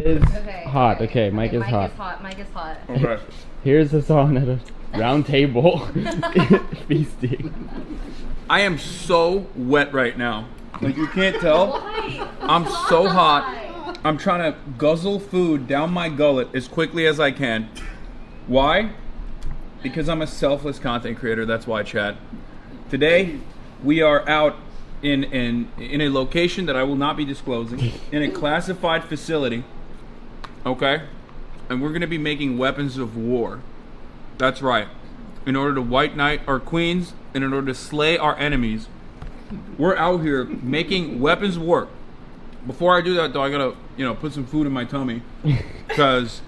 is hot. Okay, Mike is hot. Mike is hot. Okay. Here's Hasan at a round table feasting. I am so wet right now. Like you can't tell. Why? I'm so hot. I'm trying to guzzle food down my gullet as quickly as I can. Why? Because I'm a selfless content creator. That's why, chat. Today, we are out in a location that I will not be disclosing, in a classified facility. Okay? And we're gonna be making weapons of war. That's right. In order to white knight our queens, and in order to slay our enemies, we're out here making weapons of war. Before I do that, though, I gotta, put some food in my tummy, because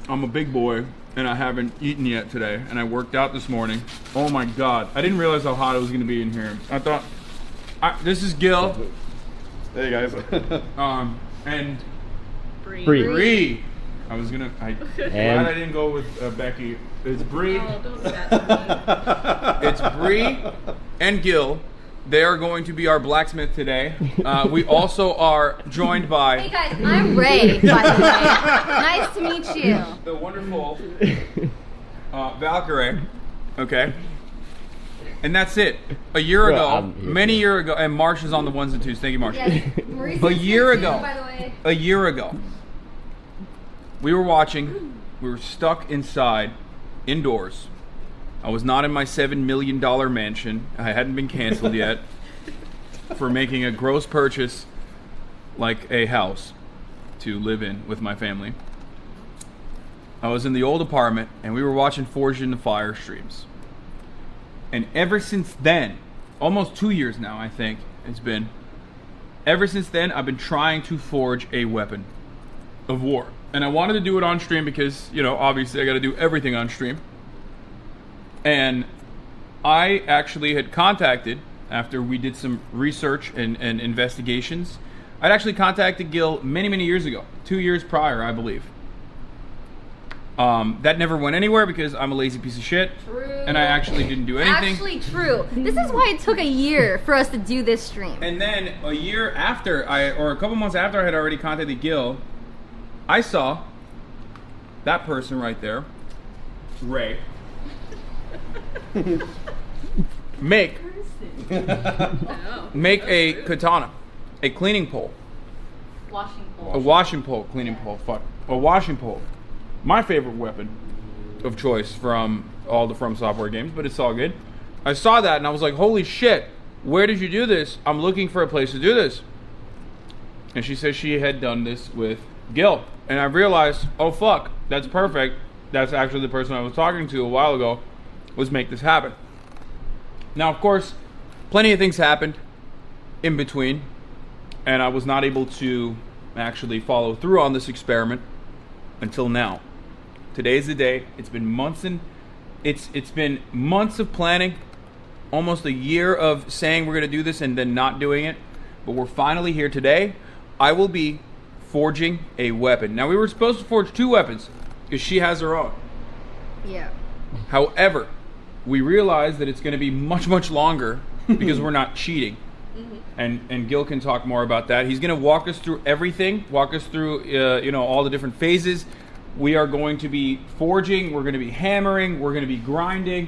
I'm a big boy and I haven't eaten yet today, and I worked out this morning. Oh my God! I didn't realize how hot it was gonna be in here. I thought, this is Gil. Hey guys. And Bree. I was gonna. Glad I didn't go with Becky. It's Bree. Oh, don't do that to me. It's Bree and Gil. They are going to be our blacksmith today. We also are joined by. Hey guys, I'm Ray, by the way. Nice to meet you. The wonderful VALKYRAE. Okay. And that's it. A year ago, many years ago, and Marsh is on the ones and twos. Thank you, Marsh. Yes, A year ago, by the way. a year ago, we were watching. We were stuck inside, indoors. I was not in my $7 million mansion. I hadn't been canceled yet for making a gross purchase, like a house to live in with my family. I was in the old apartment, and we were watching Forged in the Fire streams. And ever since then, almost 2 years now, I think it's been. Ever since then, I've been trying to forge a weapon of war. And I wanted to do it on stream because, obviously I got to do everything on stream. And I actually had contacted, after we did some research and investigations, I'd actually contacted Gil many, many years ago. 2 years prior, I believe. That never went anywhere because I'm a lazy piece of shit. True. And I actually didn't do anything. Actually true. This is why it took a year for us to do this stream. And then a year after, or a couple months after I had already contacted Gil, I saw that person right there, Ray, make a katana, a cleaning pole. Washing pole. A washing pole, cleaning pole, fuck. A washing pole. My favorite weapon of choice from all the From Software games, but it's all good. I saw that and I was like, holy shit, where did you do this? I'm looking for a place to do this. And she said she had done this with Gil. And I realized, oh fuck, that's perfect. That's actually the person I was talking to a while ago, was make this happen. Now, of course, plenty of things happened in between, and I was not able to actually follow through on this experiment until now. Today's the day. It's been months it's been months of planning, almost a year of saying we're gonna do this and then not doing it, but we're finally here today. I will be forging a weapon. Now, we were supposed to forge 2 weapons because she has her own. Yeah. However, we realized that it's going to be much, much longer because we're not cheating. And Gil can talk more about that. He's going to walk us through everything, walk us through all the different phases. We are going to be forging, we're going to be hammering, we're going to be grinding,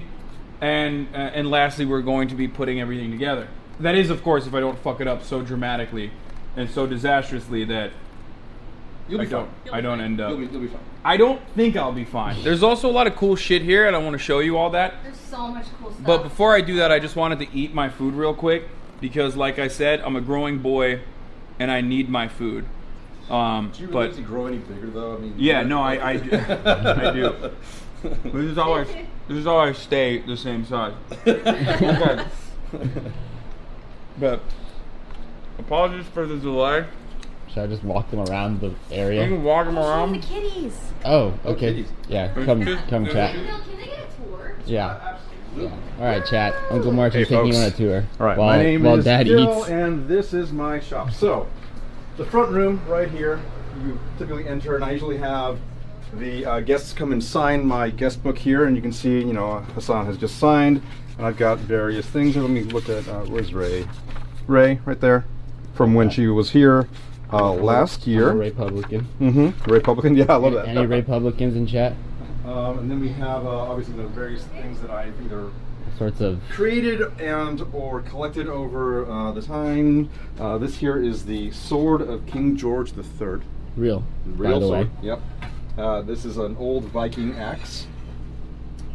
and lastly, we're going to be putting everything together. That is, of course, if I don't fuck it up so dramatically and so disastrously that I don't end up. You'll be fine. I don't think I'll be fine. There's also a lot of cool shit here, and I want to show you all that. There's so much cool stuff. But before I do that, I just wanted to eat my food real quick because, like I said, I'm a growing boy, and I need my food. Do you really need to grow any bigger, though? I mean, yeah, no, I do. I do. This is how I stay the same size. Okay. But apologies for the delay. Should I just walk them around the area? You can walk them around. The kitties. Oh, okay. kitties. Yeah, come chat. Can they get a tour? Yeah. All right, chat. Uncle March is taking folks. you on a tour. All right, while, my name while is Dad Gil, eats. and this is my shop. So, the front room right here, you typically enter, and I usually have the guests come and sign my guest book here, and you can see, Hasan has just signed, and I've got various things. Let me look at, where's Ray? Ray, right there, from when she was here. last I'm year. a Republican. Republican, yeah, I love that. Any Republicans in chat? And then we have obviously the various things that I've either Sorts of. created and or collected over the time. This here is the sword of King George III. Real. Real by the sword. way. Yep. This is an old Viking axe.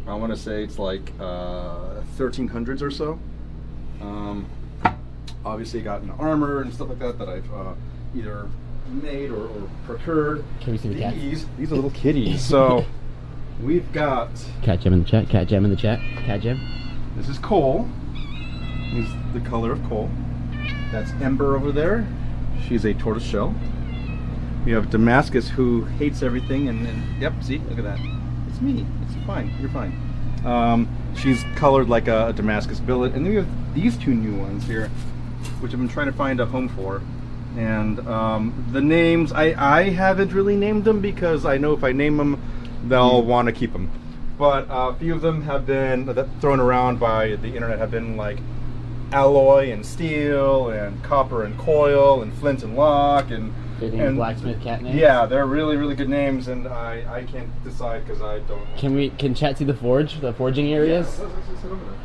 I want to say it's like 1300s or so. Obviously got an armor and stuff like that that I've either made or procured. Can we see the cats? These are little kitties. So we've got, Cat Gem in the chat. Cat Gem in the chat. Cat Gem. this is coal. He's the color of coal. That's Ember over there. She's a tortoise shell. We have Damascus, who hates everything, and yep, see, look at that. It's me. It's fine. You're fine. She's colored like a Damascus billet, and then we have these two new ones here, which I've been trying to find a home for. And the names, I haven't really named them because I know if I name them, they'll want to keep them. But a few of them have been thrown around by the internet, have been like alloy and steel and copper and coil and flint and lock and blacksmith cat names. yeah, they're really, really good names, and I can't decide because I don't know. Can chat see the forging areas? Yeah, let's sit over there.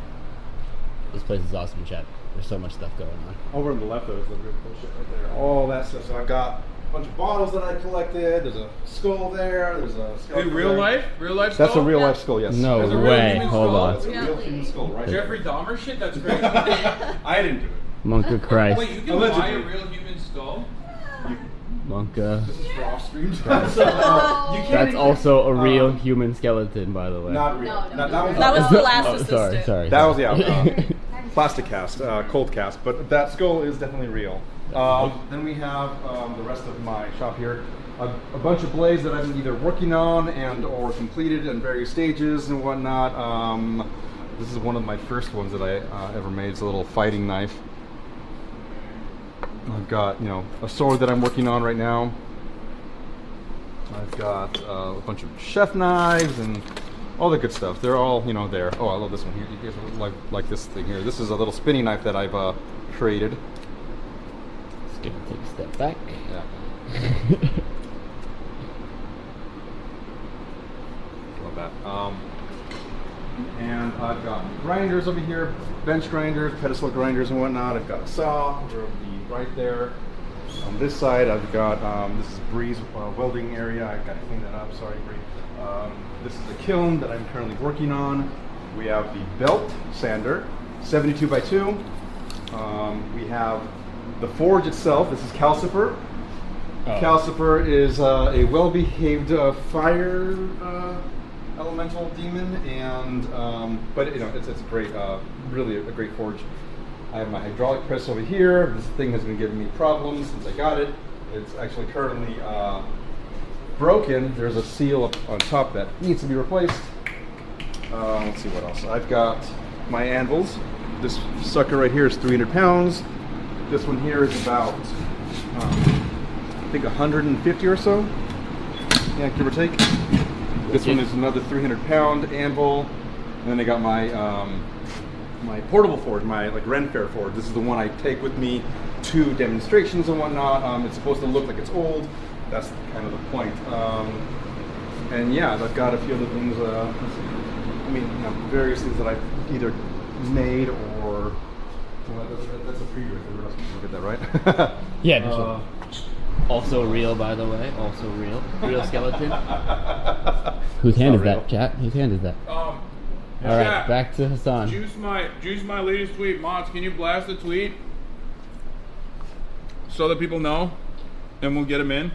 This place is awesome, chat. There's so much stuff going on. Over on the left, there's the real cool shit right there. All that stuff. So I've got a bunch of bottles that I collected. There's a skull there. There's a skull. In real life? Real life That's a skull? real life skull, yes. No There's a real way. human Hold skull? on. That's a real human skull, right? Jeffrey Dahmer shit? That's crazy. I didn't do it. Monk of Christ. Wait, you can Allegedly. buy a real human skull? Monka. This is for off stream. So, you can't That's even- also a real human skeleton, by the way. Not real. No, That That was the last Oh, assistant. sorry. That was plastic cast, cold cast, but that skull is definitely real. Then we have the rest of my shop here. A bunch of blades that I've been either working on and or completed in various stages and whatnot. This is one of my first ones that I ever made. It's a little fighting knife. I've got, a sword that I'm working on right now. I've got a bunch of chef knives and all the good stuff. They're all, there. Oh, I love this one. You guys like this thing here. This is a little spinning knife that I've created. Just gonna take a step back. Yeah. Love that. And I've got grinders over here, bench grinders, pedestal grinders and whatnot. I've got a saw over right there. On this side, I've got, this is Bree's welding area. I've got to clean that up, sorry Bree. This is the kiln that I'm currently working on. We have the belt sander, 72 by 2. We have the forge itself. This is Calcifer. Calcifer is a well-behaved fire elemental demon, and but it's a great, really a great forge. I have my hydraulic press over here. This thing has been giving me problems since I got it. It's actually currently broken. There's a seal up on top that needs to be replaced. Let's see what else. I've got my anvils. This sucker right here is 300 pounds. This one here is about, I think 150 or so. Yeah, give or take. This one is another 300-pound anvil. And then I got my my portable forge, my Ren Fair forge. This is the one I take with me to demonstrations and whatnot. It's supposed to look like it's old. That's kind of the point. And yeah, I've got a few other things. Various things that I've either made or. Well, that's a preview. Look at that, right? Yeah. Also real, by the way. Also real. Real skeleton. Whose hand is that, chat? Whose hand is that? All right, back to Hasan. Juice my latest tweet. Mods, can you blast the tweet so that people know, and we'll get them in.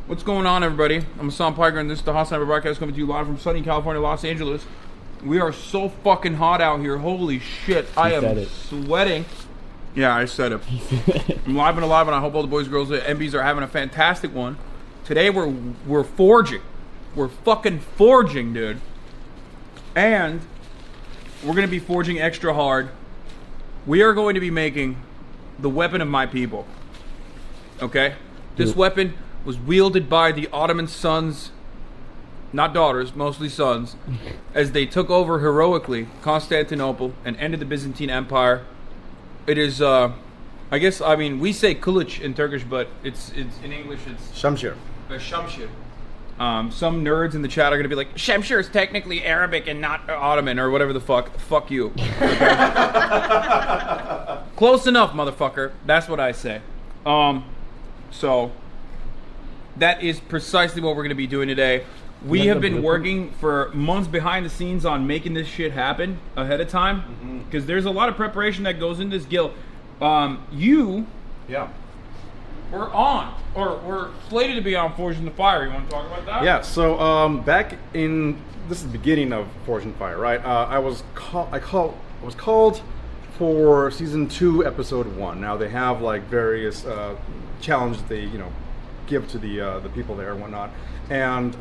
What's going on, everybody? I'm Hasan Piker, and this is the HasanAbi broadcast coming to you live from sunny California, Los Angeles. We are so fucking hot out here. Holy shit, I am sweating. Yeah, I said it. I'm live and alive, and I hope all the boys and girls at MBs are having a fantastic one. Today we're forging. We're fucking forging, dude. And we're going to be forging extra hard. We are going to be making the weapon of my people. Okay? This weapon was wielded by the Ottoman sons, not daughters, mostly sons, as they took over heroically Constantinople and ended the Byzantine Empire. It is I guess, I mean, we say kılıç in Turkish, but it's in English, it's Shamshir. Shamshir. Some nerds in the chat are going to be like, Shamshir is technically Arabic and not Ottoman or whatever the fuck. Fuck you. Close enough, motherfucker. That's what I say. So, that is precisely what we're going to be doing today. We have been working for months behind the scenes on making this shit happen ahead of time. Because there's a lot of preparation that goes into this, Gil. You... Yeah. We're slated to be on Forged in the Fire. You want to talk about that? Yeah, so back in, this is the beginning of Forged in Fire, right? I was called for season 2, episode 1. Now they have like various challenges they give to the people there and whatnot, and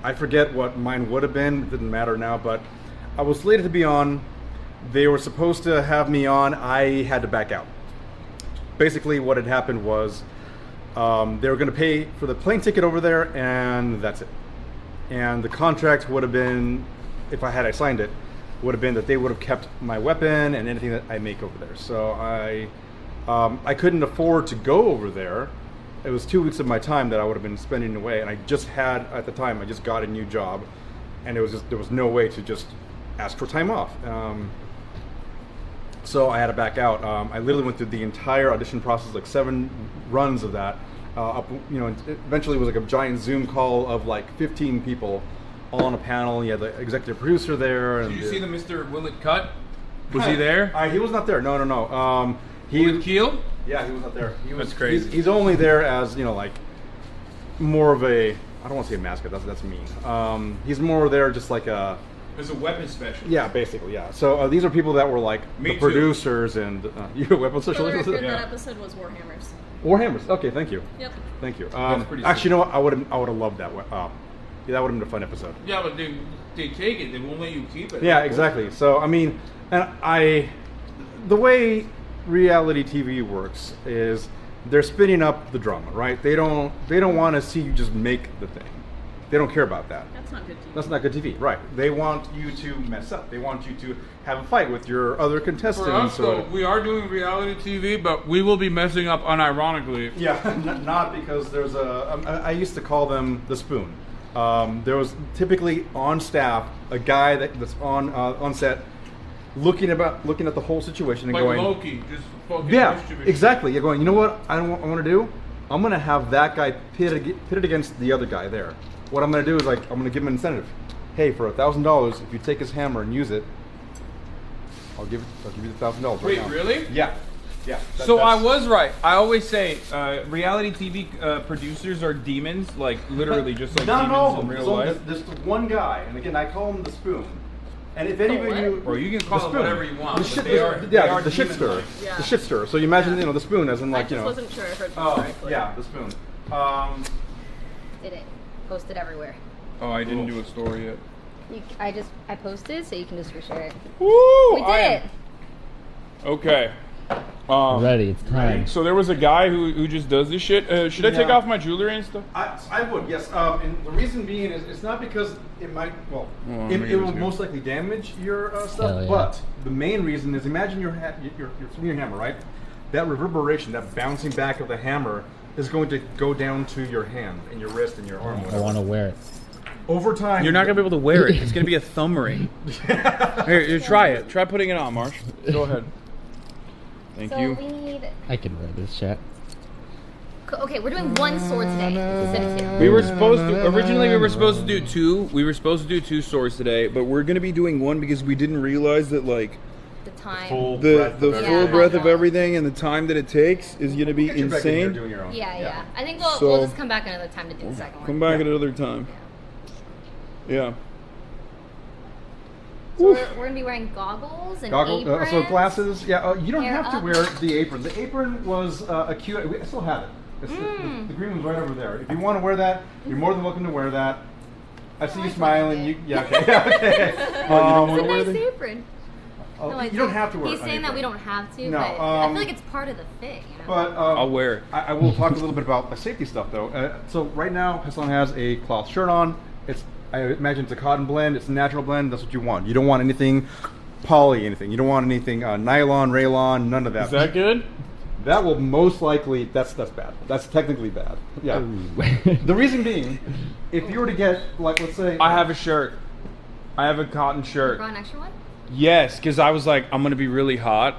I forget what mine would have been. It didn't matter now, but I was slated to be on. They were supposed to have me on. I had to back out. Basically, what had happened was they were going to pay for the plane ticket over there, and that's it. And the contract would have been, if I signed it, would have been that they would have kept my weapon and anything that I make over there. So I couldn't afford to go over there. It was 2 weeks of my time that I would have been spending away, and I just had, at the time, I just got a new job, and there was no way to just ask for time off. So I had to back out. I literally went through the entire audition process, like 7 runs of that. Eventually it was like a giant Zoom call of like 15 people, all on a panel. You had the executive producer there. Did you see the Mr. Willett Cut? Was he there? He was not there. No. Willett Keel? Yeah, he was not there. That's crazy. He's only there as like more of a, I don't want to say a mascot. That's mean. He's more there just like a. As a weapons specialist. Yeah, basically, yeah. So these are people that were like the producers and you're a weapons specialist. That episode was Warhammers. Warhammers. Okay, thank you. Yep. Thank you. Actually, you know what? I would have loved that. Yeah, that would have been a fun episode. Yeah, but they take it. They won't let you keep it. Yeah, exactly. So I mean, the way reality TV works is they're spinning up the drama, right? They don't want to see you just make the thing. They don't care about that. That's not good TV. That's not good TV, right? They want you to mess up. They want you to have a fight with your other contestants. For us, though, we are doing reality TV, but we will be messing up unironically. Yeah, not because there's I used to call them the spoon. There was typically on staff a guy that's on set looking at the whole situation and like going, Loki, just fucking exactly. You're going, you know what I want to do? I'm going to have that guy pitted against the other guy there. What I'm going to do is I'm going to give him an incentive. Hey, for $1,000, if you take his hammer and use it, I'll give you the $1,000. Wait, really? Yeah. So I was right. I always say reality TV producers are demons, like literally just like demons in real life. There's one guy, and again, I call him the spoon. And if any of you, or you can call it whatever you want. The shit stirrer. Yeah. The shit stirrer. So you imagine, the spoon as in I just wasn't sure I heard correctly. Yeah, the spoon. Did it? Posted everywhere. Oh, I didn't do a story yet. I posted, so you can just reshare it. Woo! We did it. Okay. Ready, it's time. So there was a guy who just does this shit. Should I take off my jewelry and stuff? I would, yes. And the reason being is it's not because it might, it will most likely damage your stuff, but the main reason is imagine you're swinging your hammer, right? That reverberation, that bouncing back of the hammer is going to go down to your hand and your wrist and your arm. I want to wear it. Over time, you're not gonna be able to wear it. It's gonna be a thumb ring. Here, try it. Try putting it on, Marsh. Go ahead. Thank you. We need. I can wear this, chat. Okay, we're doing one sword today. Send it to. We were supposed to. Originally, we were supposed to do 2. We were supposed to do 2 swords today, but we're gonna be doing 1 because we didn't realize that the time, the full breadth of everything and the time that it takes is gonna be insane. Yeah. I think we'll just come back another time to do the second one. Come back at another time. Yeah. So we're going to be wearing goggles and aprons. So glasses. Yeah, you don't have to wear the apron. The apron was a cute. I still have it. The green one's right over there. If you want to wear that, you're more than welcome to wear that. I see you smiling. Okay. It's a nice apron. No, you don't have to wear it. He's saying that we don't have to, no, but I feel like it's part of the thing. But I'll wear it. I will talk a little bit about the safety stuff, though. So right now, Hasan has a cloth shirt on. I imagine it's a cotton blend. It's a natural blend. That's what you want. You don't want anything poly, anything. You don't want anything nylon, rayon, none of that. Is that good? that will most likely, that's bad. That's technically bad. Yeah. The reason being, if you were to get, like, let's say... I have a shirt. I have a cotton shirt. Brought an extra one? Yes, because I was like, I'm going to be really hot.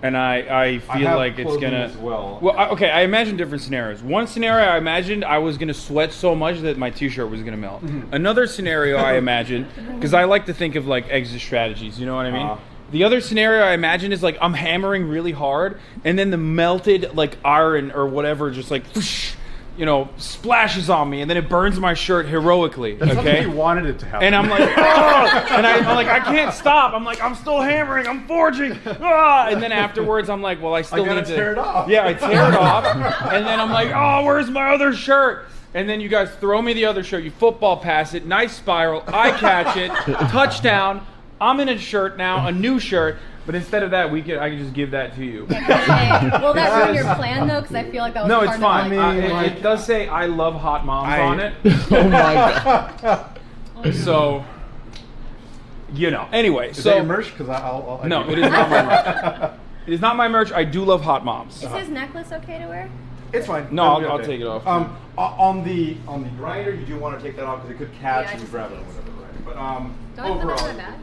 And I feel like it's going to... as well. Okay, I imagine different scenarios. One scenario, I imagined I was going to sweat so much that my t-shirt was going to melt. Another scenario I imagined, because I like to think of like exit strategies, you know what I mean? The other scenario I imagine is like I'm hammering really hard, and then the melted like iron or whatever just like, whoosh, you know, splashes on me, and then it burns my shirt heroically. That's okay, something you wanted it to happen. and I'm like, oh! And I'm like, I can't stop. I'm like, I'm still hammering. I'm forging. Ah! And then afterwards, I'm like, well, I still need to tear it off. Yeah, I tear it off, and then I'm like, oh, where's my other shirt? And then you guys throw me the other shirt. You football pass it, nice spiral. I catch it, touchdown. I'm in a shirt now, a new shirt. But instead of that, I could just give that to you. Okay. Will that ruin your plan though? Because I feel like that was No, part it's fine. of like, It does say I love hot moms on it. Oh my god. So, you know. Anyway, Is that your merch? Because I'll No, it is not my merch. It is not my merch. I do love hot moms. Is his necklace okay to wear? It's fine. No, It'll be I'll take it off. On the grinder, you do want to take that off because it could catch Yeah, I and just- grab it or whatever, right? But Do I put that overall, in my bag?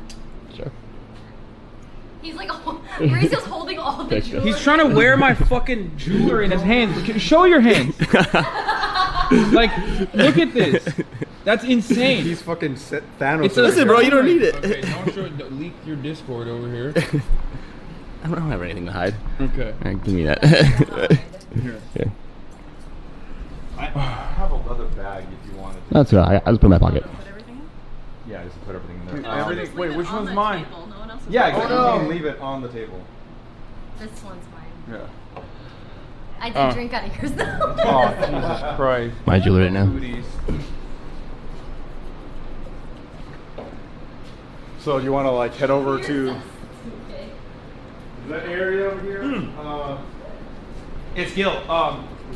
Sure. He's like, Mauricio's holding all the Picture. jewelry. He's trying to wear my fucking jewelry in his hands. Show your hands. Like, look at this. That's insane. he's fucking Thanos. It's a- Listen, bro, you don't need it. Okay, don't leak your Discord over here. I don't have anything to hide. Okay. All right, give me that. Here. Here. I have a leather bag if you wanted. That's all right. I just put it in my pocket. Put everything in? Yeah, just put everything in there. Everything. Leave Wait, it which on one's the mine? table. No one else is Yeah, on the exactly. Oh, no. You can leave it on the table. table. This one's mine. Yeah. I did drink out of yours though. Oh, Jesus Christ. My jewelry right now. Booties. So you want to like head over to Okay. that area over here? It's Gil.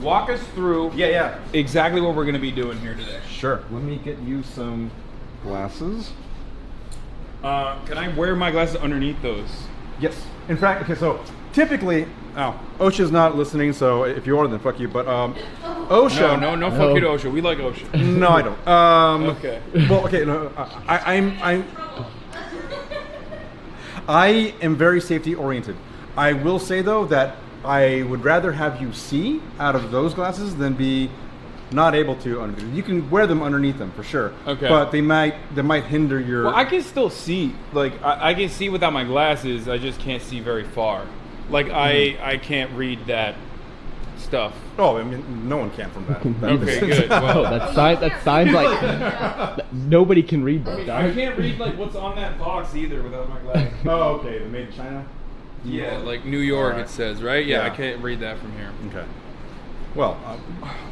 Walk us through Yeah. exactly what we're going to be doing here today. Sure. Let me get you some glasses. Can I wear my glasses underneath those? Yes. In fact, okay, so typically, OSHA's not listening, so if you are, then fuck you. But OSHA. No, fuck you to OSHA. We like OSHA. No, I don't. Okay. Well, okay, no, I am very safety oriented. I will say though that I would rather have you see out of those glasses than be not able to underneath. You can wear them underneath them for sure. Okay. But they might hinder your. Well, I can still see. Like, I can see without my glasses. I just can't see very far. Like, I can't read that stuff. Oh, I mean, no one can from that. Okay, good. Well, Oh, that signs like nobody can read that. I can't read like what's on that box either without my glasses. Oh, okay. The made in China. Yeah, like New York Alright. it says, right? Yeah, Yeah. I can't read that from here. Okay. Well,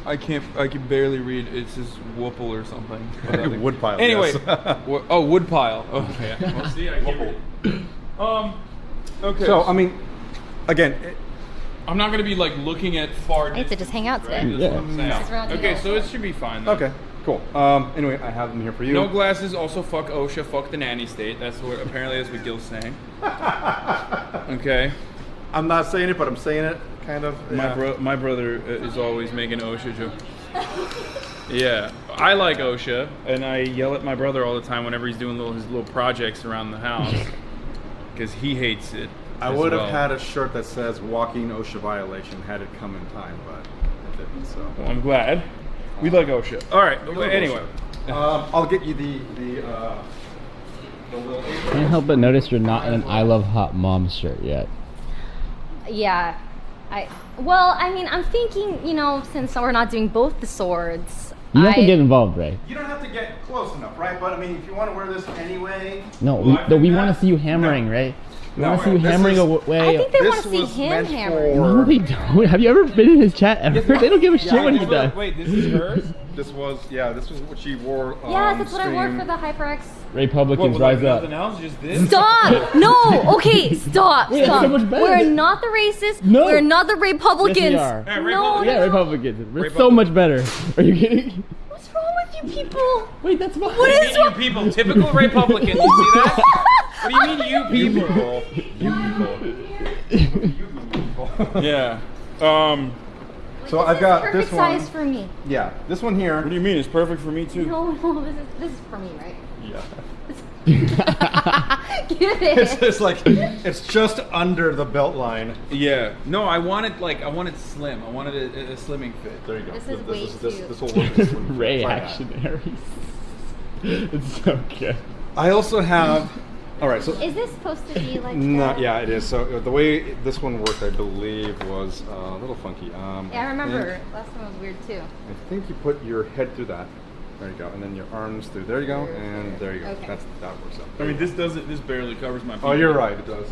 I can barely read. It says Whoople or something. Woodpile. Anyway, yes. Woodpile. Oh yeah. Well, see, I can't read. Okay. So I mean, again, I'm not gonna be like looking at far. I get to just hang out today. Right? That's what I'm saying. This is where I'll do Okay, that. so it should be fine. Then. okay, cool. Anyway, I have them here for you. No glasses. Also, fuck OSHA. Fuck the nanny state. That's what apparently that's what Gil's saying. Okay. I'm not saying it, but I'm saying it, kind of. Yeah. My brother is always making OSHA jokes. Yeah, I like OSHA, and I yell at my brother all the time whenever he's doing his little projects around the house because he hates it. I as would have well. had a shirt that says "Walking OSHA violation" had it come in time, but it didn't. So. Well, I'm glad. We like OSHA. All right. We love Anyway, OSHA. I'll get you the little. Can't help but notice you're not in an I Love Hot Mom shirt yet. Yeah. Well, I mean, I'm thinking, you know, since we're not doing both the swords. You have to get involved, Ray. You don't have to get close enough, right? But I mean, if you want to wear this anyway. No, Well, we want to see you hammering, Ray. We want to see you this hammering is- away. I think they This want to see was him meant hammer. No, they don't. Have you ever been in his chat ever? They don't give a shit when he does. Wait, this is hers? This was what she wore. Yeah, on that's what I wore stream. for the HyperX. Republicans What, rise nothing up. else? Just this? Stop! No! Okay, stop! Wait, that's Stop. so much better. We're not the racists. No. We're not the Republicans. Yes, we are. Yeah, No, Yeah, no. Republicans. We're so much better. Are you kidding? What's wrong with you people? Wait, that's fine. What is You people, typical Republican. You see that? What do you mean, you people? You people. Yeah. So I've got this perfect one. size for me. Yeah, this one here. What do you mean? It's perfect for me too. No, this is for me, right? Yeah. Get it. It's just like it's just under the belt line. Yeah. No, I wanted slim. I wanted a slimming fit. There you go. This is way too- This will work. This one. Ray Try that. Actionaries. It's so good. I also have. All right, so Is this supposed to be like no, that? yeah, it is. So the way this one worked, I believe, was a little funky. Yeah, I remember. Last time was weird too. I think you put your head through that. There you go, and then your arms through. There you go, and there you go. Okay. That works out. I mean, this doesn't. This barely covers my. Oh, you're right. It does.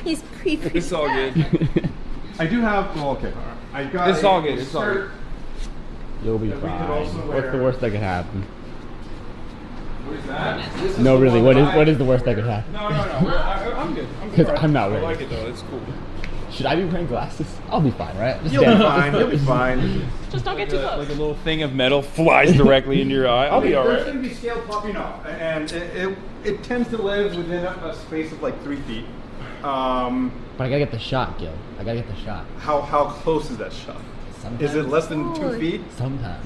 He's pre. It's all good. I do have. Well, okay. All right. I got. It's all good. It's all good. You'll be That we could fine. also What's wear. the worst that could happen? What is that? This is No, the really. one What that is the worst that could happen? No. I'm good. I'm 'Cause good. I'm not I ready. like it though. It's cool. Should I be wearing glasses? I'll be fine, right? Just You'll be stand up. fine. You'll be fine. Just don't get too close. Like a little thing of metal flies directly into your eye. I'll be all There's right. going to be scale pop, and it tends to live within a space of like 3 feet. But I gotta get the shot, Gil. I gotta get the shot. How close is that shot? Sometimes. Is it less than 2 feet? Sometimes.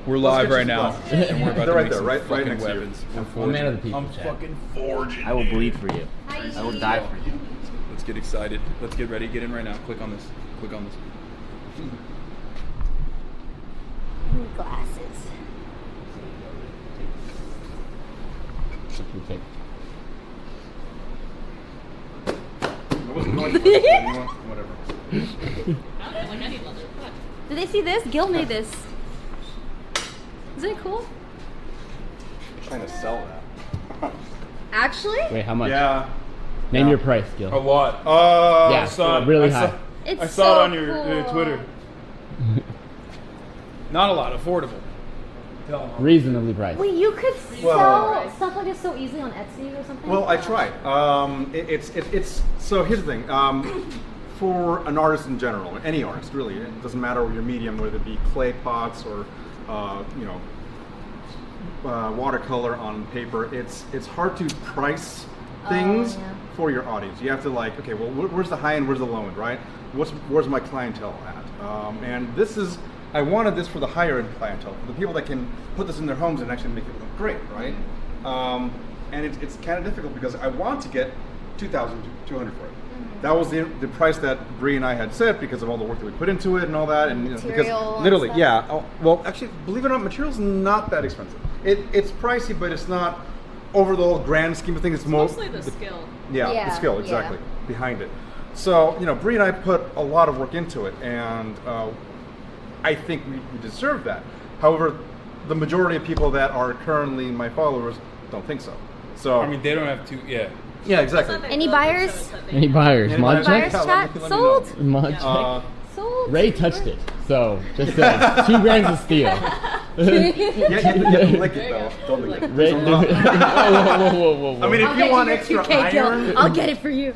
We're Let's live get right you now, some and we're about They're to right make there, some right fucking next to you. weapons. I'm a man of the people, I'm Chad. fucking forging. I will bleed for you. I will die for you. Let's get excited. Let's get ready. Get in right now. Click on this. Click on this. Glasses. Okay. I wasn't going for this, but you know, whatever. I don't like any leather. What? Did they see this? Gil made this. Isn't it cool? I'm trying to sell that. Actually? Wait, how much? Yeah. Name Yeah. your price, Gil. A lot. Yeah, I saw it. really I saw- high. It's I saw so it on your cool. Twitter. Not a lot. Affordable. Tell 'em. Reasonably priced. Wait, you could Well- sell stuff like this so easily on Etsy or something? Well, I tried. It's so here's the thing. For an artist in general, any artist really, it doesn't matter your medium, whether it be clay pots or watercolor on paper. It's hard to price things yeah. for your audience. You have to like, okay, well, where's the high end, where's the low end, right? Where's my clientele at? And this is, I wanted this for the higher end clientele, for the people that can put this in their homes and actually make it look great, right? And it's kind of difficult because I want to get $2,200 for it. That was the price that Bree and I had set because of all the work that we put into it and all that, and Material because and literally, stuff. yeah. Oh, well, actually, believe it or not, material's not that expensive. It's pricey, but it's not over the whole grand scheme of things. It's more Mostly the skill. yeah, Yeah, the skill yeah. exactly behind it. So Bree and I put a lot of work into it, and I think we deserve that. However, the majority of people that are currently my followers don't think so. So I mean, they don't have to. Yeah. yeah, exactly. Any buyers? Any buyers? Any Mod buyers? check? Buyers let me chat? know. Sold? Mod check? Sold? Ray touched it, so just saying. 2 grams of steel. Yeah, lick it though. Don't lick it. Ray, whoa. I mean, if I'll you get want your extra 2K, Gil. iron, I'll get it for you.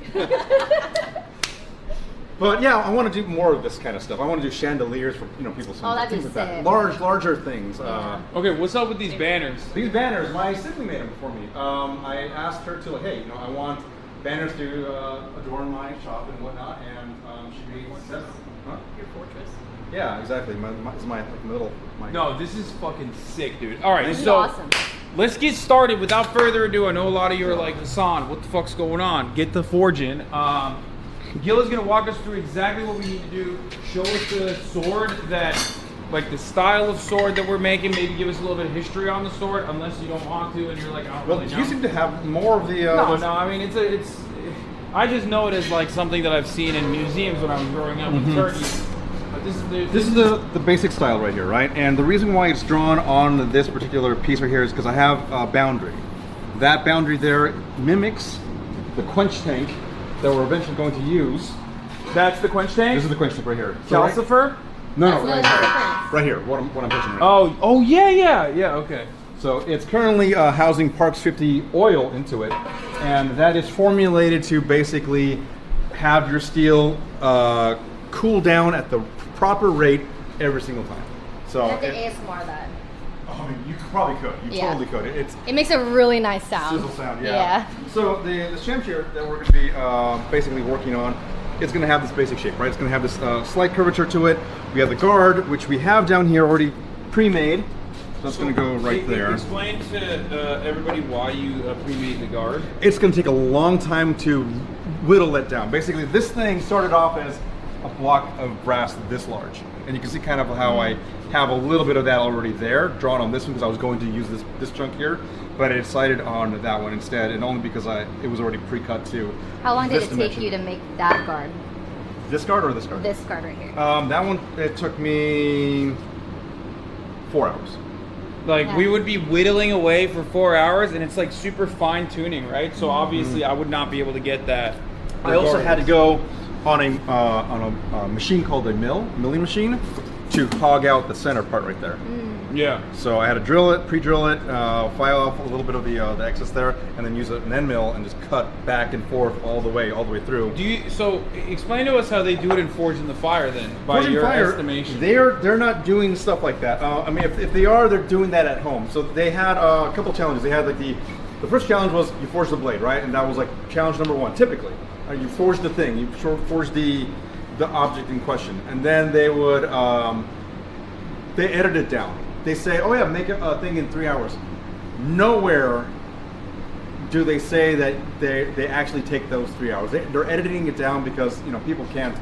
but yeah, I want to do more of this kind of stuff. I want to do chandeliers for people's Oh, that'd be things like that. sick. Larger things. Okay. What's up with these banners? These banners, my sibling made them for me. I asked her to like, hey, I want banners to adorn my shop and whatnot, and she made 7. Huh? Your fortress. Yeah, exactly. It's my middle. No, this is fucking sick, dude. All right, This is so awesome. let's get started. Without further ado, I know a lot of you are like, Hasan, what the fuck's going on? Get the forging. Gil is gonna walk us through exactly what we need to do. Show us the sword like the style of sword that we're making. Maybe give us a little bit of history on the sword, unless you don't want to and you're like, I don't Well, really you know. seem to have more of the. No. I mean, it's. I just know it as like something that I've seen in museums when I was growing up in Turkey. But This is the basic style right here, right? And the reason why it's drawn on this particular piece right here is because I have a boundary. That boundary there mimics the quench tank that we're eventually going to use. That's the quench tank. This is the quench tank right here. So right- Calcifer. No, That's right the here. difference. Right here. What I'm pushing right now. Oh yeah. Okay. So it's currently housing Parks 50 oil into it, and that is formulated to basically have your steel cool down at the proper rate every single time. So I have to it- ASMR that. I mean, you probably could. You Yeah. totally could. It's It makes a really nice sound. sizzle sound, yeah. So the shamshir that we're going to be basically working on it's going to have this basic shape, right? It's going to have this slight curvature to it. We have the guard, which we have down here already pre-made. So that's going to go right there. Explain to everybody why you pre-made the guard. It's going to take a long time to whittle it down. Basically, this thing started off as a block of brass this large. And you can see kind of how I have a little bit of that already there, drawn on this one because I was going to use this chunk here. But I decided on that one instead, and only because it was already pre-cut too. How long did it take you to make that guard? This guard or this guard? This guard right here. That one, it took me 4 hours. Like Yeah. we would be whittling away for 4 hours, and it's like super fine tuning, right? So obviously, I would not be able to get that. I also had to go on a machine called a milling machine, to hog out the center part right there. Yeah. So I had to drill it, pre-drill it, file off a little bit of the excess there, and then use an end mill and just cut back and forth all the way through. So explain to us how they do it in Forge in the Fire then, by Forging your Fire, estimation. they're not doing stuff like that. I mean, if they are, they're doing that at home. So they had a couple challenges. They had like the first challenge was you forge the blade, right? And that was like challenge number 1. Typically, you forge the thing, you forge the object in question, and then they would they edit it down. They say, oh yeah, make a thing in 3 hours. Nowhere do they say that they actually take those 3 hours. They're editing it down because people can't.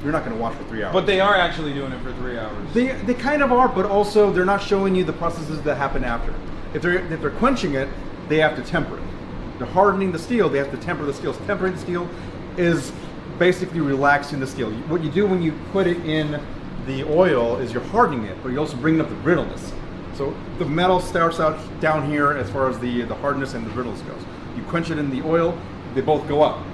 You're not going to watch for 3 hours. But they are actually doing it for 3 hours. They kind of are, but also they're not showing you the processes that happen after. If they're quenching it, they have to temper it. They're hardening the steel. They have to temper the steel. So tempering the steel is basically relaxing the steel. What you do when you put it in the oil is you're hardening it, but you're also bringing up the brittleness. So the metal starts out down here as far as the hardness and the brittleness goes. You quench it in the oil, they both go up.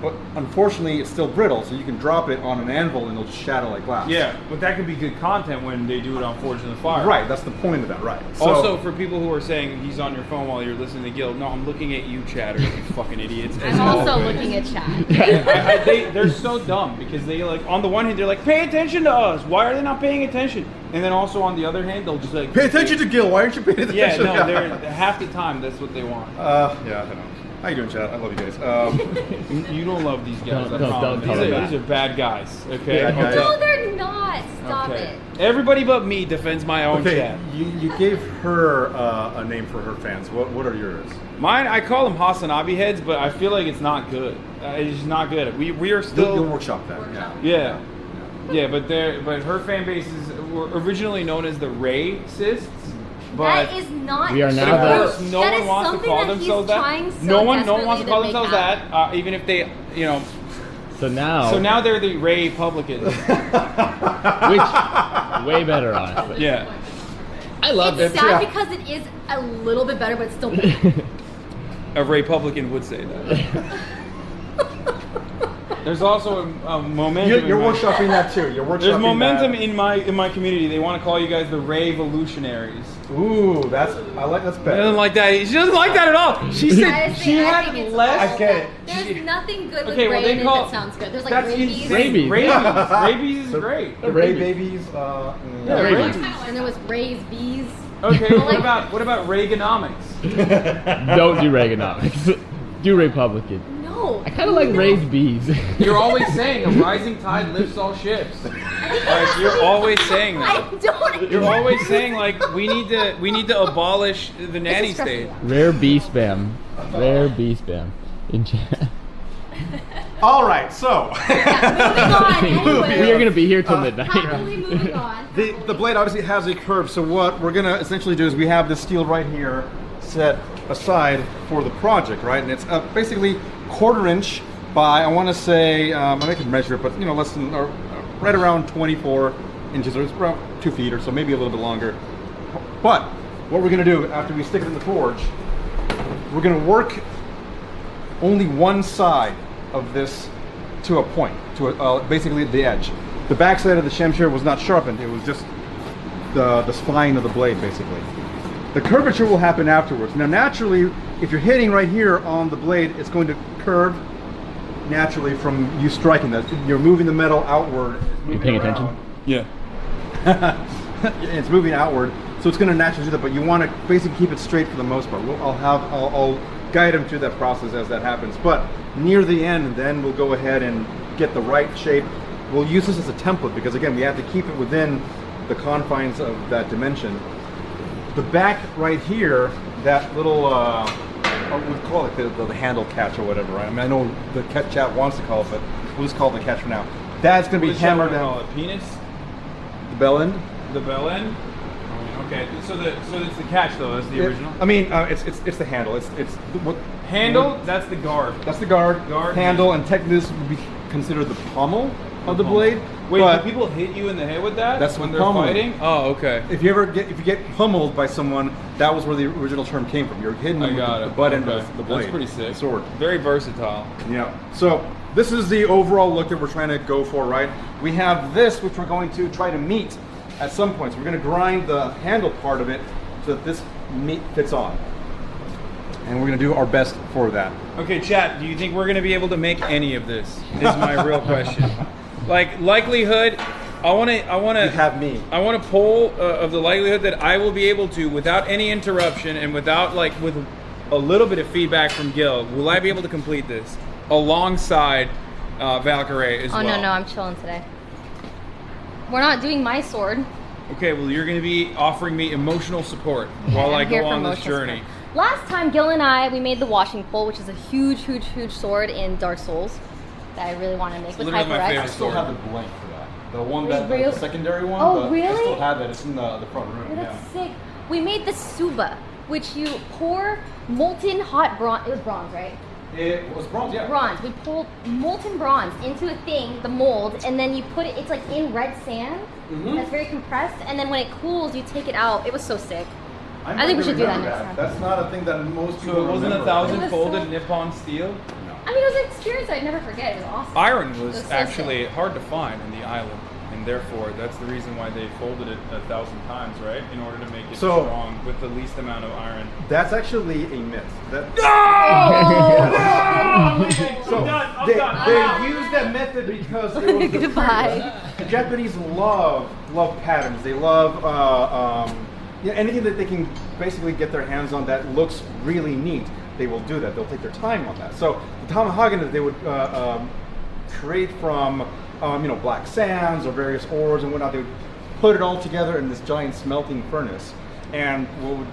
But unfortunately, it's still brittle, so you can drop it on an anvil and it'll just shatter like glass. Yeah, but that could be good content when they do it on Forge in the Fire. Right, that's the point of that, right. So, Also, for people who are saying he's on your phone while you're listening to Gil, no, I'm looking at you, chatter, you fucking idiots. I'm also looking at chat. They're so dumb because they like, on the one hand, they're like, pay attention to us. Why are they not paying attention? And then also on the other hand, they'll just like, pay attention to Gil. Why aren't you paying attention? Yeah, no, they're half the time that's what they want. Yeah, I know. How you doing, Chad? I love you guys. You don't love these guys. Don't call them that. These are bad guys. Okay. Bad guys. No, they're not. Stop Okay. it. Everybody but me defends my own Okay, chat. you gave her a name for her fans. What are yours? Mine, I call them HasanAbi heads, but I feel like it's not good. It's just not good. We are still. You'll workshop that. Yeah. Yeah, but her fan bases were originally known as the Racists. But That is not We are now true. the- no That one is wants to something call that themselves he's that. trying so No one wants to desperately call make themselves out. that, even if they, So now, So now they're the Ray Republicans. which way better, honestly. Yeah. I love It's it. sad because it is a little bit better, but it's still bad. A Republican would say that. There's also a momentum. You're in my- workshopping that too. You're workshopping There's momentum that. in my community. They want to call you guys the Ray-volutionaries. Ooh, that's She better. doesn't like that. She doesn't like that at all. She said Honestly, she I had think it's less. I get it. There's nothing good with Okay, well, Ray they in it call- that sounds good. There's like That's rabies. insane. Rabies. Rabies is great. The Ray babies. Yeah, rabies. And there was Ray's bees. Okay, well, Like- what about Reaganomics? Don't do Reaganomics. Do Republican. No. I kind of like raised bees. You're always saying a rising tide lifts all ships. Like you're always saying that. I don't. You're always saying like we need to abolish the nanny state. Rare bee spam. Rare bee spam. In chat. All right, so Moving on. We are gonna be here till midnight. Happily moving on. the blade obviously has a curve. So what we're gonna essentially do is we have this steel right here set aside for the project, right? And it's basically 1/4 inch by, I want to say, I can measure it, but less than, or right around 24 inches, or it's around 2 feet or so, maybe a little bit longer. But what we're gonna do after we stick it in the forge, we're gonna work only one side of this to a point, to basically the edge. The back side of the shemshare was not sharpened; it was just the spine of the blade, basically. The curvature will happen afterwards. Now, naturally, if you're hitting right here on the blade, it's going to curve naturally from you striking that. You're moving the metal outward. You paying attention? Yeah. It's moving outward, so it's going to naturally do that. But you want to basically keep it straight for the most part. I'll guide them through that process as that happens. But near the end, then we'll go ahead and get the right shape. We'll use this as a template because again, we have to keep it within the confines of that dimension. The back right here, that little, we call it the handle catch or whatever, right? I mean, I know the chat wants to call it, but we'll just call it the catch for now. That's going to be hammered down. Penis? The bell end? The bell end? Okay, so it's the catch though. That's the original. I mean, it's the handle. It's what handle. That's the guard. That's the guard. Handle, and technically this would be considered the pommel of the blade. Wait, do people hit you in the head with that? That's when the they're pommel. fighting. Oh, okay. If you get pummeled by someone, that was where the original term came from. You're hitting them with the butt end of the blade. That's pretty sick. The sword. Very versatile. Yeah. So this is the overall look that we're trying to go for, right? We have this, which we're going to try to meet at some point. So we're going to grind the handle part of it so that this meat fits on. And we're going to do our best for that. Okay, chat, do you think we're going to be able to make any of this? Is my real question. Like, likelihood, I want to You have me. I want a poll of the likelihood that I will be able to, without any interruption and without, like, with a little bit of feedback from Gil, will I be able to complete this alongside VALKYRAE as well? Oh, no, I'm chilling today. We're not doing my sword. Okay, well, you're going to be offering me emotional support while I go on this journey. Support. Last time, Gil and I, we made the washing pole, which is a huge sword in Dark Souls that I really want to make with literally my HyperX. favorite I still have the blank for that. The one Wait, that the secondary one. Oh, really? I still have it. It's in the front room. Oh, that's sick. We made the suba, which you pour molten hot bronze. It was bronze, right? It was bronze, yeah. Bronze. We pulled molten bronze into a thing, the mold, and then you put it. It's like in red sand. That's very compressed, and then when it cools, you take it out. It was so sick. I think we should do that next time. That's not a thing that most people So it wasn't remember. 1,000 folded Nippon steel? I mean, it was an experience I'd never forget. It was awesome. Iron was It so actually sick. hard to find in the island, and therefore that's the reason why they folded it 1,000 times, right? In order to make it strong with the least amount of iron. That's actually a myth. They used that method because it was Goodbye. the Japanese love patterns. They love anything that they can basically get their hands on that looks really neat. They will do that. They'll take their time on that. So the tomahawk that they would create from black sands or various ores and whatnot, they would put it all together in this giant smelting furnace, and what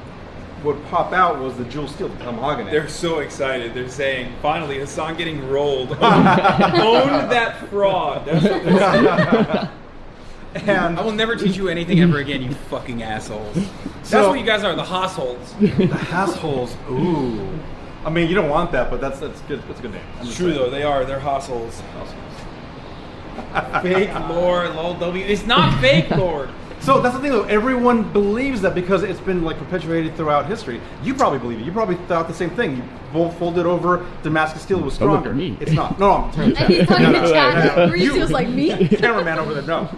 would pop out was the jewel steel, the tomahawk. They're so excited. They're saying, finally, Hasan getting rolled. Own that fraud. That's And I will never teach you anything ever again, you fucking assholes. That's what you guys are, the hossholes. the assholes. Ooh. I mean, you don't want that, but that's good. That's a good name. It's true though, they are. They're hossholes. Fake lore, lol W. It's not fake lore. So that's the thing though, everyone believes that because it's been like perpetuated throughout history. You probably believe it. You probably thought the same thing. You both folded over Damascus steel was Don't look stronger. at me. It's not. No, I'm telling you. And he's talking to chat. You. Reese was like, me? Cameraman over there, no.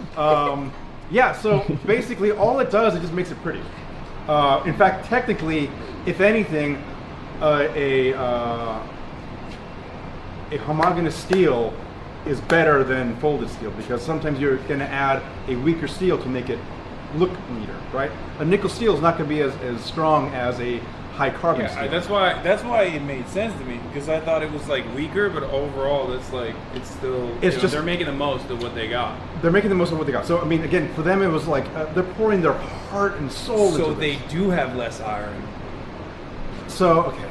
Yeah, so basically all it does, it just makes it pretty. In fact, technically, if anything, a homogeneous steel is better than folded steel because sometimes you're going to add a weaker steel to make it look neater, right? A nickel steel is not going to be as strong as a high carbon steel. That's why it made sense to me, because I thought it was like weaker, but overall it's like it's still they're making the most of what they got. They're making the most of what they got. So I mean, again, for them it was like they're pouring their heart and soul into So this. they do have less iron. So okay.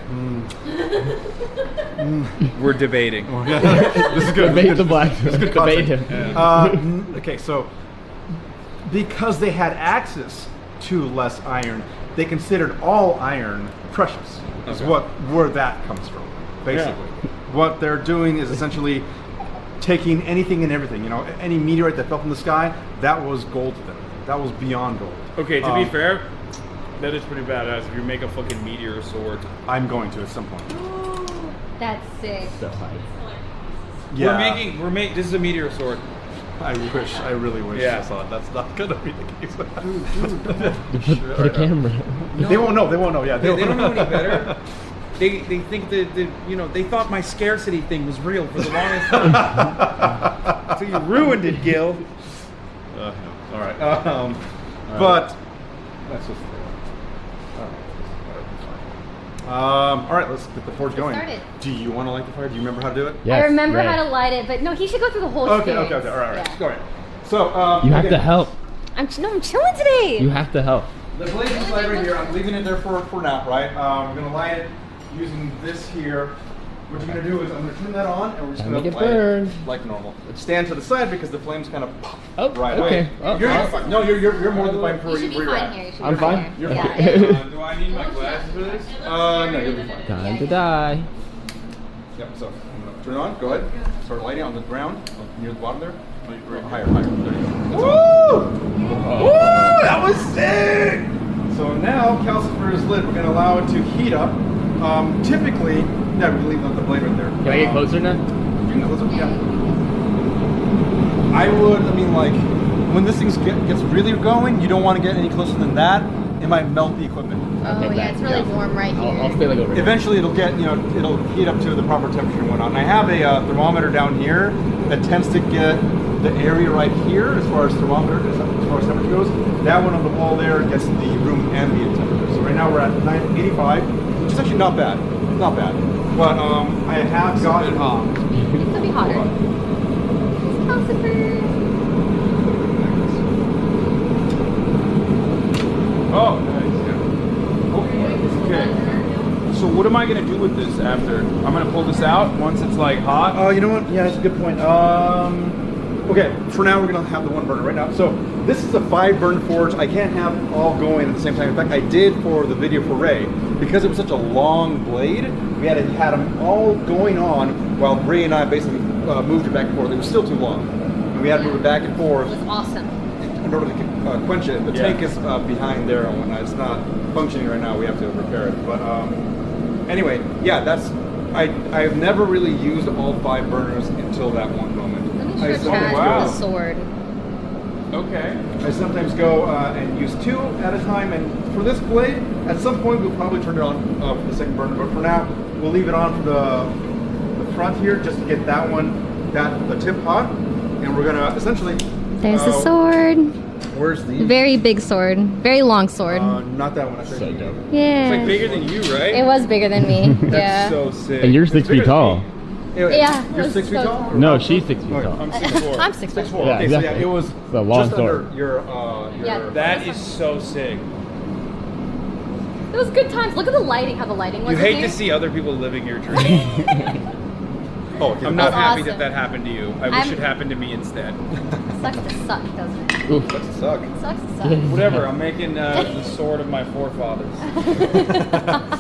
We're debating. This is good. Debate the black. This is good Debate content. him. Okay, so because they had access to less iron, they considered all iron precious. Is where that comes from, basically. What they're doing is essentially taking anything and everything. Any meteorite that fell from the sky, that was gold to them. That was beyond gold. Okay, to be fair, that is pretty badass if you make a fucking meteor sword. I'm going to at some point. That's sick. So high. Yeah. We're making. This is a meteor sword. I really wish I saw it. That's not gonna be the case. Put a camera. They won't know. Yeah, They don't know any better. They think that they thought my scarcity thing was real for the longest time. So you ruined it, Gil. All right. But that's just. All right, let's get the forge going. Started. Do you want to light the fire? Do you remember how to do it? Yes, I remember right. how to light it, but no, he should go through the whole Okay, experience. all right. Yeah. Go ahead. So, You have again, to help. I'm chilling today. You have to help. The blaze is light right here. I'm leaving it there for now, right? We're gonna light it using this here. What you're gonna do is I'm gonna turn that on, and we're just Time gonna to get light burned. it like normal. Stand to the side because the flames kind of pop Oh, right okay. away. Oh, You're oh. fine. No, you're more than fine for You should be where you're fine at. here. You should I'm be fine? Here. Okay. Yeah. Do I need my glasses for this? No, you'll be fine. Time to die. Yep. So I'm gonna turn it on. Go ahead. Start lighting on the ground near the bottom there. Higher. There you go. Woo! Woo! That was sick! So now, calcifer is lit. We're going to allow it to heat up. Typically, yeah, we leave the blade right there. Can I get closer now? You can get closer? Yeah. I mean, like, when this thing gets really going, you don't want to get any closer than that. It might melt the equipment. Oh Okay, yeah, it's really warm right here. I'll stay like over here. Eventually, it'll get, it'll heat up to the proper temperature and whatnot. And I have a thermometer down here that tends to get the area right here as far as thermometer, as far as temperature goes. That one on the wall there gets the room ambient temperature. So right now we're at 985, which is actually not bad. Not bad. But I have gotten hot. It could be hotter. Calcifer. Oh, nice. Yeah. Okay. So what am I gonna do with this after? I'm gonna pull this out once it's like hot. Oh, you know what? Yeah, that's a good point. Okay, for now we're gonna have the one burner right now. So this is a 5-burn forge. I can't have all going at the same time. In fact, I did for the video for Ray because it was such a long blade. We had them all going on while Ray and I basically moved it back and forth. It was still too long, and we had to move it back and forth. It was awesome. In order to quench it. The tank is behind there and whatnot. It's not functioning right now. We have to repair it. But anyway, yeah, I've never really used all 5 burners until that one moment. Let me show Chad wow. the sword. Okay. I sometimes go and use 2 at a time, and for this blade, at some point we'll probably turn it on for the second burner, but for now, we'll leave it on for the front here just to get that one, the tip hot, and we're gonna essentially... There's the sword. Where's the... Very big sword. Very long sword. Not that one. So dope. Yeah. It's like bigger than you, right? It was bigger than me. That's Yeah. so sick. And you're It's 6 bigger feet than tall. me. Anyway, Yeah, You're it 6 was feet so tall? tall. No, she's 6 feet Okay. tall. I'm 6'4". I'm 6'4". 6'4". Yeah, Okay, exactly. so yeah, it was It's a long just sword. under your Yeah. That is so sick. It was good times. Look at the lighting, how the lighting was You in hate here. to see other people living your dream. Oh, okay. I'm not That's happy awesome. that happened to you. I wish it happened to me instead. Sucks to suck, doesn't it? Oof. That suck. Sucks to suck. Whatever, I'm making the sword of my forefathers.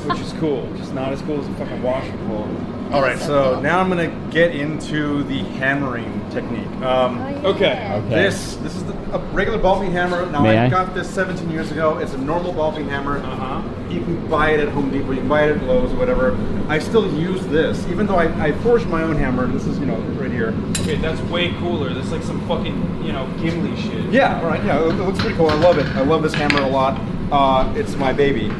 Which is cool. Just not as cool as a fucking washing pole. All right, so so cool. now I'm gonna get into the hammering technique. Okay. This is a regular ball peen hammer. Now May I I? got this 17 years ago. It's a normal ball peen hammer. Uh-huh. You can buy it at Home Depot. You can buy it at Lowe's or whatever. I still use this, even though I forged my own hammer. This is right here. Okay, that's way cooler. That's like some fucking, Gimli shit. Yeah, all right. Yeah, it looks pretty cool. I love it. I love this hammer a lot. It's my baby.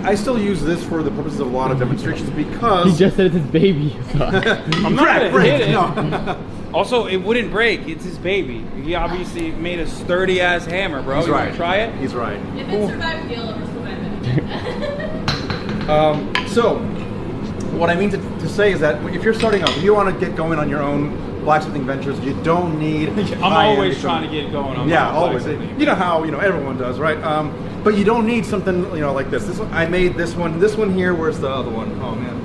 I still use this for the purposes of a lot of demonstrations because... He just said it's his baby. I'm not gonna hit it. No. Also, it wouldn't break. It's his baby. He obviously made a sturdy ass hammer, bro. He's You right. wanna try it? He's right. If it survived, he'll ever survive it. So, what I mean to say is that if you're starting up, if you want to get going on your own blacksmithing ventures, you don't need. I'm always trying to get going on Yeah, my always. blacksmithing. You know how everyone does, right? But you don't need something like this. This one, I made this one. This one here. Where's the other one? Oh man,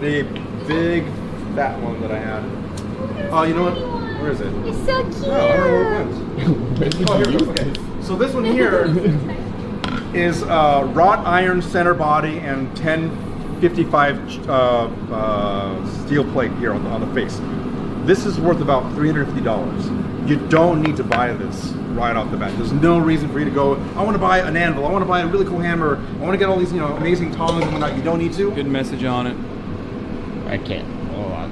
the big fat one that I had. Oh, you know what? Where is it? It's so cute. Oh, I don't know where it went. Oh, here it goes. Okay. So this one here is wrought iron center body and 1055 steel plate here on the face. This is worth about $350. You don't need to buy this right off the bat. There's no reason for you to go, I want to buy an anvil, I want to buy a really cool hammer, I want to get all these amazing tongs and whatnot. You don't need to. Good message on it. I can't. Hold on.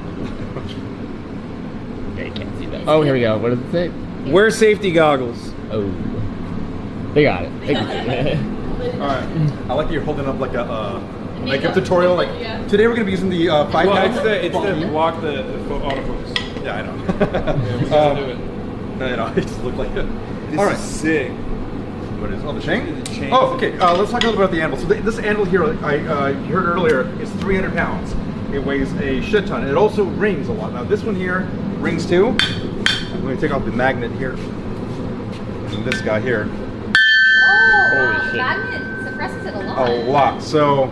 Okay, can't see that. Oh, here we go. What does it say? Wear safety goggles. Oh. They got it. They can see it. All right. I like that you're holding up like a tutorial. Like today we're gonna be using the 5 Well, count. it's to block the autofocus. Yeah, I know. Yeah, we gotta do it. No, it just looked like it. This All right. is sick. what it is. Oh, the chain? The chain. Oh, okay. Let's talk a little about the anvil. So this anvil here, you heard earlier, is 300 pounds. It weighs a shit ton. It also rings a lot. Now this one here rings too. I'm going to take off the magnet here. And this guy here. Oh, Holy wow, the shit. magnet suppresses it a lot. A lot. So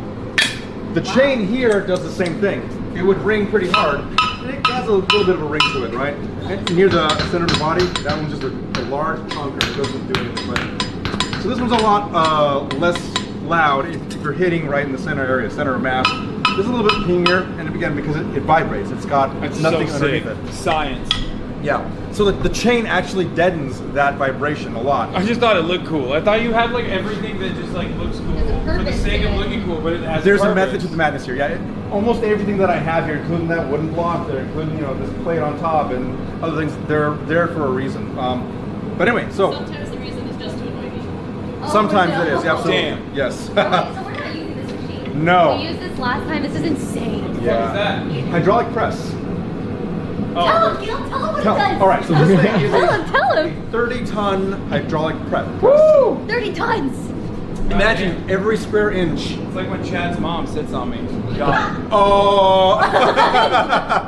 the chain here does the same thing. It would ring pretty hard. And it has a little bit of a ring to it, right? And near the center of the body, that one's just a large chunker. It doesn't do anything. But so this one's a lot less loud if you're hitting right in the center area, center of mass. This is a little bit pingier, and again, because it vibrates. It's got nothing underneath it. Science. Yeah. So the chain actually deadens that vibration a lot. I just thought it looked cool. I thought you had like everything that just like looks cool There's a for the purpose sake to of it. looking cool, but it has There's a purpose. method to the madness here. Yeah, almost everything that I have here, including that wooden block there, including this plate on top and other things, they're there for a reason. But anyway, so Sometimes the reason is just to annoy me. Oh, sometimes no. it is. Absolutely. Damn. Yes. Oh, wait, so we're not using this machine. No. We used this last time. This is insane. What is Yeah. that? Hydraulic press. Oh, Tell him, tell him what it does. All right. So this thing is Tell a him. 30-ton hydraulic press. Woo! 30 tons. Imagine every square inch. It's like when Chad's mom sits on me. Got it. Oh.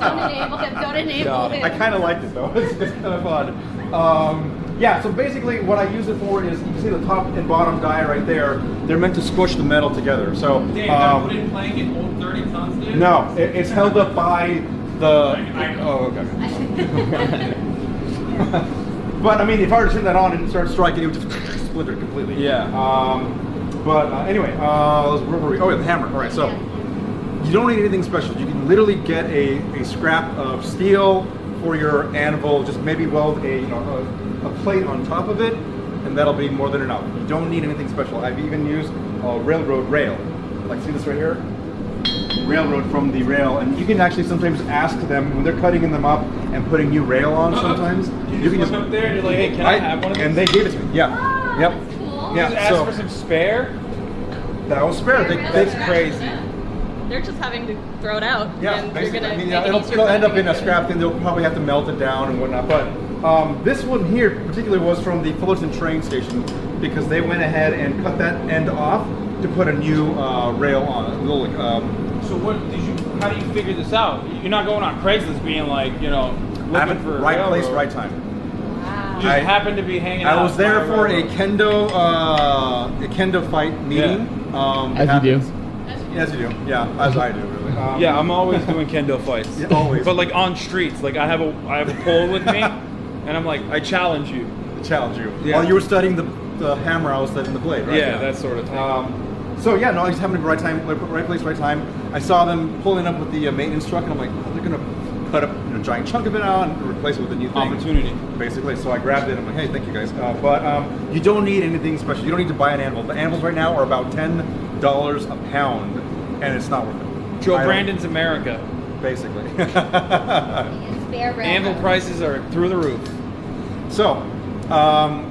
Don't enable him. Don't enable him. I kind of like it though. It's kind of fun. Yeah, so basically what I use it for is, you can see the top and bottom die right there. They're meant to squish the metal together. So Damn, put in plank and hold 30 tons, dude? no, it's held up by the. Oh, okay. But I mean, if I were to turn that on and start striking, it would just splinter completely. Yeah. But anyway, where were we? Oh, yeah, the hammer. All right, so you don't need anything special. You can literally get a scrap of steel for your anvil. Just maybe weld a plate on top of it, and that'll be more than enough. You don't need anything special. I've even used a railroad rail. Like, see this right here? Railroad from the rail, and you can actually sometimes ask them when they're cutting them up and putting new rail on. Sometimes You can just look up there and you're like, hey, can I have one of these? And they gave it to me. Yeah. Wow, Yep. that's cool. Yeah. Just ask for some spare? That was spare. That's crazy. They're just having to throw it out. Yeah, and basically. You're gonna I mean, make it easier it'll for end them up to in a get scrap thing. They'll probably have to melt it down and whatnot. But this one here particularly was from the Fullerton train station, because they went ahead and cut that end off to put a new rail on it. A little, So what did you? How do you figure this out? You're not going on Craigslist being like, looking for a right railroad. place, right time. Wow. You just happened to be hanging out. I was there by for a railroad. kendo fight meeting. As you do. As you do. Yeah, as I do, really. Yeah, I'm always doing kendo fights. Yeah, always. But like on streets, like I have a pole with me, and I'm like, I challenge you. Challenge you. Yeah. While you were studying the hammer, I was studying the blade, right? Yeah, that sort of thing. So yeah, no, I just happened to be right time, right place, right time. I saw them pulling up with the maintenance truck, and I'm like, oh, they're gonna cut up a giant chunk of it out and replace it with a new thing. Opportunity. Basically, so I grabbed it. I'm like, hey, thank you guys. But you don't need anything special. You don't need to buy an anvil. The anvils right now are about $10 a pound, and it's not worth it. Joe I don't- Brandon's America. Basically. Spare rail. Anvil prices are through the roof. So,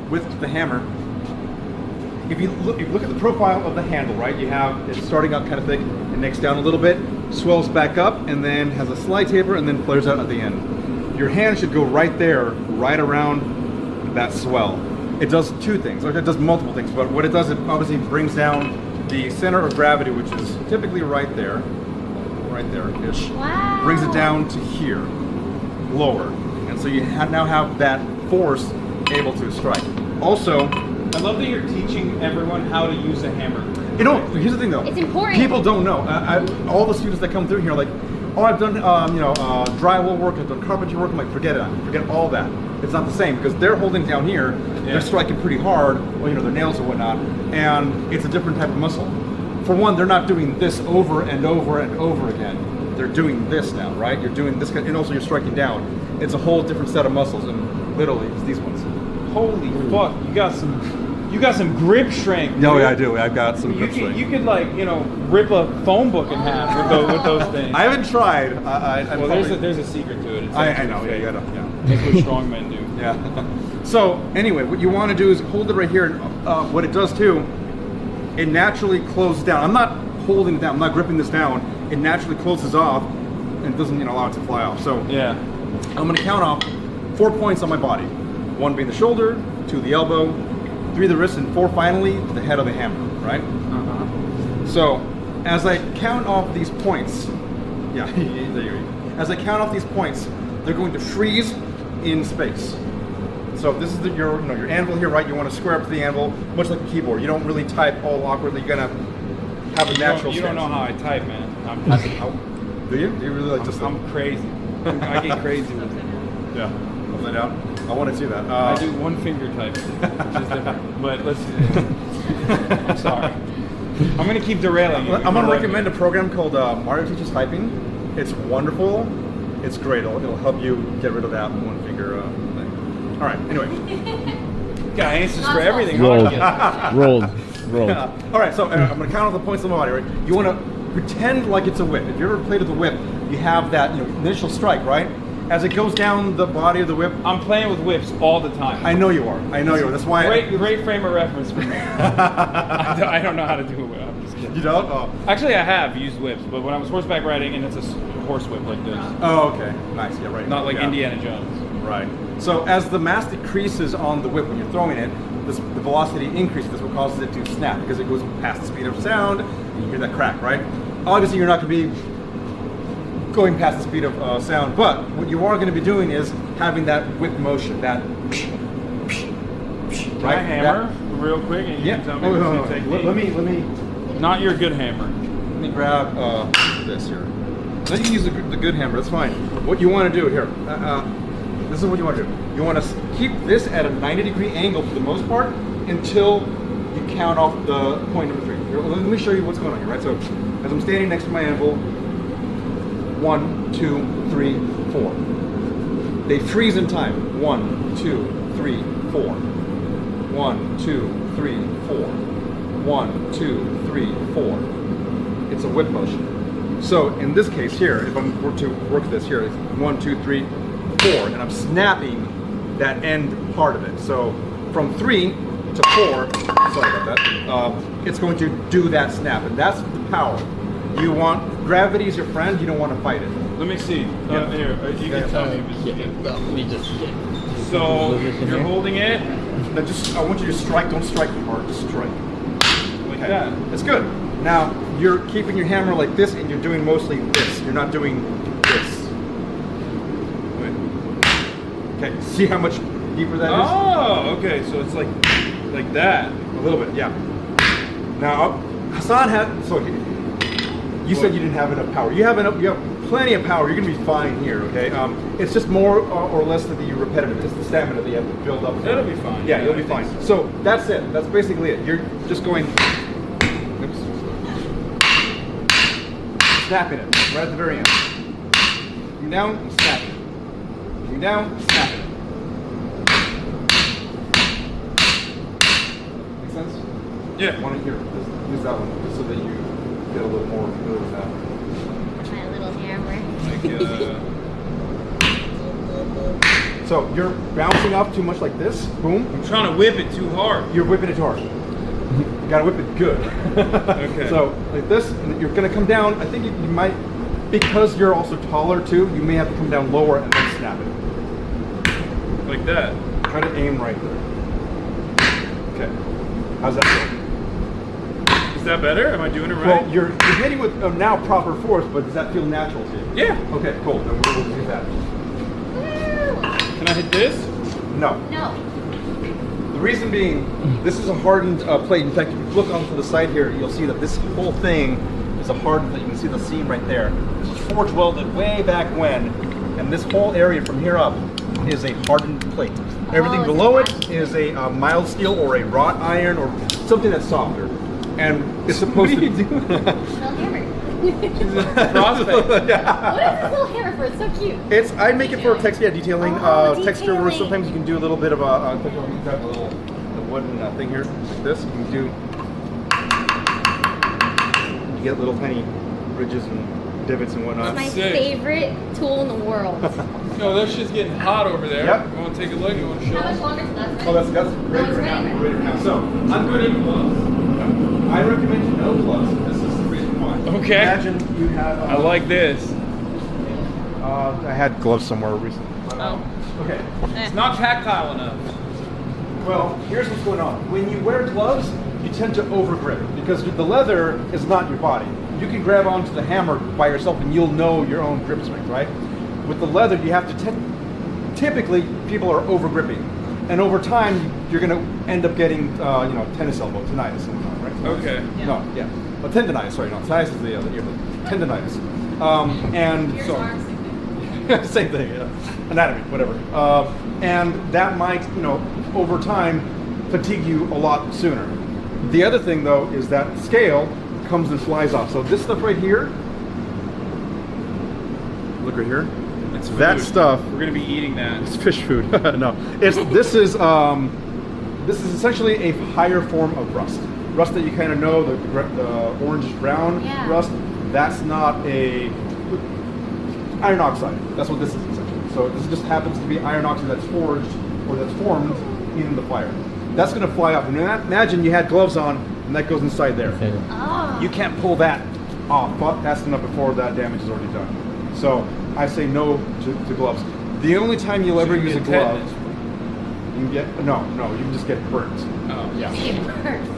with the hammer, if you look at the profile of the handle, right, you have it starting out kind of thick, it necks down a little bit, swells back up, and then has a slight taper, and then flares out at the end. Your hand should go right there, right around that swell. It does two things, or it does multiple things, but what it does, it obviously brings down the center of gravity, which is typically right there-ish. Wow. Brings it down to here, lower. And so you now have that force able to strike. Also, I love that you're teaching everyone how to use a hammer. here's the thing though. It's important. People don't know. All the students that come through here are like, oh, I've done drywall work, I've done carpentry work. I'm like, forget it. Forget all that. It's not the same because they're holding down here. Yeah. They're striking pretty hard. Well, their nails or whatnot, and it's a different type of muscle. For one, they're not doing this over and over and over again. They're doing this now, right? You're doing this, and also you're striking down. It's a whole different set of muscles, and literally, it's these ones. Holy fuck! You got some grip strength. No, dude. yeah, I do. I've got some You grip could, strength. you could like rip a phone book in half with those things. I haven't tried. Well, there's a secret to it. It's I actually know. fake. Yeah, yeah. That's what strong men do. Yeah. So anyway, what you want to do is hold it right here. And, what it does too, it naturally closes down. I'm not holding it down. I'm not gripping this down. It naturally closes off and doesn't allow it to fly off. So Yeah. I'm going to count off 4 points on my body. 1 being the shoulder, 2 the elbow, 3 the wrist, and 4 finally the head of the hammer, right? So as I count off these points, yeah, there you go. As I count off these points, they're going to freeze in space. So if this is your anvil here, right? You want to square up to the anvil, much like a keyboard. You don't really type all awkwardly. You're gonna have a natural. You don't know how I type, man. Do you? Do you really like just? I'm crazy. I get crazy with it. Yeah. Hold that out. I want to see that. I do one finger type, which is different. But let's. I'm sorry. I'm gonna keep derailing you. I'm gonna recommend a program called Mario Teaches Typing. It's wonderful. It's great. It'll help you get rid of that one finger thing. All right. Anyway. Got answers for everything. Rolled. Yeah. All right. So I'm gonna count off the points of the body. Right. You want to pretend like it's a whip. If you ever played with a whip, you have that initial strike, right? As it goes down the body of the whip. I'm playing with whips all the time. I know you are. That's why. Great frame of reference for me. I don't know how to do a whip. I'm just kidding. You don't? Oh. Actually, I have used whips, but when I was horseback riding, and it's a horse whip like this. Oh, okay. Nice. Yeah, right. Not like Indiana Jones. Right. So as the mass decreases on the whip when you're throwing it, the velocity increases. That's what causes it to snap because it goes past the speed of sound. And you hear that crack, right? Obviously, you're not going to be going past the speed of sound, but what you are going to be doing is having that whip motion, that. Can I hammer real quick and you can tell me what's the technique? Let me. Not your good hammer. Let me grab this here. Let you use the good hammer. That's fine. What you want to do here. This is what you want to do. You want to keep this at a 90-degree angle for the most part until you count off the point number 3. Here, let me show you what's going on here, right? So as I'm standing next to my anvil, 1, 2, 3, 4. They freeze in time. 1, 2, 3, 4. 1, 2, 3, 4. 1, 2, 3, 4. It's a whip motion. So in this case here, if I were to work this here, it's 1, 2, 3, 4, and I'm snapping that end part of it. So from 3 to 4, sorry about that, it's going to do that snap, and that's the power. You want gravity is your friend. You don't want to fight it. Let me see. Here, you can tell me. Let me just. So you're holding it. No, I want you to strike. Don't strike hard. Just strike. Like that. That's good. Now you're keeping your hammer like this, and you're doing mostly this. You're not doing this. Okay. See how much deeper that is? Oh, okay. So it's like that. A little bit, yeah. Now Hasan had You said you didn't have enough power. You have plenty of power. You're going to be fine here, okay? It's just more or less the repetitive. It's the stamina that you have to build up. That'll be fine. Yeah, you'll be fine. So that's it. That's basically it. You're just going, snapping it right at the very end. Coming down, and snapping it. Coming down, snapping it. Make sense? Yeah. I want to use that one just so that you get a little more familiar with that. My little hammer. So you're bouncing up too much like this. Boom. I'm trying to whip it too hard. You're whipping it too hard. You gotta whip it good. Okay. So like this, and you're gonna come down. I think you might, because you're also taller too, you may have to come down lower and then snap it. Like that. Try to aim right there. Okay. How's that feel? Is that better? Am I doing it right? Well, you're hitting with now proper force, but does that feel natural to you? Yeah. Okay, cool. Then we'll do that. Can I hit this? No. No. The reason being, this is a hardened plate. In fact, if you look onto the side here, you'll see that this whole thing is a hardened plate. You can see the seam right there. This was forge welded way back when, and this whole area from here up is a hardened plate. Everything below it is a mild steel or a wrought iron or something that's softer. And it's supposed to be Little hammer. Crossfade. Yeah. What is this little hammer for? It's so cute. I make it for texture, detailing, texture where detailing. sometimes you can do a little bit of a wooden thing here, like this. You can do, you get little tiny ridges and divots and whatnot. It's my Sick. favorite tool in the world. No, that shit's getting hot over there. Yep. You want to take a look? You want to show How much us? longer is that? Oh, that's ready right now. Ready right now. So I'm going to gloves. I recommend you no gloves. This is the reason why. Okay. Imagine you have. I like this. I had gloves somewhere recently. Oh. Okay. It's not tactile enough. Well, here's what's going on. When you wear gloves, you tend to over-grip because the leather is not your body. You can grab onto the hammer by yourself and you'll know your own grip strength, right? With the leather, you have to typically, people are over-gripping. And over time, you're going to end up getting, you know, tennis elbow, tinnitus, and whatnot, right? Okay. Yeah. No, yeah. Well, tendonitis, sorry, no, tinnitus is the other ear, but tendonitis. And Here's so, arm sickness. same thing, yeah. Anatomy, whatever. And that might, you know, over time, fatigue you a lot sooner. The other thing, though, is that scale comes and flies off. So this stuff right here, look right here. It's That food. stuff. We're gonna be eating that. It's fish food. No, this is essentially a higher form of rust. Rust that you kind of know, the orange brown Yeah. rust. That's not a iron oxide. That's what this is essentially. So this just happens to be iron oxide that's forged or that's formed in the fire. That's going to fly off. And imagine you had gloves on and that goes inside there. Oh. You can't pull that off fast enough before that damage is already done. So I say no to gloves. The only time you'll ever you use a get glove, tetanus. you can get no, you can just get burnt. Oh. Yeah. It hurts.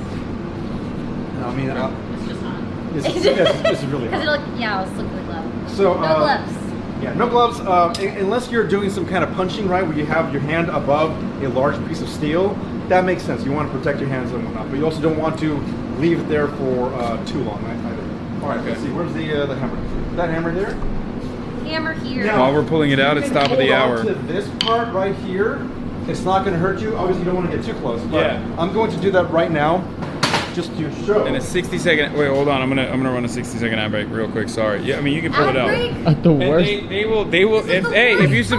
I mean, It's just hot. it's really Because hot. it'll, yeah, I'll slippery glove. So No gloves. Yeah, no gloves, unless you're doing some kind of punching, right, where you have your hand above a large piece of steel. That makes sense. You want to protect your hands and whatnot, but you also don't want to leave it there for too long either. All right, let's see. Where's the hammer? That hammer there? Hammer here. Now, While we're pulling it out, you it's can top of the hold on hour. to this part right here. It's not going to hurt you. Obviously, you don't want to get too close. But Yeah. I'm going to do that right now, just to show. And a 60-second. Wait, hold on. I'm gonna run a 60-second ad break real quick. Sorry. Yeah, I mean you can pull it out. Outbreak? At the And worst. they will. This is the Hey, if you worst.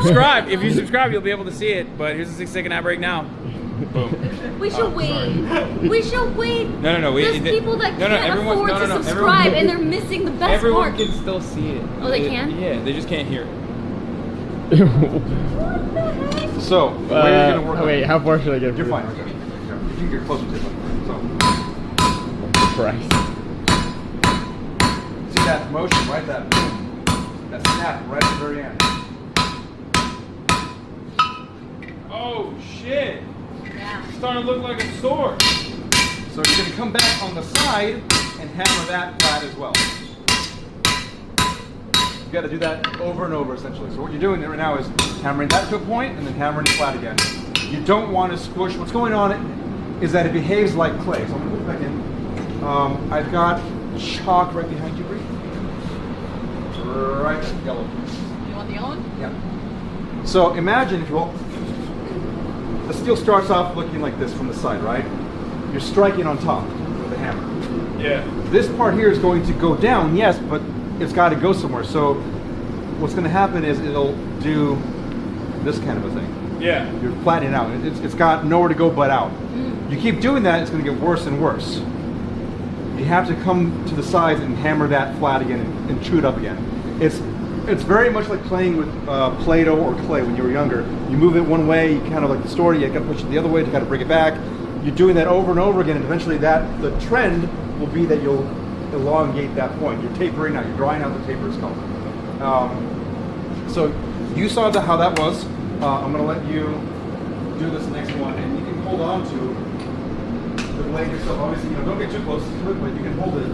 subscribe, you'll be able to see it. But here's a 6-second ad break now. Boom. We should wait. We should wait. No. There's people that can't everyone- afford no, to no, subscribe everyone- and they're missing the best Everyone part. can still see it. Oh, they can? Yeah, they just can't hear it. So, where are you going to work on? Wait, how far should I get? You're fine. Okay. You can get closer to it. So, Christ. see that motion, right? That boom, that snap right at the very end. Oh shit! Yeah. It's starting to look like a sword. So you're going to come back on the side and hammer that flat as well. You got to do that over and over essentially. So what you're doing right now is hammering that to a point and then hammering it flat again. You don't want to squish. What's going on is that it behaves like clay. So I'm going to put it back in. I've got chalk right behind you, Bree. Right there, yellow. You want the yellow one? Yeah. So imagine, if you will, the steel starts off looking like this from the side, right? You're striking on top with a hammer. Yeah. This part here is going to go down, yes, but it's got to go somewhere. So what's going to happen is it'll do this kind of a thing. Yeah. You're flattening out. It's got nowhere to go but out. You keep doing that, it's going to get worse and worse. You have to come to the sides and hammer that flat again and chew it up again. It's very much like playing with Play-Doh or clay when you were younger. You move it one way, you kind of like the story, you got to push it the other way to kind of bring it back. You're doing that over and over again, and eventually the trend will be that you'll elongate that point. You're tapering out, you're drawing out the taper, it's called. So you saw how that was. I'm going to let you do this next one, and you can hold on to the blade yourself. Obviously, don't get too close to it, but you can hold it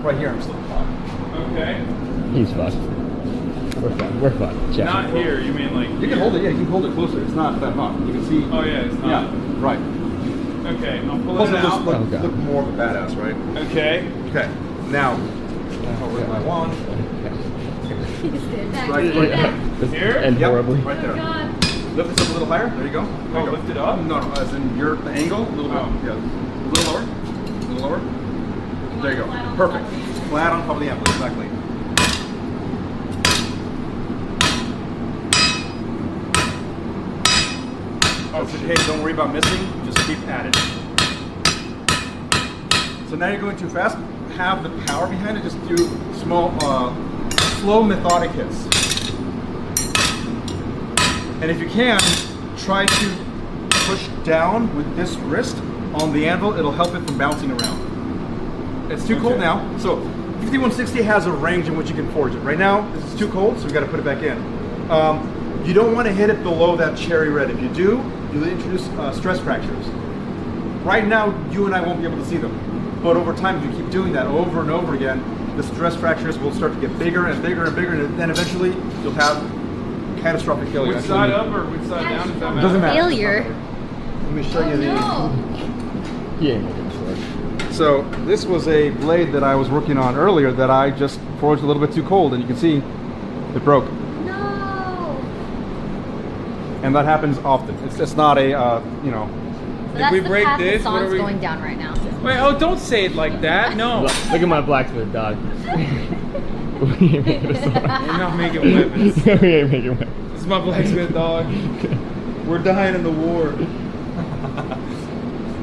right here. I'm slipping on. Okay. He's fucked. We're fucked. Jeff. Not here. You mean like? You can hold it. Yeah, you can hold it closer. It's not that hot. You can see. Oh yeah, it's not. Yeah, right. Okay, I'll pull Also, it just out. look more of a badass, right? Okay. Okay. Now, with my wand. Back, Right. back. Here? And Yep, horribly. right Oh there. God. Lift this up a little higher. There you go. There you go. Lift it up? No, as in the angle. A little bit. Oh. Yeah. A little lower. A little lower. There you go. Flat on Perfect. top of the Flat on top of the amp. Exactly. That's okay. Don't worry about missing. Just keep at it. So now you're going too fast. Have the power behind it. Just do small, slow, methodic hits. And if you can, try to push down with this wrist on the anvil. It'll help it from bouncing around. It's too cold now. So 5160 has a range in which you can forge it. Right now, this is too cold, so we've got to put it back in. You don't want to hit it below that cherry red. If you do, you'll introduce stress fractures. Right now, you and I won't be able to see them. But over time, if you keep doing that over and over again, the stress fractures will start to get bigger and bigger and bigger, and then eventually you'll have catastrophic failure. Which side up or which side down? Does that matter? Doesn't matter. Failure. Let me show you the. Yeah. So this was a blade that I was working on earlier that I just forged a little bit too cold, and you can see it broke. No. And that happens often. It's not a you know. So that's we the break path this, Hasan's what are we- going down right now. Wait, oh, don't say it like that. No. Look at my blacksmith dog. We ain't making a sword. We're not making weapons. We ain't making weapons. This is my blacksmith dog. We're dying in the war.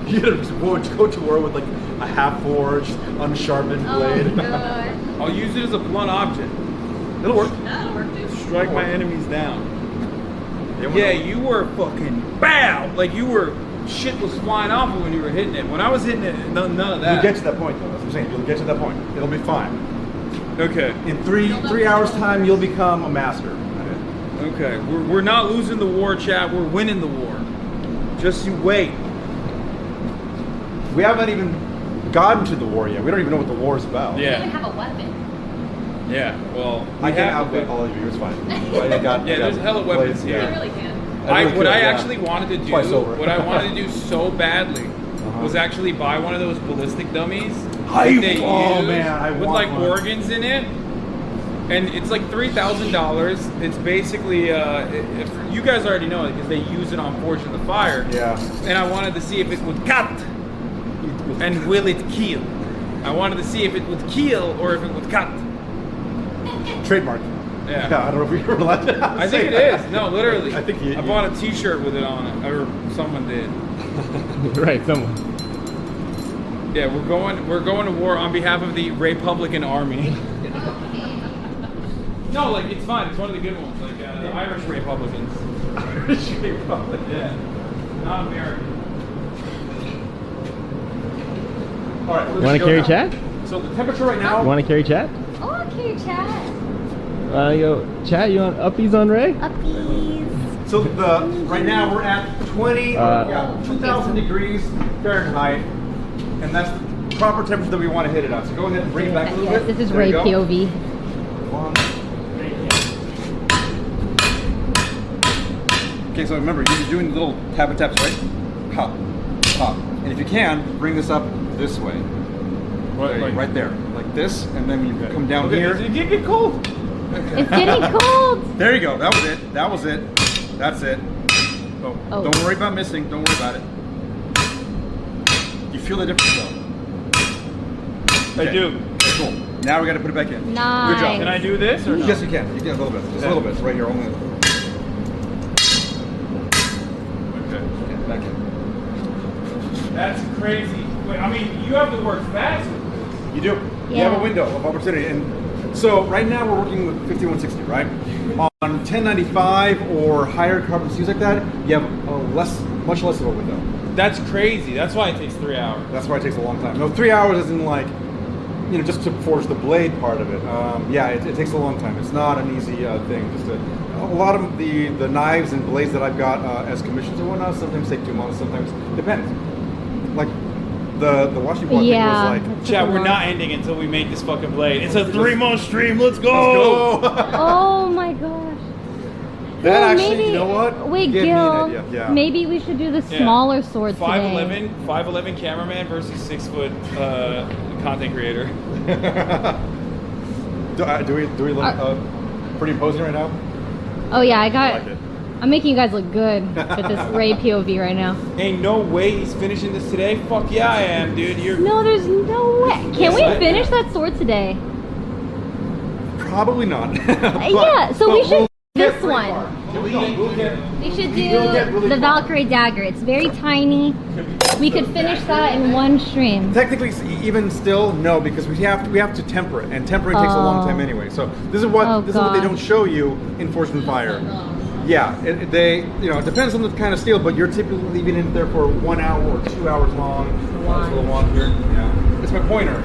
You gotta go to war with like a half-forged, unsharpened blade. Oh god. I'll use it as a blunt object. It'll work. That'll work too. Strike my enemies down. It Yeah, will. you were fucking bow. Like you were, shit was flying off when you were hitting it. When I was hitting it, none of that. You'll get to that point though. That's what I'm saying. You'll get to that point. It'll be fine. Okay. In three hours time, you'll become a master at it. Okay. We're not losing the war, chat. We're winning the war. Just you wait. We haven't even gotten to the war yet. We don't even know what the war is about. You don't even Yeah. have a weapon. Yeah. Well, I we can have outwit to- all of you. It's fine. Yeah, there's hella weapons You here. really can. What I actually wanted to do, Twice over. what I wanted to do so badly, was actually buy one of those ballistic dummies. I- that they oh, use man, I with want like one. organs in it, and it's like $3,000. It's basically, you guys already know it because they use it on Forged in the Fire. Yeah. And I wanted to see if it would cut, and will it kill? I wanted to see if it would kill or if it would cut. Trademark. Yeah. I don't know if we were allowed to. I think it is. No, literally. I think I bought a T-shirt with it on it, or someone did. Right, someone. Yeah, we're going to war on behalf of the Republican Army. No, like it's fine. It's one of the good ones, like the Irish Republicans. Irish Republic. Yeah, not American. All right. You want to carry chat? So the temperature right now. You want to carry chat? Oh, okay, chat. Yo, chat, you on uppies on Ray? Uppies. So right now we're at 2,000 degrees Fahrenheit, and that's the proper temperature that we want to hit it at. So go ahead and bring it back a little Yes, bit. this is There Ray you go. POV. One. Okay, so remember, you're doing little tap taps, right? Pop, pop, and if you can, bring this up this way. Right there, like this, and then you come down here. It get cold. It's getting cold. There you go. That was it. That was it. That's it. Oh, Oh. Don't worry about missing. Don't worry about it. You feel the difference though. I do. Cool. Now we got to put it back in. Nice. Good job. Can I do this or no? Yes, you can. You can a little bit. Just a little bit. It's right here. Only a little. Okay. Okay, back in. That's crazy. Wait, I mean, you have to work fast with this. You do. You have a Yeah. window of opportunity, and so right now we're working with 5160, right? On 1095 or higher carbon steels like that, you have a much less of a window. That's crazy. That's why it takes 3 hours. That's why it takes a long time. No, 3 hours isn't like, just to forge the blade part of it. Yeah, it takes a long time. It's not an easy thing. A lot of the knives and blades that I've got as commissions and whatnot sometimes take 2 months. Sometimes depends. Like the washing part Yeah. thing was like. Chat, we're not ending until we make this fucking blade. It's a 3-month stream. Let's go. Let's go. Oh my gosh. That Well, actually, maybe, you know what? Wait, Gave me Gil. an idea. Yeah. Maybe we should do the Yeah. smaller sword today. 5'11" cameraman versus 6 foot content creator. do we look pretty imposing right now? Oh yeah, I like it. I'm making you guys look good with this Ray POV right now. Ain't no way he's finishing this today. Fuck yeah, I am, dude. You're No, there's no way. Can we finish that sword today? Probably not. Yeah, so we should get this pretty one. far. We'll get. We should do We'll get really the far. Valkyrie dagger. It's very tiny. We could finish that in one stream. Technically, even still, no, because we have to temper it, and tempering takes a long time anyway. So this is what Oh, is what they God. don't show you in Forged in Fire. Yeah, it depends on the kind of steel, but you're typically leaving it there for 1 hour or 2 hours long. It's a little longer. Yeah, it's my pointer.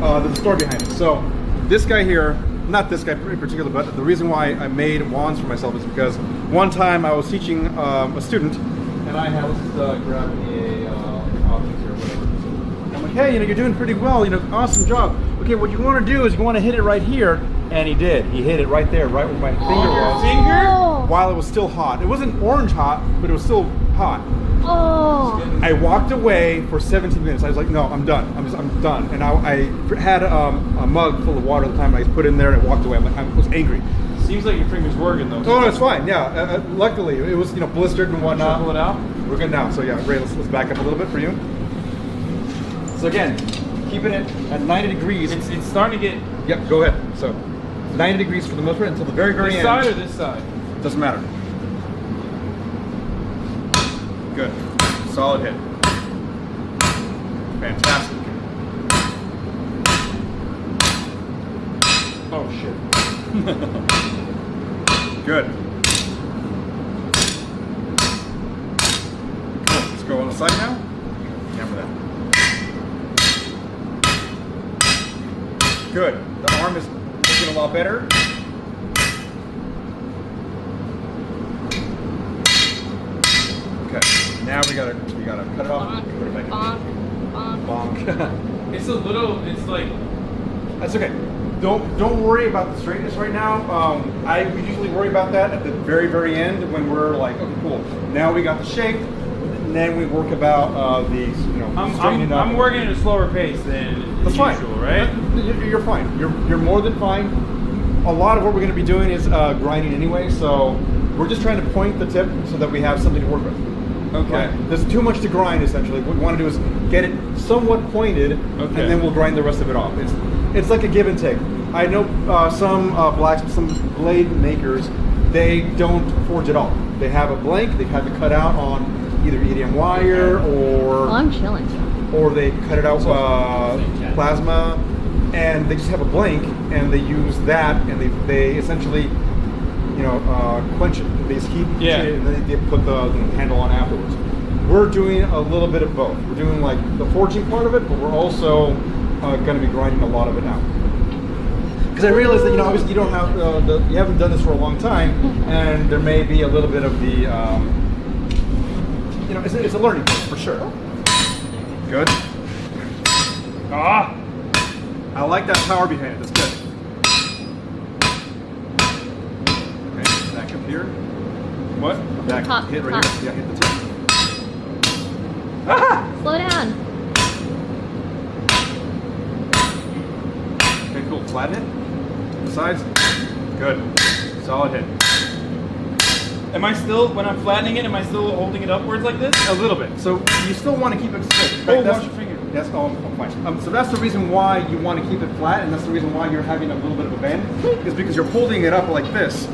There's a story behind it. So this guy here, not this guy in particular, but the reason why I made wands for myself is because one time I was teaching a student, and I had, let's grab me a object here or whatever. And I'm like, hey, you're doing pretty well, awesome job. Okay, what you want to do is you want to hit it right here, and he did. He hit it right there, right where my finger was. Oh. While it was still hot. It wasn't orange hot, but it was still hot. Oh. I walked away for 17 minutes. I was like, no, I'm done. I'm done. And I had a mug full of water at the time. I put it in there and I walked away. I was angry. Seems like your finger's working though. Oh, no, it's fine. Yeah. Luckily, it was blistered and whatnot. Pull it out. We're good now. So yeah, Ray, let's back up a little bit for you. So again, keeping it at 90 degrees. It's starting to get. Yep. Go ahead. So 90 degrees for the most part until the very This end. side or this side? Doesn't matter. Good. Solid hit. Fantastic. Oh shit. Good. Cool. Let's go on the side now. Camera that. Good. The arm is looking a lot better. Okay. Now we gotta cut it off. Bonk, Put it back in. bonk, bonk. Bonk. It's a little. It's like. That's okay. Don't worry about the straightness right now. We usually worry about that at the very, very end when we're like, okay, cool. Now we got the shape. And then we work about the straightening up. I'm working at a slower pace than That's usual, fine. right? You're fine. You're more than fine. A lot of what we're going to be doing is grinding anyway, so we're just trying to point the tip so that we have something to work with. Okay. Right? There's too much to grind essentially. What we want to do is get it somewhat pointed, and then we'll grind the rest of it off. It's like a give and take. I know some blade makers, they don't forge at all. They have a blank. They've had to cut out on either EDM wire or I'm chilling. or they cut it out plasma, and they just have a blank, and they use that, and they essentially, quench it. They just heat it, and then they put the handle on afterwards. We're doing a little bit of both. We're doing like the forging part of it, but we're also going to be grinding a lot of it now. Because I realize that obviously you don't have you haven't done this for a long time, and there may be a little bit of the it's a learning curve for sure. Good. Ah, I like that power behind it. That's good. Okay, back up here. What? Back Top, hit right top. here. Yeah, hit the tip. Ah! Slow down. Okay, cool. Flatten it. The sides. Good. Solid hit. Am I still, when I'm flattening it, am I still holding it upwards like this? A little bit. So you still want to keep it straight. Oh, That's- wash your finger. That's fine. So that's the reason why you want to keep it flat, and that's the reason why you're having a little bit of a bend, is because you're holding it up like this,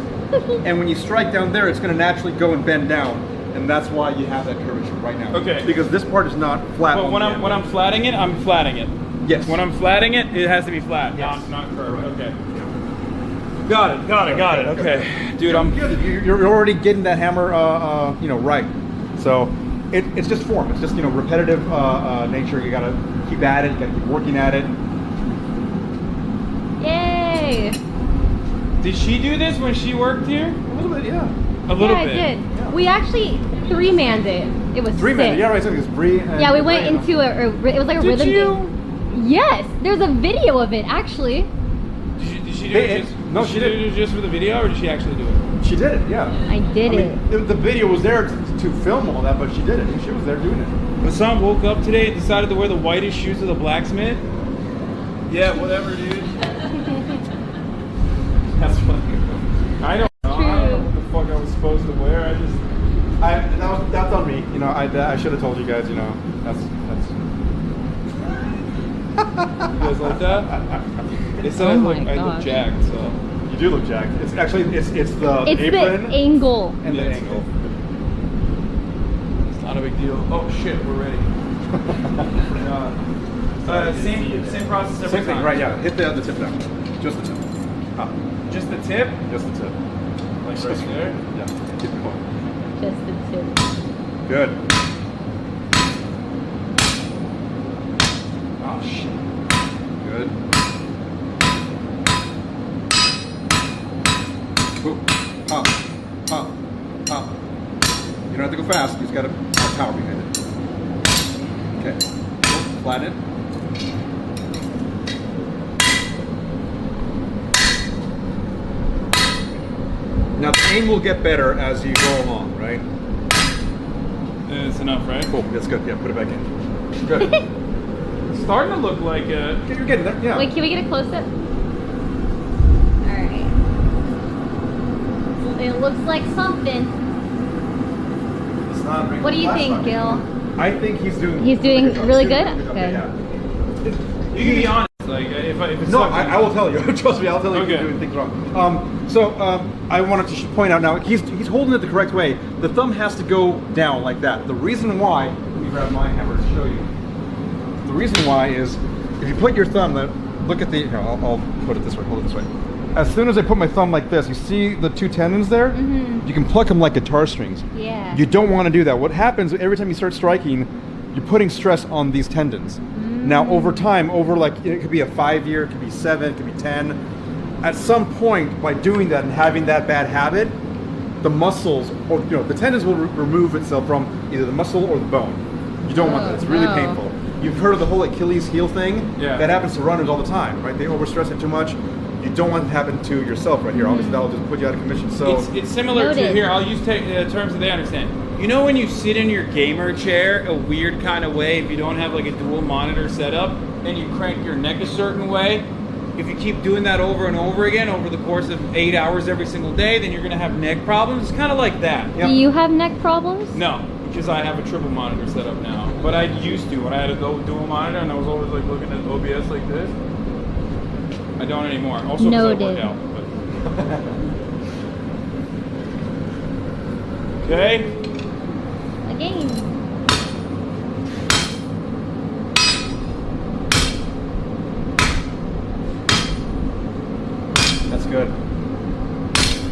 and when you strike down there, it's going to naturally go and bend down, and that's why you have that curvature right now. Okay. Because this part is not flat. But when I'm flattening it, I'm flattening it. Yes. When I'm flattening it, it has to be flat, Yes. not curved. Okay. Got it. Okay, dude, I'm. You're already getting that hammer, right. So it's just form. It's just repetitive nature. You gotta keep at it. You gotta keep working at it. Yay! Did she do this when she worked here? A little bit, yeah. A little Yeah, bit. I did. We actually three-manned it. It was Three-man. sick. Yeah, right. So it's Bree. And Yeah, we went Ray. into it was like a Did rhythm you? thing. Yes, there's a video of it actually. Did she do Hey, it just? no, did she she didn't. do it just for the video, or did she actually do it? She did it. Yeah. I did it. The video was there to film all that, but she did it. She was there doing it. Hasan woke up today and decided to wear the whitest shoes of the blacksmith. Yeah, whatever, dude. That's funny. I don't know. I don't know what the fuck I was supposed to wear. That's on me. I should have told you guys. That's. You guys like that? They said Oh I my look gosh. jacked, so. You do look jacked. It's actually it's the It's apron the angle. and the Yeah, it's angle. It's not a big deal. Oh shit, we're ready. Same process every Same thing, time. right? Yeah. Hit the tip down. Just the tip. Up. Just the tip? Just the tip. Like right there? Yeah. Keep it going. Just the tip. Good. Oh shit. Good. Boop. Pop. Pop. fast. He's got a power behind it. Okay. Flatten it. Now the aim will get better as you go along, right? It's enough, right? Cool. That's good. Yeah, put it back in. Good. It's starting to look like You're getting there. Yeah. Wait, can we get a close-up? Alright. It looks like something. It's not What do you think, Gil? I think he's doing. He's doing really good? Good. Okay. Yeah. You can be honest. Like if it's No, something- I will tell you. Trust me, I'll tell you if Okay. you're doing things wrong. I wanted to point out now, he's holding it the correct way. The thumb has to go down like that. The reason why, let me grab my hammer to show you. The reason why is, if you put your thumb, look at the, here, I'll put it this way, hold it this way. As soon as I put my thumb like this, you see the two tendons there? You can pluck them like guitar strings. Yeah. You don't want to do that. What happens every time you start striking, you're putting stress on these tendons. Now over time, over like, it could be a 5 year, it could be 7, it could be 10. At some point, by doing that and having that bad habit, the muscles, or the tendons will remove itself from either the muscle or the bone. You don't want that, it's really painful. You've heard of the whole Achilles heel thing? Yeah. That happens to runners all the time, right? They overstress it too much. You don't want it to happen to yourself right here. Obviously that'll just put you out of commission. So it's similar to Noted. here. I'll use terms that they understand. You know when you sit in your gamer chair a weird kind of way if you don't have like a dual monitor setup and you crank your neck a certain way? If you keep doing that over and over again over the course of 8 hours every single day, then you're gonna have neck problems. It's kind of like that. Do you have neck problems? No, because I have a triple monitor set up now. But I used to when I had a dual monitor and I was always like looking at OBS like this. I don't anymore. Also because I work Noted. out. But okay. Again. that's good.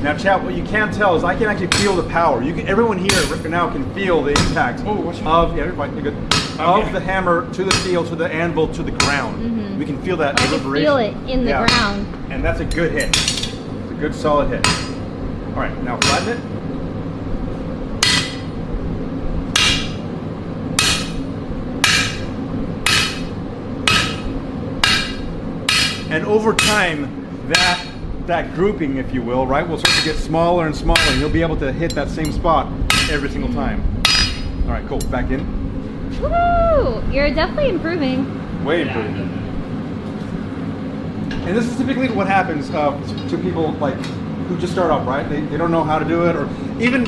Now chat, what you can't tell is I can actually feel the power. Everyone here right now can feel the impact of the hammer to the steel, to the anvil, to the ground. We can feel that I can reverberation. feel it in the ground. And that's a good hit. It's a good solid hit. All right, now flatten it. And over time, that grouping, if you will, right, will start to get smaller and smaller, and you'll be able to hit that same spot every single time. All right, cool. Back in. Woo! You're definitely improving. Way improving. And this is typically what happens to people like who just start out, right? They don't know how to do it, or even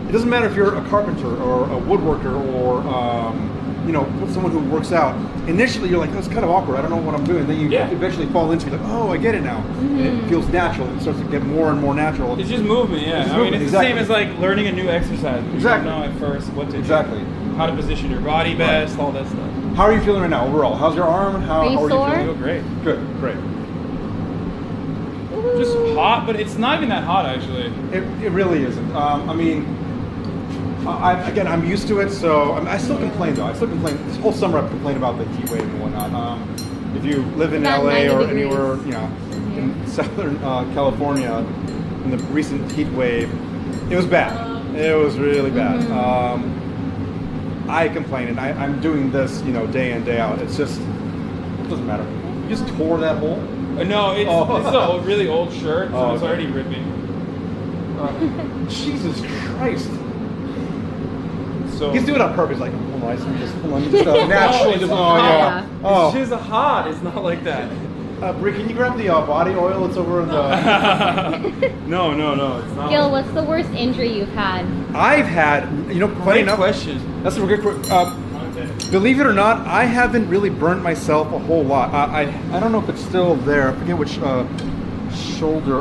it doesn't matter if you're a carpenter or a woodworker or someone who works out. Initially, you're like, oh, it's kind of awkward. I don't know what I'm doing. Then you eventually fall into it, like, oh, I get it now. And it feels natural. It starts to get more and more natural. It's just movement, yeah. I mean, it's the same as like learning a new exercise. You don't know at first what to do. How to position your body best, all that stuff. How are you feeling right now overall? How's your arm? Are you sore? I feel great. Good, great. Just hot, but it's not even that hot actually. It really isn't. I'm used to it, so I still complain though. I still complain. This whole summer I've complained about the heat wave and whatnot. If you live in About LA 90 or degrees. anywhere, in Southern California, in the recent heat wave, it was bad. It was really bad. I complain, and I'm doing this, day in, day out. It's just, it doesn't matter. You just tore that hole. No, it's a really old shirt, so it's already ripping. Jesus Christ. So He's doing it on purpose, like, hold on, let me just naturally just, It's just hot, it's not like that. Brie, can you grab the body oil that's over in the... No, it's not. Gil, what's the worst injury you've had? I've had, funny Great enough, question. that's a good question. Believe it or not, I haven't really burnt myself a whole lot. I don't know if it's still there. I forget which shoulder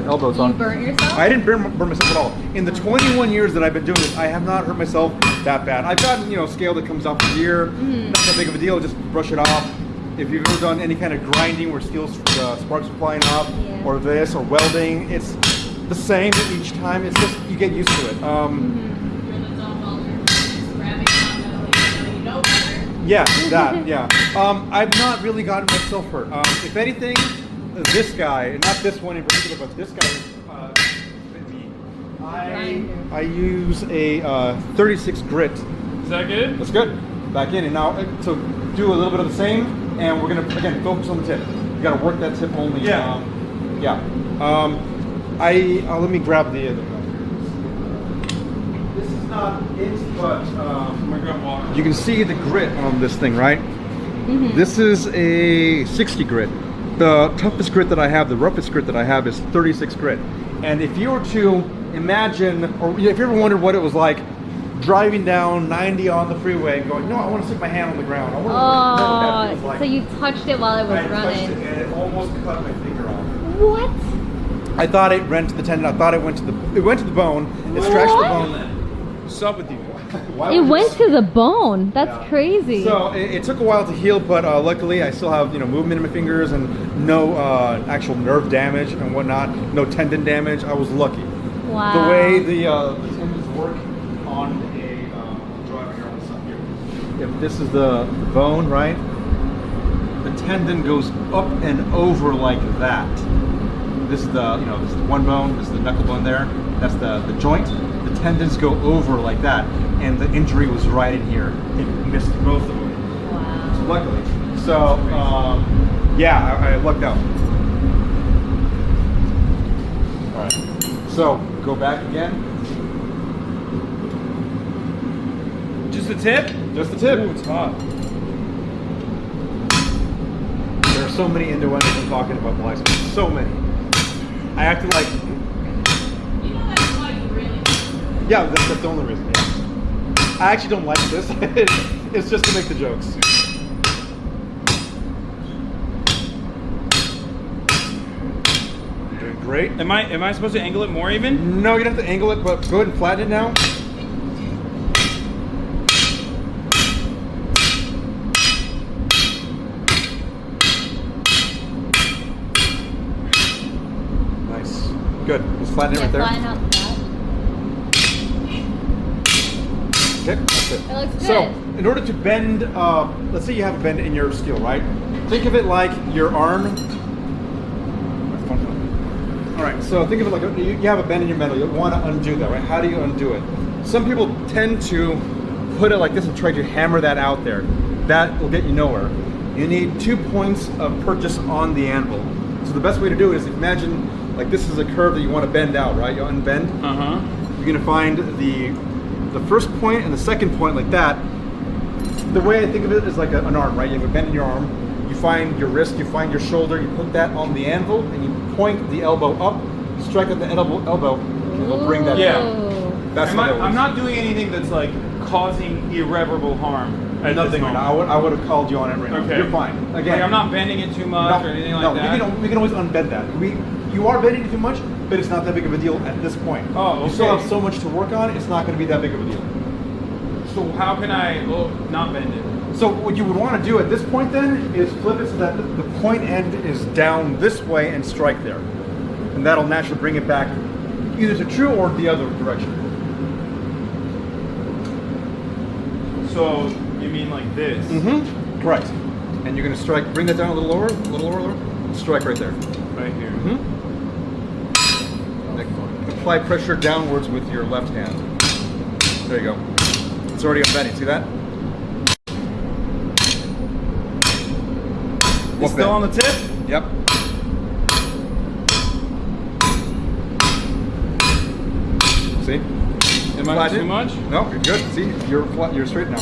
elbow it's on. You burnt yourself? I didn't burn myself at all. In the 21 years that I've been doing this, I have not hurt myself that bad. I've gotten, scale that comes off the ear. Not that big of a deal, just brush it off. If you've ever done any kind of grinding where steel sparks are flying off, or this, or welding, it's the same each time. It's just, you get used to it. Yeah, that, yeah. I've not really gotten myself hurt. If anything, this guy, not this one in particular, but this guy bit me. I use a 36 grit. Is that good? That's good. Back in, and now so do a little bit of the same, and we're gonna again focus on the tip. You gotta work that tip only. Yeah. Let me grab the. This is not it, but you can see the grit on this thing, right? Mm-hmm. This is a 60 grit. The toughest grit that I have, the roughest grit that I have, is 36 grit. And if you were to imagine, or if you ever wondered what it was like driving down 90 on the freeway and going, no, I want to stick my hand on the ground. I want to know what that feels like. So you touched it while it was running. Touched it and it almost cut my finger off. What? I thought it rent the tendon. I thought it went to the bone. It scratched the bone. What's up with you? It went to the bone. That's crazy. So it took a while to heal, but luckily I still have movement in my fingers and no actual nerve damage and whatnot. No tendon damage. I was lucky. Wow. The way the tendons work on a driver here on the side here. If this is the bone, right? The tendon goes up and over like that. This is the this is one bone. This is the knuckle bone there. That's the joint. The tendons go over like that, and the injury was right in here. It missed both of them. Wow. Luckily. So yeah, I lucked out. All right. So go back again. Just the tip? Just the tip. Ooh, it's hot. There are so many innuendos I'm talking about blacksmith. So many. I acted like. You know that's why you really. Yeah, that's the only reason. Yeah. I actually don't like this. It's just to make the jokes. You're doing great. Am I supposed to angle it more even? No, you don't have to angle it, but go ahead and flatten it now. Nice. Good. Just flatten it right there. Flatten out that. Okay, that's it. It looks good. So, in order to bend, let's say you have a bend in your steel, right? Think of it like your arm. All right, so think of it like you have a bend in your metal. You want to undo that, right? How do you undo it? Some people tend to put it like this and try to hammer that out there. That will get you nowhere. You need 2 points of purchase on the anvil. So the best way to do it is imagine like this is a curve that you want to bend out, right? You unbend. You're gonna find the first point and the second point like that. The way I think of it is like an arm, right? You have a bend in your arm. You find your wrist, you find your shoulder, you put that on the anvil, and you point the elbow up, strike at the elbow, and it'll bring that down. That's I'm not doing anything that's like causing irreparable harm. Nothing right now. I would have called you on it right now. Okay. You're fine. Again, Like I'm not bending it too much or anything like that. We can always unbend that. You are bending it too much, but it's not that big of a deal at this point. Oh, okay. You still have so much to work on. It's not going to be that big of a deal. So how can I not bend it? So what you would want to do at this point then is flip it so that the point end is down this way and strike there. And that'll naturally bring it back either to true or the other direction. So you mean like this? Mm-hmm. Correct. And you're going to strike, bring that down a little lower, strike right there. Right here. Mm-hmm. Apply pressure downwards with your left hand. There you go. It's already unbending. See that? It's still on the tip? Yep. See? Am I too much? No, you're good. See, you're flat. You're straight now.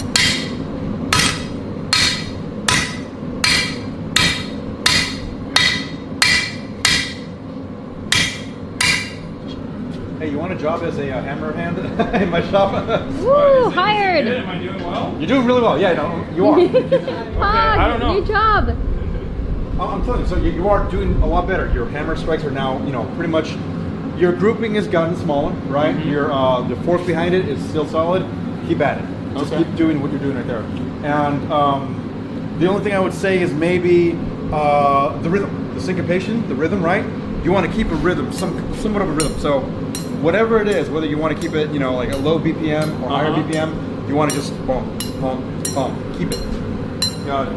Hey, you want a job as a hammer hand in my shop? Woo, hired. Am I doing well? You're doing really well. Yeah, no, you are. I don't know. New job. I'm telling you, so you are doing a lot better. Your hammer strikes are now, pretty much, your grouping has gotten smaller, right? Your the force behind it is still solid. Keep at it. Just keep doing what you're doing right there. And the only thing I would say is maybe the rhythm, the syncopation, the rhythm, right? You want to keep a rhythm, somewhat of a rhythm. So whatever it is, whether you want to keep it, like a low BPM or higher BPM, you want to just bump, keep it.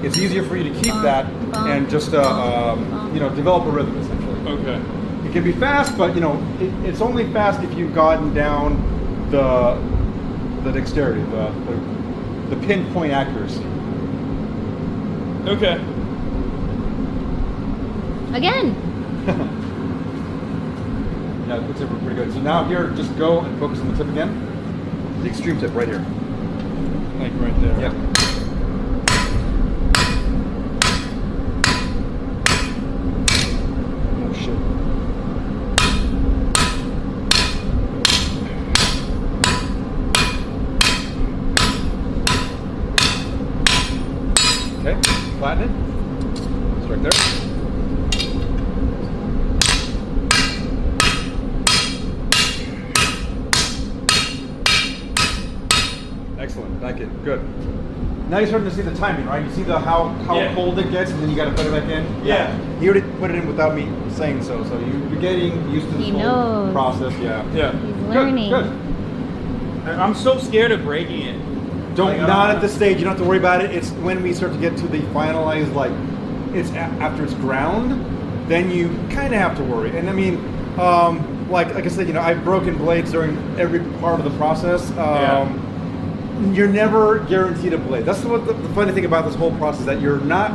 It's easier for you to keep that and just develop a rhythm essentially. Okay. can be fast, but you know, it's only fast if you've gotten down the dexterity, the pinpoint accuracy. Okay. Again. Yeah, it looks like we're pretty good. So now here, just go and focus on the tip again. The extreme tip right here. Like right there. Yep. Oh shit. Okay, flatten it. Strike there. Excellent, like it, good. Now you're starting to see the timing, right? You see how cold it gets, and then you got to put it back in. Yeah. He already put it in without me saying so. So you're getting used to this whole process. Yeah. Yeah. He's learning. Good. I'm so scared of breaking it. Not at this stage. You don't have to worry about it. It's when we start to get to the finalized, like, it's after it's ground, then you kind of have to worry. And I mean, like I said, you know, I've broken blades during every part of the process. You're never guaranteed a blade. That's what the funny thing about this whole process, that you're not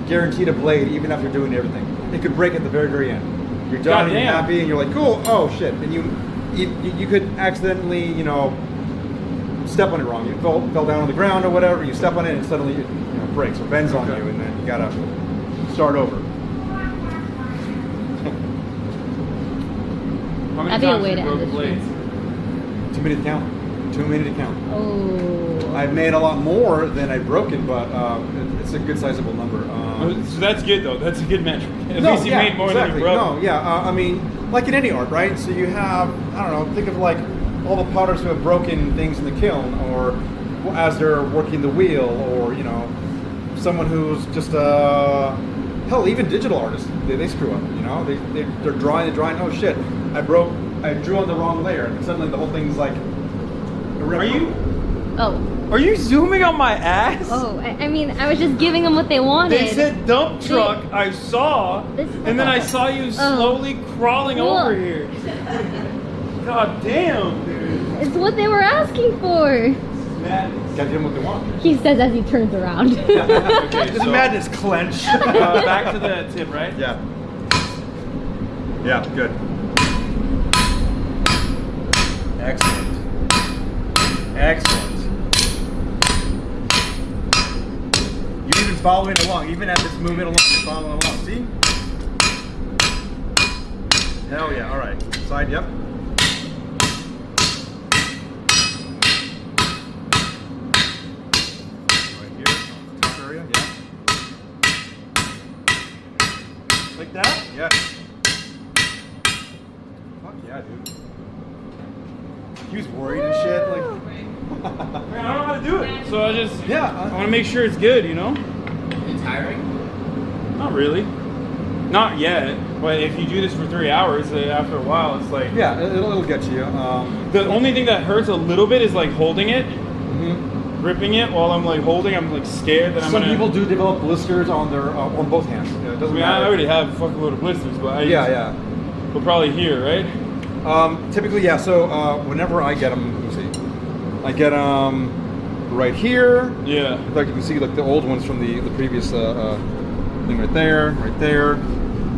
guaranteed a blade even after doing everything. It could break at the very, very end. You're done and you're happy and you're like, cool, oh shit. And you could accidentally, you know, step on it wrong. You fell down on the ground or whatever, you step on it and suddenly it breaks or bends on you, and then you gotta start over. How many That'd be a times way have to you end broken the blades? 2 minute count. 2 minute count. Oh. I've made a lot more than I've broken, but it's a good sizable number. So that's good though. That's a good metric. At least you made more than you broke. No, yeah. I mean, like in any art, right? So you have, I don't know, think of like all the potters who have broken things in the kiln, or as they're working the wheel, or you know, someone who's just hell, even digital artists, they screw up. You know, they're drawing. Oh shit, I drew on the wrong layer, and suddenly the whole thing's like. Are you zooming on my ass? Oh, I mean, I was just giving them what they wanted. They said dump truck. I saw, and then I saw you slowly crawling over here. God damn, dude. It's what they were asking for. Madness. Gotta give them what they want. He says as he turns around. Okay, This madness clench. Back to the tip, right? Yeah. Yeah, good. Excellent. Excellent. You're even following along, even as it's moving along, you're following along. See? Hell yeah, alright. Side, yep. Right here, top area, yeah. Like that? Yes. Fuck yeah, dude. He was worried and shit, like. Man, I don't know how to do it. So I just, I want to make sure it's good, you know? It's tiring? Not really. Not yet. But if you do this for 3 hours, after a while, it's like... Yeah, it'll get you. The only thing that hurts a little bit is like holding it. Gripping it while I'm like holding, I'm like scared that I'm Some people do develop blisters on their on both hands. Yeah, it doesn't matter. I already have a fucking load of blisters, but but probably here, right? Typically, yeah. So whenever I get them, let me see. I get them right here. Yeah. In fact, you can see like the old ones from the previous thing right there,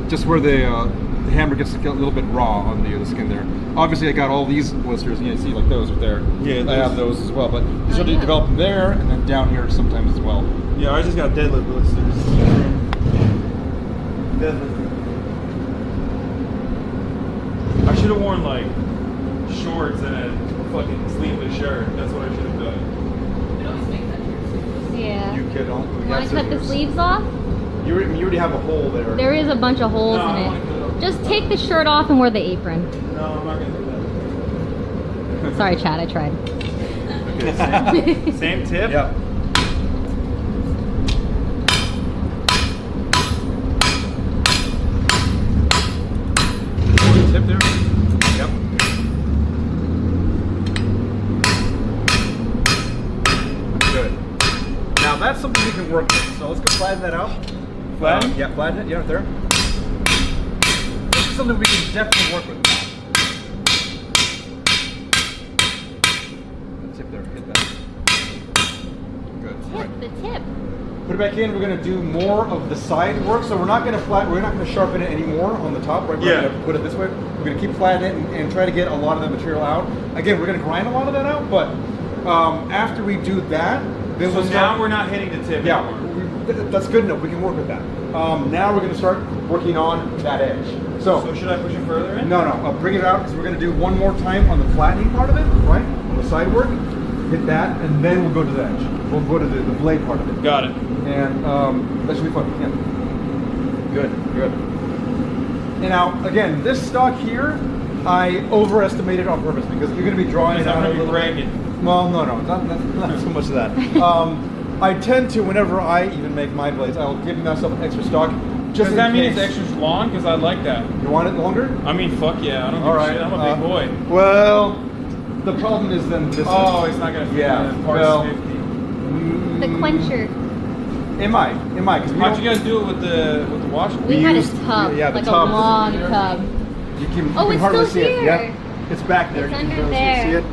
just where the hammer gets a little bit raw on the skin there. Obviously, I got all these blisters, and you see like those right there. Yeah, I have those as well, but you start to develop them there, and then down here sometimes as well. Yeah, I just got deadlift blisters. Deadlift. I should have worn like shorts and a fucking sleeveless shirt. That's what I should have done. It always makes that shirt. Yeah. You kid, don't. Want to cut the sleeves off? You already have a hole there. There is a bunch of holes in it. Just take the shirt off and wear the apron. No, I'm not gonna do that. Sorry, Chad, I tried. Okay, same tip? Yeah. Tip there? Yep. Good. Now that's something we can work with. So let's go flatten that out. Flatten? Yeah, flatten it. Yeah, right there. is something we can definitely work with now. The tip there, hit that. Good. Tip, the tip. Put it back in. We're going to do more of the side work. So we're not going to sharpen it anymore on the top. Right? We're going to put it this way. We're going to keep flattening it and try to get a lot of the material out. Again, we're going to grind a lot of that out, but after we do that, then so now we're not hitting the tip anymore. That's good enough. We can work with that. Now we're going to start working on that edge. So should I push it further in? No. Bring it out because we're going to do one more time on the flattening part of it, right? On the side work. Hit that, and then we'll go to the edge. We'll go to the blade part of it. Got it. And that should be fun. Yeah. Good. And now, again, this stock here, I overestimated on purpose because you're going to be drawing it out a little bit. Well, no, not so much of that. I tend to, whenever I even make my blades, I'll give myself an extra stock. Does that mean it's extra long? Because I like that. You want it longer? I mean, fuck yeah. I don't give a shit. I'm a big boy. Well, the problem is then this. Oh, it's not going to fit in parts 50. The quencher. It might. How'd you guys do it with the wash? We had a tub, the like tub. a long tub. You can Oh, it's hardly still see here. it. Yeah, it's back there. It's You can under barely there. see it.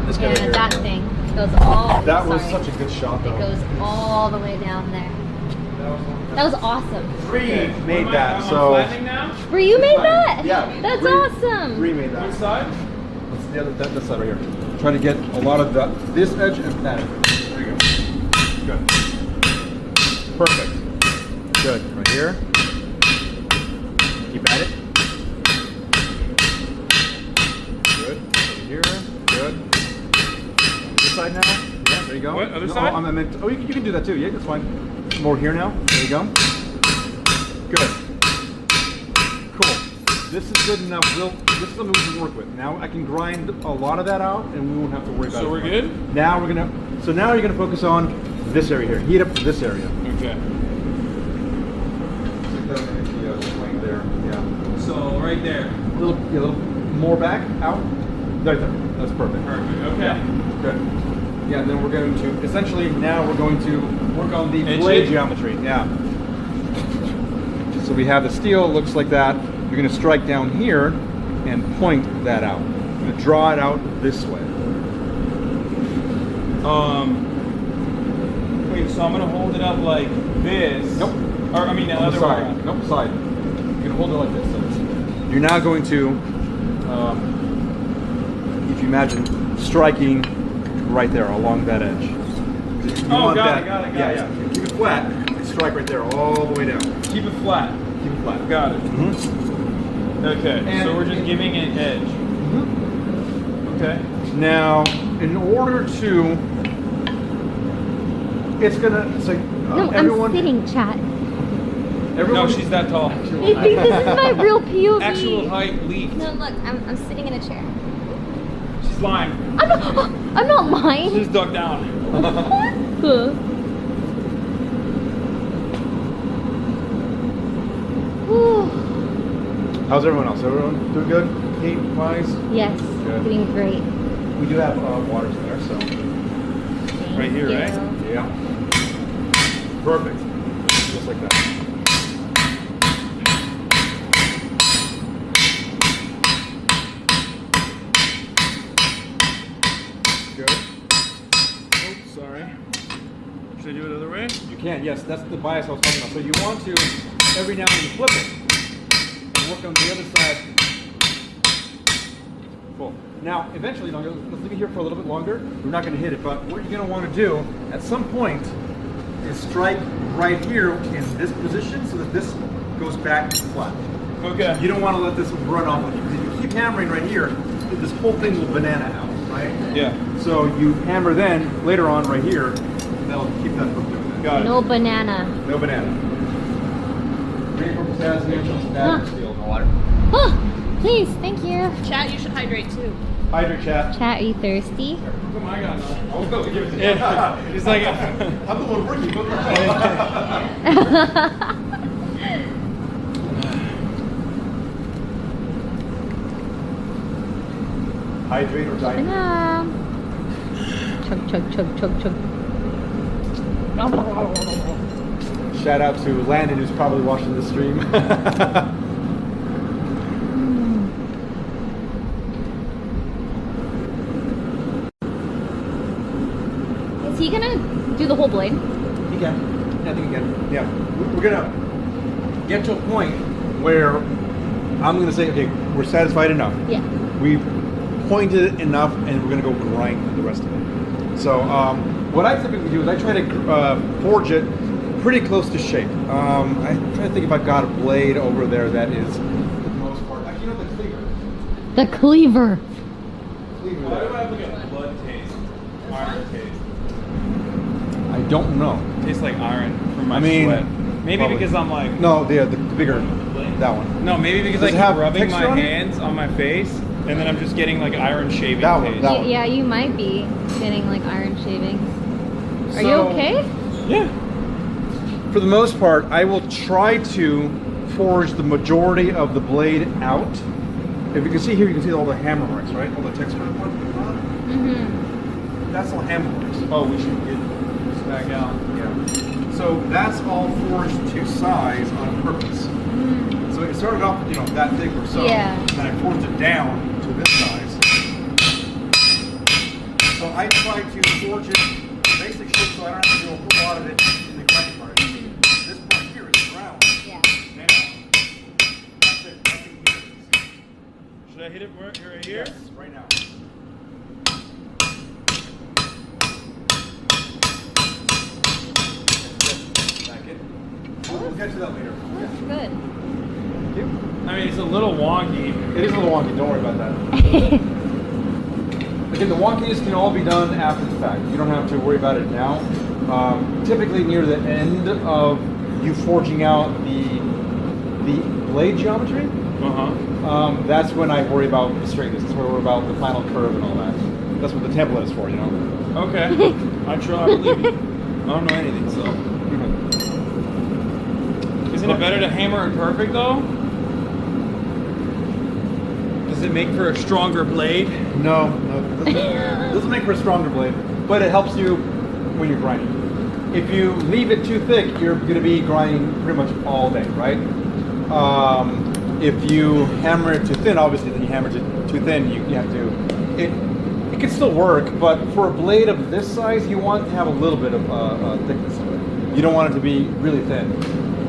Let's get it Yeah, here. that thing goes all. That was sorry. such a good shot, though. It goes all the way down there. That was awesome. Bree made that. I'm So flattening now? Bree, you made that? Yeah. That's Bree awesome. made that. Which side? That's the other. That side right here. Try to get a lot of this edge and that edge. There you go. Good. Perfect. Good. Right here. Keep at it. Good. Over here. Good. This side now. Yeah. There you go. What? Other side? I meant. You can do that too. Yeah, that's fine. More here now. There you go. Good. Cool. This is good enough. This is something we can work with. Now I can grind a lot of that out, and we won't have to worry about it. So we're good? Now we're gonna. So now you're gonna focus on this area here. Heat up this area. Okay. There. Yeah. So right there. A little more back out. Right there. That's perfect. Perfect. Okay. Yeah. Good. Yeah. And then we're going to essentially now we're going to work on the Edge blade it? geometry. Yeah. So we have the steel. Looks like that. You're going to strike down here and point that out. You're going to draw it out this way. Wait, so I'm gonna hold it up like this. Nope. Or I mean the On other the way. side. Nope, side. You can hold it like this. You're now going to, if you imagine, striking right there along that edge. You want got that, it. Yeah. Keep it flat. And strike right there all the way down. Keep it flat. Keep it flat. Got it. Mm-hmm. Okay. And- so we're just giving it edge. Mm-hmm. Okay. Now, in order to, it's gonna. So No, everyone. I'm sitting, chat. Everyone. No, she's that tall. You think this is my real POV? Actual height leaked. No, look, I'm sitting in a chair. She's lying. I'm not lying. She's ducked down. How's everyone else? Everyone doing good? Heat wise? Yes, Good. doing great. We do have waters there, so. Right here, Thank right? you. Yeah. Perfect. Just like that. Good. Oops, sorry. Should I do it the other way? You can, yes. That's the bias I was talking about. So you want to, every now and then, flip it. And work on the other side. Cool. Now, eventually, let's leave it here for a little bit longer. We're not going to hit it, but what you're going to want to do at some point is strike right here in this position so that this goes back flat. Okay. You don't want to let this run off. Because if you keep hammering right here, this whole thing will banana out, right? Yeah. So you hammer then later on right here, and that'll keep that from doing that. Got it. No banana. No banana. Green for potassium, add steel in the water. Oh, please, thank you. Chat, you should hydrate too. Hydrate chat. Chat, are you thirsty? Come on, I got it. I'll go give it to you. Yeah. He's like, I'm the one working. Hydrate or diet. Banana. Chug, chug, chug, chug, chug. Shout out to Landon who's probably watching the stream. do the whole blade? You can. I think you can. Yeah. We're gonna get to a point where I'm gonna say, okay, we're satisfied enough. Yeah. We've pointed it enough, and we're gonna go grind the rest of it. So what I typically do is I try to forge it pretty close to shape. I try to think if I've got a blade over there that is, for the most part, actually, you know, the cleaver. The cleaver. Cleaver. Why do I have like a blood taste? Iron taste. I don't know. Tastes like iron from my I mean, sweat. Maybe probably. because I'm like. No, the bigger, that one. No, maybe because Does I it have keep rubbing texture my on it? hands on my face, and then I'm just getting like iron shaving That one, taste. that one. Yeah, you might be getting like iron shavings. Are you So- okay? Yeah. For the most part, I will try to forge the majority of the blade out. If you can see here, you can see all the hammer marks, right? All the texture. Mm-hmm. That's all hammer marks. Oh, we should get this back out. Yeah. So that's all forged to size on purpose. So it started off, you know, that thick or so. Yeah. And then I forged it down to this size. So I try to forge it basic shape so I don't have to do a whole lot of it in the grinding part. This part here is round. Yeah. Now, that's it. Nothing here. Should I hit it right here? Yes, right now. Back in. We'll get to that later. That's good. Thank you. I mean, it's a little wonky. It is a little wonky, don't worry about that. Again, the wonkiness can all be done after the fact. You don't have to worry about it now. Typically near the end of you forging out the blade geometry, that's when I worry about the straightness. That's where I worry about the final curve and all that. That's what the template is for, you know? Okay. I believe you. I don't know anything, so. Isn't it better to hammer it perfect, though? Does it make for a stronger blade? No, it doesn't make for a stronger blade, but it helps you when you're grinding. If you leave it too thick, you're going to be grinding pretty much all day, right? If you hammer it too thin, obviously, then you hammer it too thin, you have to. It can still work, but for a blade of this size, you want to have a little bit of thickness to it. You don't want it to be really thin.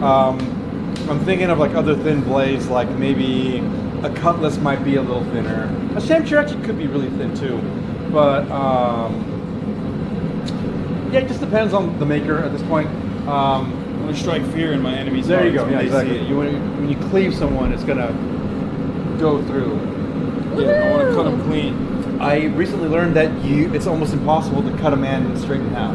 I'm thinking of like other thin blades, like maybe a cutlass might be a little thinner. A shamshir actually could be really thin too, but yeah, it just depends on the maker at this point. I'm going to strike fear in my enemy's There you hearts go. when Yeah, they exactly. see it. When you cleave someone, it's gonna go through. Yeah, I want to cut them clean. I recently learned that it's almost impossible to cut a man straight in half.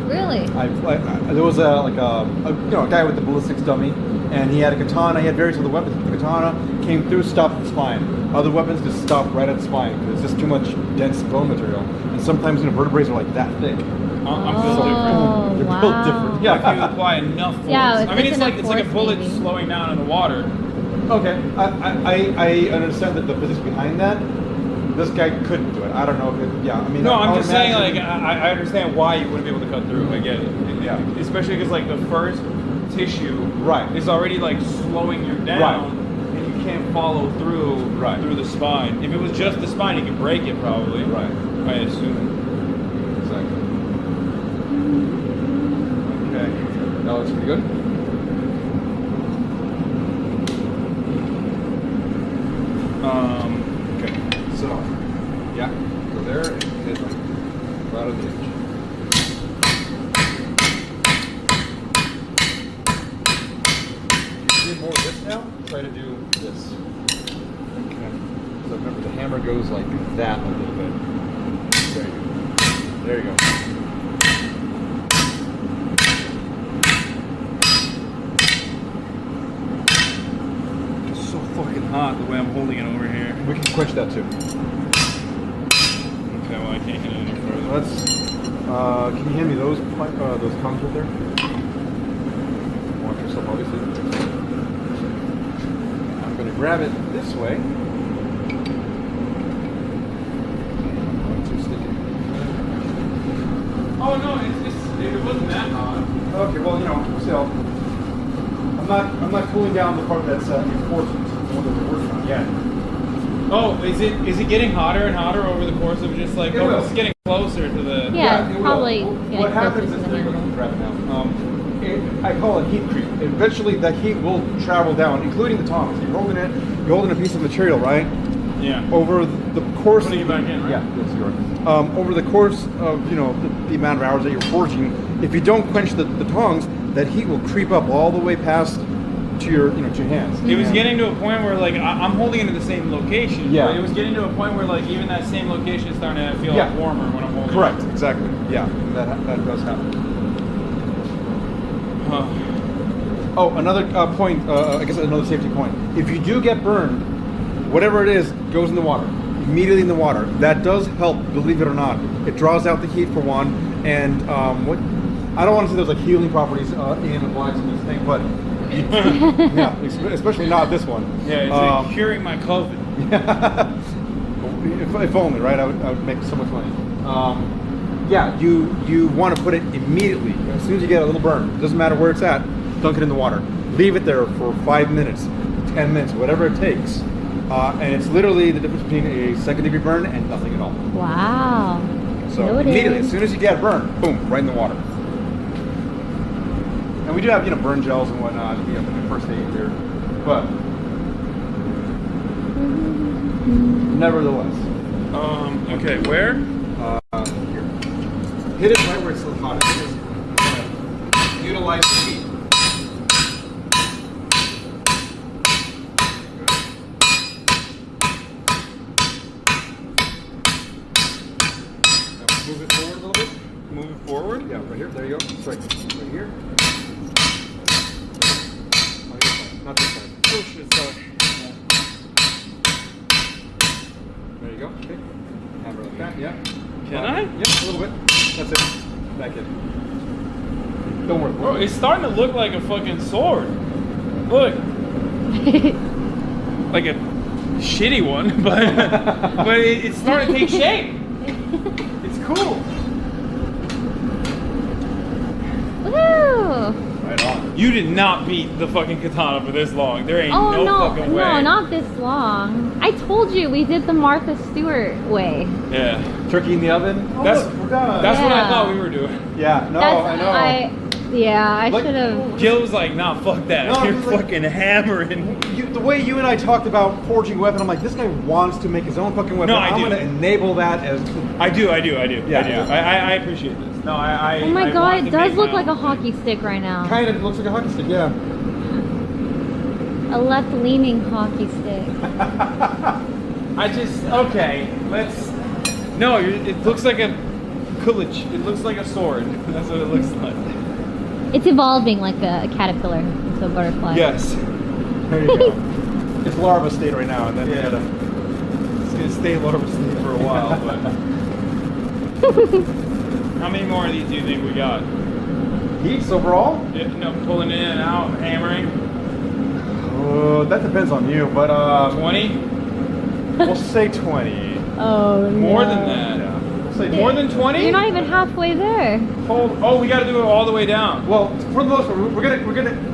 Really? There was a guy with the ballistics dummy, and he had a katana. He had various other weapons. The katana came through, stopped at the spine. Other weapons just stopped right at the spine because it's just too much dense bone material. And sometimes vertebrae are like that thick. I'm built different. They're built different. Yeah, if you apply enough force. Yeah, if I mean, it's it's like enough a force, bullet maybe. slowing down in the water. Okay, I understand that the physics behind that. This guy couldn't do it. I don't know if it. Yeah, I mean. No, I I'm would just saying, imagine- like, I understand why you wouldn't be able to cut through. I get it. Yeah. Especially because, like, the first tissue Right. is already, like, slowing you down. Right. And you can't follow through Right. through the spine. If it was just the spine, you could break it probably. Right. I assume. Exactly. Okay. That looks pretty good. Okay. So, yeah, go there and hit like right on the edge. If you do more of this now, try to do this. Okay. So remember, the hammer goes like that a little bit. There you go. There you go. It's so fucking hot the way I'm holding it over here. We can quench that too. Okay, well, I can't hit it any further. Let's. Can you hand me those cones right there? Watch yourself, obviously. I'm going to grab it this way. Too sticky. Oh, no, it wasn't that hot. Okay, well, still, I'm not cooling down the part that's important, the one that we're working on yet. Oh, is it getting hotter and hotter over the course of just like? Oh, it's getting closer to the. Yeah, it will. probably. What happens is, there you go, grab it now. I call it heat creep. Eventually, that heat will travel down, including the tongs. You're holding a piece of material, right? Yeah. Over the course. Putting it back in, right? Yeah, that's yours. Over the course of the amount of hours that you're forging, if you don't quench the tongs, that heat will creep up all the way past to your to your hands. It was getting to a point where like I'm holding it in the same location. Yeah. But it was getting to a point where like even that same location is starting to feel warmer when I'm holding Correct. it. Exactly. Yeah. That does happen. Oh, another point. I guess another safety point. If you do get burned, whatever it is goes in the water. Immediately in the water. That does help, believe it or not. It draws out the heat for one, and what I don't want to say there's like healing properties in a blacksmith thing, but yeah, especially not this one. Yeah, it's like curing my COVID. if only, right? I would make so much money. Yeah, you want to put it immediately as soon as you get a little burn. It doesn't matter where it's at. Dunk it in the water. Leave it there for 5 minutes, 10 minutes, whatever it takes. And it's literally the difference between a second-degree burn and nothing at all. Wow. So Noted. immediately, as soon as you get burned, boom, right in the water. And we do have burn gels and whatnot. We have the first aid here, but nevertheless. Okay, where? Here. Hit it right where it's still hot. Utilize the heat. Move it forward a little bit. Move it forward? Yeah, right here. There you go. That's right. Right here. On this side, not this side. Oh shit, sorry. There you go. Okay. Hammer like that. Yeah. Can I? Yeah, a little bit. That's it. Back in. Don't worry. Bro, it's starting to look like a fucking sword. Look. Like a shitty one, but it's starting to take shape. It's cool. Woo! Right on. You did not beat the fucking katana for this long. There ain't Oh no fucking way. no, not this long. I told you we did the Martha Stewart way. Yeah. Turkey in the oven. Oh, That's- look, we're done. That's what I Yeah. thought we were doing. Yeah. No, That's, I know. I Like- should have. Jill was like, nah, fuck that. No, You're he's like- fucking hammering. The way you and I talked about forging a weapon, I'm like, this guy wants to make his own fucking weapon. No, I I'm do. going to enable that as. I do. Yeah, I do. yeah. I appreciate this. No, I Oh my I god, want it to does make look my like a own hockey thing. stick right now. Kind of looks like a hockey stick, yeah. A left-leaning hockey stick. Okay, let's. No, it looks like a kulich. It looks like a sword. That's what it looks like. It's evolving like a caterpillar into a butterfly. Yes. There you go. It's larva state right now, and then Yeah. It's gonna stay larva state for a while, but. How many more of these do you think we got? Heats overall? Yeah, no, pulling in and out, hammering. That depends on you, but 20? we'll say 20. Oh no. More than that. Yeah. We'll say More than 20? You're not even halfway there. Oh, we got to do it all the way down. Well, for the most part,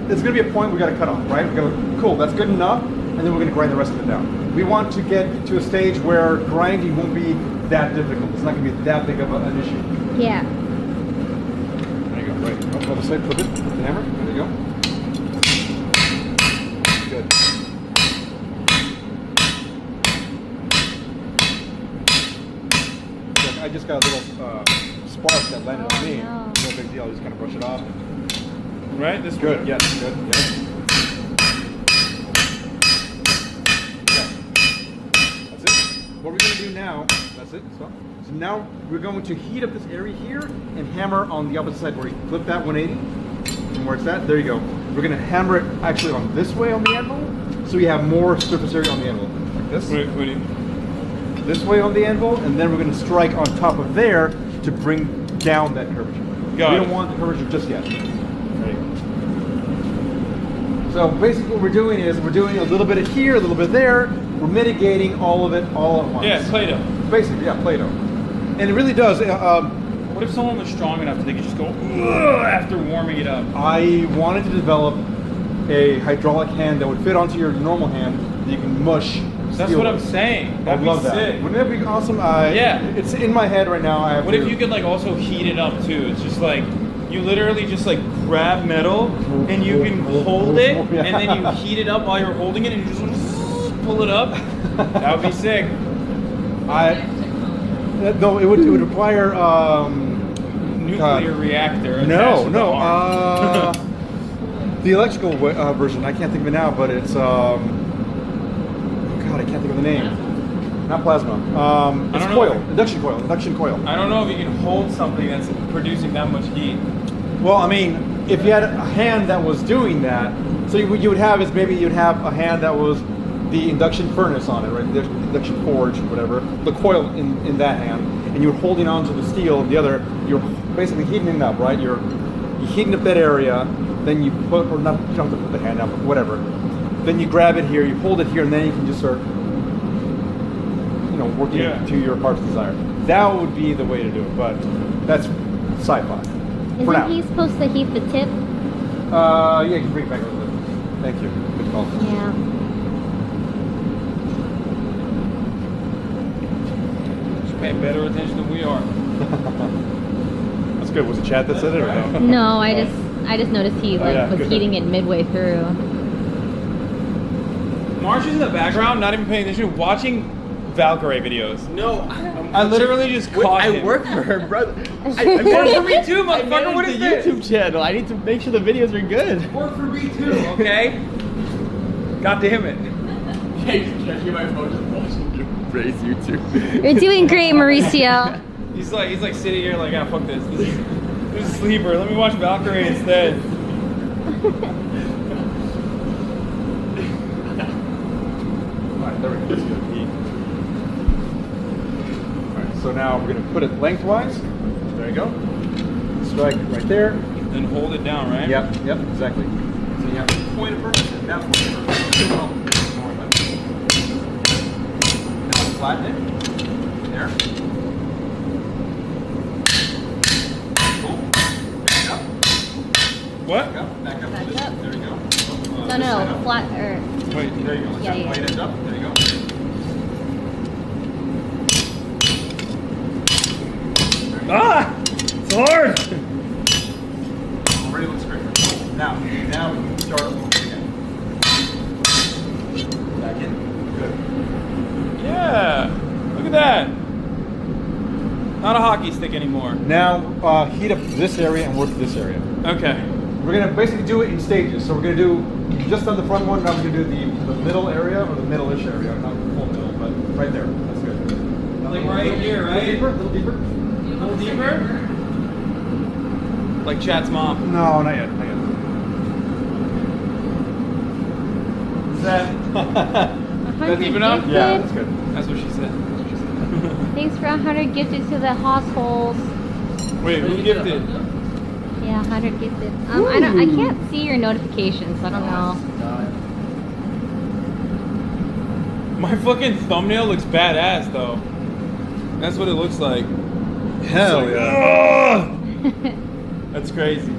there's gonna be a point we gotta cut off, right? We go, cool, that's good enough, and then we're gonna grind the rest of it down. We want to get to a stage where grinding won't be that difficult. It's not gonna be that big of an issue. Yeah. There you go, right. Up on the side, flip it, flip the hammer, there you go. Good. Look, I just got a little spark that landed on me. no. No big deal, I just kind of brush it off. Right? This Good, way. yes, good, yes. That's it. What we're going to do now, that's it, so now we're going to heat up this area here and hammer on the opposite side where you flip that 180 from where it's at. There you go. We're going to hammer it actually on this way on the anvil, so we have more surface area on the anvil, like this. What do you... This way on the anvil, and then we're going to strike on top of there to bring down that curvature. Got we it. don't want the curvature just yet. There you go. So basically what we're doing is we're doing a little bit of here, a little bit there. We're mitigating all of it all at once. Yeah, Play-Doh. Basically, yeah, Play-Doh. And it really does. What if someone was strong enough that they could just go "Ugh," after warming it up? I wanted to develop a hydraulic hand that would fit onto your normal hand that you can mush That's what I'm saying. That'd I love be that. sick. Wouldn't that be awesome? Yeah. It's in my head right now. What if you could like also heat it up too? It's just like you literally just like grab metal and you can hold it and then you heat it up while you're holding it and you just pull it up. That would be sick. No, it would require Nuclear reactor. No. The The electrical version. I can't think of it now, but it's God, I can't think of the name. Not plasma. It's coil. Induction coil. Induction coil. I don't know if you can hold something that's producing that much heat. Well, I mean, if you had a hand that was doing that, so what you would have is maybe you'd have a hand that was the induction furnace on it, right? The induction forge, whatever. The coil in that hand, and you're holding onto the steel. The other, you're basically heating it up, right? You're heating up that area. Then you put, or not, you don't have to put the hand out, but whatever. Then you grab it here, you hold it here, and then you can just start, working it to your heart's desire. That would be the way to do it, but that's sci-fi. Isn't he supposed to heat the tip? Yeah, you can bring it back a little bit. Thank you. Good call. Yeah. She's paying better attention than we are. That's good. Was it Chad that said it or no? No, I just noticed he was good. heating it midway through. Marsh is in the background, not even paying attention, watching VALKYRAE videos. No, I literally just caught him. I work for her, brother. Work for me too, motherfucker. What is the this? YouTube channel. I need to make sure the videos are good. Work for me too, okay? God damn it. Checking my phone, just watching Ray's YouTube. You're doing great, Mauricio. He's like sitting here like, fuck this. This is a sleeper. Let me watch VALKYRAE instead. Alright, there we go. That's good. Alright, so now we're going to put it lengthwise. There you go. Strike right there. Then hold it down, right? Yep, exactly. So you have to point of purpose and that point of purpose. Now flatten it. There. Cool. Back up. What? Back up. Back up. Back up. There you go. No, flat or Wait, There you go. Yeah, yeah. Light it up. There you go. Ah! It's hard! Already looks great. Now we can start over again. Back in. Good. Yeah! Look at that! Not a hockey stick anymore. Now heat up this area and work this area. Okay. We're gonna basically do it in stages. So we're gonna do just on the front one. Now we're gonna do the middle area or the middle-ish area, not the full middle, but right there. That's good. Like right here, right? A little deeper. A little deeper? Like Chat's mom. No, not yet. Not yet. Is that 100 deep enough? gifted. Yeah, that's good. That's what she said. Thanks for 100 gifted to the households. Wait, who gifted? Yeah, 100 gifted. I can't see your notifications, so I don't know. My fucking thumbnail looks badass though. That's what it looks like. Hell It's like, yeah. "Ugh!" That's crazy.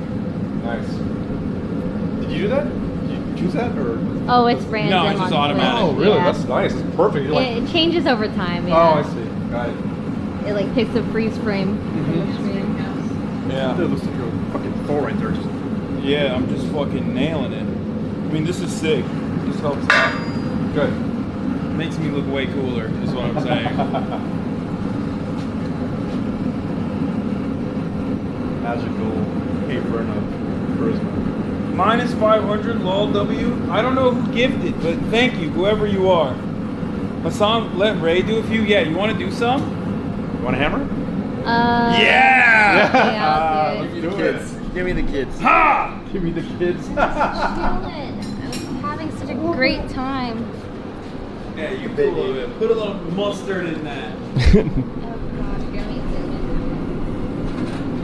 Nice. Did you do that? Did you choose that or? Oh, it's random. No, it's just on automatic. Twitch. Oh, really? Yeah. That's nice. It's perfect. You're like, It changes over time. Yeah. oh, I see. Got it. It like picks a freeze frame. Yeah. That looks like you're fucking full right there. Just Yeah, I'm just fucking nailing it. I mean, this is sick. This helps out. good. Makes me look way cooler, is what I'm saying. Magical apron of charisma. Minus 500, lol W. I don't know who gifted, but thank you, whoever you are. Hasan, let Ray do a few. Yeah, you want to do some? You want a hammer? Yeah! Yeah, I'll do it. Give me the kids. Give me the kids. Ha! Give me the kids. Chilling. I was having such a great time. Yeah, you put a little bit. Put a little mustard in that. Oh gosh, you're amazing.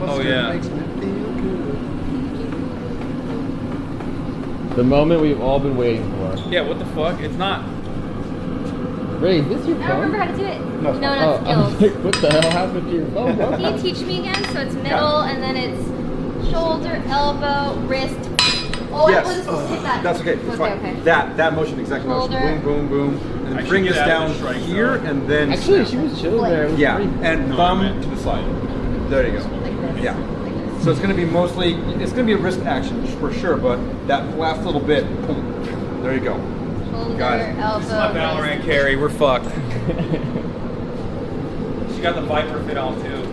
Oh yeah. The moment we've all been waiting for. Yeah, what the fuck? It's not. Ray, is this your I phone? don't remember how to do it. No, No, Oh, not I was skills. like, what the hell happened to your phone, bro? Can you teach me again? So it's middle, and then it's shoulder, elbow, wrist. Oh, I Yes. wasn't supposed to hit that. That's okay. It's fine. Okay. That motion, exact motion. Shoulder. Boom, boom, boom, and bring this down here, and then Actually, snap. she was chilling there. It was Yeah, great. and thumb to the side. There you go. Yeah. So it's going to be mostly, it's going to be a wrist action for sure, but that last little bit, boom. There you go. Shoulder, Got it. elbow, This is my Valorant wrist. carry. We're fucked. She got the Viper fit on too.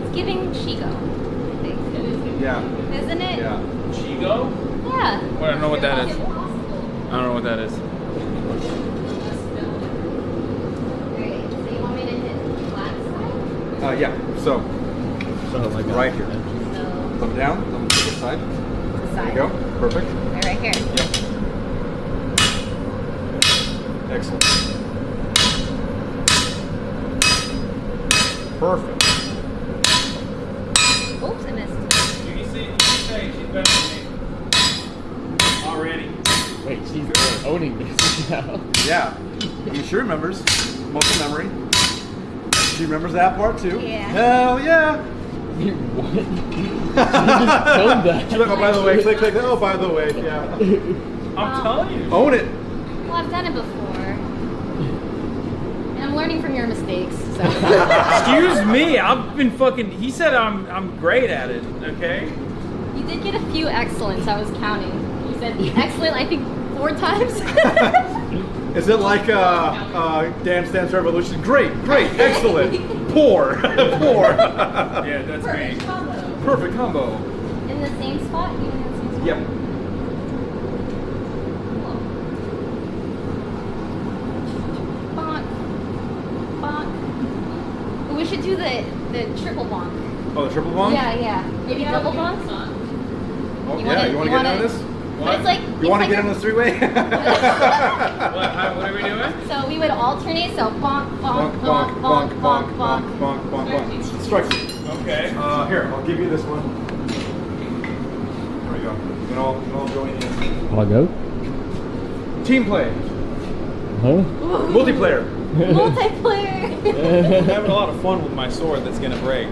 It's giving Chigo. Yeah. Isn't it? Yeah. Chigo? Yeah. Well, I don't know what that is. I don't know what that is. Great. So you want me to hit flat side? Yeah. So, Oh my God. right here. So Thumb down, thumb to the side. the There side. you go. Perfect. Right here. Yep. Excellent. Perfect. Oops, I missed. You say she's better than me. Already. Wait, she's owning this now. Yeah. I mean, she remembers. Muscle memory. She remembers that part too. Yeah. Hell yeah. What? She just filmed that. She's like, oh, by the way, click, click. Oh, by the way, yeah. I'm telling you. Own it. Well, I've done it before. And I'm learning from your mistakes. So. Excuse me. I've been fucking. He said I'm great at it. Okay. You did get a few excellents. I was counting. You said excellent, I think 4 times. Is it like Dance Dance Revolution? Great, great, excellent, poor, poor. Yeah, that's me. Perfect combo. In the same spot? Even in the same spot? Yep. Bonk. Bonk. We should do the triple bonk. Oh, the triple bonk? Yeah, yeah. Maybe double bonk? Oh, You yeah, wanna- you want to you get wanna- into this? But it's like You want to get in this three-way? What are we doing? So we would alternate. So bonk, bonk, Bonk, bonk, bonk, bonk, bonk, bonk, bonk, bonk, bonk, bonk. Strike. Okay. Here, I'll give you this one. There we go. You can all join in. I'll go. Team play. Huh? Multiplayer. Multiplayer. I'm having a lot of fun with my sword that's gonna break.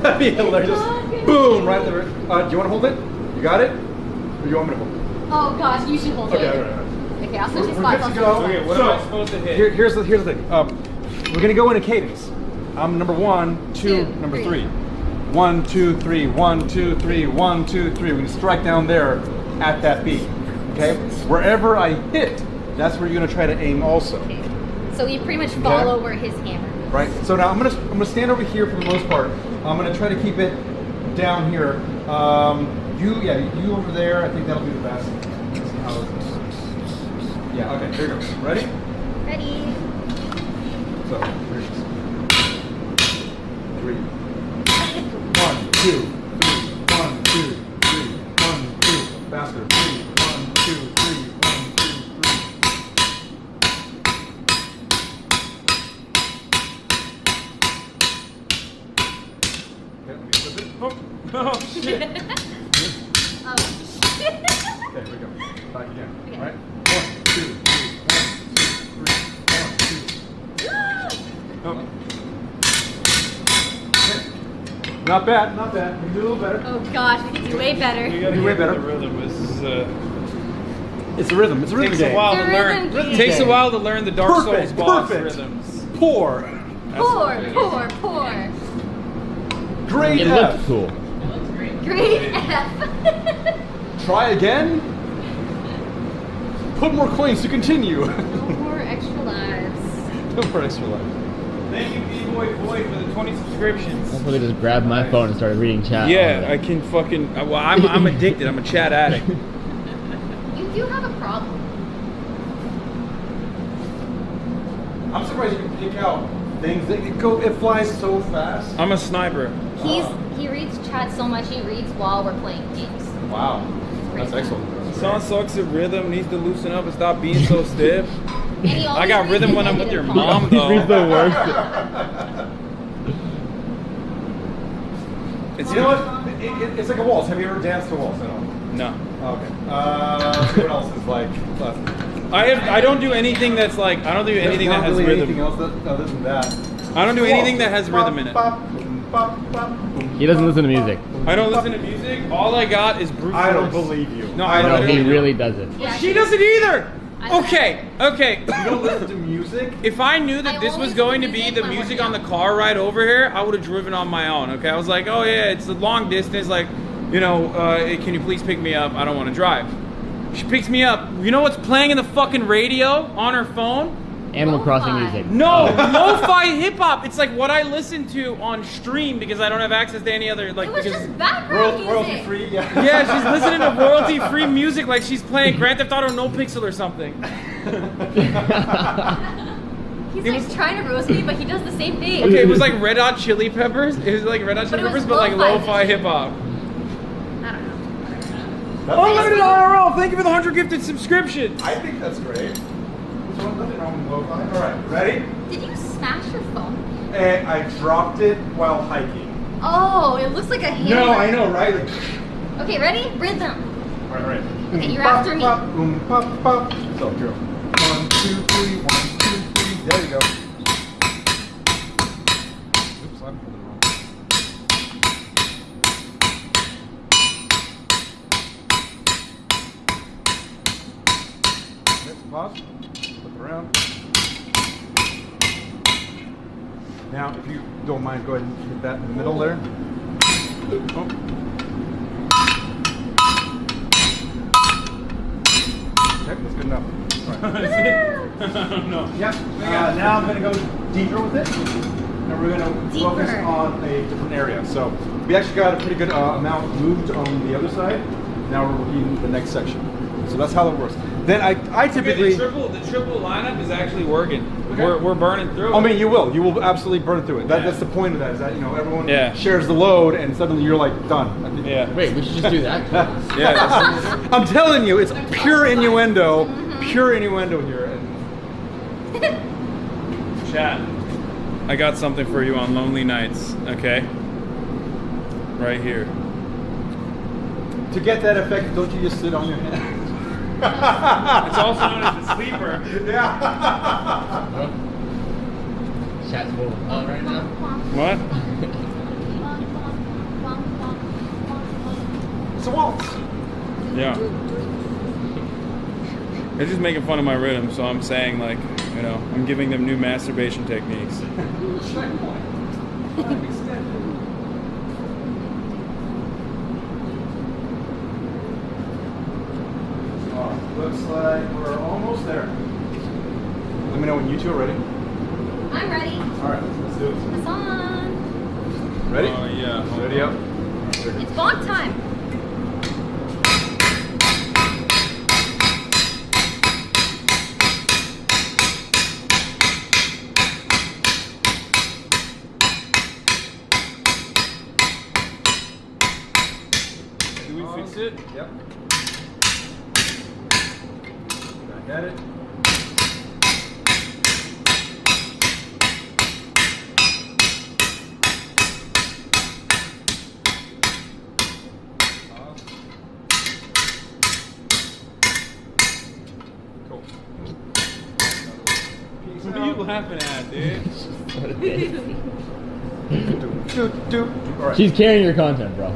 That'd be hilarious. Boom, right there. Do you want to hold it? You got it? Or do you want me to hold it? Oh gosh, you should hold Okay, it. all right. Okay, I'll switch We're spots. good to I'll go. switch Okay, what am I supposed to hit? Here's the thing. We're gonna go in a cadence. I'm number 1, 2, Two, number three. 3. 1, 2, 3, 1, 2, 3, 1, 2, 3. We're gonna strike down there at that beat. Okay? Wherever I hit, that's where you're gonna try to aim also. Okay. So you pretty much follow where his hammer is. Right? So now I'm gonna stand over here for the most part. I'm gonna try to keep it down here. You over there. I think that'll be the best. Let's see how it goes. Yeah. Okay. Here goes. Ready? Ready? So, here it is. 3. 1, 2, 3. 1, 2, 3. 1, 2. Faster. 3. 1, 2, 3. 1, 2, 3. Okay, let me flip it. Oh shit. Oh. Okay, here we go. Back again. Okay. All right. 1, 2, 3. 1, 2, 3. 1, 2. Oh. Not bad, not bad. We can do a little better. Oh gosh, we can do way better. You gotta Way get better. the rhythm. This is It's a rhythm. It's a rhythm takes game. a while It's to a learn. rhythm game. Takes a while to learn the Dark Souls boss Perfect. rhythms. Poor. Poor, poor, poor. Great It F. looked cool. Great F. Try again. Put more coins to continue. No more extra lives. No more extra life. Thank you, B-Boy Boy, for the 20 subscriptions. That's why they just grabbed my phone and started reading chat. Yeah, I can fucking. Well, I'm addicted. I'm a chat addict. You do have a problem. I'm surprised you can pick out things that it flies so fast. I'm a sniper. He reads chat so much he reads while we're playing games. Wow. That's excellent. Son sucks at rhythm, needs to loosen up and stop being so stiff. And he I got always rhythm reads when the I'm with your negative mom, comments. He's though. the worst. It's You know what? It's like a waltz. Have you ever danced a waltz at all? No. Okay. What else is like? I don't do anything that's like. I don't do anything that has Anything rhythm. else other than that? I don't do anything that has rhythm in it. He doesn't listen to music. I don't listen to music. All I got is brute force. I don't believe you. No, I No, literally he do. really doesn't. Yeah, She doesn't either. Okay. You don't listen to music? If I knew that I this only was going to listen to be music the when I'm music working on the out. car ride over here, I would have driven on my own. Okay, I was like, oh yeah, it's a long distance. Like, you know, can you please pick me up? I don't want to drive. She picks me up. You know what's playing in the fucking radio on her phone? Animal Lo-fi. Crossing music. No, lo-fi hip hop. It's like what I listen to on stream because I don't have access to any other like. It was because just background music. Royalty free, yeah. yeah, she's listening to royalty-free music like she's playing Grand Theft Auto No Pixel or something. He's like trying to roast me, but he does the same thing. Okay, it was like Red Hot Chili Peppers. It was like Red Hot But Chili it was Peppers, but like lo-fi lo-fi music. hip hop. I don't know. Unlimited IRL. Thank you for the 100 gifted subscriptions. I think that's great. There's nothing wrong with lo-fi. All right, ready? Did you smash your phone? And I dropped it while hiking. Oh, it looks like a hammer. No, I know, right? Like, Okay, ready? Rhythm. all right. Okay, you're Pop, after me. pop, boom, pop, pop. So, go. 1, 2, 3, 1, 2, 3. There you go. Oops, I'm holding it wrong. Next, pause. Flip it around. Now, if you don't mind, go ahead and hit that in the middle there. Oh. Okay, that's good enough. All right. No. Yep. Now I'm going to go deeper with it, and we're going to focus Deeper. on a different area. So we actually got a pretty good amount moved on the other side. Now we're working the next section. So that's how it works. Then I typically. the triple lineup is actually working. We're burning through it. I mean, you will absolutely burn through it. Yeah. That's the point of that. Is that everyone Yeah. shares the load, and suddenly you're like done. Yeah. Wait, we should just do that. Yeah. I'm telling you, it's pure innuendo. Pure innuendo here. Chat. I got something for you on lonely nights. Okay. Right here. To get that effect, don't you just sit on your hand? It's also known as the sleeper. Yeah. Chat's full of love right now. What? It's a waltz. Yeah. They're just making fun of my rhythm, so I'm saying like, you know, I'm giving them new masturbation techniques. Looks like we're almost there. Let me know when you two are ready. I'm ready. All right, let's do it. Hasan. Ready? Oh yeah. Ready up. It's bonk time. Do we fix it? Yep. Back at it. Pause. Cool. Peace What are you out. laughing at, dude? All right. She's carrying your content, bro.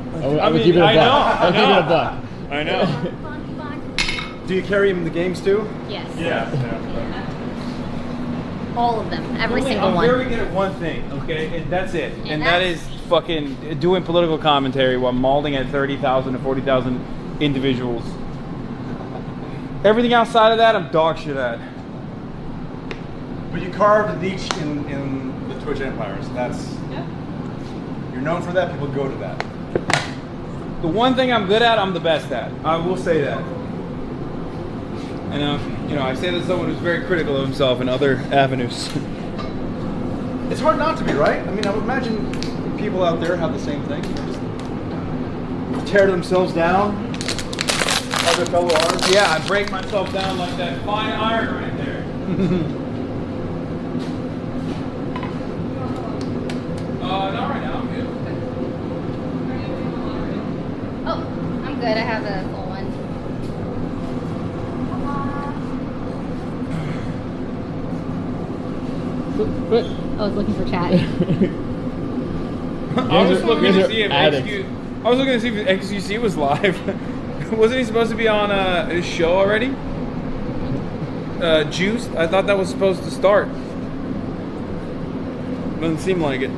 I would mean, keep it a I buck. know, I'll keep it a buck. I know. Bonk, bonk. Do you carry him in the games too? Yes. Yeah. All of them. Every single I'm one. very good at one thing, okay, and that's it. Yeah, And that is fucking doing political commentary while mauling at 30,000 to 40,000 individuals. Everything outside of that, I'm dog shit at. But you carved a niche in the Twitch empire, so that's you're known for that. People go to that. The one thing I'm good at, I'm the best at. I will say that. And you know, I say that as someone who's very critical of himself in other avenues. It's hard not to be, right? I mean, I would imagine people out there have the same thing. They just tear themselves down. Other fellow artists. Yeah, I break myself down like that fine iron right there. Not right now, I'm good. Oh, I'm good. I have a full one. But I was looking for chat. I was looking These to are see if addicts. I was looking to see if XQC was live. Wasn't he supposed to be on his show already? juiced. I thought that was supposed to start. Doesn't seem like it.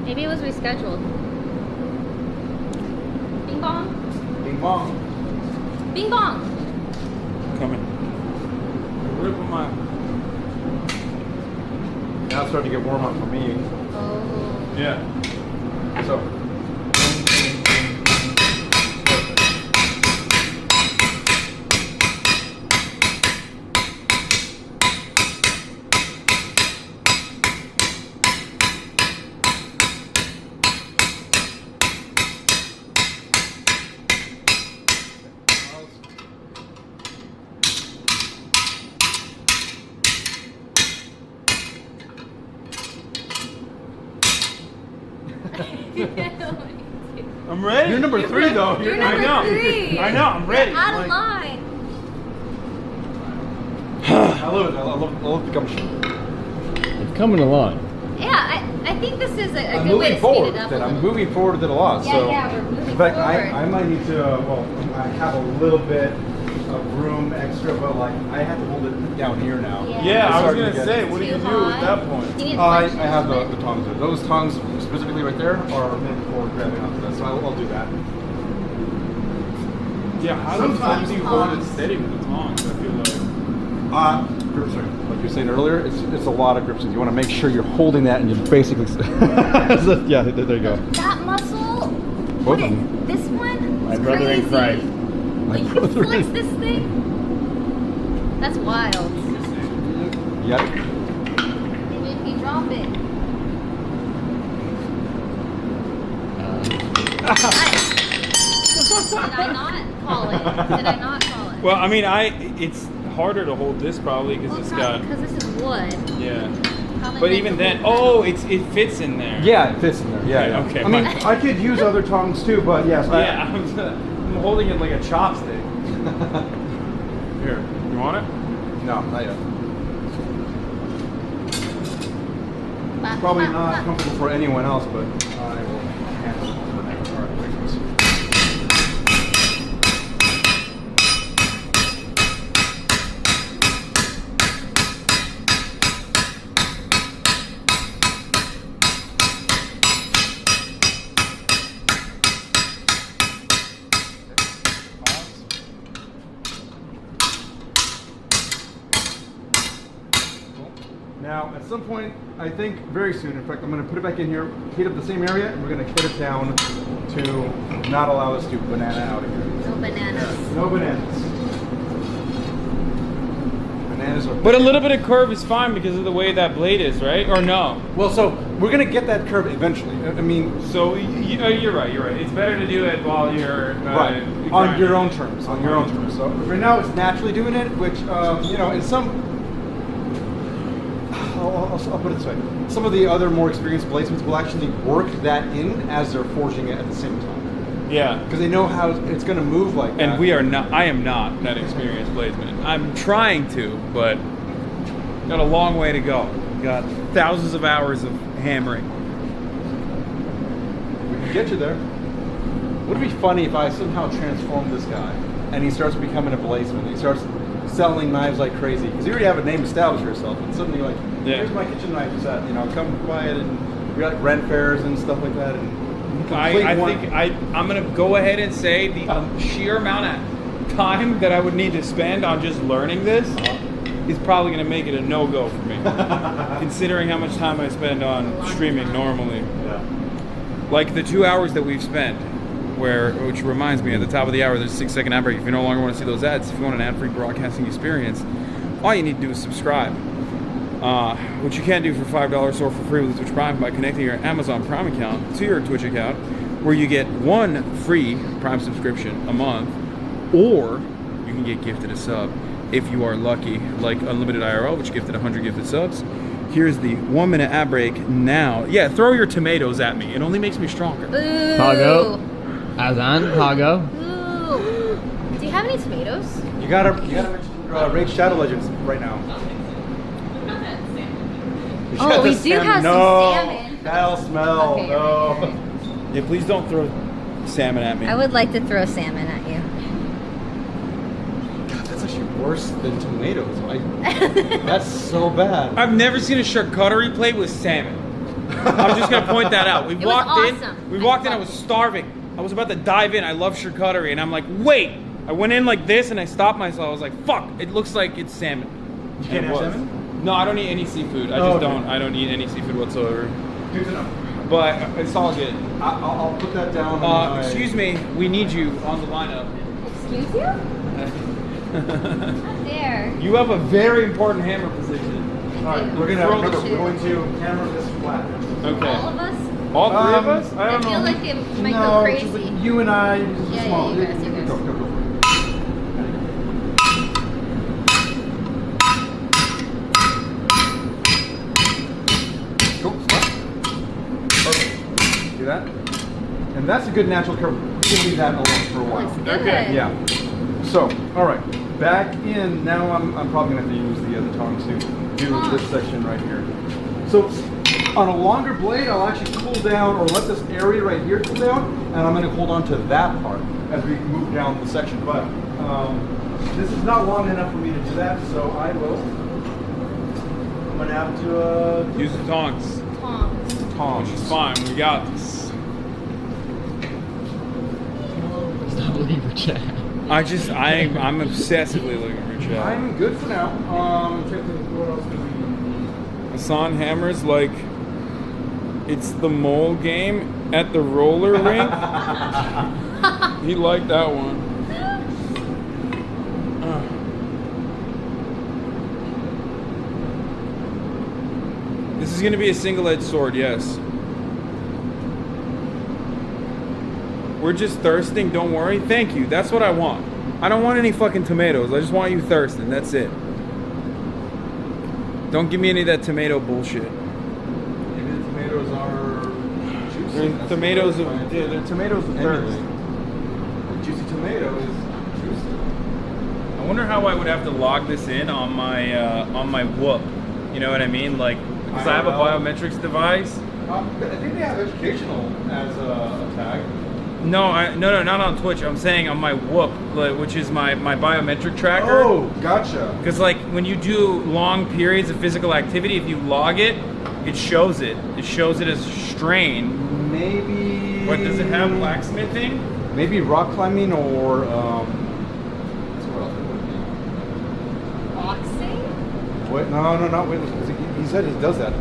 Maybe it was rescheduled. Bing bong. Bing bong. Bing bong. Coming. Rip my. Now it's starting to get warm up for me. Oh. Yeah. So. I'm ready. You're number 3 though. You're number 3. I know. I'm ready. You're out of line. I love it. I love the gumption. It's coming along. Yeah, I think this is a I'm good way moving to forward. speed it up. Then I'm moving forward with it a lot. Yeah, so. yeah, we're moving In fact, forward. I might need to. Well, I have a little bit of room extra, but like I have to hold it down here now. Yeah, I was Starting to gonna get- say, what do you Too do high? at that point? You need to I flex your have the movement. tongs there. Those tongs specifically right there are meant for grabbing onto that, so I'll do that. Yeah, how Sometimes do you hold it steady with the tongs? I feel like. Grip string. Like you were saying earlier, it's a lot of grip strings. You want to make sure you're holding that and you're basically. Yeah, there you go. That muscle. Both of them. This one. My is brother in crazy. Christ. Like you can flex this thing. That's wild. Yep. They make me drop it. Did I not call it? Did I not call it? Well, I mean, it's harder to hold this probably because Well, it's probably got. because this is wood. Yeah. Probably But makes even it then, wood. it fits in there. Yeah, it fits in there. Yeah, yeah. Okay, I mean, my- I could use other tongs too, but yes. Yeah, I'm holding it like a chopstick. Here, you want it? No, not yet. Probably not comfortable for anyone else, but I will handle it for now. All right, wait, let's see. Now, at some point, I think very soon, in fact, I'm going to put it back in here, heat up the same area, and we're going to cut it down to not allow this to banana out of here. No bananas. No bananas. Bananas are... But a little bit of curve is fine because of the way that blade is, right? Or no? Well, so we're going to get that curve eventually. I mean... So you're right. You're right. It's better to do it while you're right. On your own terms. On your own terms. So right now, it's naturally doing it, which, you know, in some... I'll put it this way. Some of the other more experienced bladesmiths will actually work that in as they're forging it at the same time. Yeah. Because they know how it's going to move like that. And we are not. I am not that experienced bladesman. I'm trying to, but got a long way to go. Got thousands of hours of hammering. We can get you there. Would it be funny if I somehow transformed this guy and he starts becoming a bladesman? He starts selling knives like crazy because you already have a name established for yourself. And suddenly, like, here's my kitchen knife set. You know, come buy it, and we got rent fairs and stuff like that. And I think I'm gonna go ahead and say the sheer amount of time that I would need to spend on just learning this is probably gonna make it a no-go for me, considering how much time I spend on streaming normally. Yeah. Like the 2 hours that we've spent, which reminds me, at the top of the hour, there's a 6-second ad break. If you no longer want to see those ads, if you want an ad-free broadcasting experience, all you need to do is subscribe. Which you can do for $5 or for free with Twitch Prime by connecting your Amazon Prime account to your Twitch account, where you get 1 free Prime subscription a month, or you can get gifted a sub if you are lucky, like Unlimited IRL, which gifted 100 gifted subs. Here's the 1-minute ad break now. Yeah, throw your tomatoes at me. It only makes me stronger. Ooh. Pago. Hasan, Pago. Ooh. Do you have any tomatoes? You gotta rate Shadow Legends right now. Oh, we do have some salmon. That'll smell. Okay, no. Yeah, please don't throw salmon at me. I would like to throw salmon at you. That's actually worse than tomatoes. That's so bad. I've never seen a charcuterie plate with salmon. I'm just gonna point that out. We walked awesome. in. We walked in. I was starving. I was about to dive in. I love charcuterie, and I'm like, wait. I went in like this, and I stopped myself. I was like, fuck. It looks like it's salmon. You can't have salmon? No, I don't eat any seafood. I just don't. I don't eat any seafood whatsoever. Good to know. But it's all good. I'll put that down. Excuse me. We need you on the lineup. Excuse you? There. You have a very important hammer position. All right, we're going to hammer this flat. Okay. All of us? All three of us? I I don't feel know. like it might go crazy. Just like you and I. Just Yeah, small. you guys. Go for it. Cool. Stop. Perfect. See that? And that's a good natural curve. We'll leave that alone for a while. Looks good. Okay. Yeah. So, all right. Back in. Now I'm probably going to have to use the tongs to do this section right here. So, on a longer blade, I'll actually cool down or let this area right here cool down, and I'm going to hold on to that part as we move down the section. But this is not long enough for me to do that, so I'm going to have to Use the tongs. Tongs. Which is fine. We got this. Stop looking for chat. I'm obsessively looking for chat. I'm good for now. What else do we Hasan hammers like it's the mole game at the roller rink. He liked that one. This is going to be a single-edged sword, yes. We're just thirsting, don't worry. Thank you, that's what I want. I don't want any fucking tomatoes. I just want you thirsting, that's it. Don't give me any of that tomato bullshit. Maybe the tomatoes are juicy. They're tomatoes of they're tomatoes of thirst. The juicy tomato is juicy. I wonder how I would have to log this in on my whoop. You know what I mean? Like, because I have a biometrics device. I think they have educational as a tag. No, not on Twitch. I'm saying on my whoop, which is my biometric tracker. Oh, gotcha. Because like when you do long periods of physical activity, if you log it, it shows it. It shows it as strain. Maybe. What does it have? Blacksmithing? Maybe rock climbing or Boxing? Wait, no, not weightlifting. He said he does that.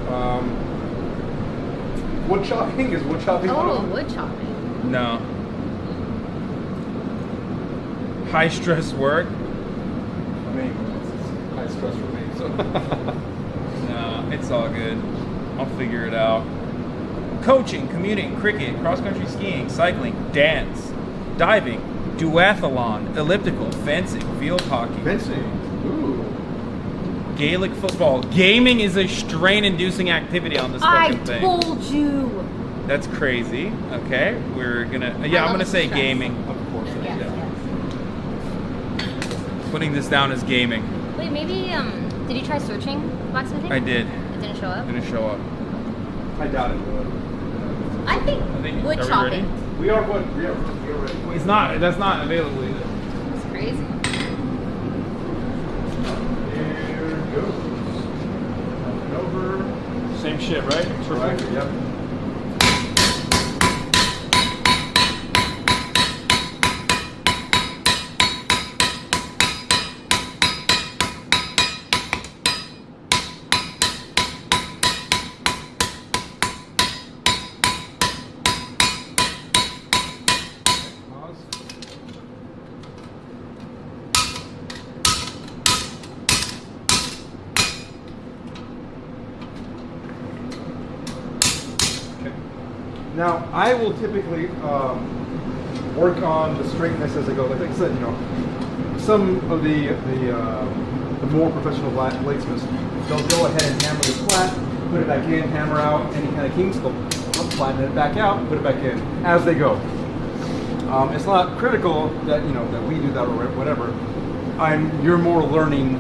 Wood chopping is wood chopping. Oh, wood chopping. No. High stress work? I mean, it's high stress for me, so. No, it's all good. I'll figure it out. Coaching, commuting, cricket, cross-country skiing, cycling, dance, diving, duathlon, elliptical, fencing, field hockey. Fencing. Ooh. Gaelic football. Gaming is a strain-inducing activity on this fucking thing. I told you. That's crazy. Okay, we're gonna. Yeah, I'm gonna say stress. gaming. Of course. Yes, Yeah. yes. Putting this down as gaming. Wait, maybe, did you try searching blacksmithing? I did. It didn't show up? Didn't show up. I doubt it. I think wood are we chopping. ready? We are what? We are ready. It's not. That's not available either. It's crazy. Here goes. Over. Same shit, right? Right. Yep. Now, I will typically work on the straightness as I go. Like I said, you know, some of the more professional bladesmiths, they'll go ahead and hammer this flat, put it back in, hammer out any kind of kinks, they'll flatten it back out, put it back in as they go. It's not critical that that we do that or whatever. You're more learning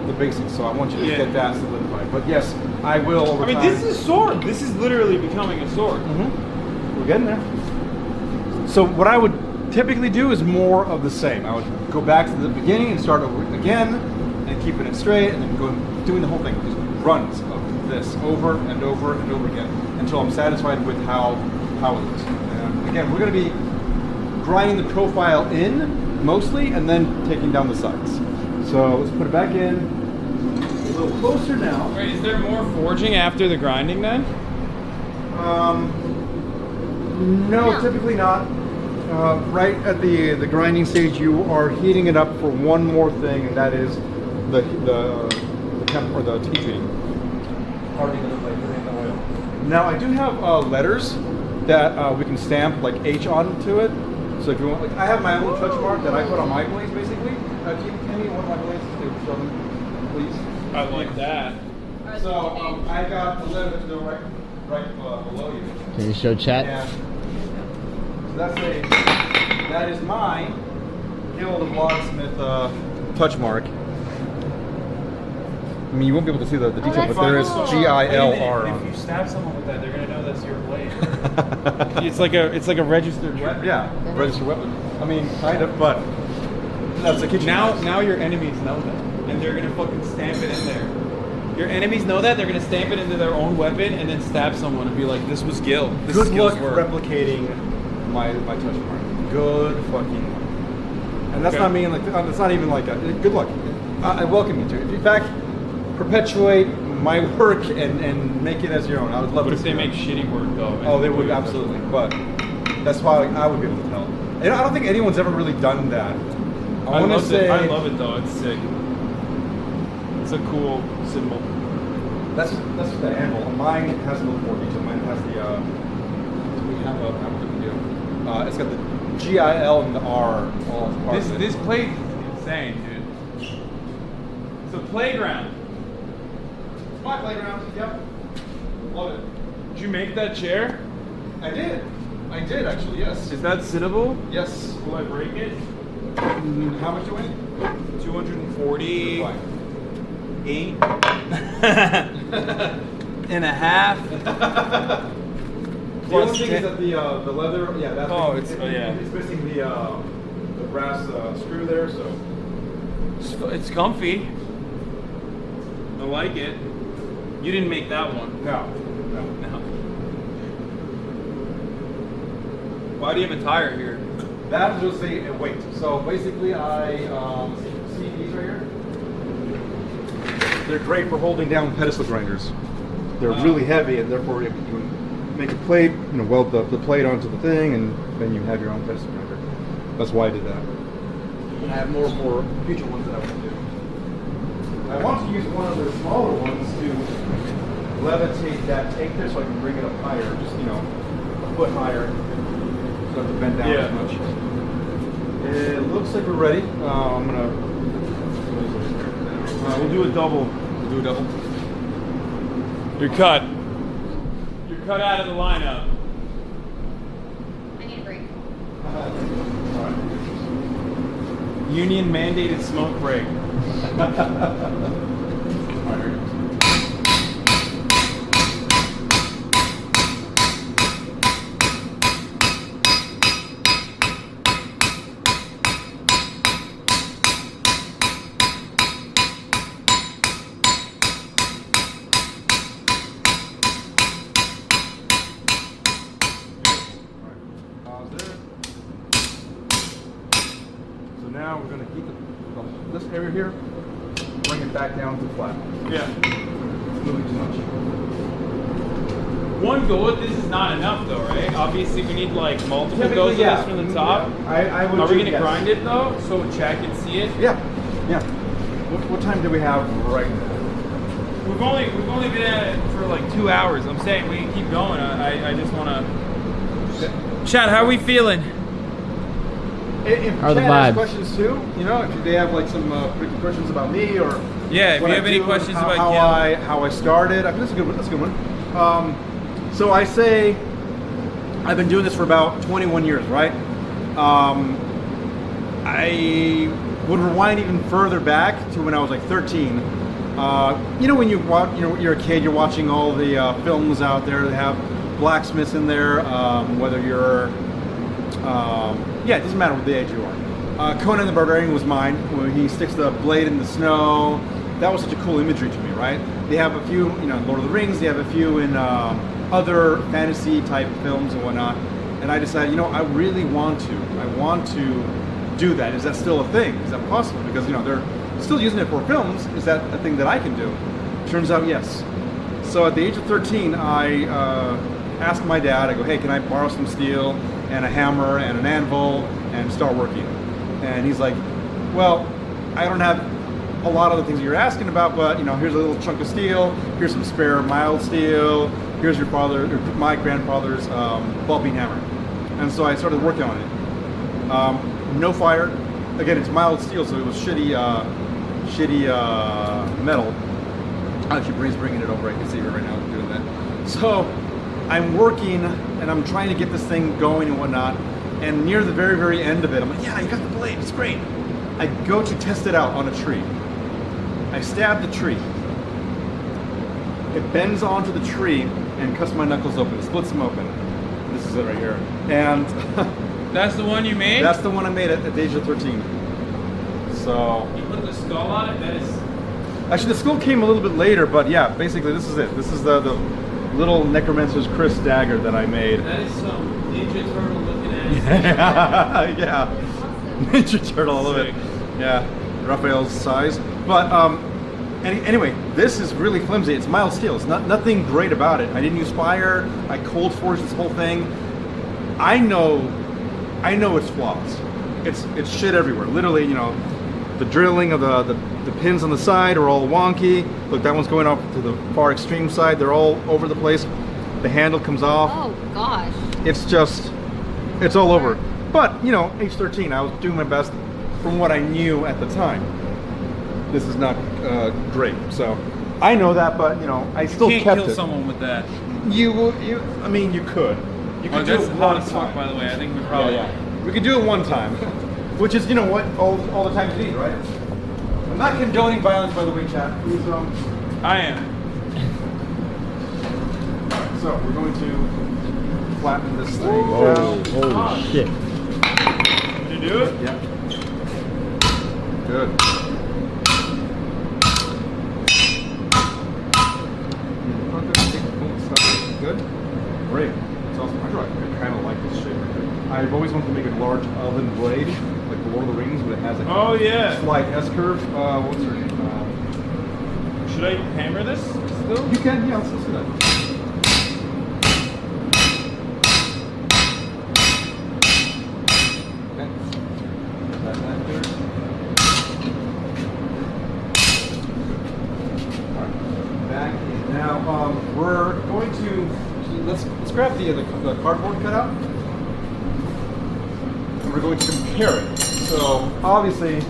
the basics, so I want you to get that solidified. But yes, I will over time. This is a sword. This is literally becoming a sword. We're getting there. So what I would typically do is more of the same. I would go back to the beginning and start over again, and keeping it straight, and then doing the whole thing, just runs of this over and over and over again until I'm satisfied with how it looks. And again, we're going to be grinding the profile in mostly, and then taking down the sides. So let's put it back in a little closer now. Wait, is there more forging after the grinding then? No, typically not. Right at the grinding stage, you are heating it up for one more thing, and that is the temp or the heat treating. Hardening of the plate, putting in the oil. Now I do have letters that we can stamp like H onto it. So if you want, like, I have my own touch mark that I put on my blades, basically. Can you hand me one of my blades to show them, please? I like that. So I got the letter to right below you. Can you show chat? Yeah. So that is my Guild of Locksmith touch mark. I mean, you won't be able to see the detail, but there is GILR on If you it. stab someone with that, they're gonna know that's your blade. it's like a registered weapon. Yeah, registered weapon. I mean, kind of, but that's the kitchen. Now your enemies know that, and they're gonna fucking stamp it in there. Your enemies know that, they're gonna stamp it into their own weapon and then stab someone and be like, "This was Gil. This Good is Gil's luck work." replicating my touch mark. Good fucking luck. And that's not mean like it's not even like a good luck. I welcome you to it. In fact, perpetuate my work and make it as your own. I would love What to if they see make that. shitty work though? Oh, they would absolutely. But that's why I would be able to tell. And I don't think anyone's ever really done that. I want to say I love it though. It's sick. It's a cool symbol. that's the anvil. Mine has a little more detail. Mine has the we have a how do we do? It's got the GIL and the R all as part of it. This plate is insane, dude. It's a playground. It's my playground. Yep. Love it. Did you make that chair? I did. I did actually. Yes. Is that sittable? Yes. Will I break it? How much do we need? 240. Fine. 8 and a half. The only thing is that the leather, yeah, that's it's missing the brass screw there, so it's comfy. I like it. You didn't make that one. no. Why do you have a tire here? That was a weight. So basically, I see these right here. They're great for holding down pedestal grinders. They're really heavy, and therefore you make a plate, weld the plate onto the thing, and then you have your own pedestal grinder. That's why I did that. And I have more for future ones that I want to do. I want to use one of the smaller ones to levitate that tank there, so I can bring it up higher, just a foot higher, so I don't have to bend down as much. It looks like we're ready. I'm gonna. We'll do a double. We'll do a double. You're cut. You're cut out of the lineup. I need a break. Union mandated smoke break. Now we're going to heat this area here, bring it back down to flat. Yeah. It's moving too much. One go at this is not enough though, right? Obviously we need like multiple goes of this from the top. Yeah. I would Are we going to yes. grind it though, so Chad can see it? Yeah, yeah. What time do we have right now? We've only been at it for like 2 hours. I'm saying we can keep going. I just want to. Chad, how are we feeling? If Are the Chad has vibes? questions too, if they have like some particular questions about me or Yeah, if what you I have any do, questions how, about how I started. I think that's a good one. That's a good one. So I say I've been doing this for about 21 years, right? I would rewind even further back to when I was like 13. When you watch, you're a kid, you're watching all the films out there that have blacksmiths in there. Whether you're Yeah, it doesn't matter what the age you are. Conan the Barbarian was mine, where he sticks the blade in the snow. That was such a cool imagery to me, right? They have a few, you know, Lord of the Rings, they have a few in other fantasy type films and whatnot. And I decided, you know, I really want to. I want to do that. Is that still a thing? Is that possible? Because, you know, they're still using it for films. Is that a thing that I can do? Turns out, yes. So at the age of 13, I asked my dad, I go, hey, can I borrow some steel and a hammer and an anvil and start working? And he's like, well, I don't have a lot of the things you're asking about, but, you know, here's a little chunk of steel, here's some spare mild steel, here's your father, or my grandfather's ball peen hammer. And so I started working on it. No fire. Again, it's mild steel, so it was shitty metal. Actually, Bree's bringing it over. I can see her right now doing that. So I'm working and I'm trying to get this thing going and whatnot. And near the very, very end of it, I'm like, yeah, you got the blade. It's great. I go to test it out on a tree. I stab the tree. It bends onto the tree and cuts my knuckles open. It splits them open. This is it right here. And that's the one you made? That's the one I made at the age of 13. So you put the skull on it? That is... Actually, the skull came a little bit later, but yeah, basically this is it. This is the little Necromancer's Chris dagger that I made. That is some Ninja Turtle looking ass. Yeah. Ninja Turtle, I love it. Yeah, Raphael's size. But anyway, this is really flimsy. It's mild steel. It's nothing great about it. I didn't use fire. I cold forged this whole thing. I know its flaws. It's shit everywhere. Literally, you know, the drilling of the pins on the side are all wonky. Look, that one's going off to the far extreme side. They're all over the place. The handle comes off. Oh gosh. It's all over. But, you know, age 13, I was doing my best from what I knew at the time. This is not great. So I know that, but, you know, I still kept it. You can't kill someone with that. I mean, you could. You could do it hot as fuck, by the way. I think we probably... Yeah. We could do it one time. Which is, you know what, all the time you need, right? I'm not condoning violence, by the way, chat. Please, I am. Alright, so we're going to flatten this thing down. Holy shit. Did you do it? Yeah. Good. Good? Great. It's awesome. I kind of like this shape right here. I've always wanted to make a large oven blade, like the Lord of the Rings, but it has a slight S-curve. What's her name? Should I hammer this still? You can, yeah, let's do that. We're going to let's grab the cardboard cutout, and we're going to compare it. So obviously,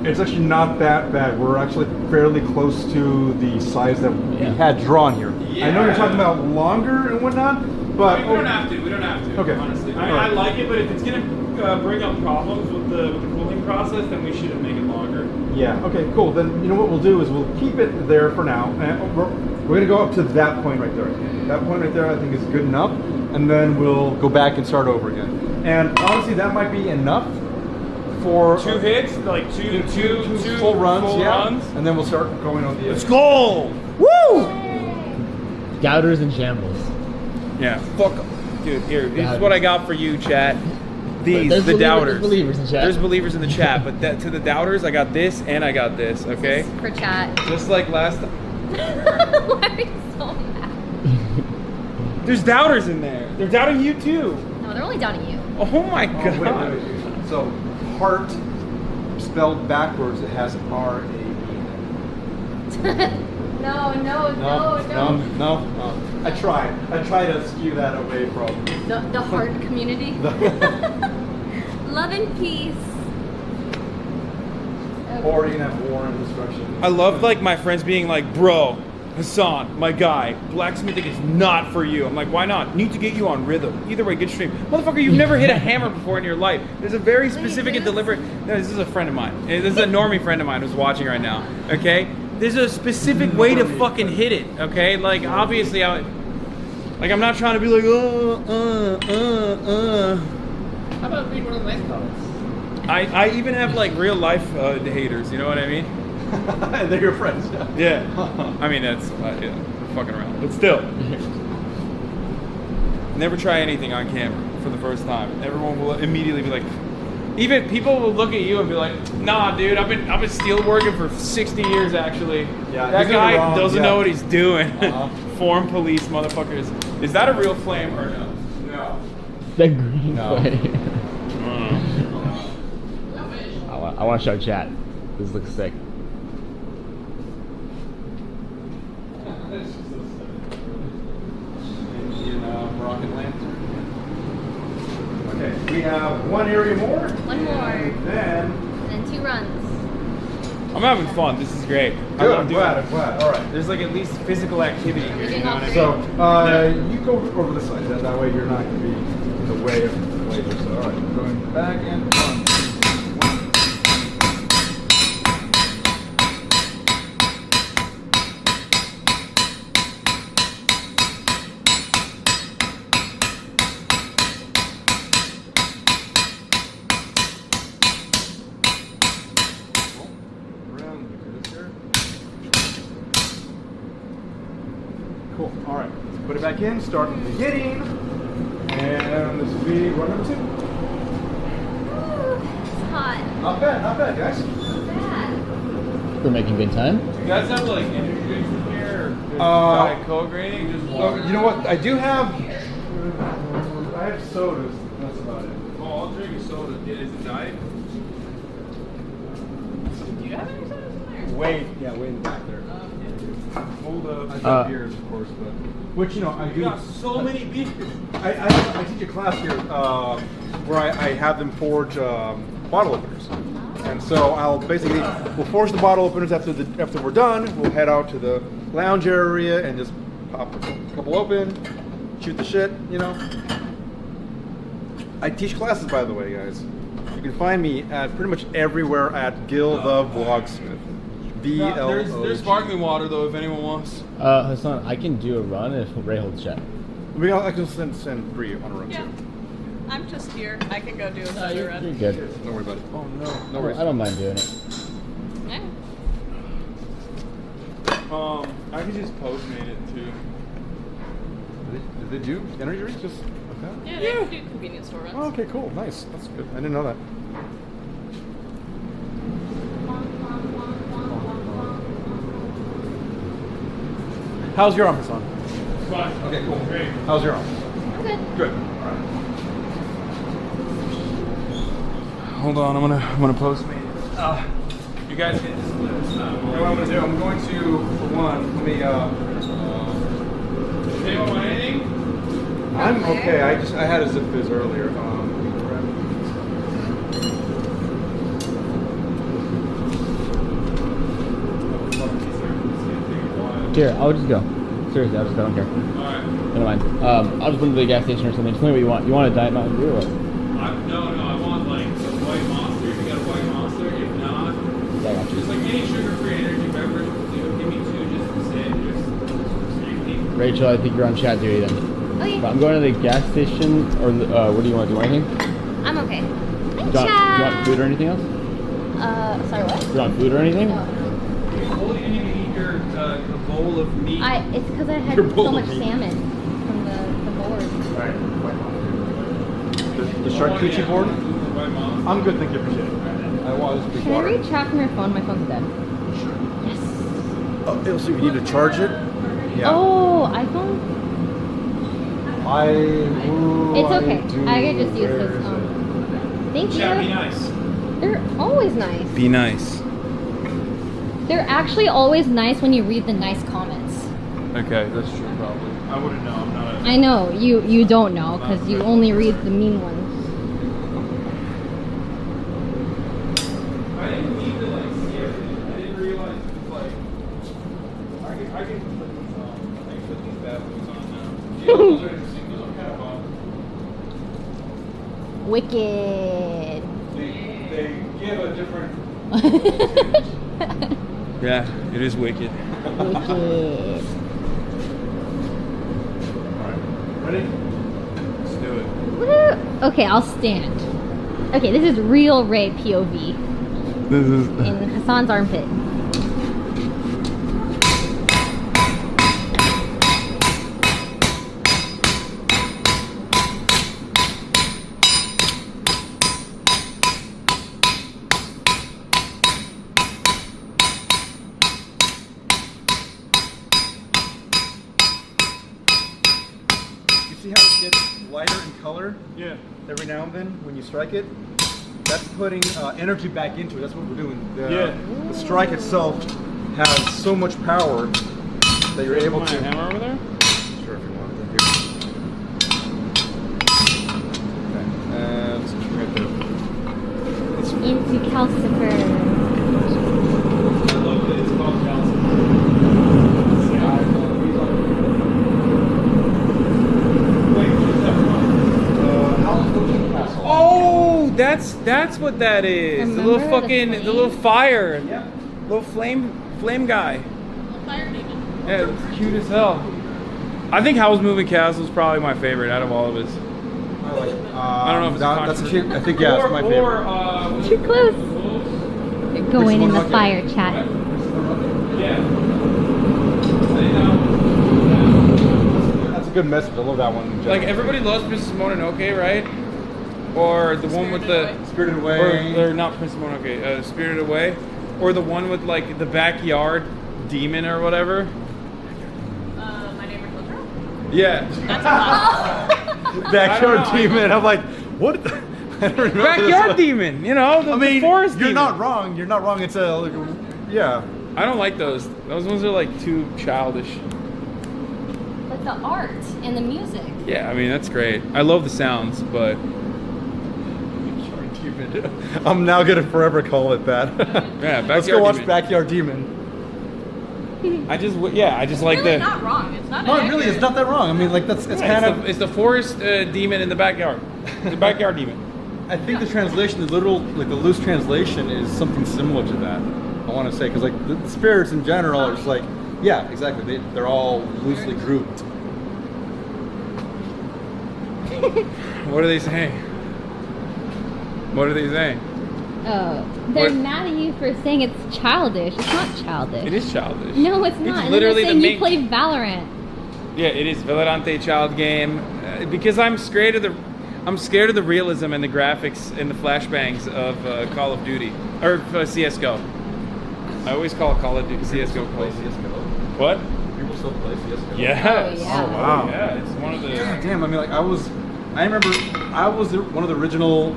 it's actually not that bad. We're actually fairly close to the size that we had drawn here. Yeah. I know you're talking about longer and whatnot, but we don't have to. We don't have to. Okay. Honestly, I like it, but if it's gonna bring up problems with the cooling process, then we shouldn't make it longer. Yeah, okay, cool. Then, you know what we'll do is we'll keep it there for now. And we're going to go up to that point right there. That point right there I think is good enough. And then we'll go back and start over again. And honestly, that might be enough for... 2 hits? Like two full runs, runs? And then we'll start going on the... Let's go! Woo! Doubters and shambles. Yeah, fuck 'em. Dude, here, this is what I got for you, chat. These, the doubters. There's believers in chat. There's believers in the chat, but to the doubters, I got this and I got this, okay? This is for chat. Just like last time. Why are you so mad? There's doubters in there. They're doubting you too. No, they're only doubting you. Oh my god. Wait. So, heart spelled backwards, it has R-A-E. No. I try to skew that away from the heart community. Love and peace. Or you can have war and destruction. I love like my friends being like, bro, Hasan, my guy, blacksmithing is not for you. I'm like, why not? Need to get you on rhythm. Either way, good stream. Motherfucker, you've never hit a hammer before in your life. There's a very specific and deliberate... No, this is a friend of mine. This is a normie friend of mine who's watching right now, okay? There's a specific way to fucking hit it, okay? Like, obviously, Like, I'm not trying to be like, How about read one of the nice comments? I even have like real life haters, you know what I mean? They're your friends. Yeah. I mean, that's, yeah, fucking around. But still. Never try anything on camera for the first time. Everyone will immediately be like, even people will look at you and be like, nah, dude, I've been steel working for 60 years actually. Yeah, that guy doesn't know yeah. what he's doing. Form police motherfuckers. Is that a real flame or no? No. The green No. flame. I want to show chat. This looks sick. Rocket lantern. Okay, we have one area more. One more. And then. And then 2 runs. I'm having fun. This is great. Good, I'm glad. All right. There's like at least physical activity here. You know what I mean? So, you go over this side. That way you're not going to be in the way of the laser. So, all right, going back and 1, 2, 1. Cool. All right. Let's put it back in. Start from the beginning. And this will be run number 2. Ooh, it's hot. Not bad, guys. Not bad. We're making good time. You guys have like energy drinks in here? Or Diet Coke or anything? Just water? You know what? I do have. I have sodas. That's about it. Oh, I'll drink a soda. Is it diet? Do you have any sodas in there? Way in the back there. Hold up. I've got beers, of course, but which I do. You got so many beers. I teach a class here where I have them forge bottle openers, and so we'll forge the bottle openers after we're done. We'll head out to the lounge area and just pop a couple open, shoot the shit, you know. I teach classes, by the way, guys. You can find me at pretty much everywhere at Gil the Vlogsmith. There's sparkling water though if anyone wants. Hasan, I can do a run if Ray holds chat. I can send Bree on a run Yeah. too. I'm just here. I can go do another You're run. good. Don't worry about it. Oh no. No worries. I don't mind doing it. Yeah. I could just Postmate it too. Did they do energy drinks just like that? Yeah, they do convenience store runs. Oh, okay, cool, nice. That's good. I didn't know that. How's your arm, Hasan? Fine. Okay, cool. Great. How's your arm? I'm good. Good. All right. Hold on, I'm gonna Postmate it. You guys get this split. What I'm gonna do? I'm going to, for one, let me. Anyone want anything? I'm okay. I had a zip fizz earlier. Here, I'll just go. Seriously, I'll just go. I don't care. Alright. I don't mind. I'll just run to the gas station or something. Just tell me what you want. You want a Diet Mountain Dew or? No, I want like a white monster. If you got a white monster, if not, Yeah, I got you. just like any sugar-free energy beverage will do. Give me 2 just to say just safety. Rachel, I think you're on chat duty then. Okay. But I'm going to the gas station, or what do you want to do? Anything? I'm okay. Hi, Do you want food or anything else? Sorry, what? Do you want food or anything? No. Holy, you didn't even eat your bowl of meat. It's because I had Your so bowl much of meat. salmon from the board. Alright. The charcuterie board? White monster. I'm good, thank you. Appreciate it. I was big Can I water. read chat from your phone? My phone's dead. Yes. Oh, so you need to charge it? Yeah. Oh, iPhone? It's okay. I could just use this. Thank you. Chat, be nice. They're always nice. Be nice. They're actually always nice when you read the nice comments. Okay, that's true probably. I wouldn't know. I'm not I know you don't know because you only read the mean ones. I didn't need to like see everything. I didn't realize it was like I can put these on. I can put these bad boys on now. Yeah, those are interesting. Those are kind of fun. Wicked. They give a different. Yeah, it is wicked. Wicked. Ready? Let's do it. Woo. Okay, I'll stand. Okay, this is real Ray POV This is. in Hasan's armpit. You see how it gets lighter in color Yeah. every now and then when you strike it? That's putting energy back into it. That's what we're doing. Yeah. The strike itself has so much power that you're able My to. hammer over there? Sure, if you want. Thank you. Okay. And right there. Let's Into calcifer. I love it. It's called calcium. Oh, that's what that is. The little Remember the fucking, the flame? little fire. Yep. Little flame guy. Little fire demon. Yeah, it's cute as hell. I think Howl's Moving Castle is probably my favorite out of all of his. I like it. I don't know if it's that's a cute. I think yeah, it's my favorite. Too close. You're going in the one? fire chat. Yeah. That's a good message. I love that one. Like everybody loves Princess Mononoke, right? Or the one with the Spirited Away. or not Princess Mononoke, Spirited Away, or the one with like the backyard demon or whatever. My neighbor Totoro? Yeah. That's a lot. Backyard I don't know. demon. I'm like, what? I don't remember Backyard this. demon, you know, the forest you're demon. not wrong. You're not wrong. It's a, yeah. I don't like those. Those ones are like too childish. But the art and the music. Yeah, I mean that's great. I love the sounds, but I'm now gonna forever call it that. yeah, Let's go Backyard watch Demon. Backyard Demon. I just like Really the. not wrong. It's not No, inaccurate. really, it's not that wrong. I mean, like it's kind of. It's the forest demon in the backyard. The backyard demon. I think the translation, the literal, like the loose translation, is something similar to that. I want to say because like the spirits in general are just like, yeah, exactly. They're all loosely grouped. What are they saying? What are they saying? Oh, they're What? mad at you for saying it's childish. It's not childish. It is childish. No, it's not. And literally they're the saying main. you play Valorant. Yeah, it is Valorante child game because I'm scared of the realism and the graphics and the flashbangs of Call of Duty or CS:GO. I always call it Call of Duty CS:GO. What? People still play CS:GO. Yes. Oh, yeah. Oh, wow. Yeah, it's one of the. God damn, I mean, like I remember I was one of the original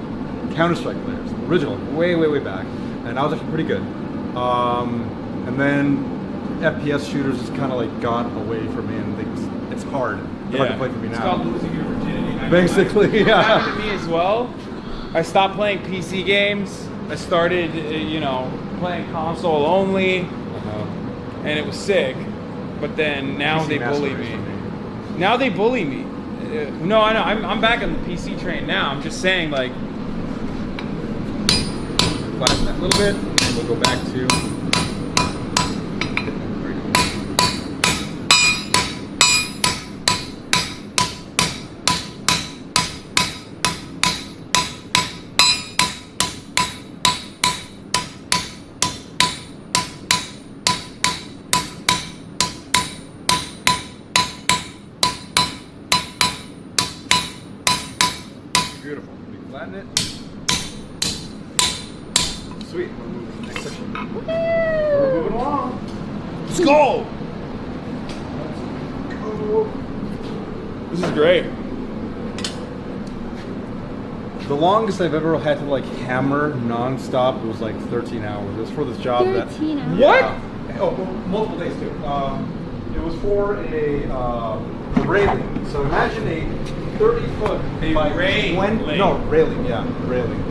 Counter-Strike players, original, way back, and I was actually pretty good. And then FPS shooters just kind of like got away from me, and it's hard to play for me It's now. called losing your virginity. Basically, It yeah. happened to me as well. I stopped playing PC games. I started, playing console only, and it was sick. But then now PC they Master bully Race me. for me. Now they bully me. No, I know. I'm back on the PC train now. I'm just saying, like, Flatten that a little bit, and we'll go back to. Beautiful. We flatten it. Sweet. We'll move to the next section. We're moving along. let's go. This is great. The longest I've ever had to like hammer non-stop was like 13 hours. It was for this job 13 hours? Yeah. Oh, well, multiple days too. It was for a railing. So imagine a 30-foot A by railing. No, railing. Yeah, railing.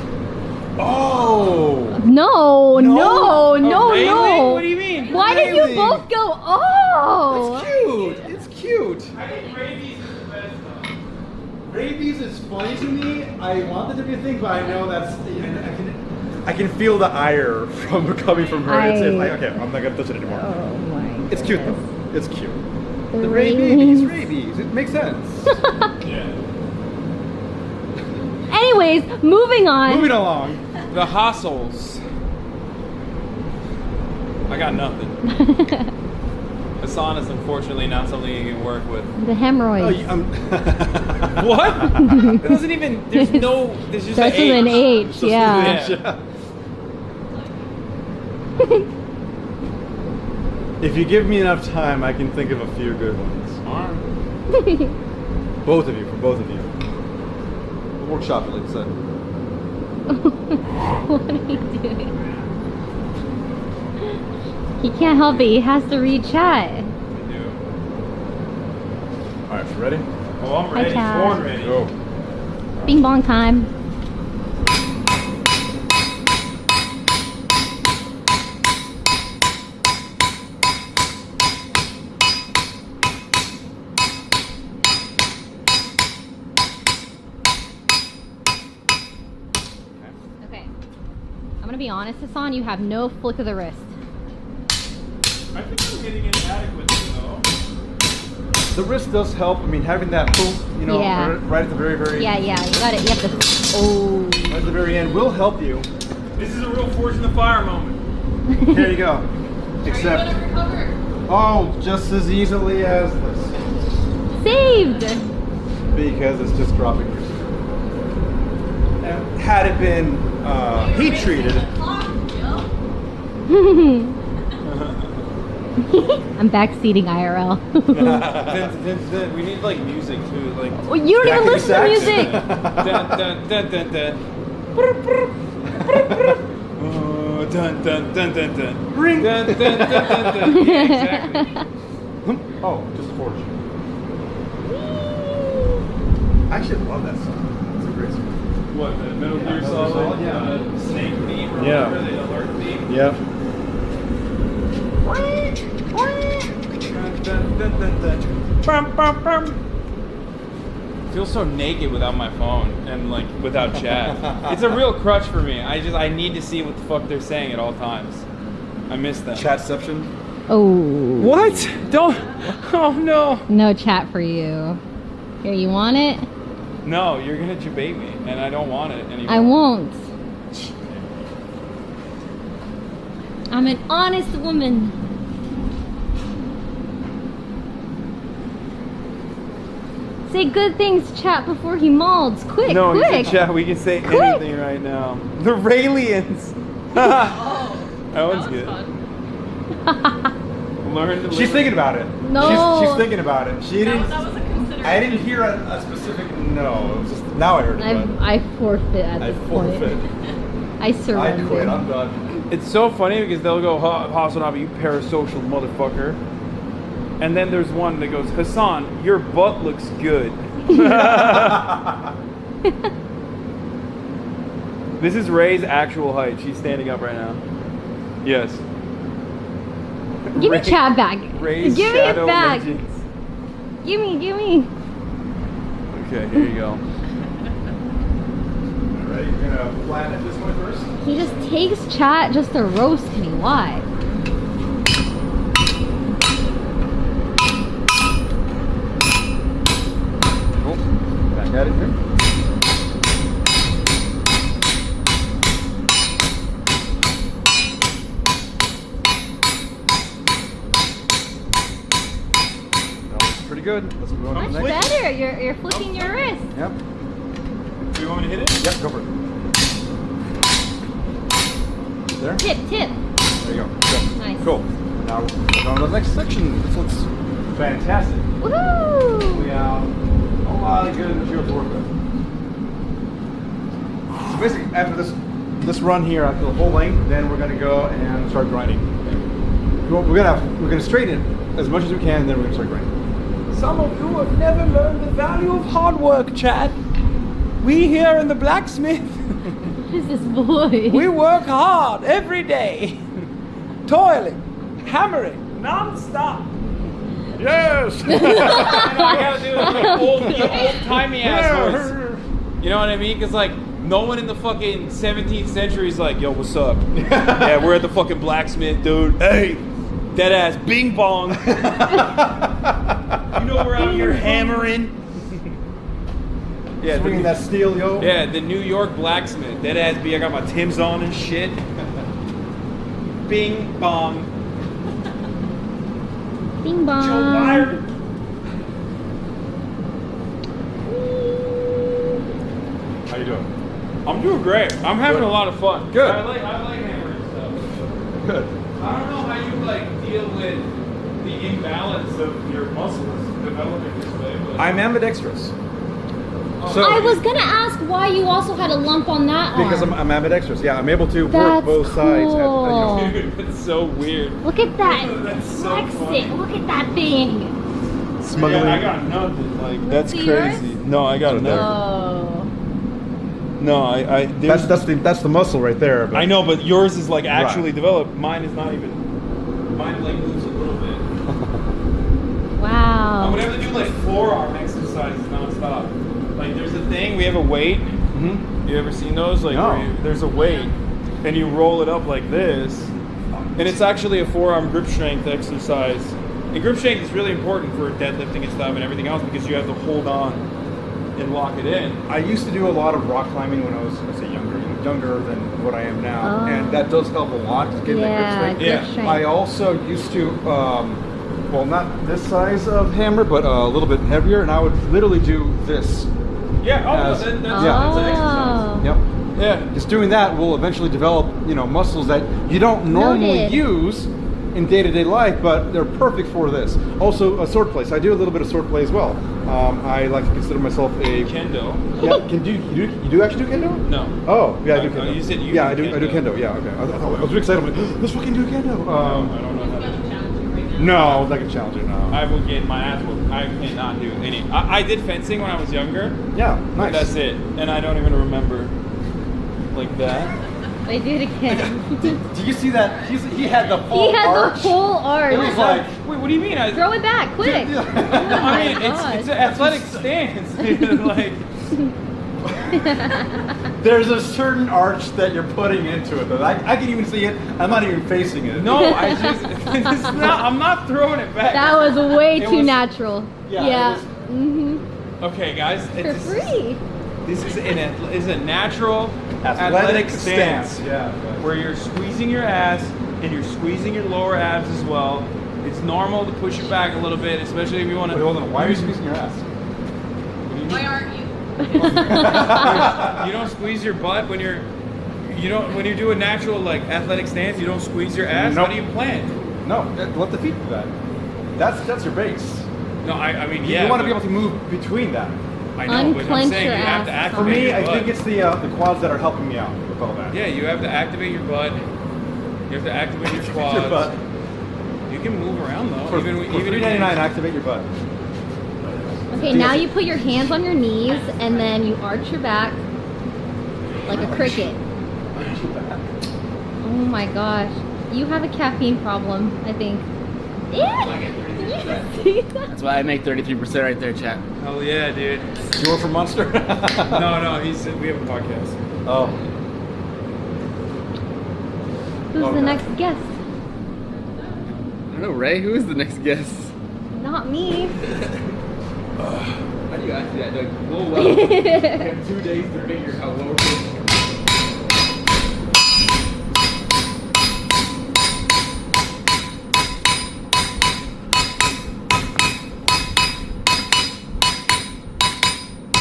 Oh. No, No? no, A no, railing? no. What do you mean? Why did you Railing. both go, oh? It's cute. It's cute. I think rabies is the best though. Rabies is funny to me. I want that to be a thing, but I know that's. I can feel the ire coming from her. It's like, okay, I'm not gonna touch it anymore. Oh my It's cute though. It's cute. The rabies. Rabies. It makes sense. Yeah. Anyways, moving on. Moving along. The hassles. I got nothing. Hasan is unfortunately not something you can work with. The hemorrhoids. What? It doesn't even. There's no. There's just Starts with an H. Yeah. If you give me enough time, I can think of a few good ones. Alright. Both of you, for both of you. We'll workshop it, like I said. What are you doing? He can't help it. He has to read chat. We do. All right, you ready? Oh, I'm ready. Cat. Born ready. Go. Bing bong time. Okay. I'm gonna be honest, Hasan. You have no flick of the wrist. I think I'm getting it adequately, though. The wrist does help. I mean, having that pull, you know, Yeah. right at the very, Yeah. You got it. You have to. Oh. right at the very end will help you. This is a real forge in the fire moment. Here you go. Except, Are you gonna recover? oh, just as easily as this, Saved. because it's just dropping your screw. And had it been heat treated, I'm backseating IRL. We need like music too, like. Well, you don't even listen to Sax. music. Dun, dun, dun, dun, dun. Oh, dun, dun, dun, dun, dun. Ring. Dun, dun, dun, dun, dun. Yeah, exactly. Oh, just a forge. I actually love that song. It's a great song. What, the Metal Gear Metal Gear Solid? Solid, yeah. Snake theme or Yeah. whatever, the alert theme? Yep. Dun, dun, dun, dun, dun. Bum, bum, bum. I feel so naked without my phone and like without chat. It's a real crutch for me. I need to see what the fuck they're saying at all times. I miss them. Chatception. Oh. What? Don't. Oh no. No chat for you. Here, you want it? No, you're gonna debate me, and I don't want it anymore. I won't. I'm an honest woman. Say good things, chat, before he molds. Quick, No, you quick. can chat. We can say Quick. anything right now. The Raelians. That one's That was good. fun. Learn to She's live. thinking about it. No. She's thinking about it. She didn't. That was a consideration. I didn't hear a specific no. It was just, now I heard it. but I forfeit at I this forfeit. point. I I surrender. quit. I'm done. It's so funny because they'll go, HasanAbi, you parasocial motherfucker. And then there's one that goes, Hasan, your butt looks good. This is Ray's actual height. She's standing up right now. Yes. Give me Ray- chat back. Ray's Give me it Shadow back. Legends. Give me. Okay, here you go. Ready? You're gonna flatten it this way first. He just takes chat just to roast me. Why? Oh, back at it here. Pretty good. Let's move on to Much the next. better. You're flicking your wrist. Yep. Do you want me to hit it? Yep. Go for it. There. Tip. There you go. Go. Nice. Cool. Now we're on to the next section. This looks fantastic. Woohoo! We have a lot of good material to work with. So basically, after this run here, after the whole length, then we're going to go and start grinding. We're gonna straighten it as much as we can, and then we're gonna start grinding. Some of you have never learned the value of hard work, Chad. We here in the blacksmith, What is this boy? we work hard every day. Toiling, hammering, non-stop. Yes! I gotta do like old-timey ass voice. You know what I mean? Because like, no one in the fucking 17th century is like, yo, what's up? Yeah, we're at the fucking blacksmith, dude. Hey, dead ass, bing bong. know we're out here hammering. Yeah, Swinging that steel, yo. Yeah, the New York blacksmith. That ass be. I got my Timbs on and shit. Bing bong. Bing bong. Joe Wire. How you doing? I'm doing great. I'm having a lot of fun. Good. I like hammering stuff. Good. I don't know how you like deal with the imbalance of your muscles developing this way. But I'm ambidextrous. So, I was gonna ask why you also had a lump on that arm. because I'm ambidextrous. Yeah, I'm able to work That's both sides. cool. dude, that's so weird. Look at that. That's so Flex funny. it. Look at that thing. Yeah, I got nothing. Like that's See crazy. yours? No, I got nothing. Oh. No, I that's the muscle right there. But I know, but yours is like actually Right. developed. Mine is not even. Mine like moves a little bit. I'm Wow. gonna have to do like forearm exercises nonstop. Like there's a thing. We have a weight. Mhm. You ever seen those? Like No. where there's a weight, and you roll it up like this, and it's actually a forearm grip strength exercise. And grip strength is really important for deadlifting and stuff and everything else because you have to hold on and lock it in. I used to do a lot of rock climbing when I was, let's say, younger than what I am now, Oh. and that does help a lot. Getting Yeah, that grip grip strength. strength. I also used to, well, not this size of hammer, but a little bit heavier, and I would literally do this. Yeah. Oh, As- that's yeah. an exercise. Yep. Yeah. Just doing that will eventually develop, muscles that you don't normally Noted. use in day-to-day life, but they're perfect for this. Also, a sword play. So I do a little bit of sword play as well. I like to consider myself a Kendo. Yeah, you do actually do kendo? No. Oh, yeah, I do Oh, kendo. you said you yeah, do I do kendo. kendo. Yeah, okay. I was really excited. I'm like, let's fucking do kendo. I don't know how to. Challenge you right now. No, I was like a challenger. No. I will get my ass whooped. I cannot do any. I did fencing when I was younger. Yeah, But nice. that's it, and I don't even remember like that. I do it again. Do you see that? He had the full He had arch. the full arch. It was like, Wait, what do you mean? Throw it back, quick. Yeah. Oh I my mean, it's an athletic stance. Like, there's a certain arch that you're putting into it. Though. I can even see it. I'm not even facing it. no, I just, it's not. I'm not throwing it back. That was way It too was- natural. Yeah, Yeah. it was- Mm-hmm. Okay, guys, For it's free. This is a natural Athletic stance. Yeah. Where you're squeezing your ass and you're squeezing your lower abs as well. It's normal to push it back a little bit, especially if you want to. Wait, hold on. Why are you squeezing your ass? Why aren't you? You don't squeeze your butt when you're when you do a natural like athletic stance. You don't squeeze your ass. Nope. How do you plant? No, let the feet do that. That's your base. No, I mean You yeah. want to be but- able to move between that. I know, but I'm Unclench saying your you have to ass. For activate me, your I butt. think it's the quads that are helping me out with all that. Yeah, you have to activate your butt. You have to activate your quads. Your butt. You can move around though. For even $3.99, if you- activate your butt. Okay, now you put your hands on your knees and then you arch your back like a cricket. Oh my gosh. You have a caffeine problem, I think. See that? That's why I make 33% right there, chat. Hell yeah, dude. You work for Monster? No, we have a podcast. Oh. Who's Okay. the next guest? I don't know, Ray. Who is the next guest? Not me. How do you ask that? Like, whoa, well. You have 2 days to figure how low it is.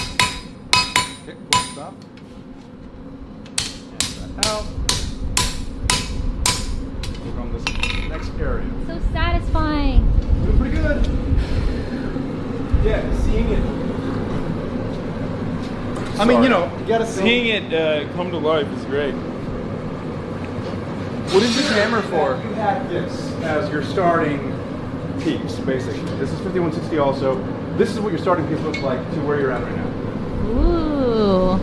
Okay, cool, stop. And that out. Work on this next area. So satisfying. Doing pretty good. Yeah, seeing it. I mean, you gotta Seeing it come to life is great. What is this hammer for? You have this as your starting piece, basically. This is 5160 also. This is what your starting piece looks like to where you're at right now. Ooh.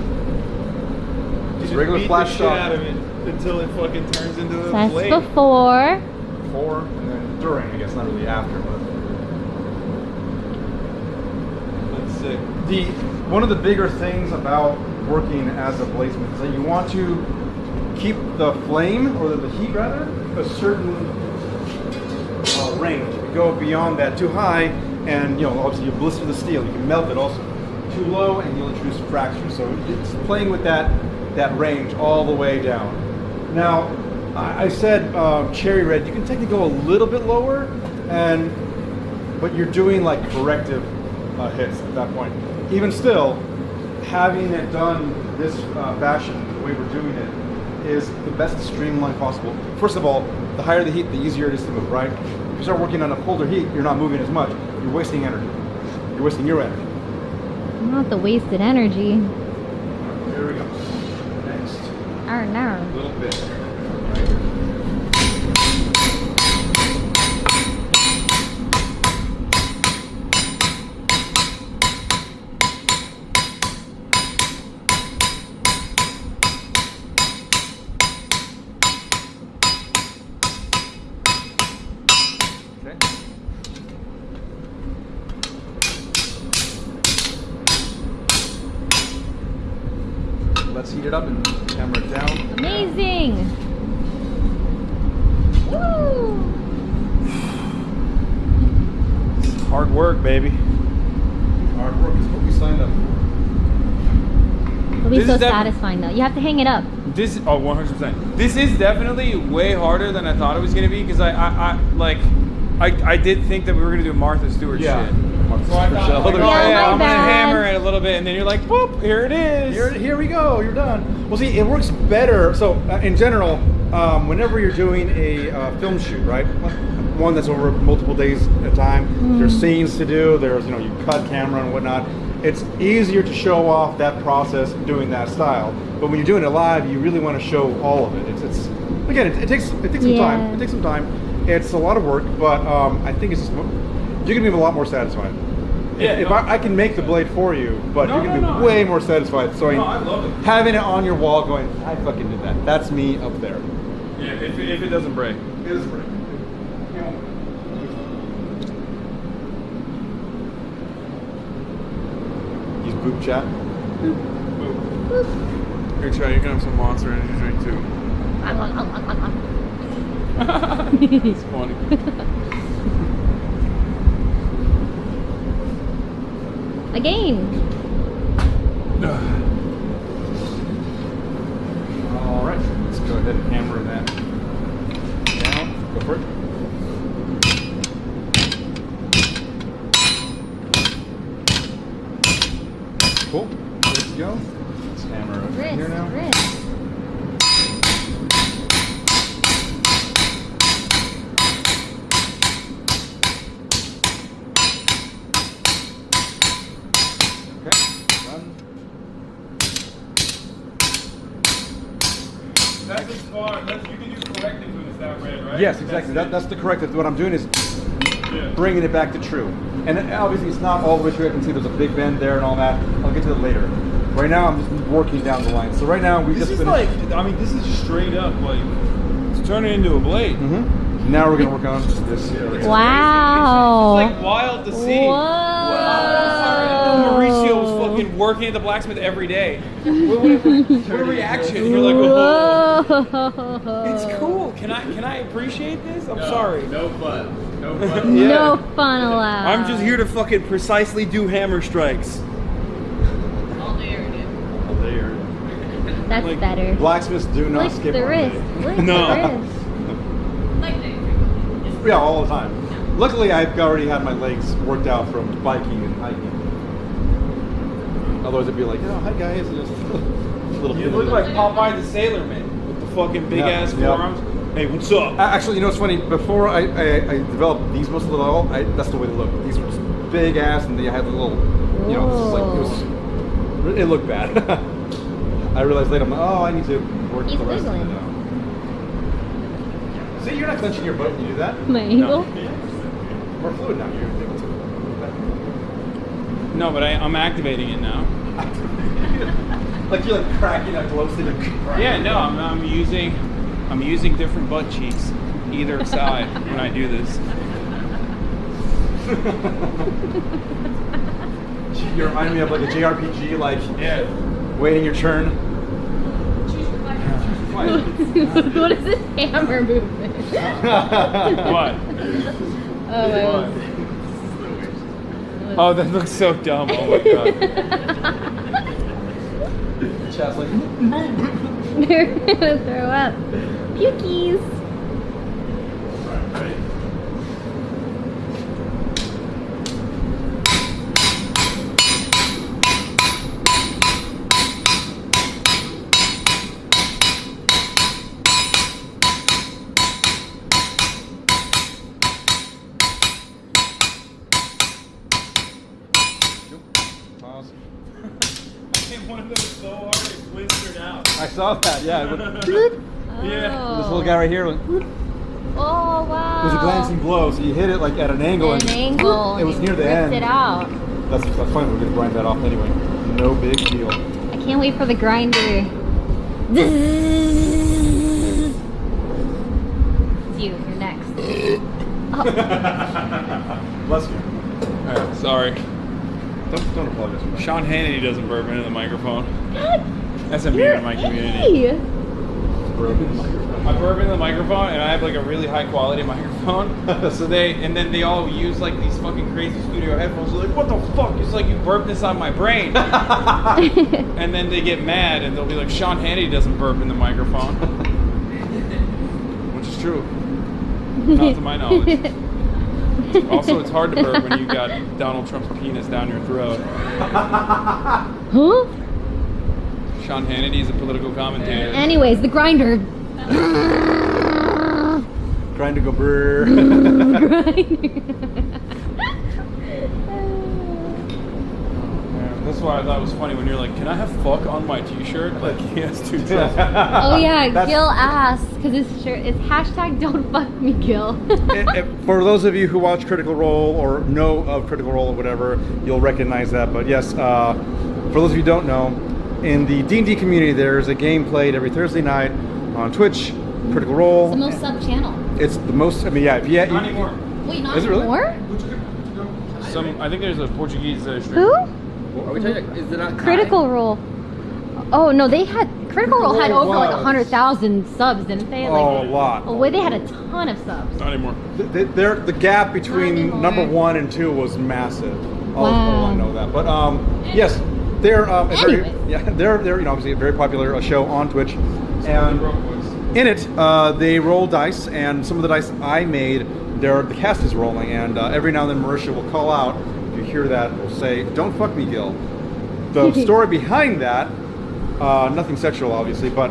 Just regular Beat flash the shit shot. out of it until it fucking turns into a That's blade. before. Before and then during, I guess, not really after, but That's sick. one of the bigger things about working as a bladesmith is that you want to keep the flame, or the heat rather, a certain range. If you go beyond that too high, and obviously you blister the steel. You can melt it also. Too low, and you'll introduce fracture. So it's playing with that range all the way down. Now, I said cherry red. You can technically go a little bit lower, but you're doing like corrective hits at that point. Even still, having it done this fashion, the way we're doing it, is the best streamline possible. First of all, the higher the heat, the easier it is to move, right? If you start working on a colder heat, you're not moving as much. You're wasting energy. You're wasting your energy. Not the wasted energy. Here we go. Next. No. A little bit. Let's heat it up and hammer it down. Amazing! Woo! It's hard work, baby. Hard work is what we signed up for. It'll be so satisfying though. You have to hang it up. 100%. This is definitely way harder than I thought it was gonna be because I did think that we were gonna do Martha Stewart shit. So I thought, I'm gonna hammer it a little bit, and then you're like, boop, here it is. Here we go, you're done. Well, see, it works better. So, in general, whenever you're doing a film shoot, right? One that's over multiple days at a time, there's scenes to do, there's, you cut camera and whatnot. It's easier to show off that process doing that style. But when you're doing it live, you really want to show all of it. It's again, it takes some time. It takes some time. It's a lot of work, but I think it's just, you're gonna be a lot more satisfied. Yeah, if I can make the blade for you, but you're gonna be way more satisfied. So I love it. Having it on your wall, going, I fucking did that. That's me up there. Yeah, if it doesn't break. It doesn't break. Use boop chat. Boop. Here, try. You can have some Monster Energy drink too. It's funny. Again. All right, let's go ahead and hammer that down. Go for it. Cool. Good to go. Let's hammer it over here now. That's as far. You can do corrective when it's that red, right? Yes, exactly. That's the corrective. What I'm doing is bringing it back to true. And obviously it's not all the way true. I can see there's a big bend there and all that. I'll get to that later. Right now I'm just working down the line. So right now we just finished. This is straight up like it's turning into a blade. Now we're gonna work on this here. Wow. It's like wild to see. Mauricio was fucking working at the blacksmith every day. What a reaction! You're like, oh, it's cool. Can I appreciate this? I'm sorry. No fun. No No fun. fun allowed. I'm just here to fucking precisely do hammer strikes. All day, every day. All day or That's better. blacksmiths do not Flick skip the one wrist. day. Flick No. the wrist. Like day. Yeah, all the time. Luckily, I've already had my legs worked out from biking and hiking. Otherwise, it'd be like, hi guys, just a little bit. You look like Popeye the Sailor Man with the fucking big ass forearms. Hey, what's up? Actually, what's funny? Before I developed these muscles at all, that's the way they look. These were just big ass, and they had the little, it looked bad. I realized later, I'm like, I need to work He's the rest of it wiggling. out. See, you're not clenching your butt when you do that. My ankle. More fluid now. You're able to. No, but I'm activating it now. Like you're like cracking a glow stick. Yeah, no, I'm using different butt cheeks, either side when I do this. You remind me of like a JRPG, like waiting your turn. What is this hammer movement? What? Oh my god. Oh, that looks so dumb. Oh my god. Chat's like, They're gonna throw up. Pukies. ready? One of them was so hard it blistered out. I saw that, yeah. It went, Yeah. this little guy right here went, Oh wow. it was a glancing blow, so you hit it like at an angle. An and angle. It was near the ripped end. it out. That's fine, we're gonna grind that off anyway. No big deal. I can't wait for the grinder. It's you. You're next. Oh. Bless you. Alright, sorry. Don't apologize for that. Sean Hannity doesn't burp into the microphone. God, That's a you're meme in my community. hey. Broken microphone. I burp into the microphone and I have like a really high quality microphone. So then they all use like these fucking crazy studio headphones. They're like, what the fuck? It's like you burped this on my brain. And then they get mad and they'll be like, Sean Hannity doesn't burp in the microphone. Which is true. Not to my knowledge. Also, it's hard to burp when you got Donald Trump's penis down your throat. Huh? Sean Hannity is a political commentator. Anyways, the grinder. Trying to go brrr. That's why I thought it was funny when you're like, can I have fuck on my t-shirt? Like, yes, dude. Oh yeah, Gil asked because his shirt is hashtag don't fuck me, Gil. For those of you who watch Critical Role or know of Critical Role or whatever, you'll recognize that. But yes, for those of you who don't know, in the D&D community, there's a game played every Thursday night on Twitch, Critical Role. It's the most sub channel. It's the most, I mean, yeah. Not anymore. Wait, not Is it really? anymore? I think there's a Portuguese streamer. Who? Are we talking? Is it not Critical Role. Oh no, they had Critical Role had over like was. 100,000 subs, didn't they? Like, Oh, a lot. Oh wait, they had a ton of subs. Not anymore. The gap between anymore. number 1 and 2 was massive. Wow. I know that. But yes, they're Anyways. they're you know, obviously a very popular show on Twitch, and in it they roll dice, and some of the dice I made, the cast is rolling, and every now and then Marisha will call out. If you hear that, will say, "Don't fuck me, Gil." The story behind that, nothing sexual, obviously, but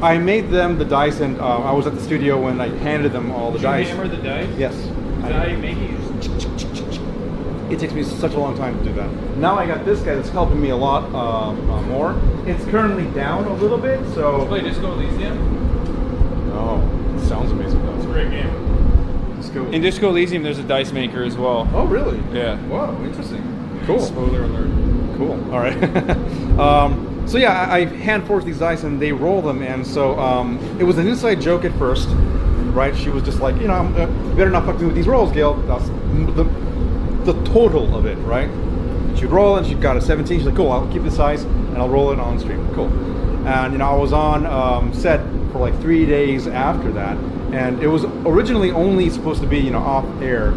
I made them the dice, and I was at the studio when I handed them all the dice. Did you hammer the dice? Yes. Is that how you make it? You just... It takes me such a long time to do that. Now I got this guy that's helping me a lot more. It's currently down a little bit, so... Let's play Disco Elysium. Oh, it sounds amazing though. It's a great game. Disco. In Disco Elysium, there's a dice maker as well. Oh, really? Yeah. Wow, interesting. Cool. Spoiler alert. Cool. All right. So yeah, I hand forged these dice and they roll them, and so it was an inside joke at first, right? She was just like, you know, you better not fucking with these rolls, Gil. That's the total of it, right? She'd roll and she got a 17. She's like, cool, I'll keep this size and I'll roll it on stream. Cool. And you know, I was on set for like 3 days after that, and it was originally only supposed to be, you know, off air,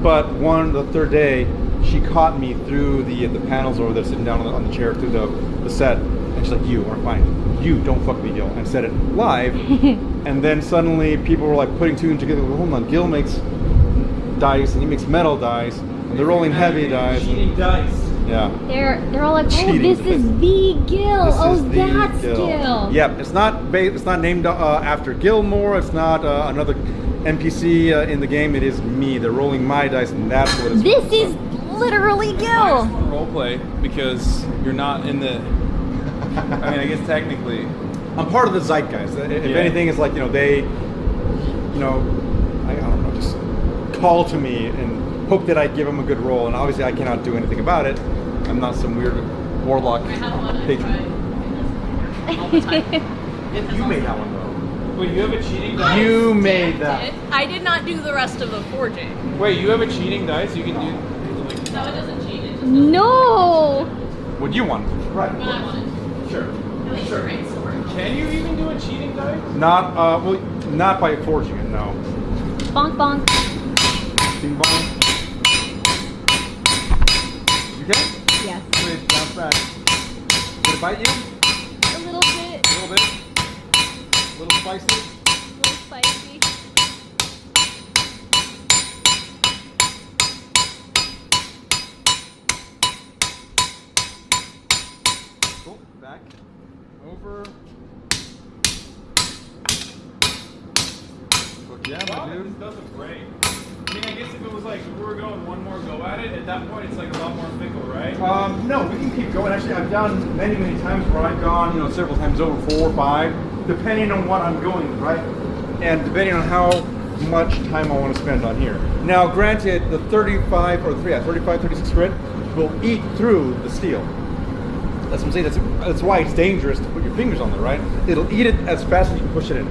but the third day, she caught me through the panels over there, sitting down on the chair through the set, and she's like, "You are fine. You don't fuck me, Gil," and said it live. And then suddenly people were like putting two and together. Hold on, Gil makes dice and he makes metal dice, and they're rolling heavy dice. Cheating dice. Yeah. They're all like, oh, Cheating. this is the Gil. This Oh, is the that's Gil. Gil. Yep. It's not named after Gilmore. It's not another NPC in the game. It is me. They're rolling my dice, and that's what it's. This is literally Gil. Role play because you're not in the. I mean, I guess technically, I'm part of the zeitgeist. If Yeah. anything, it's like, you know, they, you know, I don't know, just call to me and hope that I give them a good role. And obviously, I cannot do anything about it. I'm not some weird warlock I have one. patron. All the time. You made that one though. wait, you have a cheating dice. You made that. I did not do the rest of the forging. Wait, you have a cheating dice. You can do. No, it doesn't cheat. It just doesn't. No. What you want? Right. When I want it. Sure. At least Sure. right sword. Can you even do a cheating dice? Not well, not by forging it. No. Bonk bonk. Bing bong. Okay? Yes. Wait, bounce back. Did it bite you? A little bit. A little bit? A little spicy? A little spicy. Cool. Back. Over. Fuck yeah, my dude. This doesn't break. I mean, I guess if it was like, if we were going one more go at it, at that point it's like a lot more fickle, right? No, we can keep going. Actually, I've done many times where I've gone, several times over 4 or 5, depending on what I'm going with, right? And depending on how much time I want to spend on here. Now, granted, the 35, 36 grit will eat through the steel. That's what I'm saying. That's why it's dangerous to put your fingers on there, right? It'll eat it as fast as you can push it in.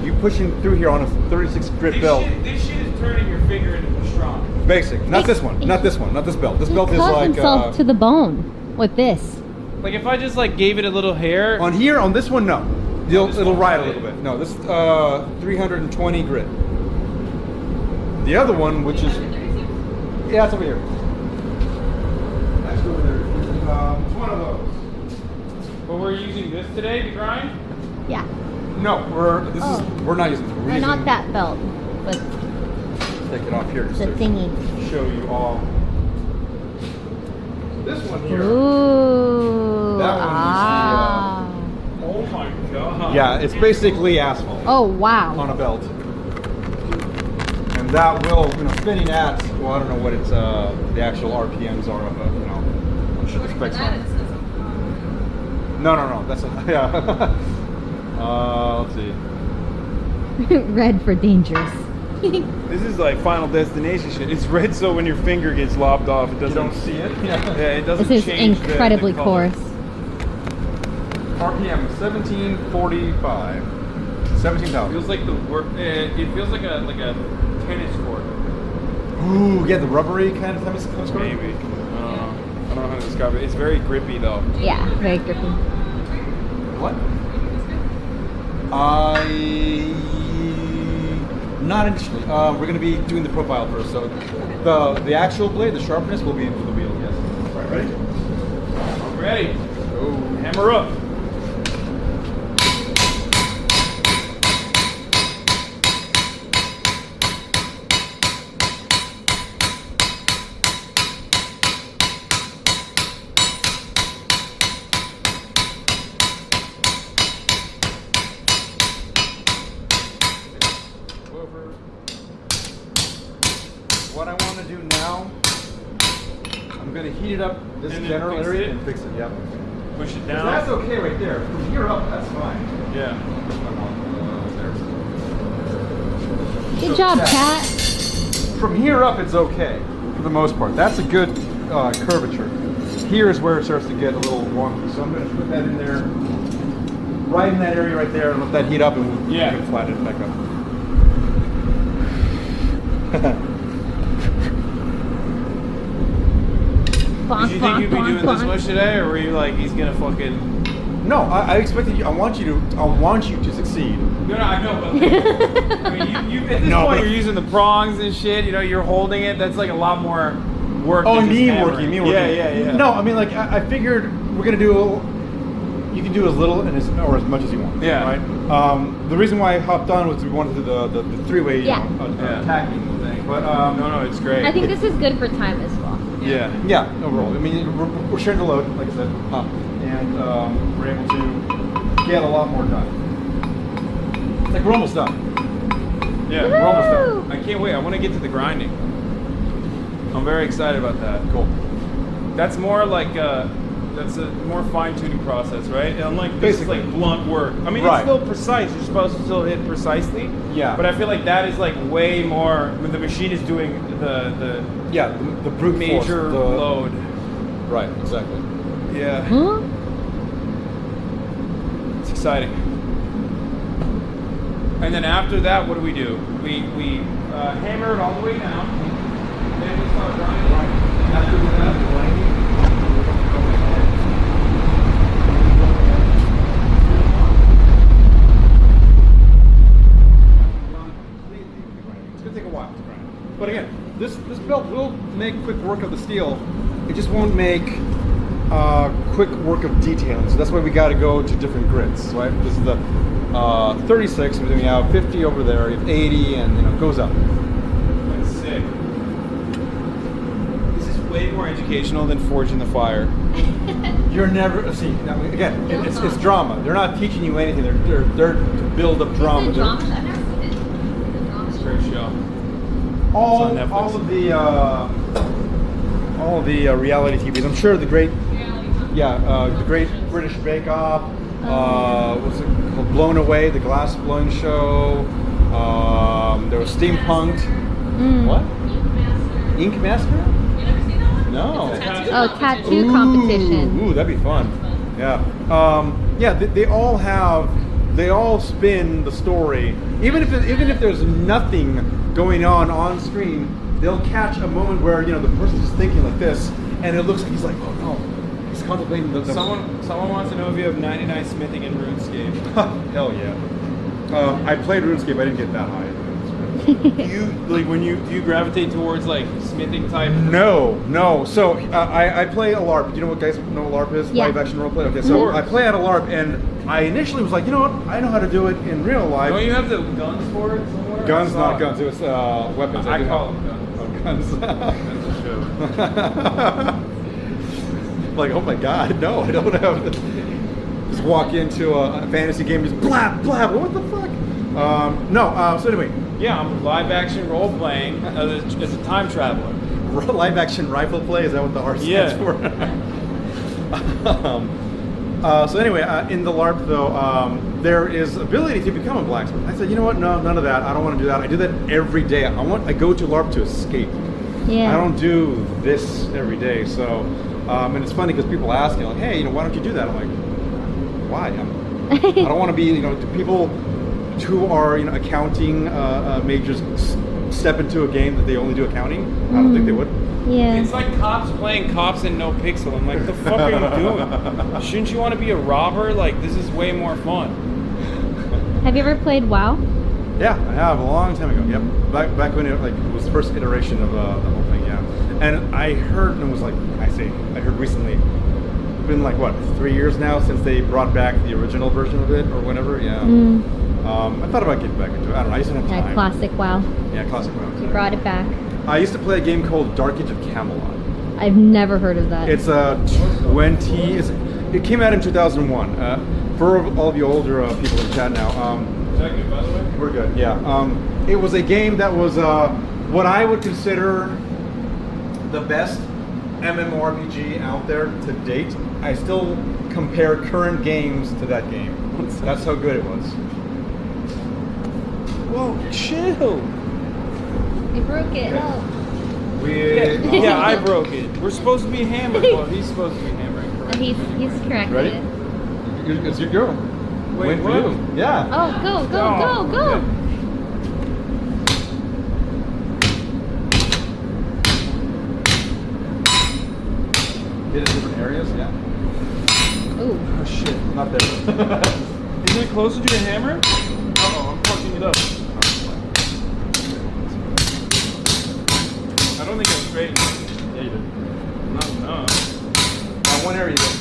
You pushing through here on a 36 grit belt. This shit is turning your finger into strong. Basic. Not this one. Not this one. Not this belt. This belt is Cut like himself to the bone with this. Like if I just like gave it a little hair. on here. On this one, no. It'll one ride a right? little bit. No, this 320 grit. The other one, which is yeah, it's over here. That's over there. It's one of those. But we're using this today to grind? Yeah. No, we're not using this. We're Or using, not that belt, but Take it off here just the to thingy. show you all. This one here. Ooh. That one Ah. Oh my god. Yeah, it's basically asphalt Oh wow. on a belt. And that will, spinning at, well, I don't know what it's, the actual RPMs are, but, I'm sure the specs on it. No, that's a, yeah. Let's see. Red for dangerous. This is like Final Destination shit. It's red so when your finger gets lopped off, it doesn't. You don't see it? Yeah. Yeah, it doesn't This is change incredibly the color. coarse. RPM 1745. 17,000. Feels like the work. It feels like a tennis court. Ooh, yeah, the rubbery kind of tennis court. Maybe. I don't know how to describe it. It's very grippy though. Yeah, very grippy. What? Not initially. We're going to be doing the profile first. So the actual blade, the sharpness will be into the wheel. Yes. All right, ready? I'm ready. Oh, hammer up. What I want to do now, I'm going to heat it up this And then general fix area it? and fix it. Yep. Push it So down. that's okay right there. From here up, that's fine. Yeah. Good job, yeah. Cat. From here up, it's okay for the most part. That's a good curvature. Here is where it starts to get a little wonky. So I'm going to put that in there, right in that area right there, and let that heat up, and we can flatten it back up. Did you think you'd be doing this much today, or were you like, he's gonna fucking? No, I expected you. I want you to succeed. No, I know, but I mean, you at this point you're using the prongs and shit. You're holding it. That's like a lot more work. Oh, than just me hammering. working. Yeah. No, I mean, like I figured we're gonna do. You can do as little and or as much as you want. Yeah. Right. The reason why I hopped on was we wanted to do the three-way tacking thing. But no, it's great. I think this is good for time as well. Yeah. Overall, I mean, we're sharing the load, like I said, and we're able to get a lot more done. It's like we're almost done. Yeah, we're almost done. I can't wait. I want to get to the grinding. I'm very excited about that. Cool. That's more like that's a more fine-tuning process, right? Unlike this is like blunt work. I mean, it's still precise. You're supposed to still hit precisely. Yeah. But I feel like that is like way more when the machine is doing the brute major force, load. Right. Exactly. Yeah. Huh? It's exciting. And then after that, what do? We hammer it all the way down. Then we start grinding. After that, grinding. It's gonna take a while to grind. But again, this belt will make quick work of the steel it just won't make quick work of detailing. So that's why we got to go to different grids, right? This is the 36, and then we have 50 over there, you have 80, and it goes up. That's sick. This is way more educational than Forging the Fire. You're never see now, again. It's drama. They're not teaching you anything. They're to build up drama. I've never seen it. It's a great show. All on Netflix. all of the reality TVs. I'm sure the great the Great British Bake Off. What's it called? Blown Away, the glass blowing show. There was Steampunked. What? Ink Master? You never seen that one? No. It's a tattoo Oh, competition. tattoo competition. Ooh, that'd be fun. Yeah. They all spin the story. Even if there's nothing going on screen, they'll catch a moment where the person's just thinking like this, and it looks like he's like, oh no, he's contemplating the. Someone wants to know if you have 99 smithing in RuneScape. Hell yeah. I played RuneScape. I didn't get that high. Do you gravitate towards like smithing type? No. So I play a LARP. Do you know what guys know what LARP is? Yeah. Live action roleplay. Okay, so I play at a LARP, and I initially was like, you know what? I know how to do it in real life. Don't you have the guns for it somewhere? Guns, not guns. It was weapons. I do call have- them guns. Oh, guns. That's a show. Like, oh my god, no, I don't have to just walk into a fantasy game, just blab, what the fuck? So anyway, Yeah, I'm live action role playing as a time traveler. live action rifle play, is that what the R stands for? So anyway, in the LARP though, there is ability to become a blacksmith. I said, you know what, no, none of that, I don't want to do that. I do that every day. I go to LARP to escape. Yeah. I don't do this every day, so, and it's funny because people ask me, like, hey, why don't you do that? I'm like, why? I don't want to be, people who are, accounting majors step into a game that they only do accounting. I don't think they would. Yeah. It's like cops playing cops in No Pixel. I'm like, the fuck are you doing? Shouldn't you want to be a robber? Like, this is way more fun. Have you ever played WoW? Yeah, I have a long time ago. Yep, back when it was the first iteration of the whole thing. Yeah, and I heard, and it was like I heard recently. It's been like what 3 years now since they brought back the original version of it or whatever. Yeah. I thought about getting back into it. I don't know. I just didn't have time. Classic WoW. Yeah, classic WoW. You brought it back. I used to play a game called Dark Age of Camelot. I've never heard of that. It's it came out in 2001. For all of you older people in chat now. Is that good, by the way? We're good, yeah. It was a game that was what I would consider the best MMORPG out there to date. I still compare current games to that game. That's how good it was. Whoa, chill. You broke it. Oh. Yeah, I broke it. We're supposed to be hammered. Well, he's supposed to be hammering. Correct? He's corrected Ready? it. It's your girl. Wait, Waiting for what? you. Yeah. Oh, go. Okay. Hit it in different areas, yeah. Ooh. Oh shit, not there. Is it closer to your hammer? Uh-oh, I'm fucking it up. I don't think I straightened it. Yeah, you did. Not enough. One area you did.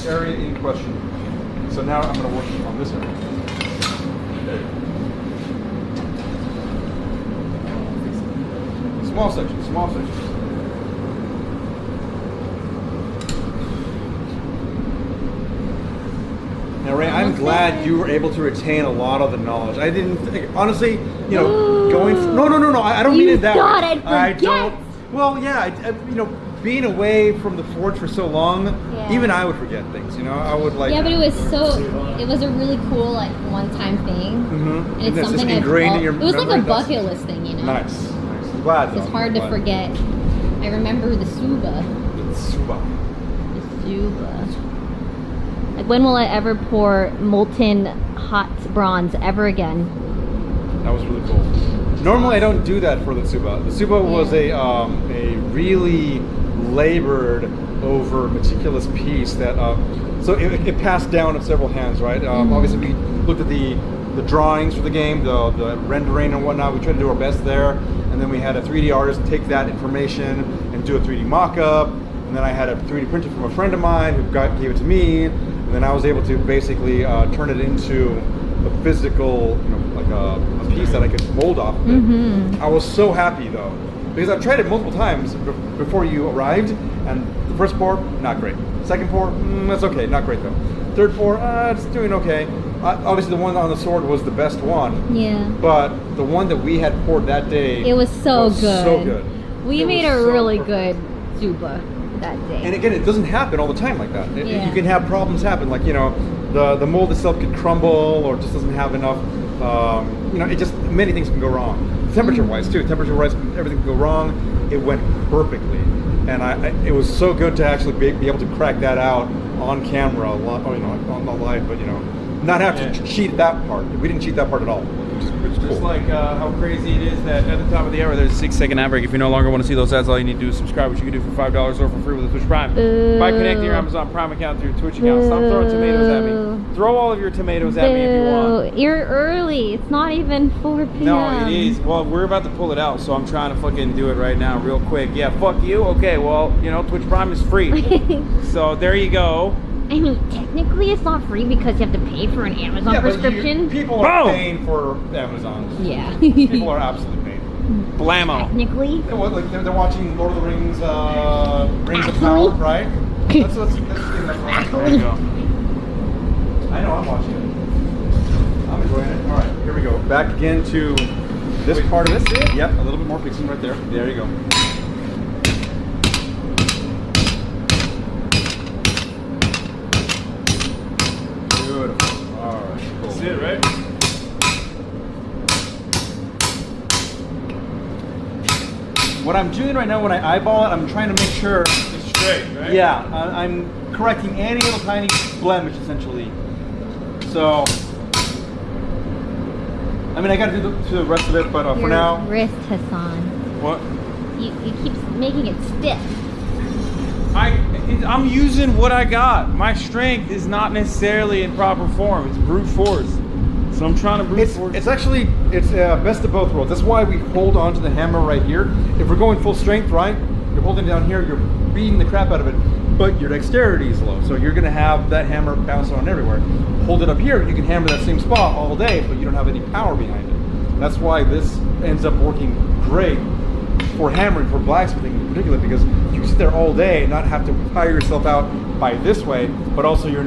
The area in question. So now I'm going to work on this area. There you go. Small section, small section. Now, Ray, I'm glad you were able to retain a lot of the knowledge. I didn't think, honestly, going. No. I don't mean it that way. You thought I'd forget. I don't. Well, yeah, being away from the forge for so long, even I would forget things. I would like. Yeah, but it was a really cool one-time thing, and it's something I've ingrained in your It was like a memory. bucket list thing, Nice. I'm glad. It's hard to forget. I remember the Suba. Suba. The Suba. Like, when will I ever pour molten hot bronze ever again? That was really cool. Normally, I don't do that for the Tsuba. The Tsuba was a really labored over meticulous piece that so it passed down of several hands, right? Obviously, we looked at the the drawings for the game, the rendering and whatnot. We tried to do our best there, and then we had a 3D artist take that information and do a 3D mock-up, and then I had a 3D printer from a friend of mine who gave it to me, and then I was able to basically turn it into a physical, like a piece that I could mold off of it. I was so happy though, because I've tried it multiple times before you arrived, and the first pour, not great. Second pour, that's okay, not great though. Third pour, it's doing okay. Obviously the one on the sword was the best one. Yeah. But the one that we had poured that day, it was so good. So good. We made a really good zuba that day. And again, it doesn't happen all the time like that. Yeah. You can have problems happen, like the mold itself could crumble or just doesn't have enough. It just many things can go wrong. Temperature-wise too. Temperature-wise, everything can go wrong. It went perfectly, and it was so good to actually be able to crack that out on camera, on the live, but not have to cheat that part. We didn't cheat that part at all. Which is cool. Just like how crazy it is that at the top of the hour there's a 6-second ad break. If you no longer want to see those ads, all you need to do is subscribe, which you can do for $5 or for free with a Twitch Prime. By connecting your Amazon Prime account to your Twitch account. Stop throwing tomatoes at me. Throw all of your tomatoes at me if you want. You're early. It's not even 4 p.m. No, it is. Well, we're about to pull it out, so I'm trying to fucking do it right now real quick. Yeah, fuck you. Okay, well, Twitch Prime is free. So there you go. I mean, technically it's not free because you have to pay for an Amazon prescription. People are paying for Amazon. Yeah. People are absolutely paying. Blammo. Technically. They're watching Lord of the Rings, Rings of Power, right? That's the thing that's There you go. I know, I'm watching it. I'm enjoying it. All right, here we go. Back again to this part of this. Yep, a little bit more fixing right there. There you go. Beautiful. All right, cool. That's it, right? What I'm doing right now when I eyeball it, I'm trying to make sure It's straight, right? Yeah, I'm correcting any little tiny blemish essentially. So, I mean, I got to do the rest of it, but for now. Wrist, Hasan. What? You keep making it stiff. I'm using what I got. My strength is not necessarily in proper form. It's brute force. So I'm trying to brute force. It's actually best of both worlds. That's why we hold on to the hammer right here. If we're going full strength, right? You're holding down here. You're beating the crap out of it, but your dexterity is low, so you're going to have that hammer bounce around everywhere. Hold it up here. You can hammer that same spot all day, but you don't have any power behind it. That's why this ends up working great for hammering, for blacksmithing in particular, because you can sit there all day and not have to tire yourself out by this way, but also you're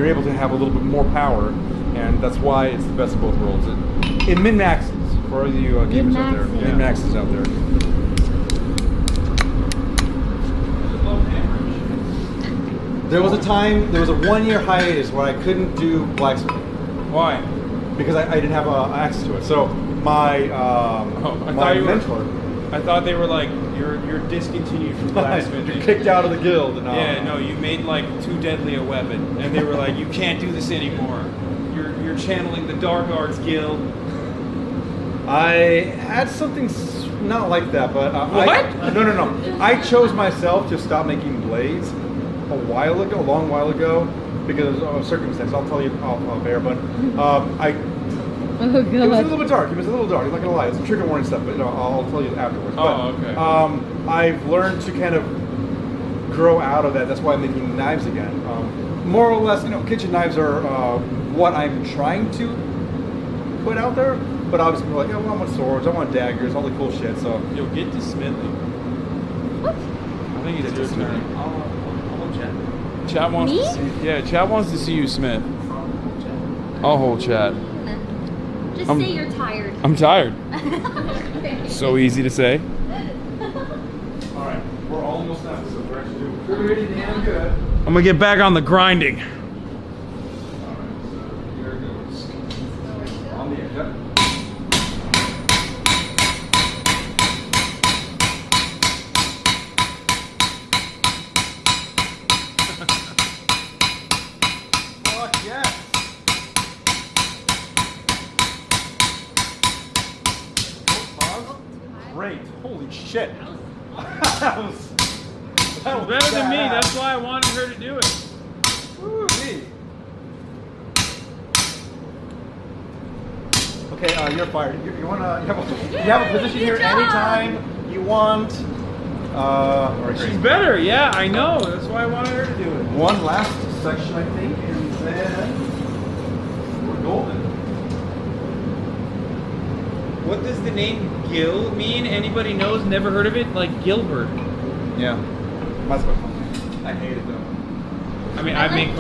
able to have a little bit more power, and that's why it's the best of both worlds. In min-maxes, for all you gamers out there. Min-maxes. Min-maxes out there. There was a 1-year hiatus where I couldn't do blacksmithing. Why? Because I didn't have access to it. So my mentor. I thought they were like, you're discontinued from blacksmithing. You're kicked out of the guild. And Yeah, no, you made like too deadly a weapon, and they were like, you can't do this anymore. You're channeling the Dark Arts Guild. I had something not like that, but What? No. I chose myself to stop making blades a long while ago, because of circumstance. I'll tell you off air, but Oh god. It was a little bit dark. I'm not gonna lie. It's a trigger warning stuff, but I'll tell you afterwards. Oh, but, okay. I've learned to kind of grow out of that. That's why I'm making knives again. More or less, kitchen knives are what I'm trying to put out there. But obviously, we're like, I want swords, I want daggers, all the cool shit. So You'll get to smithing. What? I think it's your turn. I'll chat. Chat wants Me? to see. Yeah, chat wants to see you smith. I'll hold chat. Just say you're tired. I'm tired. So easy to say. all right, we're almost done. So we're actually pretty damn good. I'm gonna get back on the grinding. All right, so here it goes. On the edge. Yep. Fuck yes. Great. Holy shit. that was Better than me. badass. That's why I wanted her to do it. Woo-wee. Okay, you're fired. You have a position here anytime you want. She's better, yeah, I know. That's why I wanted her to do it. One last section, I think, and then we're golden. What does the name Gil mean? Anybody knows? Never heard of it? Like Gilbert. Yeah. That's what I hate it though. I mean, I make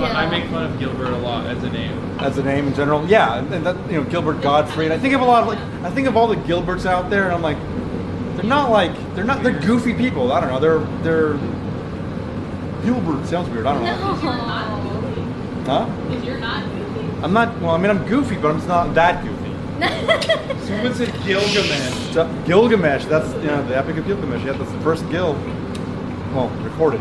fun of Gilbert a lot as a name. As a name in general, yeah, and that, you know, Gilbert Gottfried. I think of a lot of I think of all the Gilberts out there, and I'm like, they're goofy people. I don't know, they're Gilbert sounds weird. I don't know. Huh? Because you're not goofy. I'm not. Well, I mean, I'm goofy, but I'm just not that goofy. Someone said Gilgamesh. Gilgamesh. That's the Epic of Gilgamesh. Yeah, that's the first Gil. Well, recorded.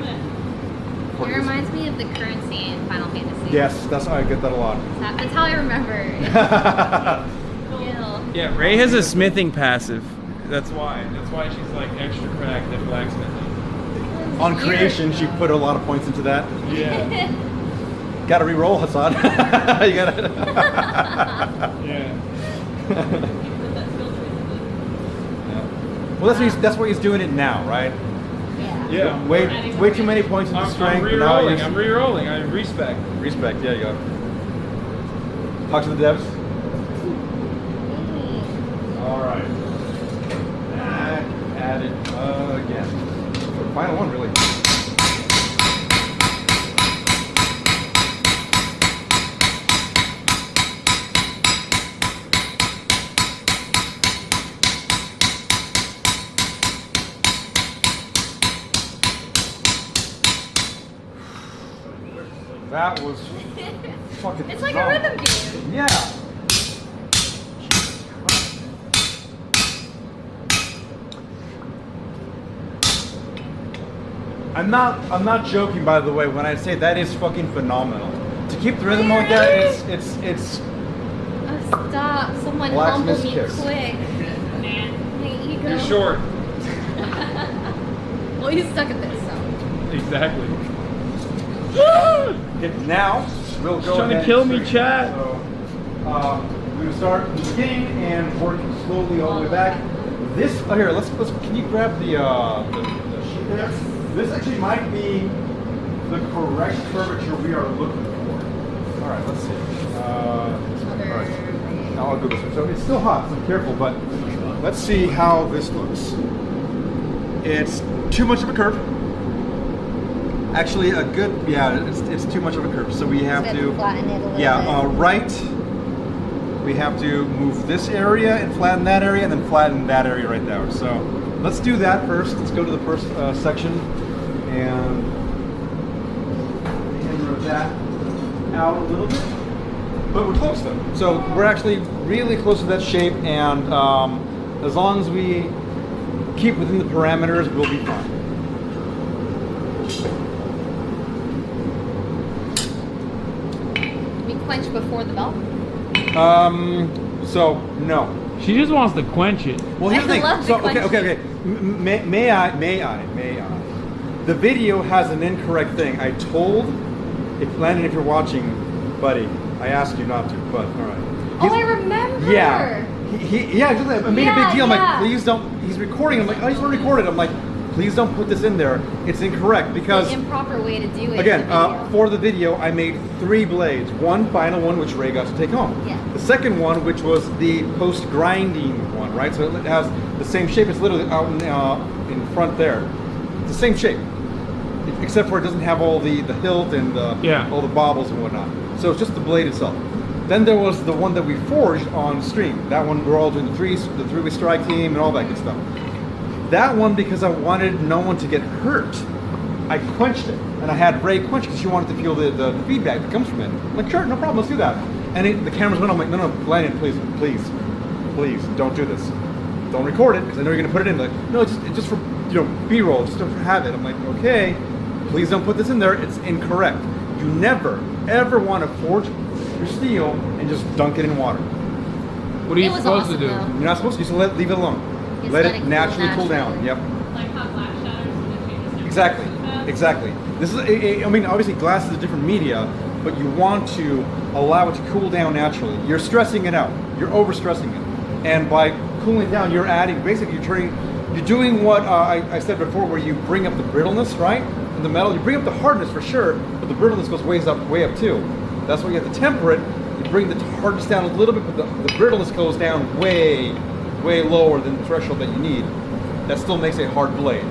It reminds me of the currency in Final Fantasy. Yes, I get that a lot. That's how I remember. Yeah, Ray has a smithing passive. That's why she's like extra cracked at blacksmithing. On creation, she put a lot of points into that. Yeah. Gotta re-roll, Hasan. You gotta. Yeah. Well, that's what he's doing it now, right? Yeah. Way too many points into strength. I'm re-rolling. I respect. Respect. Yeah, you go. Talk to the devs. All right. Add it again. Final one, really. That was fucking. It's like a rhythm game. Yeah. I'm not joking, by the way, when I say that is fucking phenomenal. To keep the rhythm like that, it's. Oh, stop! Someone humble me quick. You're short. Well, he's stuck at this, so. Exactly. Now, we'll go trying to kill me, chat. So, we're gonna start from the beginning and work slowly all the way back. This here, let's. Can you grab the sheet there? This actually might be the correct curvature we are looking for. All right, let's see. All right, now I'll go this way. So it's still hot, so be careful. But let's see how this looks. It's too much of a curve. Actually, it's too much of a curve. So we have to flatten it a little bit. Right. We have to move this area and flatten that area, and then flatten that area right there. So let's do that first. Let's go to the first section and hammer that out a little bit. But we're close though. So we're actually really close to that shape, and as long as we keep within the parameters, we'll be fine. Quench before the bell? So no. She just wants to quench it. Well, here's the thing. So okay. May I? The video has an incorrect thing. I told, Landon, if you're watching, buddy, I asked you not to, but all right. Oh, I remember. Yeah. I made a big deal. I'm like, please don't. He's recording. I'm like, I just want to record it. I'm like, please don't put this in there. It's incorrect because the improper way to do it. Again, for the video, I made 3 blades. One final one, which Ray got to take home. Yeah. The second one, which was the post grinding one, right? So it has the same shape. It's literally out in front there. It's the same shape, except for it doesn't have all the hilt and all the bobbles and whatnot. So it's just the blade itself. Then there was the one that we forged on stream. That one we're all doing the three-way strike team and all that good stuff. That one, because I wanted no one to get hurt, I quenched it. And I had Ray quench because she wanted to feel the feedback that comes from it. I'm like, sure, no problem, let's do that. And the cameras went, I'm like, no, Landon, please, don't do this. Don't record it, because I know you're going to put it in. Like, no, it's just for, B-roll, just to have it. I'm like, okay, please don't put this in there, it's incorrect. You never, ever want to forge your steel and just dunk it in water. What are you supposed to do? You're not supposed to, you just leave it alone. Let it naturally cool down. Yep. Like how glass shatters and it changes. Exactly. This is, obviously glass is a different media, but you want to allow it to cool down naturally. You're stressing it out. You're overstressing it. And by cooling it down, you're adding, basically you're doing what I said before, where you bring up the brittleness, right? In the metal, you bring up the hardness for sure, but the brittleness goes way up too. That's why you have to temper it. You bring the hardness down a little bit, but the brittleness goes down way lower than the threshold that you need. That still makes a hard blade.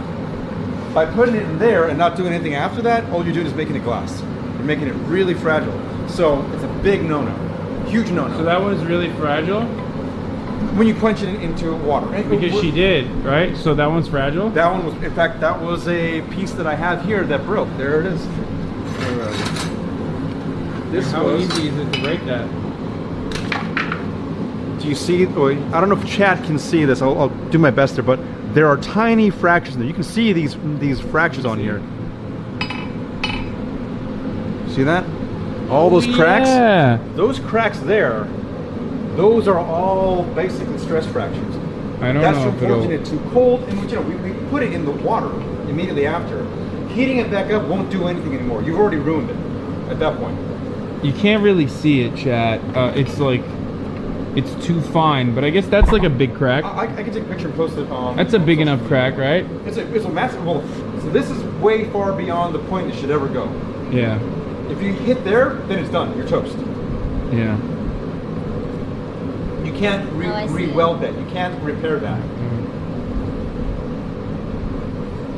By putting it in there and not doing anything after that, all you're doing is making it glass. You're making it really fragile. So it's a big no-no, huge no-no. So that was really fragile? When you quench it into water. Because she did, right? So that one's fragile? That one was, in fact, that was a piece that I have here that broke. There it is. How easy is it to break that? Do you see, I don't know if Chad can see this, I'll do my best there, but there are tiny fractures in there. You can see these fractures on here. See that? All those cracks? Yeah. Those cracks there, those are all basically stress fractures. I don't That's know if it'll... unfortunate, too cold, and we put it in the water immediately after. Heating it back up won't do anything anymore. You've already ruined it at that point. You can't really see it, chat. It's like, it's too fine, but I guess that's like a big crack. I can take a picture and post it on... That's a big enough crack, right? It's a massive... Well, so this is way far beyond the point it should ever go. Yeah. If you hit there, then it's done. You're toast. Yeah. You can't re-weld that. You can't repair that.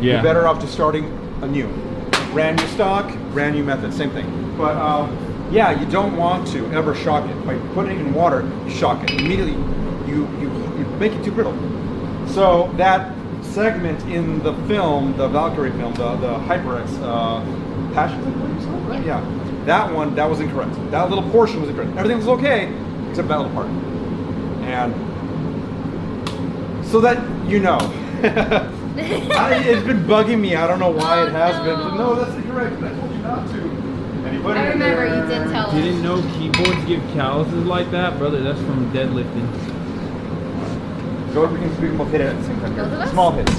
Yeah. You're better off just starting anew. Brand new stock, brand new method, same thing. But yeah, you don't want to ever shock it. By putting it in water, you shock it. Immediately, you make it too brittle. So that segment in the film, the VALKYRAE film, the HyperX Passion, right? Yeah. That one, that was incorrect. That little portion was incorrect. Everything was okay, except that little part. And so that you know. It's been bugging me. I don't know why it has been. But no, that's incorrect. I told you not to. And you put it I in remember there. you did tell us. Didn't know keyboards give calluses like that? Brother, that's from deadlifting. Go, we can both hit it at the same time Both of here. us? Small hits.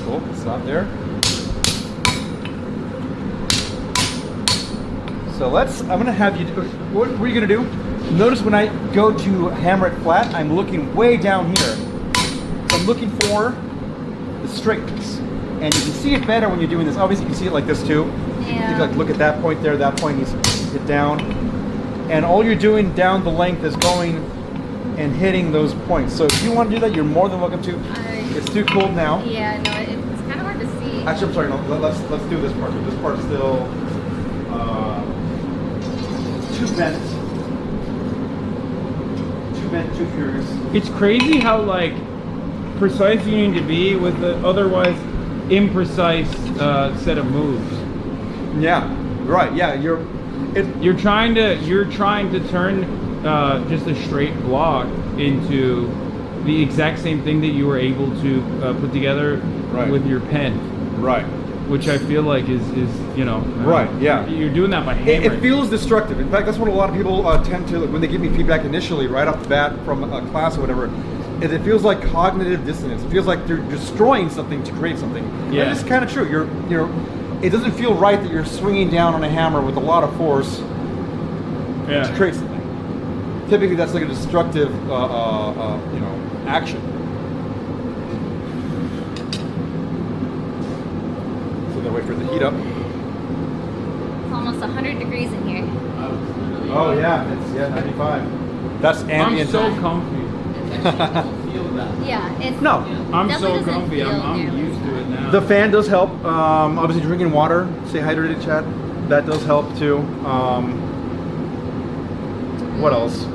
Cool, stop there. So I'm gonna have you do, what are you gonna do? Notice when I go to hammer it flat, I'm looking way down here. So I'm looking for the straightness. And you can see it better when you're doing this. Obviously you can see it like this too. Yeah. You can like look at that point there, that point needs to hit down. And all you're doing down the length is going and hitting those points. So if you want to do that, you're more than welcome to. It's too cold now. Yeah, no, it's kind of hard to see. Actually, I'm sorry, no, let's do this part. This part's still too bent. Too bent, too furious. It's crazy how like precise you need to be with the otherwise imprecise set of moves. Yeah, right. Yeah, you're trying to turn just a straight block into the exact same thing that you were able to put together with your pen. Right. Which I feel like is you know. Right, yeah. You're doing that by hammering. It feels destructive. In fact, that's what a lot of people tend to, when they give me feedback initially, right off the bat from a class or whatever, is it feels like cognitive dissonance. It feels like they're destroying something to create something. Yeah. And it's kind of true. It doesn't feel right that you're swinging down on a hammer with a lot of force to create something. Typically, that's like a destructive, action. So then wait for it to heat up. It's almost 100 degrees in here. Oh yeah, it's 95. That's ambient. I'm so comfy. Yeah, it's No, I'm definitely so doesn't comfy. feel I'm nearly used to it now. the fan does help. Obviously, drinking water, stay hydrated, Chad. That does help too. What else?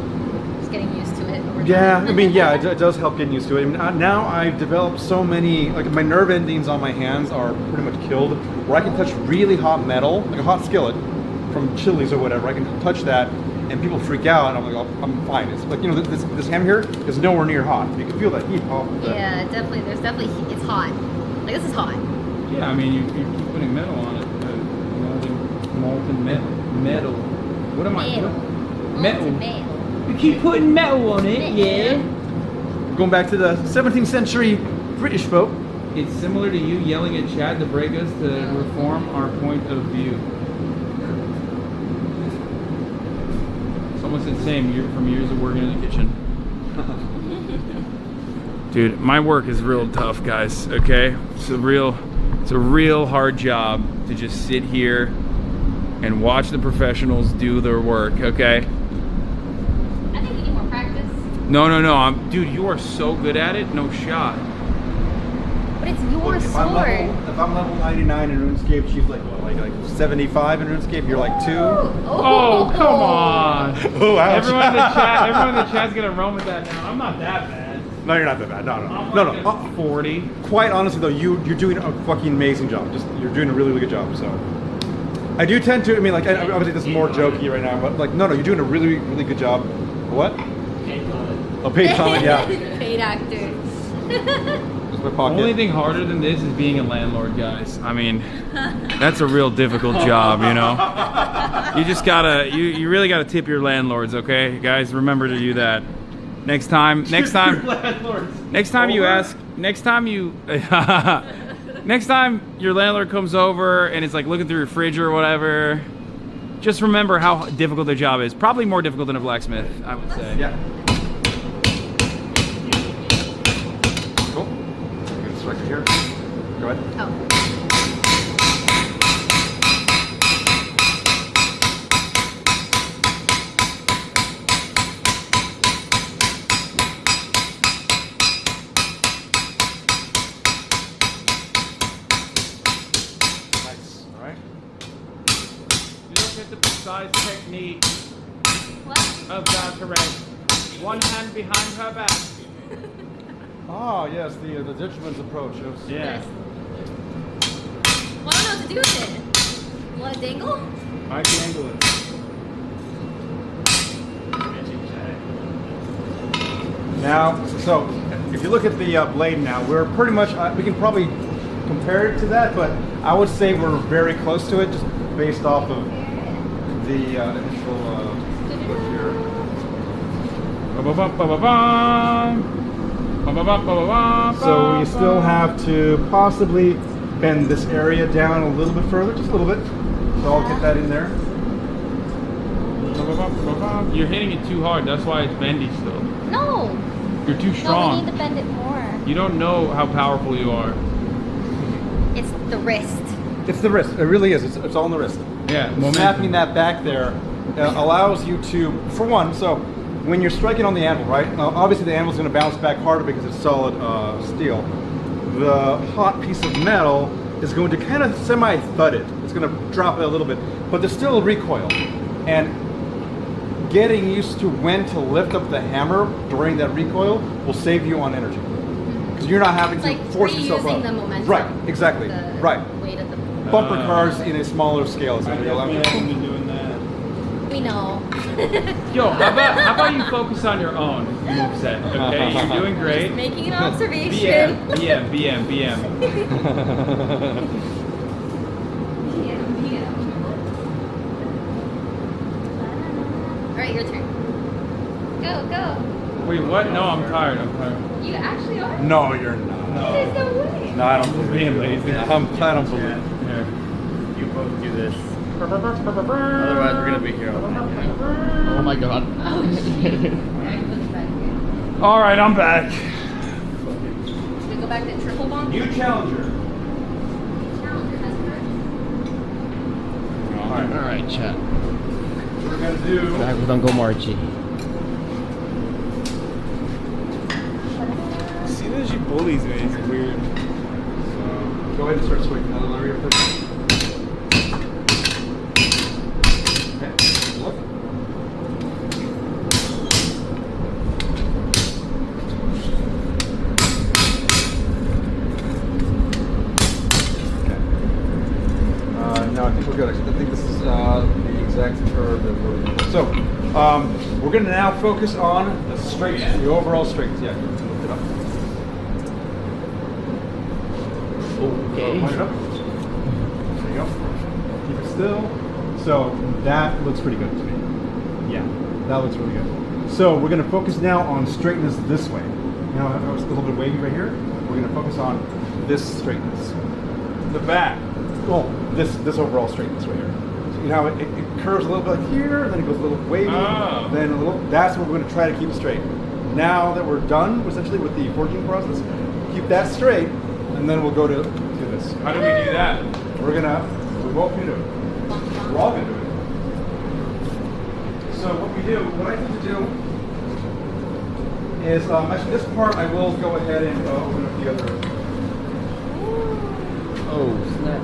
just getting used to it. Over Yeah, time. I mean, yeah, it does help getting used to it. I mean, now I've developed so many, like my nerve endings on my hands are pretty much killed, where I can touch really hot metal, like a hot skillet from Chili's or whatever. I can touch that, and people freak out, and I'm like, oh, I'm fine. It's like, you know, this hammer here is nowhere near hot. You can feel that heat. Yeah, definitely. There's definitely it's hot. Like this is hot. Yeah, I mean, you keep putting metal on it. Molten metal. What am I doing? Metal. You keep putting metal on it, yeah. Going back to the 17th century British folk. It's similar to you yelling at Chad to break us to reform our point of view. almost the same from years of working in the kitchen. Dude, my work is real tough, guys. Okay, it's a real hard job to just sit here and watch the professionals do their work. Okay. I think you need more practice. No. Dude, you are so good at it. No shot. But it's your If sword. I'm level 99 in RuneScape, she's like what, like 75 in RuneScape. You're like 2. Oh, come on. Oh, ouch. Everyone in the chat's gonna run with that now. I'm not that bad. No, you're not that bad. No. I'm like 40. Quite honestly, though, you're doing a fucking amazing job. You're doing a really, really good job. So, I do tend to. I mean, like, obviously this is more jokey right now, but like, no, you're doing a really, really good job. What? Paid comment. A paid comment, yeah. Paid actor. Just my The pocket. only thing harder than this is being a landlord, guys. I mean, that's a real difficult job, you know. You just gotta, you really gotta tip your landlords, okay, guys? Remember to do that. Next time you ask, next time your landlord comes over and it's like looking through your fridge or whatever, just remember how difficult their job is. Probably more difficult than a blacksmith, I would say. Yeah. Cool. It's right here. Go ahead. Oh. Technique What? of VALKYRAE. One hand behind her back. Oh yes, the Ditchman's approach. Yeah. Well, I don't know what to do with it. You want to dangle? I can angle it. Now, so if you look at the blade now, we're pretty much, we can probably compare it to that, but I would say we're very close to it just based off of the initial look here. So we still have to possibly bend this area down a little bit further, just a little bit. So I'll get that in there. You're hitting it too hard, that's why it's bendy still. No. You're too No, we strong. need to bend it more. You don't know how powerful you are. It's the wrist. It's the wrist. It really is. It's all in the wrist. Yeah, Snapping that back there allows you to, for one, so when you're striking on the anvil, right? Now, obviously the anvil's going to bounce back harder because it's solid steel. The hot piece of metal is going to kind of semi-thud it. It's going to drop it a little bit, but there's still a recoil. And getting used to when to lift up the hammer during that recoil will save you on energy. Because you're not having to force yourself up. The momentum. Right, exactly. Right. Weight of the Bumper cars in a smaller scale is going to be a lot more. doing that. We know. Yo, how about you focus on your own moveset, okay? You're doing great. Making an observation. BM. Alright, your turn. Go. Wait, what? No, I'm tired. You actually are? No, you're not. There's no way. No, I don't believe Being it. lazy. I don't believe it. Here. You both do this. Otherwise, we're gonna be here all night. Oh my god. Oh, shit. Alright, put it back here. All right, I'm back. Should we go back to triple bomb? New challenger. Challenger has hurt. Alright, chat. What we're gonna do. Back with Uncle Marchie. See, that she bullies me. It's weird. So go ahead and start swinging. I'll lower your foot. Okay. Look. Okay. No, I think we're good. I think this is the exact curve that we're looking for. So we're going to now focus on the strength, the overall strength. Yeah, lift it up. Okay. Point it up. There you go. Keep it still. So that looks pretty good to me. Yeah, that looks really good. So we're going to focus now on straightness this way. You know, it's a little bit wavy right here. We're going to focus on this straightness. The back. Oh, this overall straightness right here. You know, it curves a little bit like here, and then it goes a little wavy, then a little. That's what we're going to try to keep straight. Now that we're done, essentially, with the forging process, keep that straight, and then we'll go to this. How do we do that? We're both gonna do it. We're all gonna do it. So what I need to do is, actually this part I will go ahead and open up the other. Oh, snap.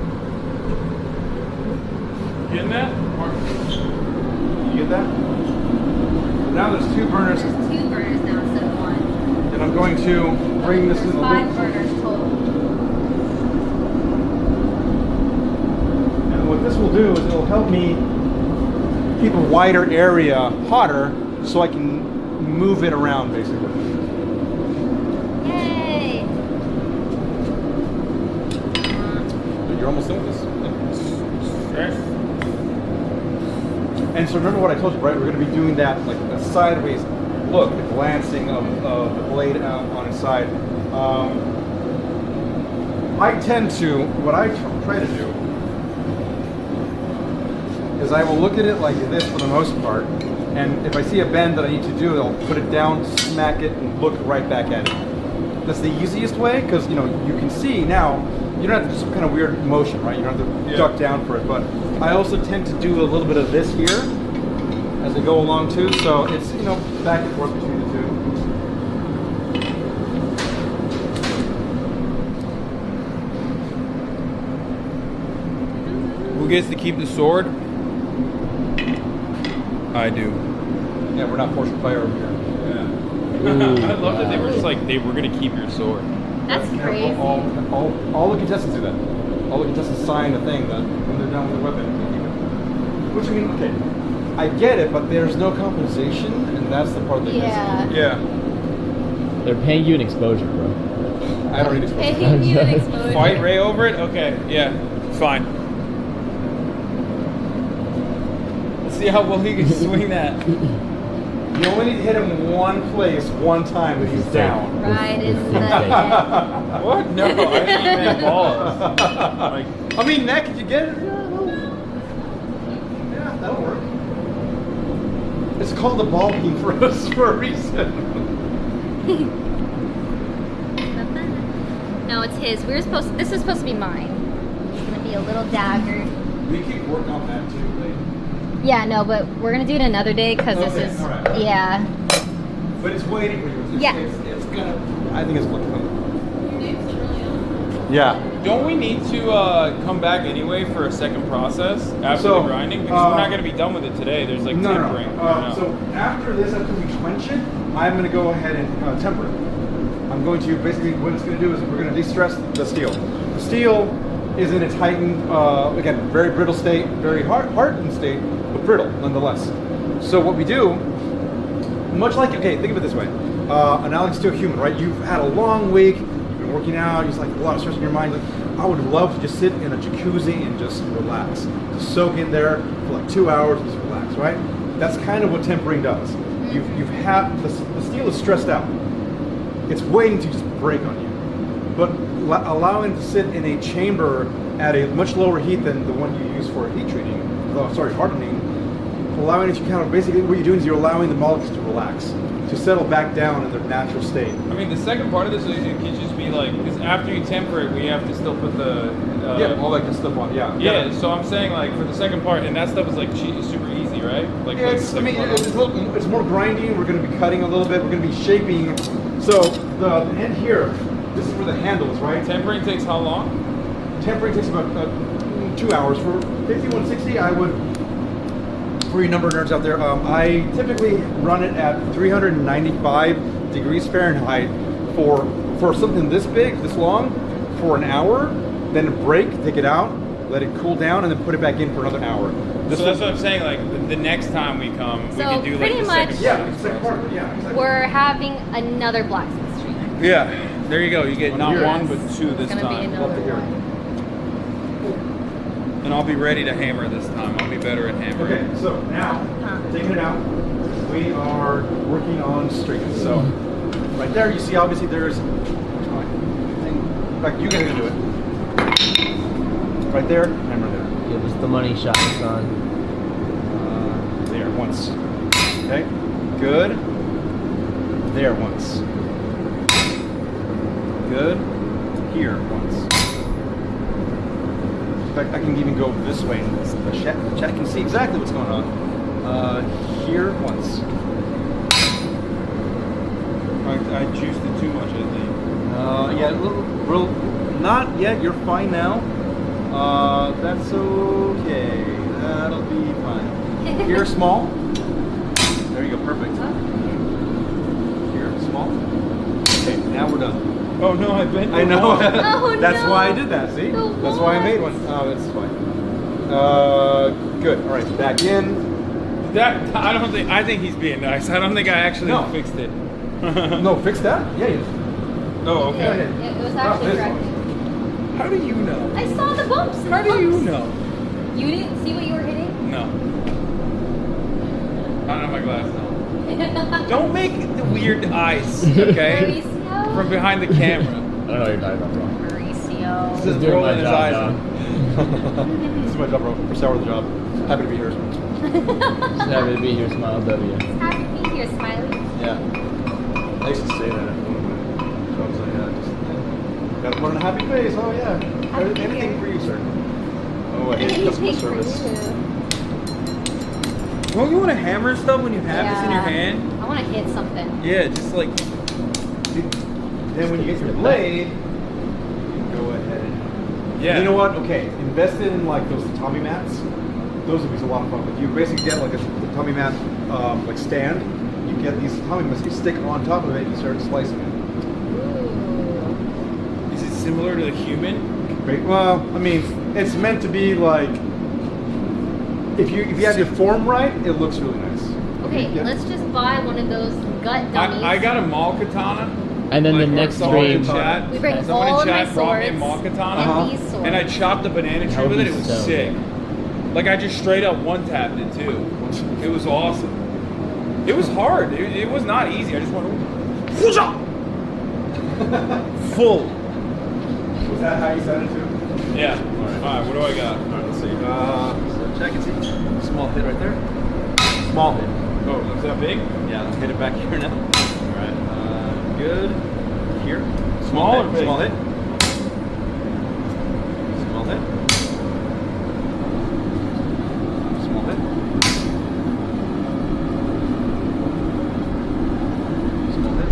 Getting that? You get that? Now there's 2 burners. There's 2 burners now instead of 1. And I'm going to bring this in the loop. 5 burners total. And what this will do is it'll help me keep a wider area hotter so I can move it around basically. Yay! You're almost done with this. Okay. And so remember what I told you, right? We're going to be doing that like a sideways look, the glancing of the blade out on its side. I tend to, what I try to do is I will look at it like this for the most part, and if I see a bend that I need to do, I'll put it down, smack it, and look right back at it. That's the easiest way, because you can see now, you don't have to do some kind of weird motion, right? You don't have to duck down for it, but I also tend to do a little bit of this here as I go along too, so it's, back and forth between the two. Who gets to keep the sword? I do. Yeah, we're not forced fire over here. Yeah. I love that they were just like, they were going to keep your sword. That's crazy. All the contestants do that. All the contestants sign a thing that when they're done with the weapon, they keep it. Which, okay, I get it, but there's no compensation, and that's the part that Yeah. Yeah. They're paying you an exposure, bro. I don't need exposure. Paying you an exposure. Fight Ray over it? Okay, yeah, fine. Let's see how well he can swing that. You only need to hit him in one place, one time, and he's down. Right in the neck. What? No, I didn't even balls. Like, I mean, neck, if you get it, yeah, that'll work. It's called the ball peen for us for a reason. No, it's his. This is supposed to be mine. It's gonna be a little dagger. We keep working on that too, right? Yeah, no, but we're gonna do it another day because this is, all right. yeah. But it's waiting for you. Yeah. It's gonna. I think it's looking good. Your name's really on. Yeah. don't we need to come back anyway for a second process after the grinding? Because we're not going to be done with it today. There's like tempering. So after this, after we quench it, I'm going to go ahead and temper it. I'm going to basically, what it's going to do is we're going to de-stress the steel. The steel is in its heightened, again, very brittle state, very hardened state, but brittle nonetheless. So what we do, much like, okay, think of it this way. Analogous to a human, right? You've had a long week, you've been working out, just like a lot of stress in your mind. Like, I would love to just sit in a jacuzzi and just relax. Just soak in there for like 2 hours and just relax, right? That's kind of what tempering does. You've had, the steel is stressed out. It's waiting to just break on you. But allowing it to sit in a chamber at a much lower heat than the one you use for heat treating, hardening, allowing it to kind of, basically what you're doing is you're allowing the molecules to relax, to settle back down in their natural state. I mean, the second part of this, it could just be like, because after you temper it, we have to still put the... all that good stuff on, Yeah, so I'm saying like for the second part, and that stuff is like super easy, right? Like, yeah, it's more grinding, we're going to be cutting a little bit, we're going to be shaping. So the end here, this is where the handle is, right? Tempering takes how long? Tempering takes about 2 hours. For 5160, I would, for you number nerds out there, I typically run it at 395 degrees Fahrenheit for something this big, this long, for an hour, then break, take it out, let it cool down, and then put it back in for another hour. So that's what I'm saying, like the next time we come, we can do like the second part. Exactly. We're having another blacksmith stream. Yeah, there you go. You get not one, but two this It's gonna be time. another one. And I'll be ready to hammer this time. I'll be better at hammering. Okay, so now, taking it out, we are working on strings. So, right there, you see obviously there's, in fact, you guys are gonna do it. Right there, hammer there. Give us the money shot, Hasan. There, once. Okay, good. There, once. Good. Here, once. In fact, I can even go this way and the chat can see exactly what's going on. Here, once. I juiced it too much, I think. Yeah, real, not yet. You're fine now. That's okay. That'll be fine. Here, small. There you go. Perfect. Here, small. Okay, now we're done. Oh no, I bet. I know. Oh, That's no. why I did that. See? The That's why I made one. what? Oh, that's fine. Good. All right, back in. That I don't think. I think he's being nice. I don't think I actually No. fixed it. No, fix that. Yeah. You Oh, Yeah, okay. it was actually this correct. How do you know? I saw the bumps. and How the do you bumps. know? You didn't see what you were hitting? No. I don't have my glasses on. Don't make the weird eyes, okay? Mauricio? From behind the camera. I don't know what you're talking about, bro. Mauricio. Just doing rolling my his job, eyes. dog. This is my job, bro. First hour of the job. Happy to be here. Just happy to be here, Smile W. Happy to be here, Smiley. Yeah. I used to say that at one of my jobs. Gotta put on a happy face. Oh, yeah. Happy to be Anything here. for you, sir. Oh, I hate customer Anything for service. you. Don't you want to hammer stuff when you have this in your Yeah. hand? I want to hit something. Yeah, just like. Then when you get your blade, you can go ahead and... Yeah. You know what? Okay, invest in like those tatami mats. Those would be a lot of fun. Like you basically get like a tatami mat like stand. You get these tatami mats, you stick on top of it, and you start slicing it. Ooh. Is it similar to the human? Great. Well, I mean, it's meant to be like if you have your form right, it looks really nice. Okay, Yeah. let's just buy one of those gut dummies. I got a mall katana. And then the Like, next someone in stream, chat- We bring someone all in of my chat brought me a swords mall katana. and these swords. And I chopped the banana tree That with would it. It be was so sick. good. Like I just straight up one tapped it too. It was awesome. It was hard. It was not easy. I just went full. Was that how you said it too? Yeah. All right. What do I got? All right, let's see. So check and see. Small hit right there. Small hit. Oh, is that big? Yeah, let's hit it back here now. All right. Good. Here. Small or hit. big? Small hit. Small hit. Small hit. Small hit. Small hit.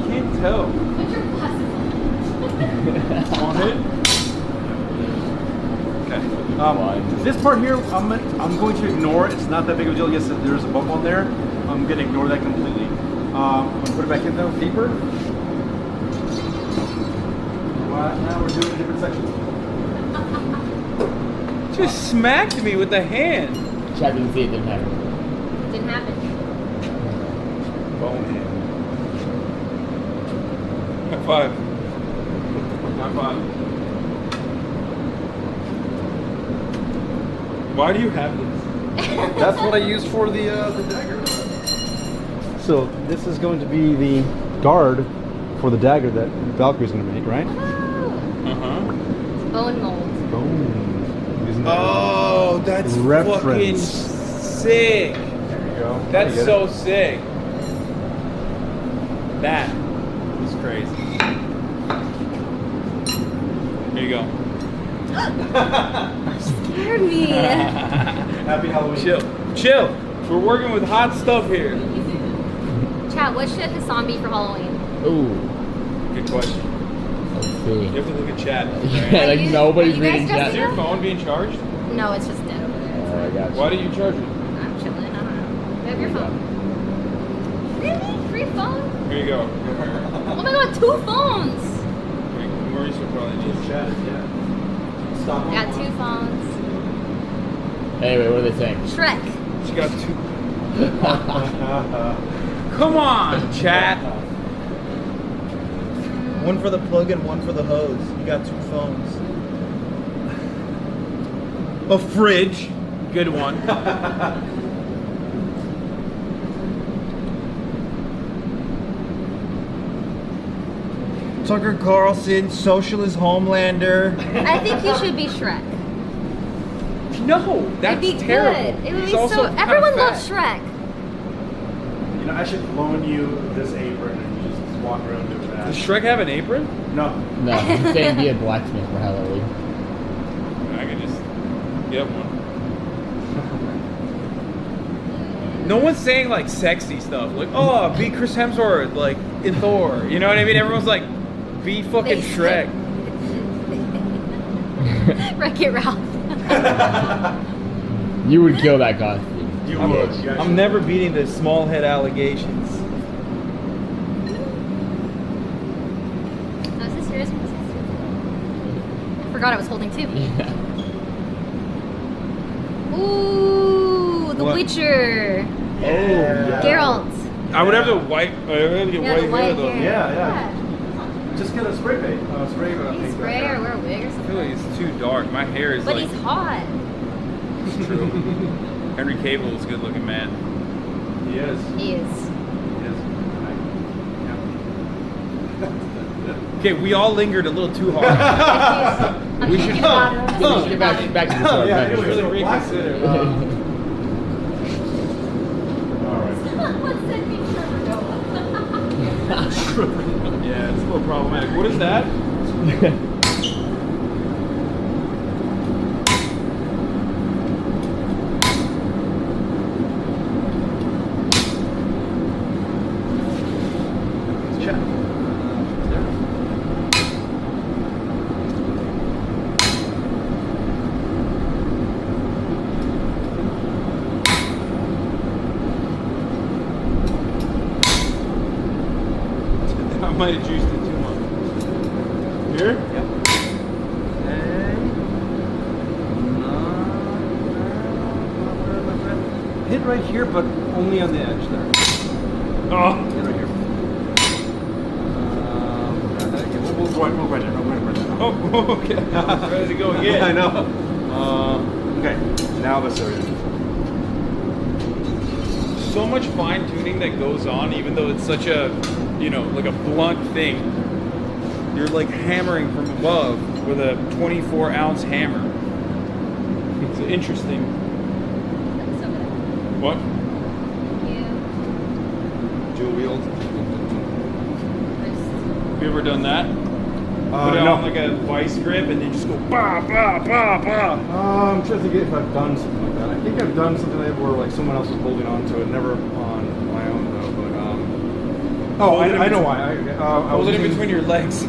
Can't tell. Put your glasses on. Small hit. Okay. This part here, I'm going to ignore. It's not that big of a deal. Yes, there's a bump on there. I'm going to ignore that completely. I'm going to put it back in though, deeper. Right, now we're doing a different section. Just smacked me with the hand. Chat didn't see it, didn't happen. Didn't happen. Bonehead. High five. High five. Why do you have this? That's what I use for the dagger. So this is going to be the guard for the dagger that Valkyrie's going to make, right? Uh-huh. Bone mold. Boom. Using that Oh, that's reference. fucking sick. There you go. That's You get so it? sick. That is crazy. Here you go. Scared me. Happy Halloween. Chill. We're working with hot stuff here. Chat, what should Hasan be for Halloween? Ooh, Good question. let's You see. have to look at chat. Yeah, like nobody's Are you guys reading dressing Is chat. your up? phone being charged? No, it's just dead over there. Oh, I got you. Why do you charge it? I'm chilling. I don't know. You have your There you phone. Really? Free phone? Here you go. Oh my god, 2 phones! Maurice will probably need Chat it, yeah. Stop. I got 2 phones. Anyway, what are they saying? Shrek. She got 2. Come on, chat. One for the plug and one for the hose. You got 2 phones. A fridge. Good one. Tucker Carlson, socialist Homelander. I think you should be Shrek. No, that's It'd be terrible. good. It would He's be also so. kinda Everyone fat. loves Shrek. You know, I should loan you this apron and you just walk around doing that. Does Shrek have an apron? No. No, he's saying be a blacksmith for Halloween. I could just get one. No one's saying like sexy stuff, like oh, be Chris Hemsworth, like in Thor. You know what I mean? Everyone's like, be fucking They Shrek. Wreck-It Ralph. You would kill that costume. You I'm, would. You I'm actually- never beating the small head allegations. Oh, is this yours? I forgot I was holding two. Yeah. Ooh, The What? Witcher. Oh, yeah. Geralt. I would have to white. I would have to get Yeah, white the white hair though. hair. Yeah. Just get a spray paint. Spray Can you spray or wear a wig or I feel something? like it's too dark. My hair is But like he's hot. it's true. Henry Cavill is a good looking man. He is. He is. He is. Okay, we all lingered a little too hard. I'm We thinking should- about it. Let's get back to the sword. Yeah, back to the anyway, sword. really reconsider. All right. What said me Yeah, it's a little problematic. What is that? Check. I might have juiced it too much. Here? Yep. Hit right here, but only on the edge there. Oh. Hit right here. We'll go right there. Right there. Oh, okay. I was ready to go again. I know. Okay, now this area. So much fine tuning that goes on, even though it's such a, you know, like a blunt thing. You're like hammering from above with a 24-ounce hammer. It's interesting. What? Dual wield. Have you ever done that? Put it No. on like a vice grip and then just go bah, bah, bah, bah. I'm trying to think if I've done something like that. I think I've done something like that where like someone else was holding on to it, never on my own though. But Hold it in I know between- why. I Hold was it in using- between your legs.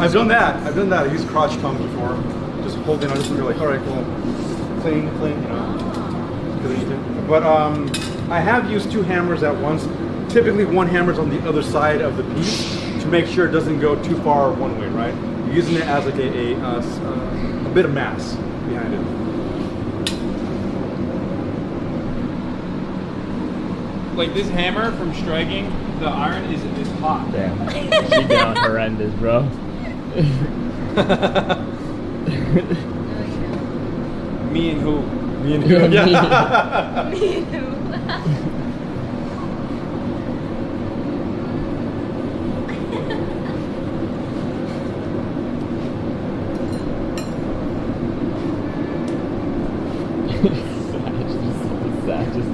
I've done that. I used crotch tongue before. Just holding on, just to be like, all right, cool, clean, you know. 'Cause I need to. But I have used two hammers at once. Typically, one hammer's on the other side of the piece to make sure it doesn't go too far one way, right? You're using it as like a bit of mass behind it. Like this hammer from striking the iron is hot. Damn. She down horrendous, bro. Me and who? Me and you. Yeah. Me too.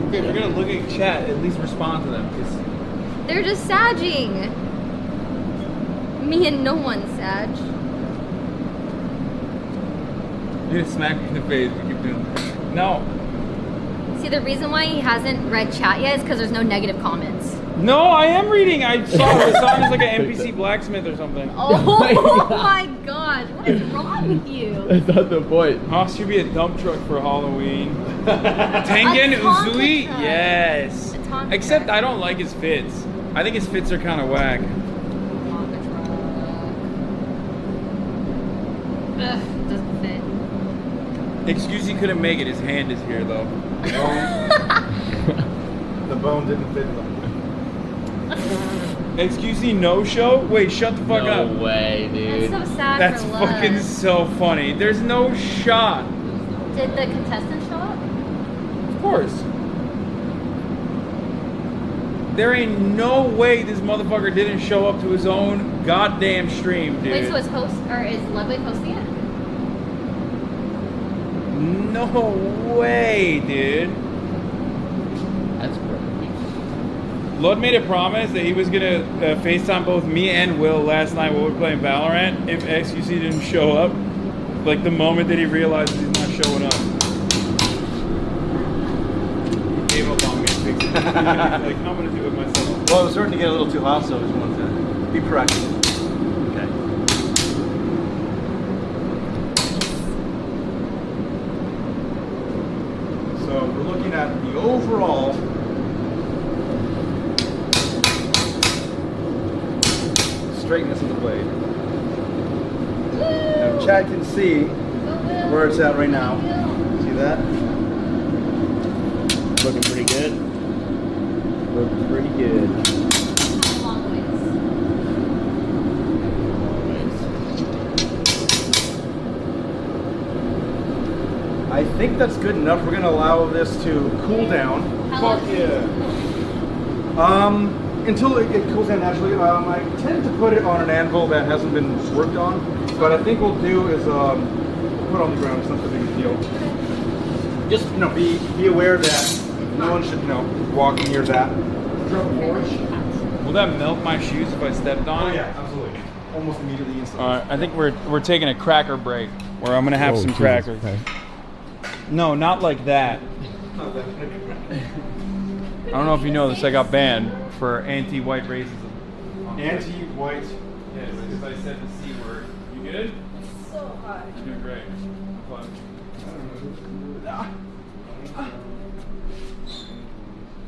Okay, if you're gonna look at chat, at least respond to them. 'Cause They're just sagging. Me and no one sag. you're gonna smack me in the face. We keep doing this. No. See, the reason why he hasn't read chat yet is because there's no negative comments. No, I am reading. I saw Hasan is like an NPC blacksmith or something. Oh my God. my gosh, what is wrong with you? That's not the point. Haas should be a dump truck for Halloween. Tengen A Tonka Uzui? truck. Yes. A Tonka Except truck. I don't like his fits. I think his fits are kind of whack. Ugh, doesn't fit. Excuse he couldn't make it. His hand is here though. The bone didn't fit them. Excuse me, no show? Wait, shut the fuck No up. way, dude. That's so sad That's for love. fucking so funny. There's no shot. Did the contestant show up? Of course. There ain't no way this motherfucker didn't show up to his own goddamn stream, dude. Wait, so is host or is Ludwig hosting it? No way, dude. That's great. Lud made a promise that he was gonna FaceTime both me and Will last night while we were playing Valorant if XQC didn't show up. Like the moment that he realized he's not showing up. He gave up on me. Like, I'm gonna do it myself. Well, it was starting to get a little too hot, so I just wanted to be proactive. Okay. So we're looking at the overall straightness of the blade. Now Chad can see where it's at right now. See that? Looking pretty good. Looking pretty good. Long ways. I think that's good enough. We're gonna allow this to cool down. How Fuck long? yeah. Until it cools down naturally. I tend to put it on an anvil that hasn't been worked on, but I think what we'll do is put it on the ground. It's not the biggest deal. Just be aware that no one should walk near that. Will that melt my shoes if I stepped on Oh it? yeah, absolutely. Almost immediately instantly. Alright, I think we're taking a cracker break where I'm gonna have Oh, some Jesus crackers. Christ. No, not like that. I don't know if you know this, I got banned for anti-white racism. Anti-white. Yes, because I said the C word. You good? So hard. You're doing great. Fun.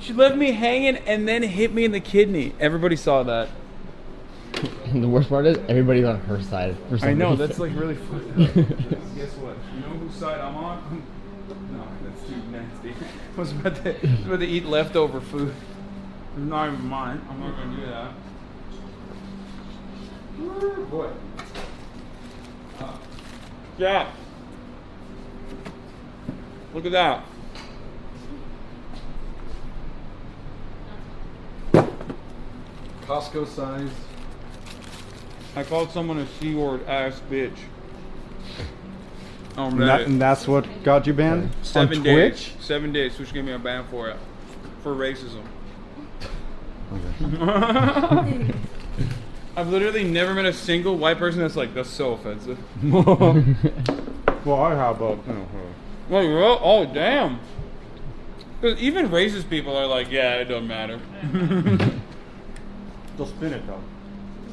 She left me hanging and then hit me in the kidney. Everybody saw that. And the worst part is everybody's on her side. For some I know, reason. that's like really fucked up. Guess what? You know whose side I'm on? No, that's too nasty. I was about to eat leftover food. It's not even mine. I'm not gonna do that. Boy. Yeah. Look at that. Costco size. I called someone a C-word ass bitch. On And, Reddit. and that's what got you banned? 7 on days. Twitch? 7 days. Switch gave me a ban for it. For racism. Okay. I've literally never met a single white person that's like, that's so offensive. Well, I have, but Like, well, oh, damn. Because even racist people are like, yeah, it doesn't matter. they'll spin it though.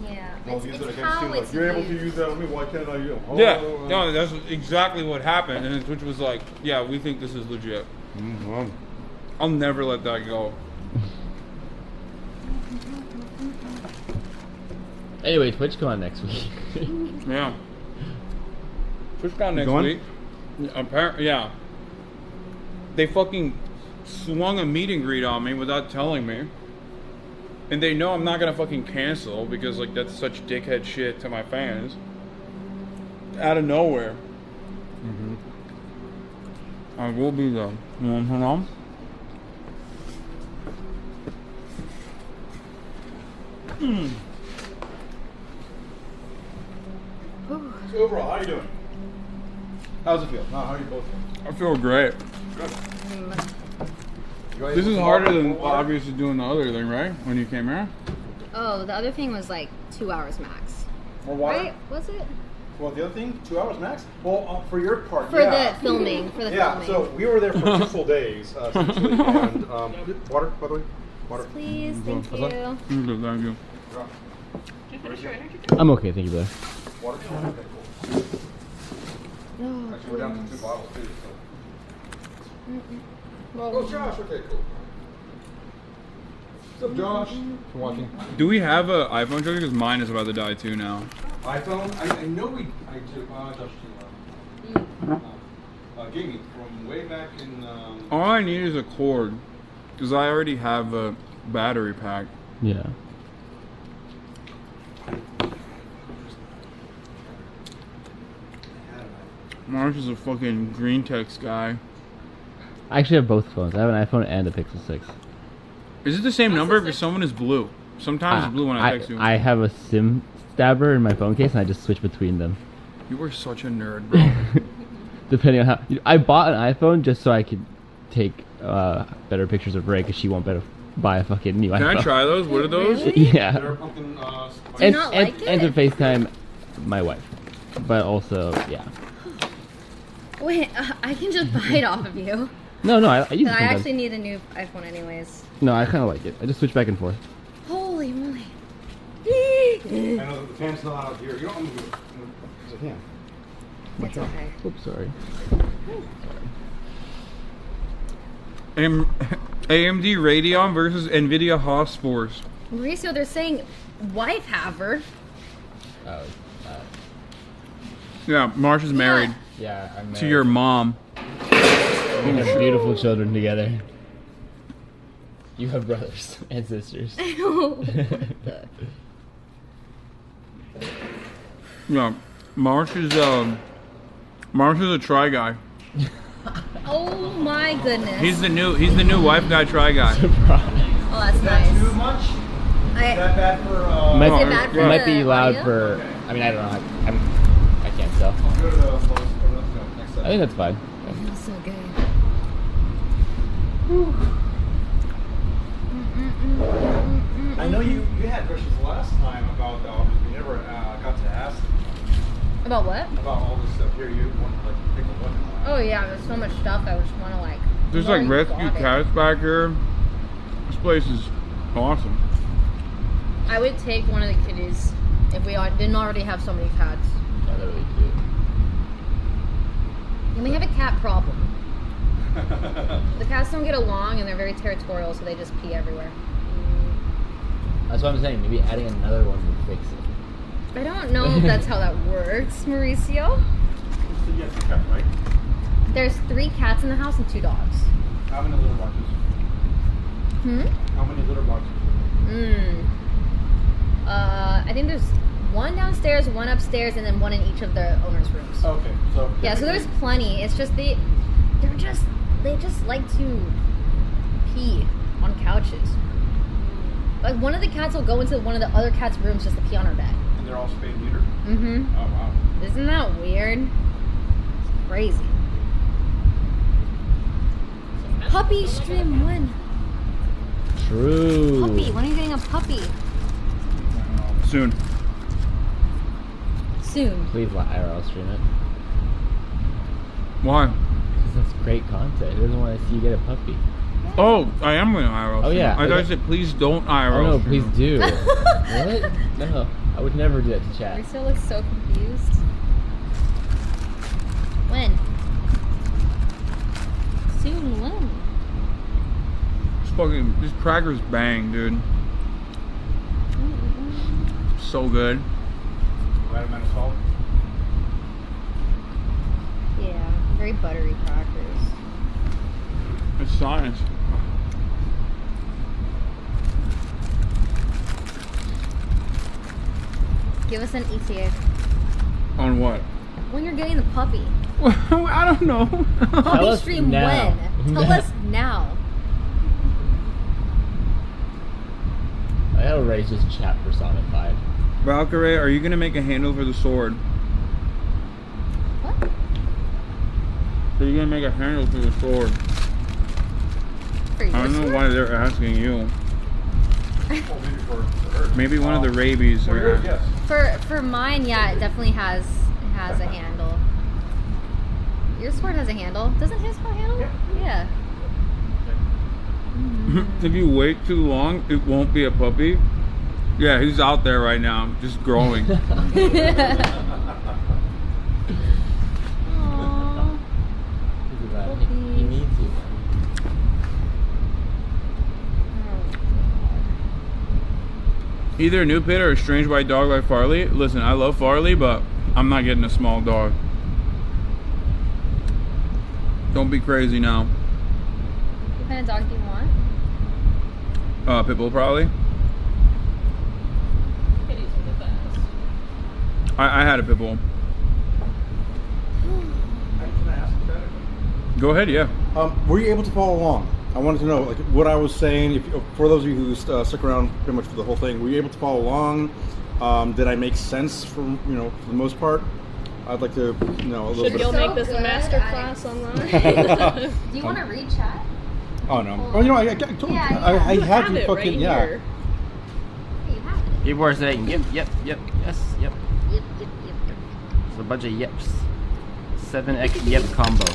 Yeah. They'll It's, use it's it against how you. Like, it's you're able to used. use that on me. Why can't I use it? Oh, Yeah, no, that's exactly what happened. And Twitch was like, yeah, we think this is legit. Well, I'll never let that go. Anyway, Twitch go on next week. Yeah. TwitchCon next going? week. Apparently, yeah. They fucking swung a meet and greet on me without telling me. And they know I'm not gonna fucking cancel because like that's such dickhead shit to my fans. Out of nowhere. I will be there. You want to know? so overall, how are you doing? How's it feel? How are you both feeling? I feel great. This is harder than obviously doing the other thing, right? When you came here? Oh, the other thing was like 2 hours max. More water? Right? Was it? Well, the other thing, 2 hours max? Well, for your part, For yeah. the filming. For the Yeah, filming. so we were there for 2 full days, essentially. And water, by the way? Water. Please, thank Hasan? you. Good, thank you. Did you finish your energy? I'm okay, thank you, brother. Water? Okay, cool. Actually, we're down to 2 bottles, too. So. Oh, Josh, okay, cool. What's up, Josh? For watching. Do we have an iPhone charger? Because mine is about to die too now. iPhone? I know I took, Josh gave me from way back in, All I need is a cord. Because I already have a battery pack. Yeah. Marsh is a fucking green text guy. I actually have both phones. I have an iPhone and a Pixel 6. Is it the same number? Because someone is blue. Sometimes it's blue when I text you. I have a SIM stabber in my phone case, and I just switch between them. You are such a nerd, bro. Depending on how... I bought an iPhone just so I could take better pictures of Ray, because she won't buy a fucking new iPhone. Can I try those? What are those? Really? Yeah. Do you not like and to it? FaceTime my wife. But also, yeah. Wait, I can just buy it off of you. No, I use it I sometimes. actually need a new iPhone anyways. No, I kind of like it. I just switch back and forth. Holy moly. I know the fan's not out here. You don't want to do it. It's a fan. It's okay. Oops, sorry. AMD Radeon versus NVIDIA Haas Force. Mauricio, they're saying wife haver. Oh, Yeah, Marsh is married yeah, I'm married. to your mom. We have beautiful children together. You have brothers and sisters. Yeah, Marsh is a try guy. Oh my goodness. He's the new wife guy try guy. Oh, that's nice. Too much? Is that bad for? Might, Is it bad for might the be loud audio? for. I mean, I don't know. I can't tell. Go to the next I think that's fine. Feels so good. I know you had questions last time about you never got to ask About what? about all this stuff here. You want to like take a look at that. Oh yeah, there's so much stuff I just want to like. There's more like you rescue bought it. cats back here. This place is awesome. I would take one of the kitties if we didn't already have so many cats. Yeah, they're really cute. And we have a cat problem. The cats don't get along and they're very territorial, so they just pee everywhere. That's what I'm saying. Maybe adding another one would fix it. I don't know if that's how that works, Mauricio. So you have 2 cats, right? There's 3 cats in the house and 2 dogs. How many litter boxes? How many litter boxes? I think there's 1 downstairs, 1 upstairs, and then 1 in each of the owner's rooms. Okay, so Yeah, so there's plenty. It's just they just like to pee on couches. Like one of the cats will go into one of the other cats' rooms just to pee on her bed. And they're all spayed neutered. Mm-hmm. Oh wow. Isn't that weird? It's crazy. Puppy stream 1. True. Puppy, when are you getting a puppy? Soon. Soon. Please let IRL stream it. Why? Because that's great content. He doesn't want to see you get a puppy. Oh, I am going to IRL. Oh, yeah. I thought you said please don't IRL. Oh no, stream. please do. What? No, I would never do that to chat. Mauricio looks so confused. When? Soon when? These crackers bang, dude. So good. Right amount of salt. Yeah, very buttery crackers. It's science. Give us an ETA. On what? When you're getting the puppy. I don't know. Puppy us stream now. when? Tell us now. I gotta raise this chat personified. VALKYRAE, are you going to make a handle for the sword? What? Are you going to make a handle for the sword? For your I don't know sword? why they're asking you. Oh, maybe for her. Maybe one of the rabies. For yours, yes. For mine, yeah, it definitely has a handle. Your sword has a handle. Doesn't his have a handle? Yeah. If you wait too long, it won't be a puppy. Yeah, he's out there right now, just growing. Aww. Look at that. He needs you. Either a new pit or a strange white dog by Farley. Listen, I love Farley, but I'm not getting a small dog. Don't be crazy now. What kind of dog do you want? Pitbull probably. Kitties are the best. I had a pitbull. Can I ask you that? Go ahead, yeah. Were you able to follow along? I wanted to know, like, what I was saying. If, for those of you who stuck around pretty much for the whole thing, were you able to follow along? Did I make sense for for the most part? I'd like to know a little Should bit. Gil So make this a good. master class online? Do you want to read chat? Oh no! Oh, I totally. Yeah, I yeah. had you it fucking right yeah. here. Hey, you have it. People are saying yep, yes, yep. Yep, yep, yep. It's a bunch of yeps. 7x yep combo.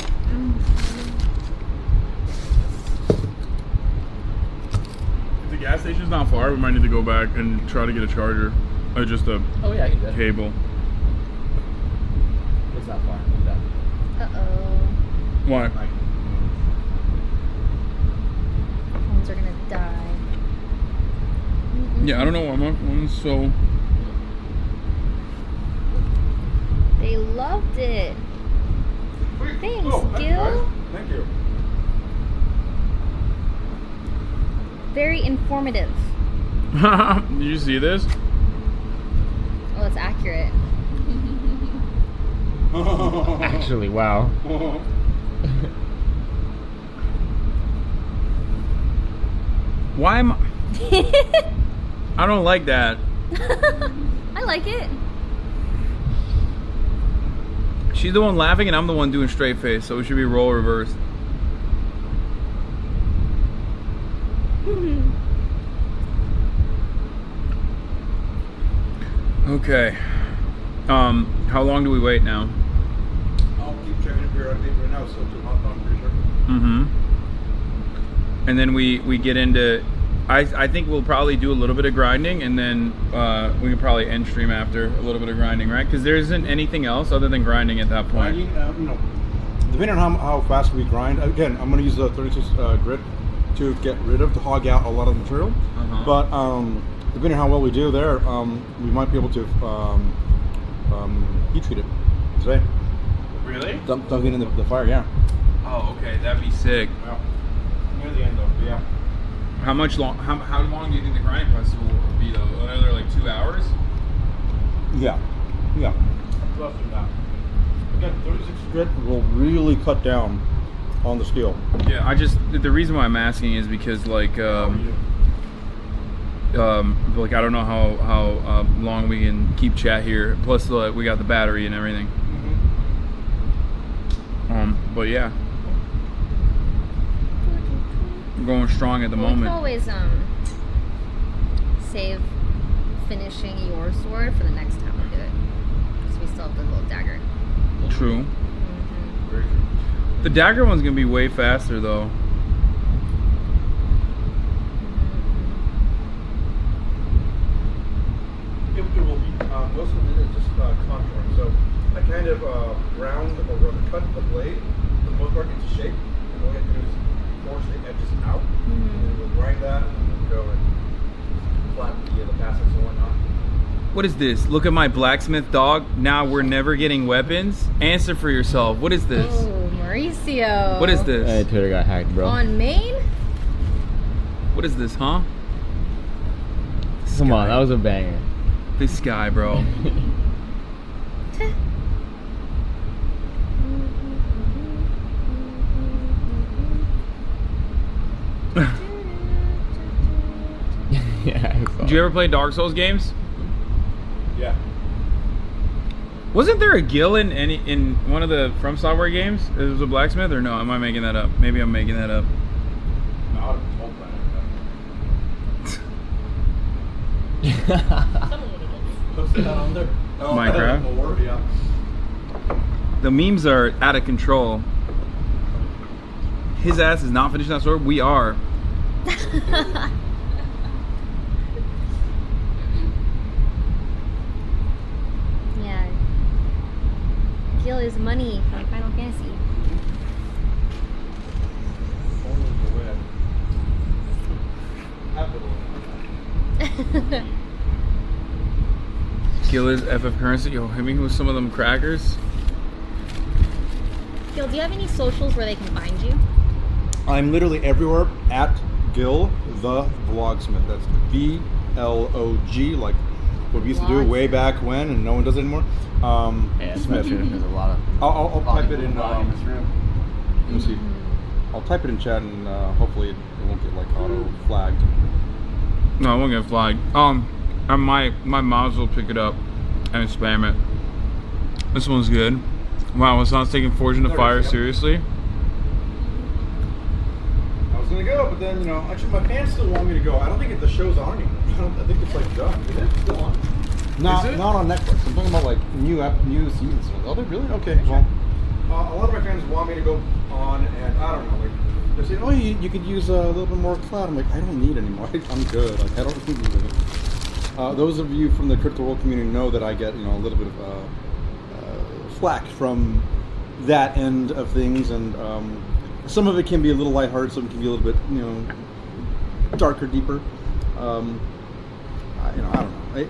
If the gas station's not far, we might need to go back and try to get a charger. Or just a Oh yeah, I can do that. cable. It's not far. Uh-oh. Why? Phones are gonna die. Yeah, I don't know why my phone's so... They loved it. Thanks, Oh, thank you, Gil. guys. Thank you. Very informative. Did you see this? Oh, it's accurate. Actually, wow. Why am I... I don't like that. I like it. She's the one laughing and I'm the one doing straight face, so it should be role reversed. Okay. How long do we wait now? I'll keep checking if you're on right now. Still too hot, I'm pretty sure. Mm-hmm. And then we get into... I think we'll probably do a little bit of grinding, and then we can probably end stream after a little bit of grinding, right? Because there isn't anything else other than grinding at that point. Depending on how fast we grind, again, I'm going to use the 36 grit to get rid of, to hog out a lot of the material. Uh-huh. But depending on how well we do there, we might be able to heat treat it today. Really? Dump it in the fire, yeah. Oh, okay. That'd be sick. Wow. Near the end, though, yeah. How long do you think the grinding process will be, though? Another, like, 2 hours? Yeah. Yeah. Less than that. Again, 36 grit will really cut down on the steel. Yeah, the reason why I'm asking is because, like, I don't know how long we can keep chat here. Plus, we got the battery and everything. Mm-hmm. But yeah, I'm going strong at the We moment. can always save finishing your sword for the next time we do it, because we still have the little dagger. True. Mm-hmm. Very true. The dagger one's gonna be way faster, though. It will be. Most of it is just contouring. So I kind of round or rather cut the blade for the most part into shape. And all you have to do is force the edges out. And then we'll grind that and then we'll go and flatten the facets and whatnot. What is this? Look at my blacksmith dog. Now we're never getting weapons. Answer for yourself. What is this? Oh, Mauricio. What is this? Hey, Twitter got hacked, bro. On Maine? What is this, huh? Come on, that was a banger. This guy, bro. Yeah. Did you ever play Dark Souls games? Yeah. Wasn't there a Gil in one of the From Software games? It was a blacksmith, or no? Am I making that up? Maybe I'm making that up. No, I would hold Someone would have Post that on there. Minecraft? Or, yeah. The memes are out of control. His ass is not finishing that sword. We are. Yeah. Gil is money from Final Fantasy. Gil is FF currency. Yo, hit me with some of them crackers. Gil, do you have any socials where they can find you? I'm literally everywhere at Gil the Vlogsmith. That's VLOG, like what we used to do way back when, and no one does it anymore. Yeah, Smith. There's a lot of. I'll type it in. in this room. Let me see. I'll type it in chat and hopefully it won't get like auto flagged. No, it won't get flagged. And my mods will pick it up and spam it. This one's good. Wow, Hasan's taking Forging the Fire seriously. I was gonna go, but then you know, actually my fans still want me to go. I don't think the show's on anymore. I think it's like done. Is it still on? Not on Netflix. I'm talking about like new seasons. Oh, they really? Okay. Well, a lot of my fans want me to go on, and I don't know. Like they're saying, oh, you could use a little bit more cloud. I'm like, I don't need anymore. I'm good. Like I don't need it. Those of you from the crypto world community know that I get, you know, a little bit of flack from that end of things, and some of it can be a little lighthearted, some can be a little bit, you know, darker, deeper. You know, I don't know.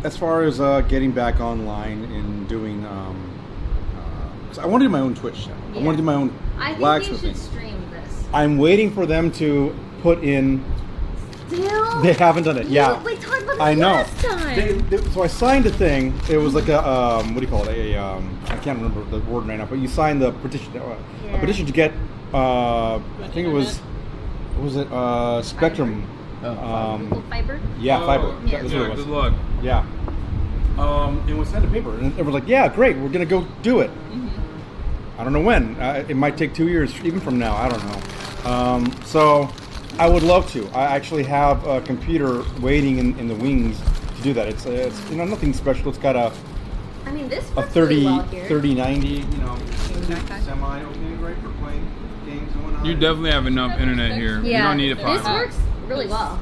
As far as getting back online and doing, I want to do my own Twitch channel. Yeah. I want to do my own blacksmithing. I think you should stream this. I'm waiting for them to put in. Still? They haven't done it. Yeah, we talked about this I know. last time. So I signed a thing. It was like a what do you call it? I can't remember the word right now. But you signed the petition. A petition to get. I think it was. What was it? Spectrum. Fiber. Yeah, fiber. Yeah. That's what it was. Good luck. Yeah. And we signed a paper, and everyone's like, "Yeah, great. We're gonna go do it." I don't know when. It might take 2 years, even from now. I don't know. So. I would love to. I actually have a computer waiting in the wings to do that. It's you know, nothing special. It's got a I mean, this a works really well here. 3090, you know, semi okay, right, for playing games and whatnot. You definitely have enough internet here. Yeah. You don't need a This fiber. works really well.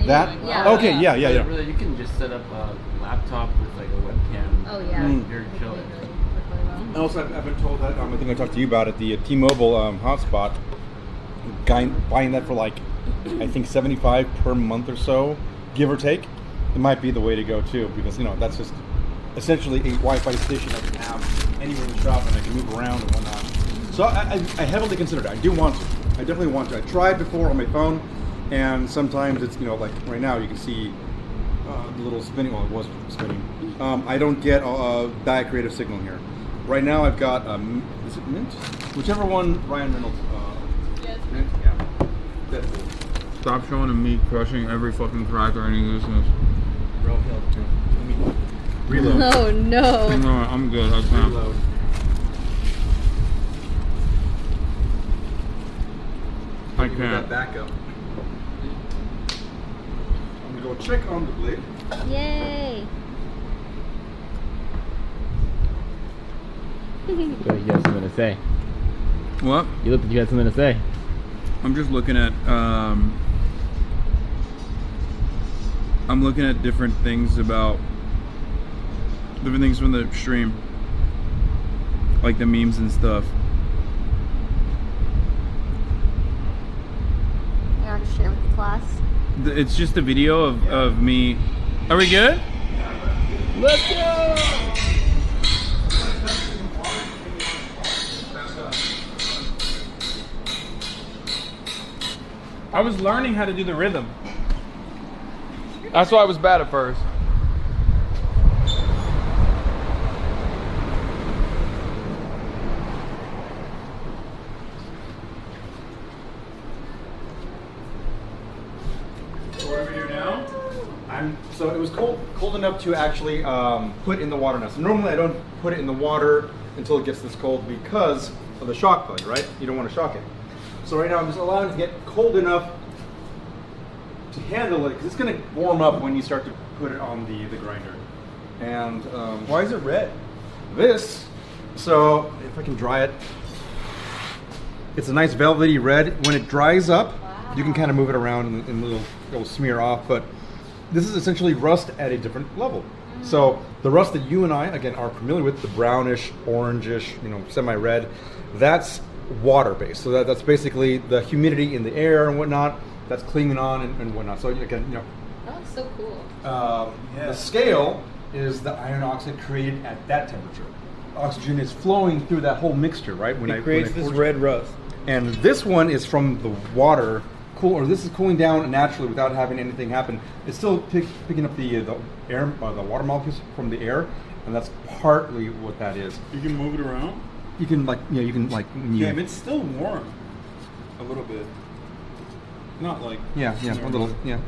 That? Yeah. Okay, yeah. Really, you can just set up a laptop with like a webcam. Oh yeah. You're chilling. Also, I've been told that, I think I talked to you about it, the T-Mobile hotspot, buying that for like, I think 75 per month or so, give or take, it might be the way to go too, because, you know, that's just essentially a Wi-Fi station I can have anywhere in the shop and I can move around and whatnot. So I heavily considered it. I do want to. I definitely want to. I tried before on my phone, and sometimes it's, you know, like right now you can see the little spinning, well, it was spinning. I don't get that creative signal here. Right now I've got, is it Mint? Whichever one Ryan Reynolds, Yes. Mint? Yeah. Deadpool. Stop showing them me crushing every fucking cracker in existence. Reload. Oh no. No, I'm good. I can't. Reload. I That can't. backup. I'm gonna go check on the blade. Yay. You got something to say. What? You look like you had something to say. I'm just looking at I'm looking at different things from the stream, like the memes and stuff. You want to share with the class? It's just a video of me. Are we good? Let's go! I was learning how to do the rhythm. That's why I was bad at first. So what do we do now? So it was cold enough to actually put in the water now. So normally I don't put it in the water until it gets this cold because of the shock plug, right? You don't want to shock it. So right now I'm just allowing it to get cold enough to handle it, because it's going to warm up when you start to put it on the grinder. And Why is it red? this, so if I can dry it, it's a nice velvety red. When it dries up, you can kind of move it around and it'll smear off, but this is essentially rust at a different level. So the rust that you and I, again, are familiar with, the brownish, orangish, you know, semi-red, that's water-based. So that's basically the humidity in the air and whatnot that's clinging on and whatnot. So again, you know, That's so cool. the scale is the iron oxide created at that temperature. Oxygen is flowing through that whole mixture, right? It creates this red rust. And this one is from the water, this is cooling down naturally without having anything happen. It's still picking up the air, the water molecules from the air, and that's partly what that is. You can move it around? you can like, you can like. Damn, it's still warm. A little bit. Not like. Yeah, a little, yeah.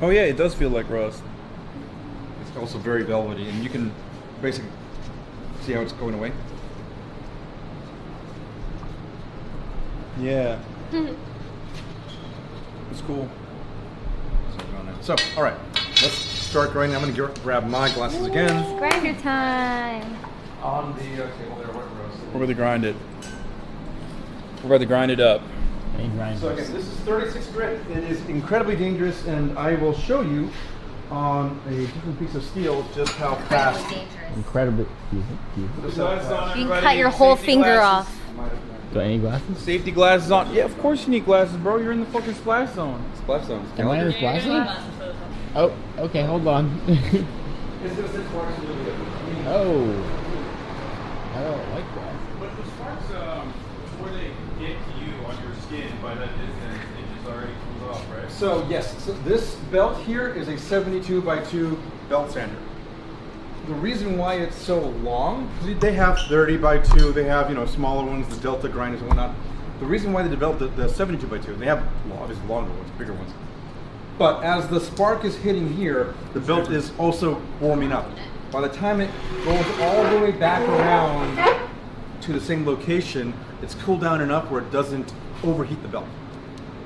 Oh yeah, it does feel like rust. It's also very velvety, and you can basically see how it's going away. Yeah. It's cool. So, all right, let's start grinding. I'm going to grab my glasses again. It's grinder time. On the table there, We're going to grind it. We're going to grind it up. So again, this is 36 grit. It is incredibly dangerous, and I will show you on a different piece of steel just how fast. Incredibly. You can cut your whole finger off. Do I need glasses? Safety glasses on. Yeah, of course you need glasses, bro. You're in the fucking splash zone. Splash zone. Am I in the splash zone? Oh, okay, hold on. Oh. I don't like that. But the sparks, before they get to you on your skin by that distance, it just already comes off, right? So yes, so this belt here is a 72 by 2 belt sander. The reason why it's so long, they have 30 by 2, they have, smaller ones, the Delta grinders and whatnot. The reason why they developed the 72 by 2, they have obviously longer ones, bigger ones. But as the spark is hitting here, the belt is also warming up. By the time it goes all the way back around to the same location, it's cooled down enough where it doesn't overheat the belt,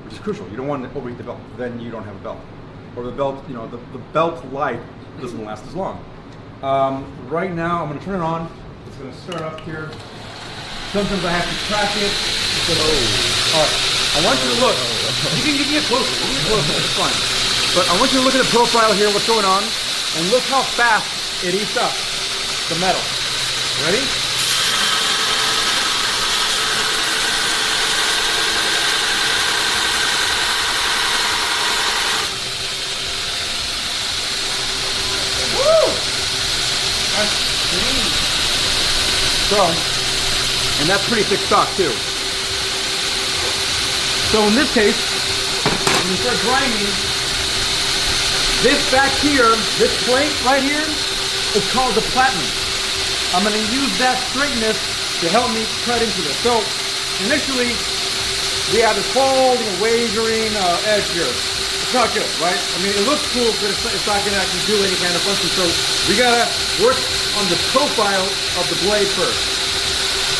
which is crucial. You don't want to overheat the belt, then you don't have a belt. Or the belt, the belt life doesn't last as long. Right now, I'm going to turn it on. It's going to start up here. Sometimes I have to track it. All right. I want you to look. You can get closer. It's fine. But I want you to look at the profile here, what's going on, and look how fast it eats up the metal. Ready? So, and that's pretty thick stock too. So in this case, when you start grinding, this back here, this plate right here, is called the platinum. I'm going to use that straightness to help me cut into this. So initially, we have this whole wavering edge here. It's not good, right? I mean, it looks cool, but it's not going to actually do any kind of function. So we got to work on the profile of the blade first.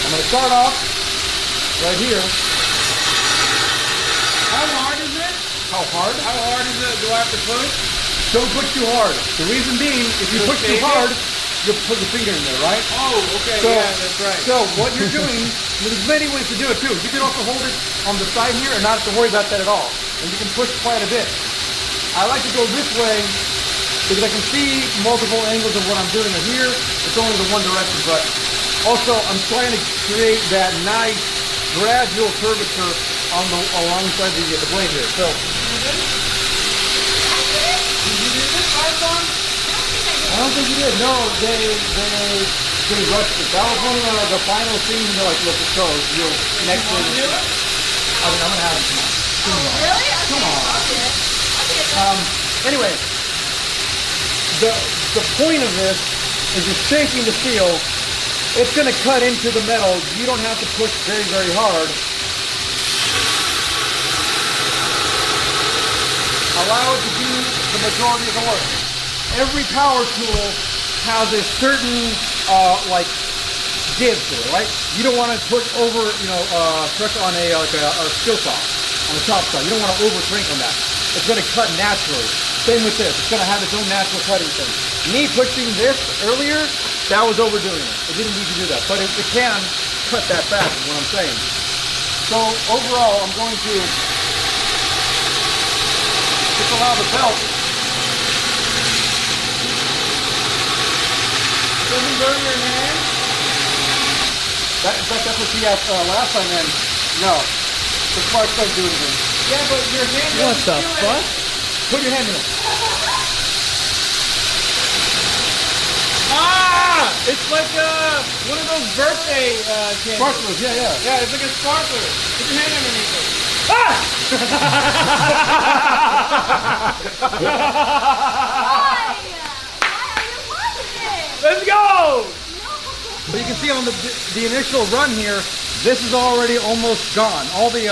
I'm going to start off right here. How hard is it? How hard? How hard is it? Do I have to push? Don't push too hard. The reason being, if you push too hard, you'll put your finger in there, right? Oh, okay, So, yeah, that's right. So what you're doing, there's many ways to do it too. You can also hold it on the side here and not have to worry about that at all. And you can push quite a bit. I like to go this way because I can see multiple angles of what I'm doing here. It's only the one direction, but also I'm trying to create that nice gradual curvature on the alongside the blade here. So. I don't think you did. No, they rushed it. That was one of the final things. They're like, look, it's goes. You'll next one. I mean, I'm gonna have it. Come on. Really? Come on. Okay. Anyway, the point of this is you're shaking the steel. It's gonna cut into the metal. You don't have to push very, very hard. Allow it to do the majority of the work. Every power tool has a certain give to it, right? You don't want to put over, pressure on a skill saw on the top side. You don't want to over shrink on that. It's going to cut naturally. Same with this. It's going to have its own natural cutting thing. Me pushing this earlier, that was overdoing it. It didn't need to do that, but it can cut that fast. Is what I'm saying. So overall, I'm going to just allow the belt. Doesn't burn your hand? That's what she asked last time, and no. The spark doesn't do anything. Yeah, but your hand What doesn't the feel fuck? it. Put your hand in it. Ah! It's like one of those birthday candles. Sparklers, yeah. Yeah, it's like a sparkler. Put your hand underneath it. Ah! Why are you watching it? Let's go! But you can see on the initial run here, this is already almost gone. All the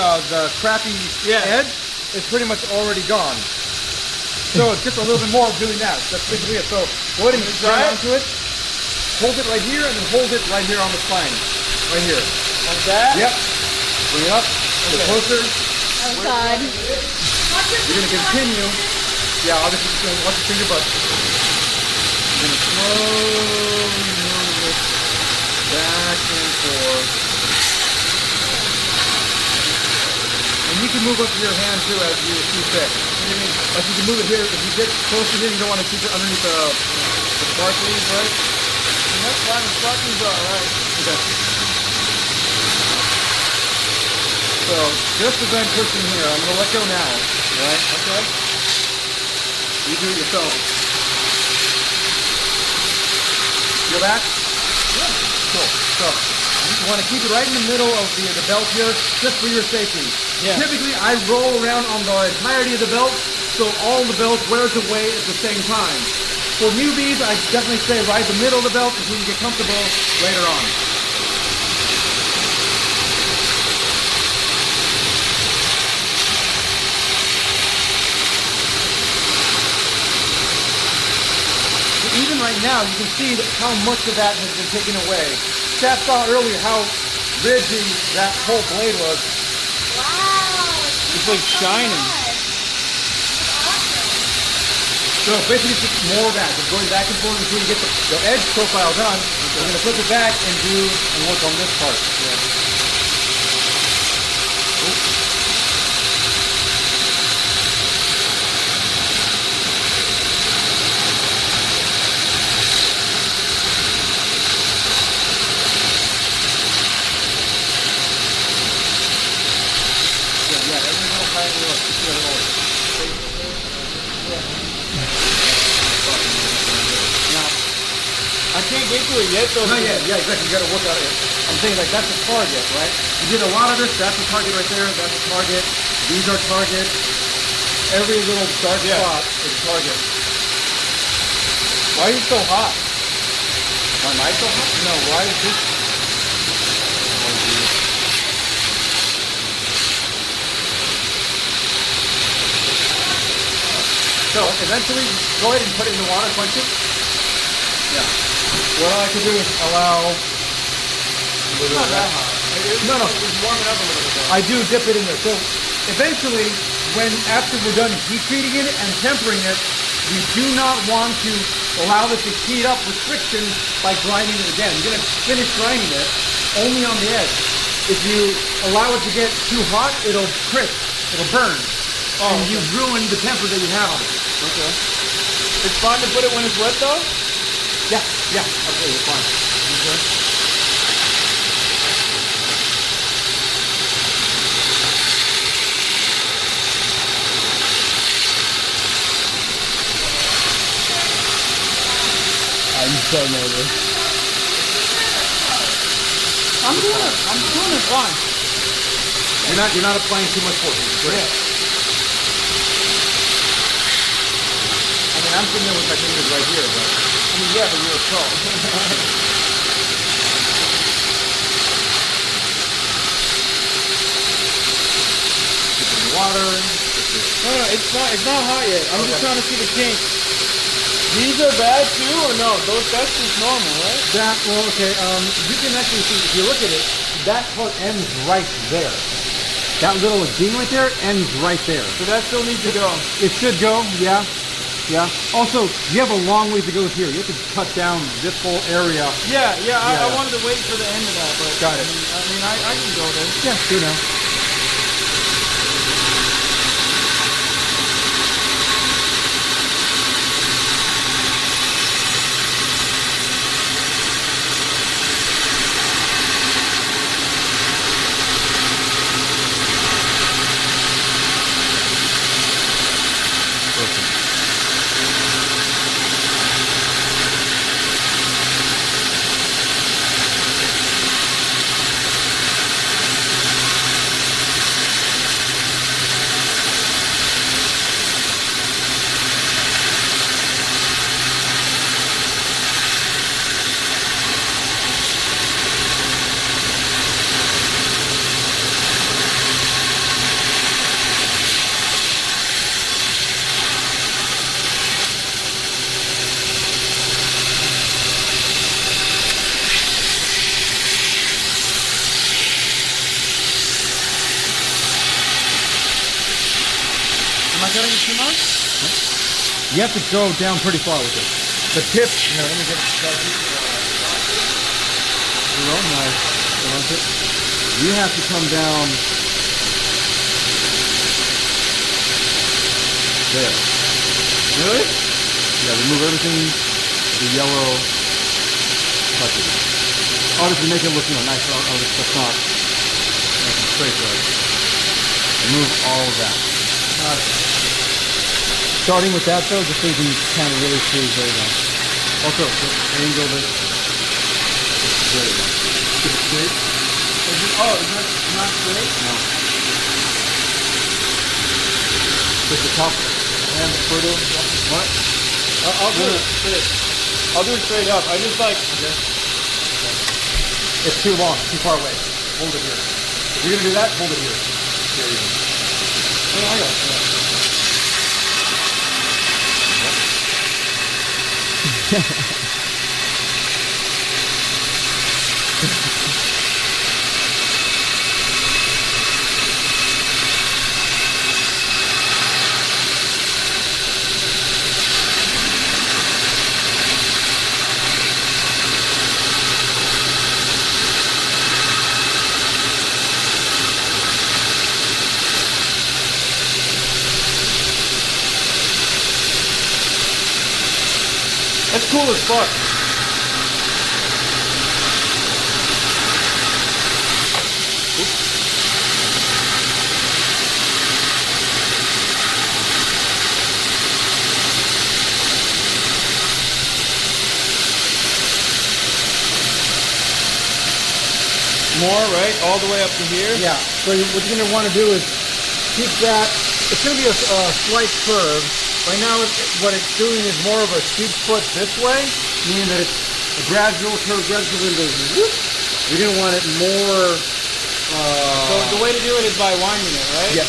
crappy edge is pretty much already gone. So it's just a little bit more of doing that. That's basically it. So go ahead and try onto it. Hold it right here and then hold it right here on the spine. Right here. Like that? Yep. Bring it up. A little closer. Oh God. You're going to continue. Yeah, obviously just going to watch your finger, but you're going to slowly move it back and forth. And you can move up your hand too as you see fit. Like you can move it here. If you get close to here, you don't want to keep it underneath the sparklings, right? And that's fine. The sparklings are alright. Okay. So just as I'm pushing here, I'm going to let go now. Right? Okay. You do it yourself. Feel that? Yeah. Cool. So you want to keep it right in the middle of the belt here, just for your safety. Yeah. Typically, I roll around on the entirety of the belt, so all the belt wears away at the same time. For newbies, I definitely say right in the middle of the belt until you get comfortable later on. Even right now, you can see how much of that has been taken away. Chad saw earlier how rigid that whole blade was. Wow. It's like shining. So basically, it's just more of that. Just going back and forth until you get the edge profile done. Okay. We're going to flip it back and work on this part. Yeah. I can't get to it yet though. Not yet, yeah, exactly. You gotta work out it. I'm saying like that's the target, right? You did a lot of this, that's the target right there, that's the target. These are targets. Every little dark spot is a target. Why are you so hot? Am I so hot? No, why is this? So eventually, go ahead and put it in the water, quench it. Yeah. What I like to do is allow a little Not bit that hot. No, no. It's warming up a little bit though. I do dip it in there. So eventually, after we're done heat treating it and tempering it, we do not want to allow this to heat up with friction by grinding it again. You're going to finish grinding it only on the edge. If you allow it to get too hot, it'll crisp, it'll burn. Oh, and you ruin the temper that you have on it. Okay. It's fine to put it when it's wet though? Yeah, yeah, okay, you're fine. Okay. I'm so nervous. I'm doing it fine. You're not applying too much force. Great. Yeah. I mean, I'm sitting there with my fingers right here, but I mean, yeah, but you're a pro. keep it in the water. No, it's not hot yet. I'm just trying to see the kinks. These are bad too, or no? That's just normal, right? You can actually see, if you look at it, that part ends right there. That little ding right there ends right there. So that still needs to go. It should go, yeah. Yeah. Also, you have a long way to go here. You have to cut down this whole area. Yeah. I wanted to wait for the end of that, but got it. I can go there. Yeah, sure now. it too much? You have to go down pretty far with it. The tip. Here, let me get your own knife. You have to come down there. Really? Yeah, remove everything the yellow touches. Obviously make it look nice. That's not nice and straight, right? Remove all of that. Starting with that though, just so you can kind of really see very well. Also, angle this. There you go. Keep it straight. Oh, is that not straight? No. Just the top and the further. What? I'll do it straight. I'll do it straight up. I just like. Okay. It's too long, too far away. Hold it here. If you're gonna do that, hold it here. There you go. Oh, I got it. That's cool as fuck. More, right? All the way up to here? Yeah. So what you're going to want to do is keep that. It's going to be a slight curve. Right now, what it's doing is more of a sheep foot this way, meaning that it's a gradual curve, gradually goes whoop. You're going to want it more. So the way to do it is by winding it, right? Yes.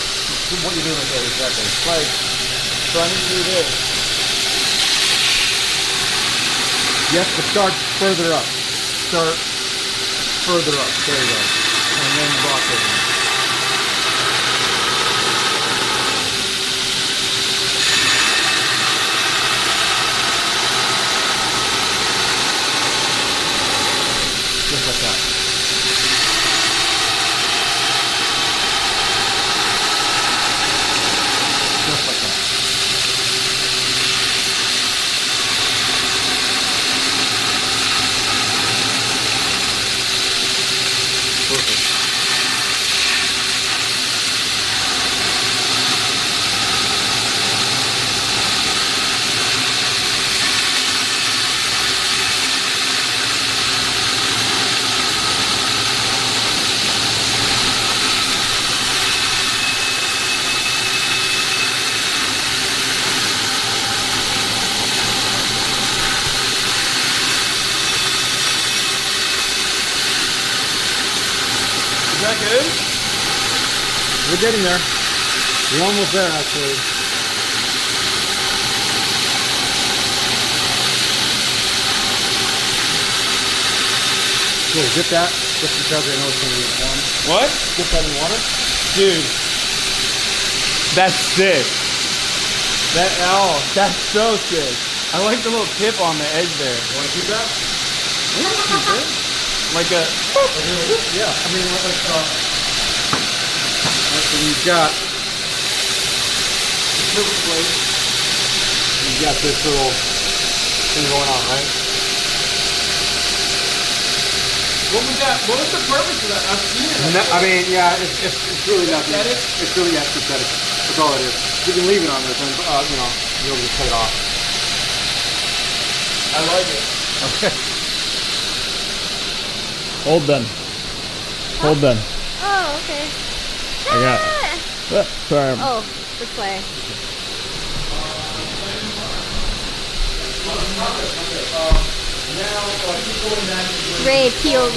What you're doing right there, exactly. Like, so I need to do this. You have to start further up. Start further up. There you go. And then block it. Just like that. Just like that. Perfect. Is that good? We're getting there. We're almost there, actually. Cool, dip that. Just because I know it's going to be warm. What? Dip that in water. Dude. That's sick. That's so sick. I like the little tip on the edge there. You want to keep that? Like a. Yeah, I mean, so you've got the pivot plate. You've got this little thing going on, right? What was that? What was the purpose of that? I've seen it. I mean, yeah, it's really nothing. It's really aesthetic. That's all it is. You can leave it on there, then you know, you'll be able to cut it off. I like it. Okay. Hold them. Hold them. Oh, okay. I got it. Sorry. Oh, this way. Ray peeled.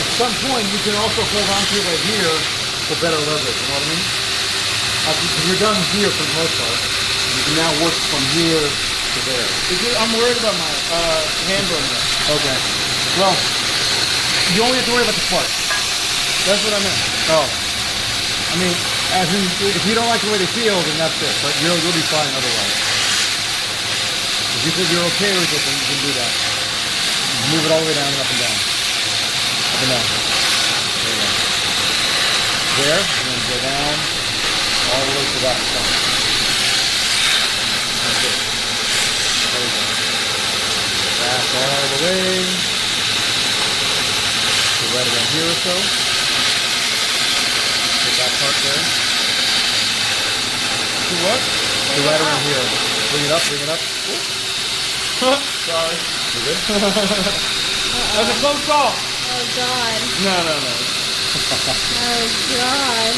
at some point, you can also hold on to it right here for better leverage. You know what I mean? You're done here for the most part. You can now work from here to there. I'm worried about my hand burning. Okay. Well, you only have to worry about the spark. That's what I meant. Oh. I mean, as in, if you don't like the way they feel, then that's it. But you'll be fine otherwise. If you think you're okay with it, then you can do that. Move it all the way down and up and down. Up and down. There you go. There, and then go down all the way to that spot. That's it. There we go. Back all the way to right around here or so. Put that part there. To what? To right around here. Bring it up, bring it up. Sorry. You good? That's a close call. Oh God. No. Oh God.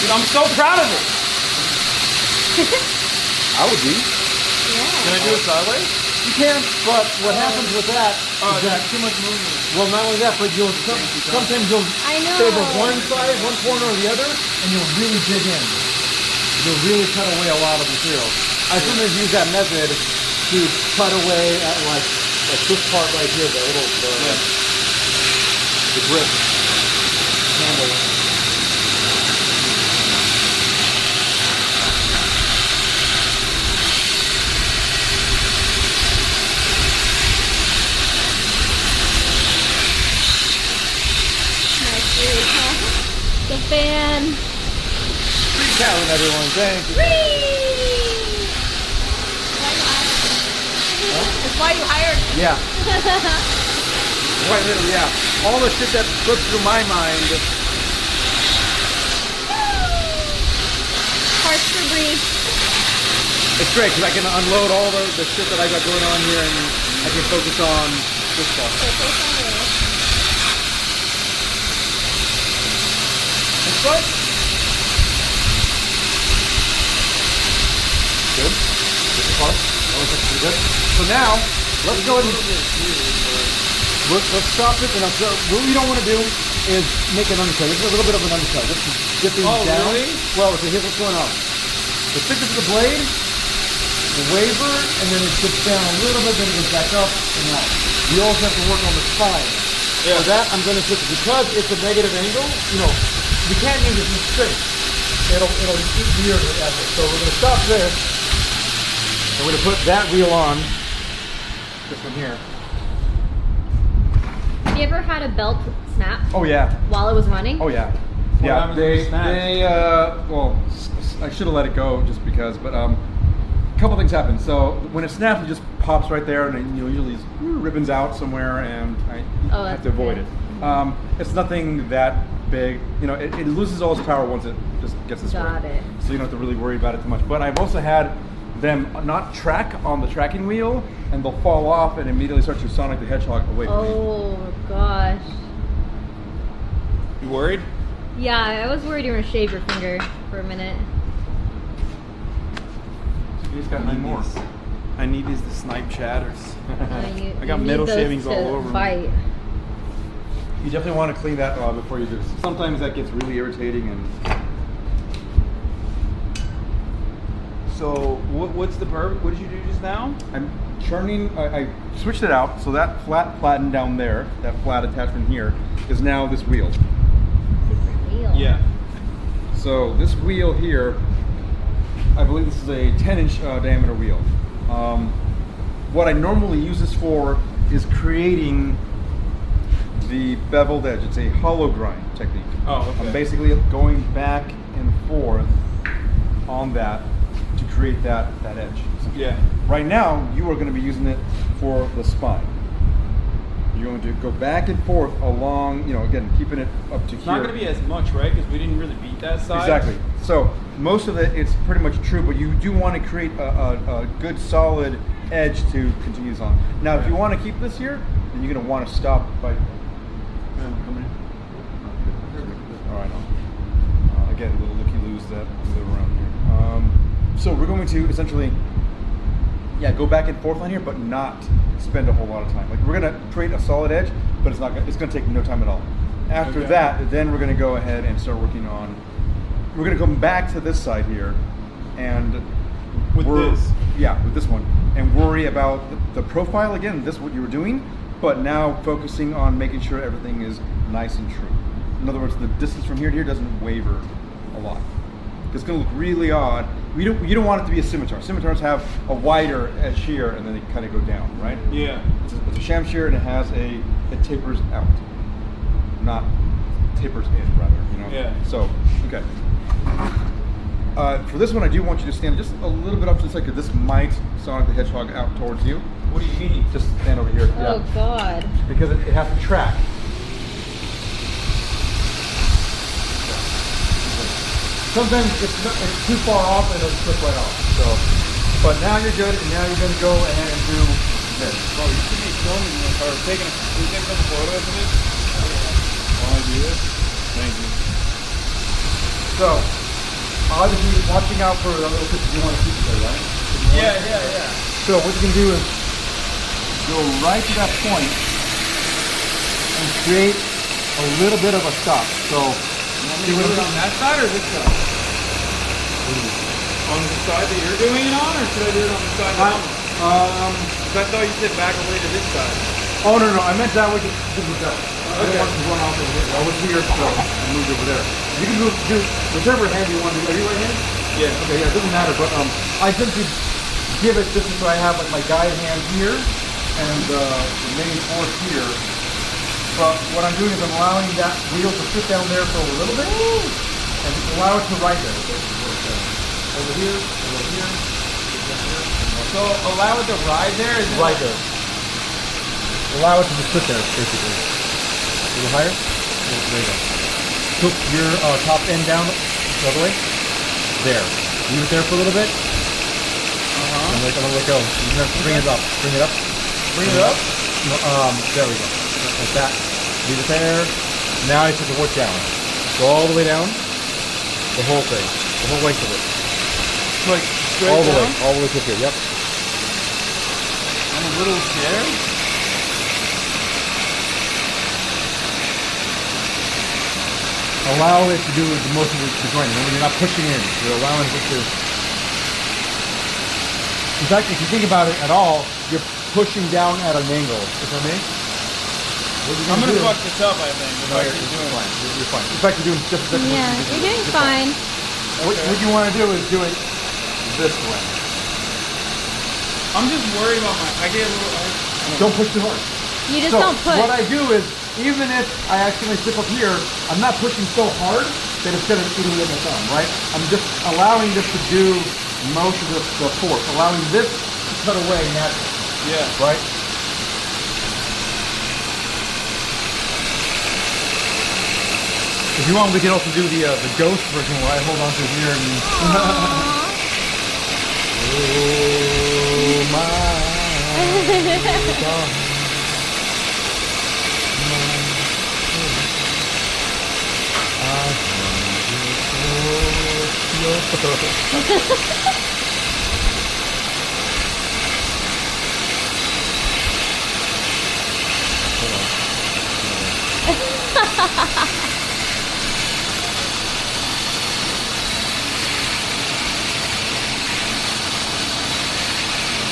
Dude, I'm so proud of it. I would be. Can I do it sideways? You can, but what happens with that is that too much movement. well, not only that, but sometimes you'll I know. favor one side, one corner or the other, and you'll really dig in. You'll really cut away a lot of material. I sometimes use that method to cut away at like this part right here, the little the grip handle. Nice dude, huh? The fan. Free talent, everyone. Thank you. That's why you hired me. Yeah. Quite literally, yeah. All the shit that goes through my mind. Parts for brief. It's great because I can unload all the shit that I got going on here and I can focus on this stuff. This part? Good. This part. That looks like pretty good. So now, let's go ahead and let's stop it. And what we don't want to do is make an undercut. This is a little bit of an undercut. Let's get things down. Really? Well, okay, here's what's going on. The thickness of the blade, the waver, and then it dips down a little bit, then it goes back up and out. You also have to work on the spine. Yeah. For that, I'm going to switch because it's a negative angle. You know, we can't use it in straight. It'll eat the ear to the effort. So we're going to stop this. And we're going to put that wheel on. This one here. Have you ever had a belt snap Oh yeah. while it was running? Oh yeah. What Yeah. happens when it snaps? Well, I should have let it go just because, but a couple things happen. So when it snaps, it just pops right there, and then, usually these ribbons out somewhere, and I have to avoid it. It's nothing that big. It loses all its power once it just gets this way. Got it. So you don't have to really worry about it too much. But I've also had them not track on the tracking wheel, and they'll fall off and immediately start to Sonic the Hedgehog away from me. Oh gosh. You worried? Yeah, I was worried you were gonna shave your finger for a minute. You just got 9 more. I need these to snipe chatters. I got metal shavings all over me. bite. You definitely want to clean that before you do this. Sometimes that gets really irritating and... So what's the purpose? What did you do just now? I'm churning, I switched it out, so that flat platen down there, that flat attachment here, is now this wheel. Different wheel. Yeah. So this wheel here, I believe this is a 10-inch diameter wheel. What I normally use this for is creating the beveled edge. It's a hollow grind technique. Oh, okay. I'm basically going back and forth on that to create that edge. Yeah. Right now, you are going to be using it for the spine. You're going to go back and forth along, again, keeping it up to It's here. not going to be as much, right? Because we didn't really beat that side. Exactly. So most of it's pretty much true, but you do want to create a good solid edge to continue this on. Now, if you want to keep this here, then you're going to want to stop by coming in. All right. Again, a little looky-loos that live around here. So we're going to essentially, go back and forth on here, but not spend a whole lot of time. Like we're gonna create a solid edge, but it's not. It's gonna take no time at all. After that, then we're gonna go ahead and start working on. We're gonna come back to this side here, and with this one, and worry about the profile again. This is what you were doing, but now focusing on making sure everything is nice and true. In other words, the distance from here to here doesn't waver a lot. It's going to look really odd. You don't want it to be a scimitar. Scimitars have a wider edge here, and then they kind of go down, right? Yeah. It's a sham shear, and it tapers out, not tapers in, rather. You know. Yeah. So, okay. For this one, I do want you to stand just a little bit up to the side, because this might Sonic the Hedgehog out towards you. What do you mean? Just stand over here. Oh God. Because it has to track. Sometimes it's too far off and it'll slip right off. So, but now you're good, and now you're going to go ahead and do this. Bro, you should be filming this or taking a couple photos of this. While I do this. Thank you. So, obviously, watching out for the little pictures you want to keep there, right? Yeah. So what you can do is go right to that point and create a little bit of a stop. So, you want me to do it on that side or this side? On the side that you're doing it on, or should I do it on the side that I'm on? I thought you said back away to this side. Oh no, I meant that way. This is that. I didn't want to run off over here. I was here, so I moved over there. You can do whichever hand you want to do. Are you right hand? Yeah. Okay, yeah, it doesn't matter, but I simply give it just so I have like my guide hand here and the main force here. But what I'm doing is I'm allowing that wheel to sit down there for a little bit and allow it to ride there. Over here, over here. So allow it to ride there? Right there. Allow it to just sit there, basically. A little higher. There you go. Took your top end down the other way. There. Leave it there for a little bit. I'm gonna let go. You're gonna bring it up. Bring it up. Bring it up? No, there we go. Like that. Leave it there. Now you put the wood down. Go all the way down. The whole thing. The whole length of it. Like straight all the down? way. All the way to here. Yep. I'm a little scared. Allow it to do the most of the joining. Remember, you're not pushing in. You're allowing it to. In fact, if you think about it at all, you're pushing down at an angle. You know what I mean? I'm gonna fuck this up, I think. No, you're fine. You're fine. In fact, you're doing just Yeah, you're doing fine. What you want to do is do it this way. I'm just worried about I get a little. Don't push too hard. You just don't push. What I do is, even if I accidentally slip up here, I'm not pushing so hard that it's going to eat me with my thumb, right? I'm just allowing this to do most of the force, allowing this to cut away naturally. Yeah. Right? If you want, we can also do the ghost version where I hold on to here and. Oh my God.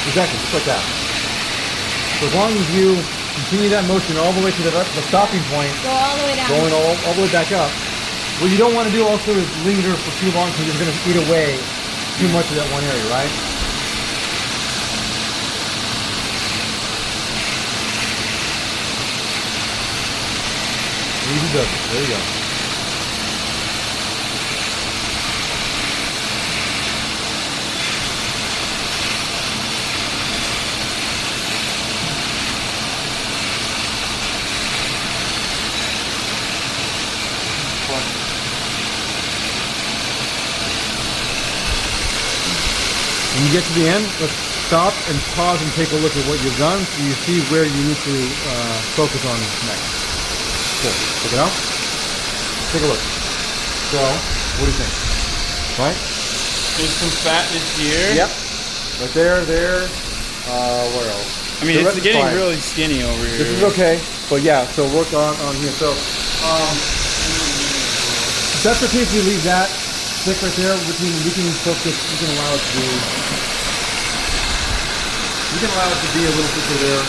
Exactly, just like that. So as long as you continue that motion all the way to the stopping point, Go all the way down. going all the way back up. What you don't want to do also is linger for too long because you're going to eat away too much of that one area, right? Easy does it. There you go. When you get to the end, let's stop and pause and take a look at what you've done so you see where you need to focus on next. Cool. Check it out. Take a look. So, what do you think? Right? There's some fatness here. Yep. Right there. Where else? I mean, The it's rest is getting fine. really skinny over here. This is okay, but yeah, so work on here. So that's okay if you leave that stick right there. We can focus. We can allow it to be. We can allow it to be a little thicker there.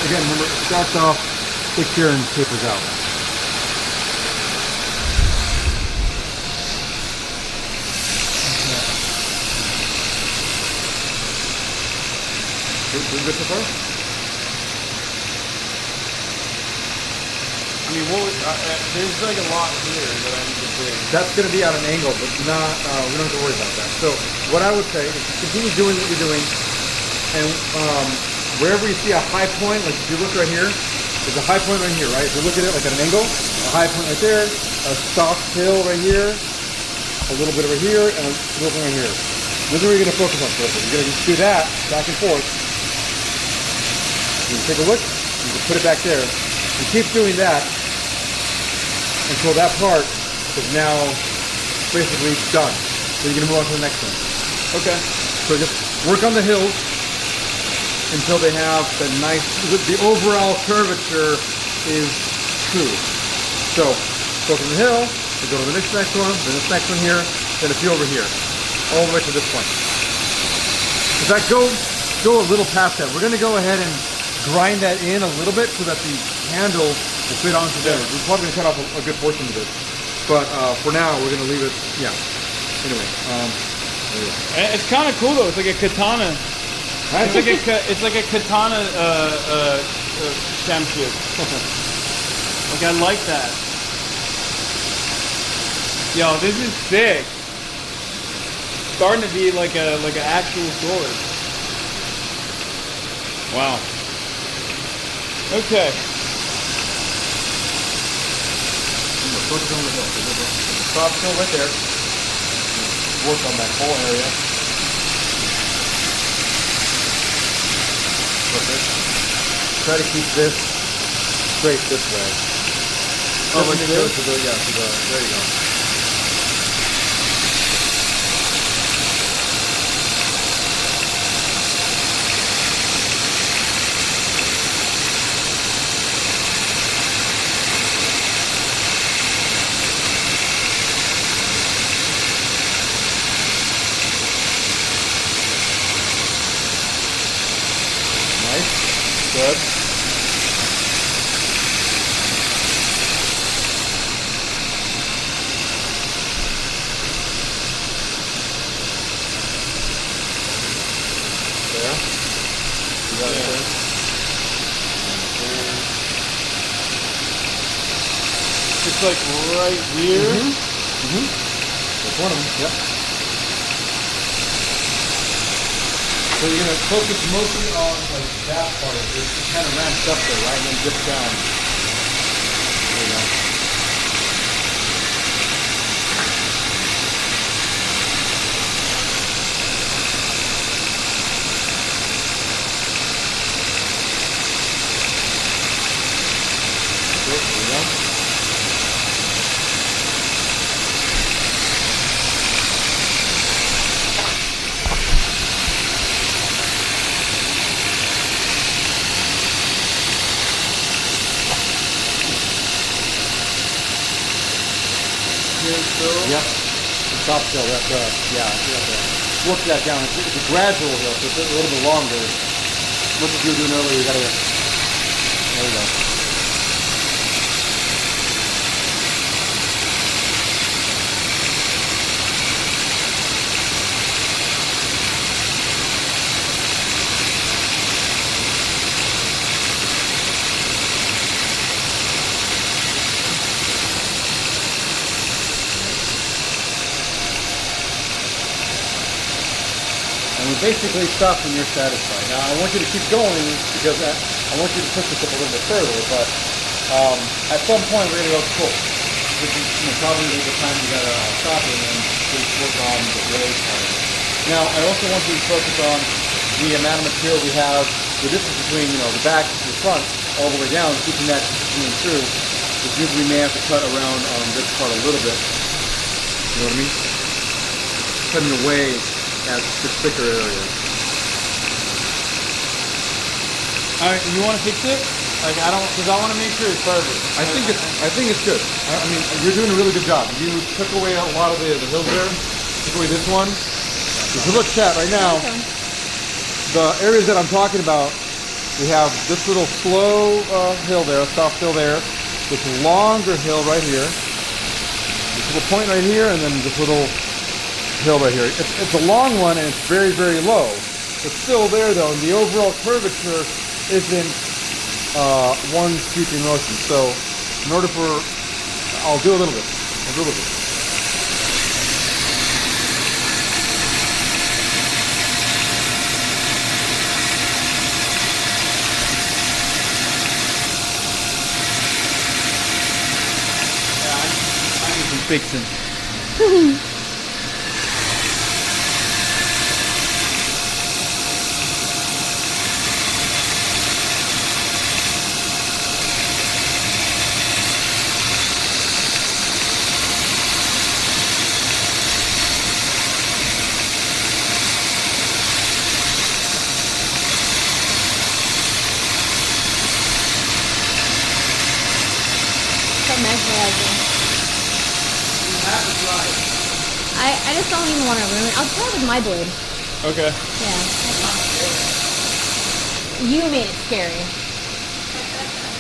Again, remember, it starts off thick here and tapers out. Doing good so far? I mean, there's like a lot here that I need to do. That's going to be at an angle, but not. We don't have to worry about that. So what I would say is continue doing what you're doing, and wherever you see a high point, like if you look right here, there's a high point right here, right? If you look at it like at an angle, a high point right there, a soft hill right here, a little bit over here, and a little bit right here. This is where you're going to focus on first. You're going to just do that back and forth. You can take a look, you can put it back there, and keep doing that until that part is now basically done. So you're going to move on to the next one. Okay. So just work on the hills until they have the nice, the overall curvature is true. So focus on the hill, we go to the next one, then this next one here, then a few over here, all the way to this point. In fact, go a little past that. We're going to go ahead and grind that in a little bit so that the handle will fit onto there. We're probably going to cut off a good portion of this. But for now, we're going to leave it, yeah. Anyway, It's kind of cool though. It's like a katana. It's like a katana championship. Like I like that. Yo, this is sick. Starting to be like an actual sword. Wow. Okay. focus on the hill. Stop hill right there. Work on that whole area. Perfect. Try to keep this straight this way. Oh, like this? There you go. Good. There. You got it there. It's like right here. That's one of them. Yep. So you're going to focus mostly on like that part of it. It kind of ramps up there, right? And then dips down. There you go. There you go. Yep. Top hill. You have to, you have to work that down. It's a gradual hill, so it's a little bit longer. What you were doing earlier, you gotta. There we go. Basically stop when you're satisfied. Now I want you to keep going because I want you to push this up a little bit further, but at some point we're going to go cool. This is probably the time you got to stop it and just work on the blade part. Now I also want you to focus on the amount of material we have, the distance between the back to the front all the way down, keeping that continuing through, which means we may have to cut around on this part a little bit. You know what I mean? Cutting away at the thicker area. Alright, you want to fix it? Like, I don't, because I want to make sure it's perfect. I think it's good. I mean, you're doing a really good job. You took away a lot of the hills there. Took away this one. If you look, chat, right now, the areas that I'm talking about, we have this little slow hill there, soft hill there, this longer hill right here, this little point right here, and then this little hill right here. It's a long one and it's very, very low. It's still there though, and the overall curvature isn't one sweeping motion. So in order for, I'll do a little bit. Fixing. I just don't even want to ruin it. I'll try with my blade. Okay. Yeah. You made it scary.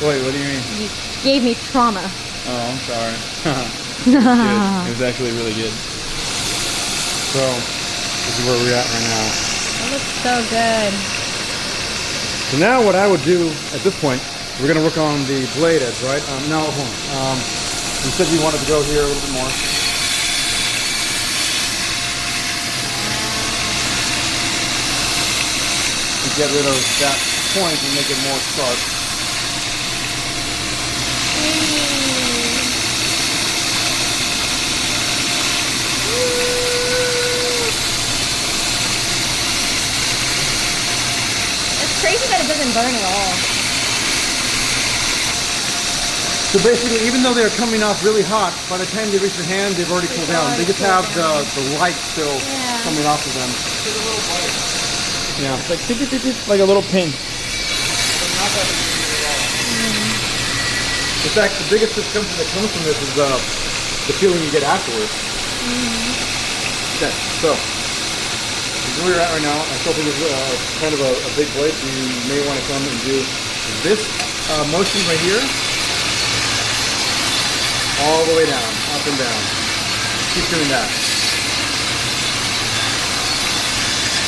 Wait, what do you mean? You gave me trauma. Oh, I'm sorry. It was actually really good. So this is where we're at right now. That looks so good. So now what I would do at this point, we're going to work on the blade edge, right? Now, hold on. You said you wanted to go here a little bit more. To get rid of that point and make it more sharp. It's crazy that it doesn't burn at all. So basically, even though they're coming off really hot, by the time they reach your hand, they've already cooled down. They just have the light still coming off of them. It's a little bite. Yeah. It's like tick, tick, tick, like a little pin. In fact, the biggest discomfort that comes from this is the feeling you get afterwards. Okay, so this is where we're at right now. I still think it's kind of a big blade, so you may want to come and do this motion right here. All the way down, up and down. Keep doing that.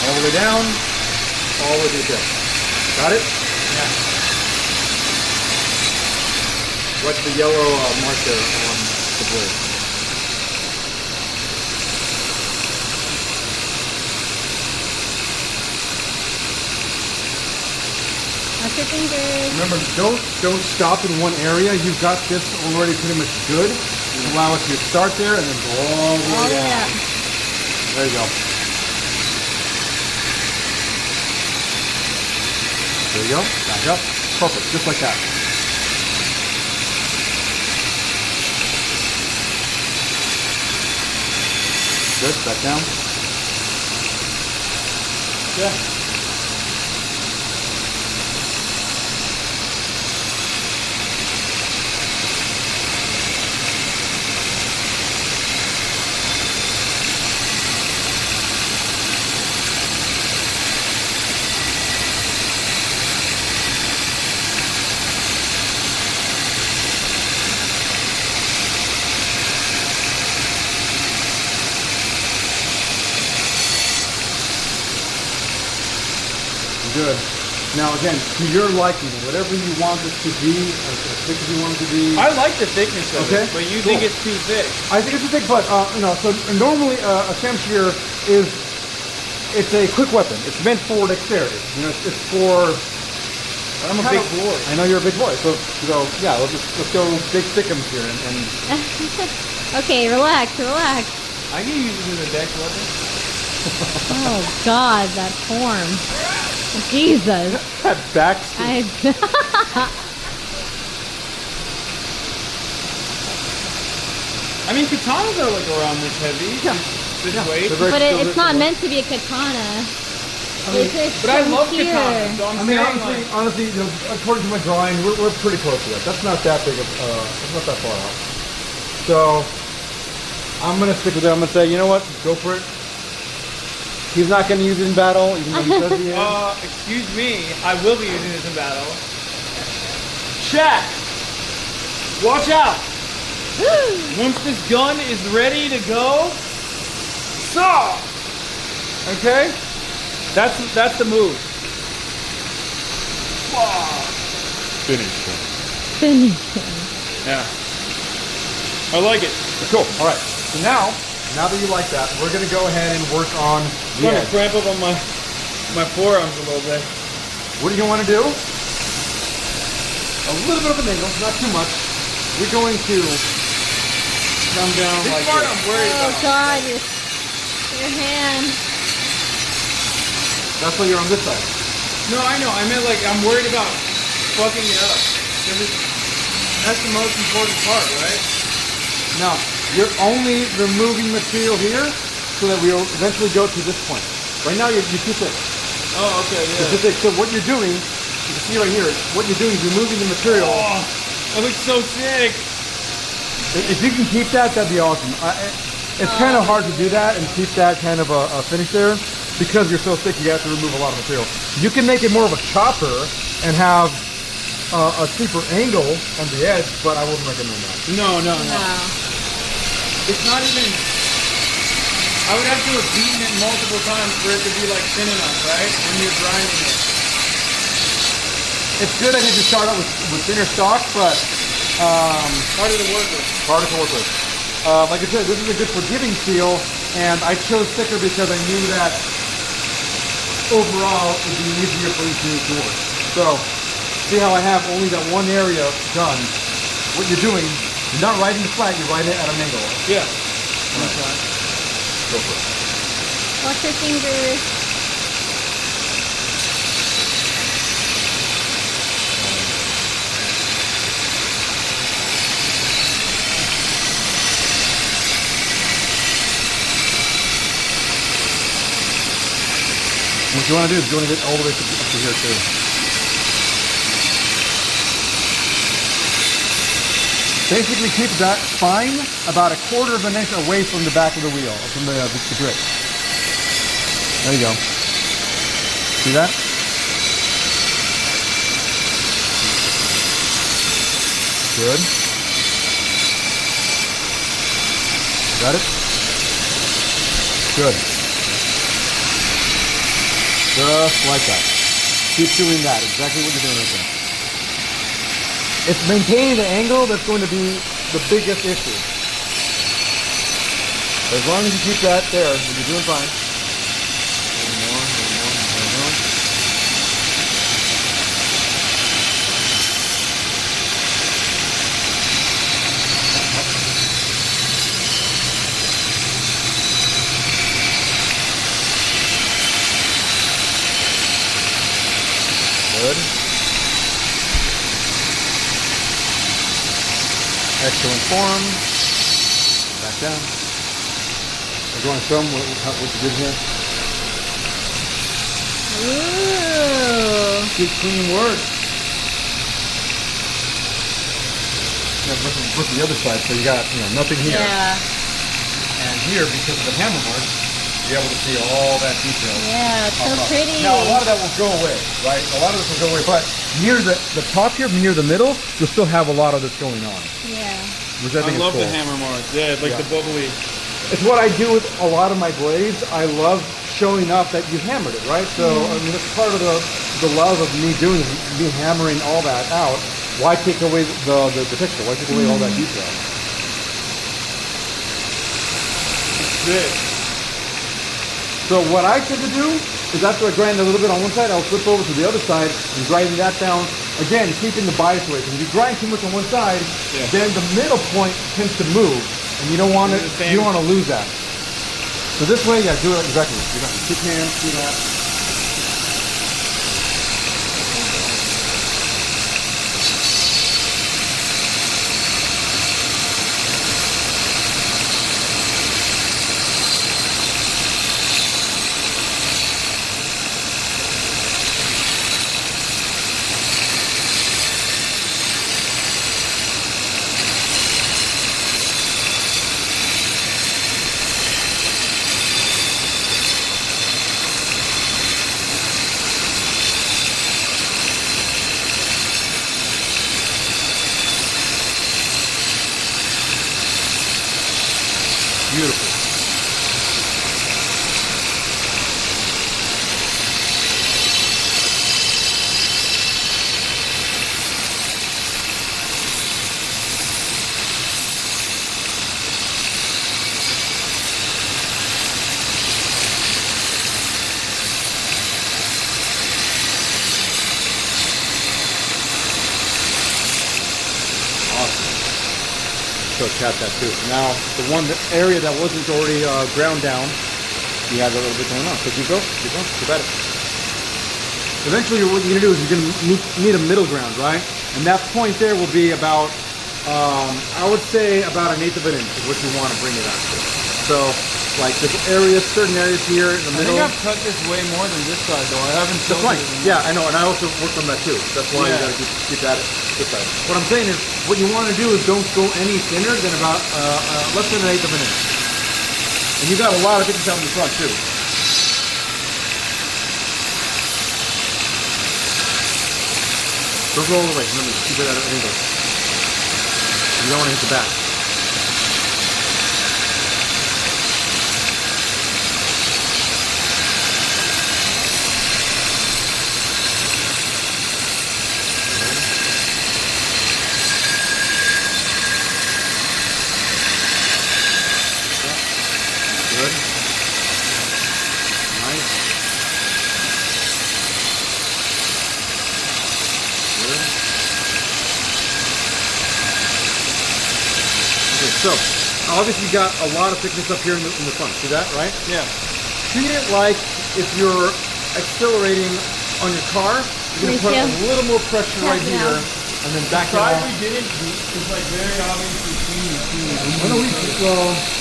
All the way down, all the way to the tip. Got it? Yeah. Watch the yellow mark there on the blade. Watch your fingers. Remember, don't stop in one area. You've got this already pretty much good. Allow it to start there and then go all the way down. There you go. There you go. Back up. Perfect. Just like that. Good. Back down. Yeah. Good. Now again, to your liking, whatever you want it to be, as thick as you want it to be. I like the thickness of it, but you think it's too thick. I think it's too thick, but so normally a Shamshir it's a quick weapon. It's meant for dexterity. You know, it's for. I'm a big boy. I know you're a big boy, so yeah, let's go big thickums here and. Okay, relax. I can use it as a dex weapon. Oh God, that form. Jesus. That back. I mean, katanas are like around this heavy. Yeah. This weight. But it's not meant to be a katana. But I love katana, so I'm saying honestly, you know, according to my drawing, we're pretty close to that. That's not that big of, that's not that far out. So, I'm gonna stick with it. I'm gonna say, you know what? Go for it. He's not gonna use it in battle, even though he says he is. Excuse me, I will be using this in battle. Chat! Watch out! Once this gun is ready to go, saw! Okay? That's the move. Finish him. Finish him. Yeah. I like it. Cool. All right. So now that you like that, we're gonna go ahead and work on the I'm gonna edge. cramp up on my forearms a little bit. What do you want to do? A little bit of an angle, not too much. We're going to come down This like part this. I'm worried Oh about. God, your hand. That's why you're on this side. No, I know. I meant like I'm worried about fucking it up. That's the most important part, right? Now, you're only removing material here so that we'll eventually go to this point. Right now, you're too thick. Oh, okay, You're yeah. too thick. So what you're doing, you can see right here, what you're doing is removing the material. Oh, that looks so sick. If you can keep that, that'd be awesome. It's kind of hard to do that and keep that kind of a finish there because you're so thick. You have to remove a lot of material. You can make it more of a chopper and have a steeper angle on the edge, but I wouldn't recommend that. No. No. It's not even. I would have to have beaten it multiple times for it to be like thin enough, right? When you're grinding it. It's good, I think, to start out with thinner stock, but Harder to work with. harder to work with. Like I said, this is a good forgiving steel, and I chose thicker because I knew that overall it would be easier for you to work. So, see how I have only that one area done. What you're doing, you're not riding it flat, you're riding it at an angle. Yeah. Right. Go for it. Watch your fingers. What you want to do is you want to get all the way up to here too. Basically keep that spine about 1/4 of an inch away from the back of the wheel, from the grip. There you go. See that? Good. Got it? Good. Just like that. Keep doing that. Exactly what you're doing right there. It's maintaining the angle that's going to be the biggest issue. As long as you keep that there, you're doing fine. One more. Good. Excellent form. Back down. You want to show them what you did here? Ooh. Good clean work. Yeah, look at the other side, so you got nothing here. Yeah. And here, because of the hammer mark, you're able to see all that detail. Yeah, it's so pretty. Now, a lot of that will go away, right? A lot of this will go away, but near the top here, near the middle, you'll still have a lot of this going on. Yeah. Which I think I love is cool. the hammer marks. Yeah, like the bubbly. It's what I do with a lot of my blades. I love showing up that you hammered it, right? So, I mean, that's part of the love of me doing is me hammering all that out. Why take away the picture? Why take away all that detail? Sick. So what I tend to do is after I grind a little bit on one side, I'll flip over to the other side and grinding that down. Again, keeping the bias away. Because if you grind too much on one side, then the middle point tends to move, and you don't want to lose that. So this way, yeah, do it exactly. You got two hands, do that. Beautiful. So chat that too. Now, the area that wasn't already ground down, you have a little bit going on. So keep going, keep at it. Eventually, what you're gonna do is you're gonna need a middle ground, right? And that point there will be about, I would say about 1/8 of an inch is what you want to bring it out to. So, like this area, certain areas here in the middle. I think I've cut this way more than this side though. I haven't That's right. Yeah, I know, and I also worked on that too. That's why you gotta keep at it this side. What I'm saying is, what you want to do is don't go any thinner than about less than 1/8 of an inch. And you got a lot of thickness out in the front too. Don't go all the way. Remember, keep it at an angle. You don't want to hit the back. Good. Nice. Good. Okay, so obviously you got a lot of thickness up here in the front. See that, right? Yeah. Treat it like if you're accelerating on your car, you're gonna put a little more pressure right here, and then back it off. we didn't do is like very obviously clean. Oh, no,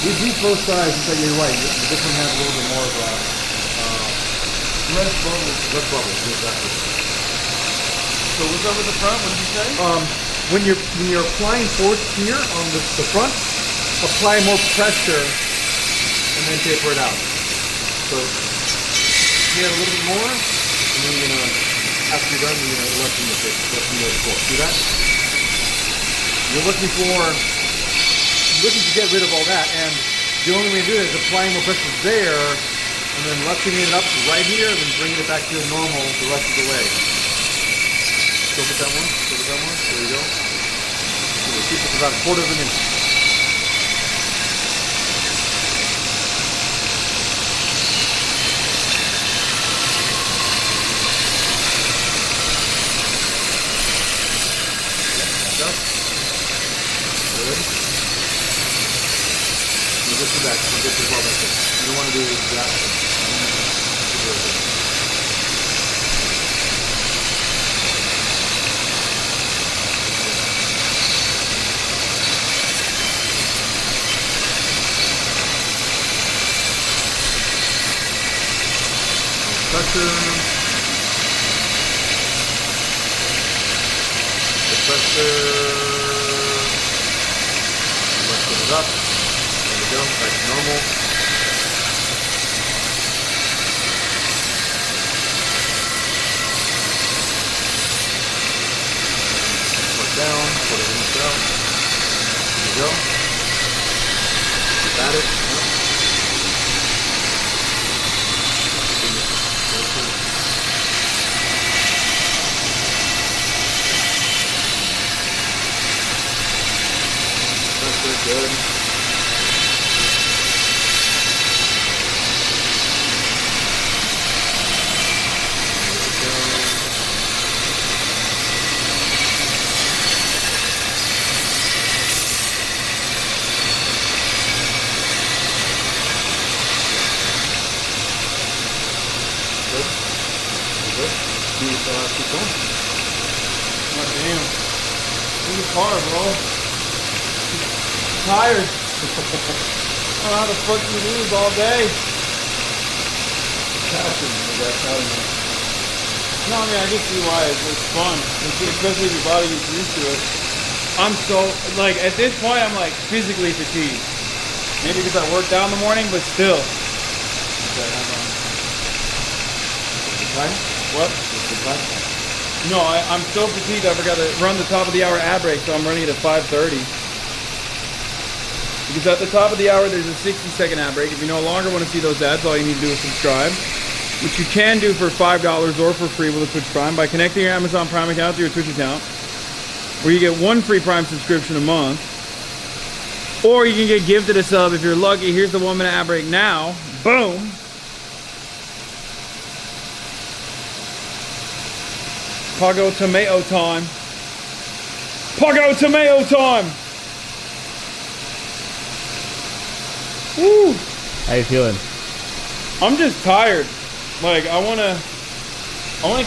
we beat both sides, but you're right. This one has a little bit more of a Less bubbles. less bubbles. Exactly. So what's up with the front? What did you say? When you're applying force here on the front, apply more pressure and then taper it out. So here a little bit more, and then you're gonna after you're done, you're gonna lessen the force. See that? You're looking to get rid of all that, and the only way to do it is applying more pressure there, and then lessening it up right here, and then bringing it back to normal the rest of the way. Go with that one. Go with that one. There you go. So we'll keep it about 1/4 of an inch. Good. You get to that. You get to well back there. You don't want to do that. Pressure. The pressure. Let's put it up. There we go. Back to normal. Put down. Put it in the out. There we go. Keep at it. Yep. Good. Keep going. God damn. In the car, bro. Tired. I don't know how the fuck you lose all day. Passion. No, I mean, I can see why it's fun. Especially if your body gets used to it. I'm so, like, at this point, I'm like physically fatigued. Maybe because I worked out in the morning, but still. Okay, Time? what? No, I'm so fatigued I forgot to run the top of the hour ad break, so I'm running it at 5:30. Because at the top of the hour, there's a 60-second ad break. If you no longer want to see those ads, all you need to do is subscribe, which you can do for $5 or for free with a Twitch Prime by connecting your Amazon Prime account to your Twitch account, where you get 1 free Prime subscription a month. Or you can get gifted a sub if you're lucky. Here's the 1-minute ad break now. Boom. Pogo tomato time. Pogo tomato time. Woo. How you feeling? I'm just tired. Like I wanna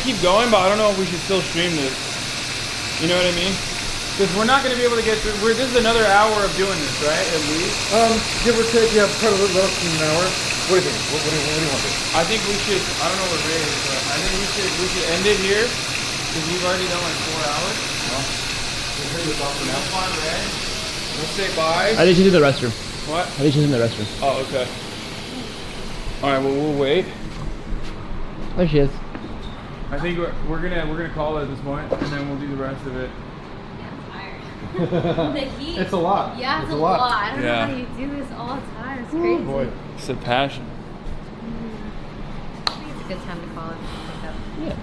keep going, but I don't know if we should still stream this. You know what I mean? Because we're not gonna be able to get through. This is another hour of doing this, right? At least. Give or take, yeah, probably less than an hour. What do you think? What do you want to do? I think we should. I don't know what Ray is, but I think we should end it here because we've already done like 4 hours. Well, we'll hear this off for now. Come on, Ray. We'll say bye. I think she's in the restroom. What? I think she's in the restroom. Oh, okay. All right. Well, we'll wait. There she is. I think we're gonna call it at this point, and then we'll do the rest of it. The heat. It's a lot. Yeah, it's a lot. I don't Yeah. know how you do this all the time. It's crazy. Boy. It's a passion. I think it's a good time to call it. Yeah.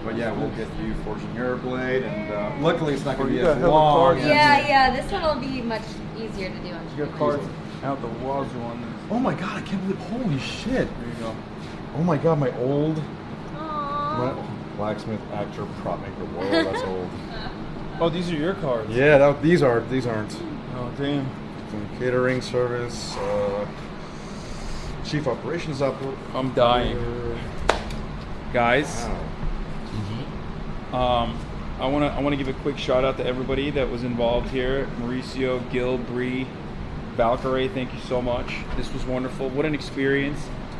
But yeah, we'll get you Fortune Hero Blade, and luckily it's not going to be you got as hella long. cards. as- Yeah, this one will be much easier to do on You got cards out the wazoo on this. Oh my god, I can't believe, holy shit. There you go. Oh my god, my old Aww. blacksmith actor prop maker. Whoa, that's old. Oh, these are your cards. Yeah, these aren't. Oh, damn. Some catering service, chief operations operator. I'm dying. Guys, Wow. I wanna give a quick shout out to everybody that was involved here. Mauricio, Gil, Bree, VALKYRAE, thank you so much. This was wonderful. What an experience.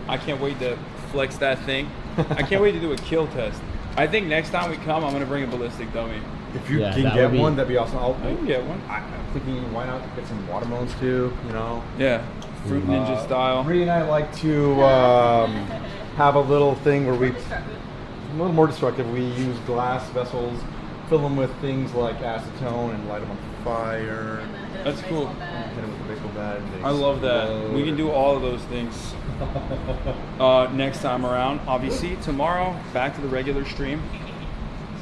I can't wait to flex that thing. I can't wait to do a kill test. I think next time we come, I'm gonna bring a ballistic dummy. If you Yeah, can that get would be- one, that'd be awesome. I can get one. I'm thinking, why not get some watermelons too? You know. Yeah, Fruit Ninja style. Bree and I like to have a little thing where a little more destructive. We use glass vessels, fill them with things like acetone, and light them on fire. That's cool. Hit them with a baseball bat. And they I love that. explode. We can do all of those things next time around. Obviously, tomorrow back to the regular stream.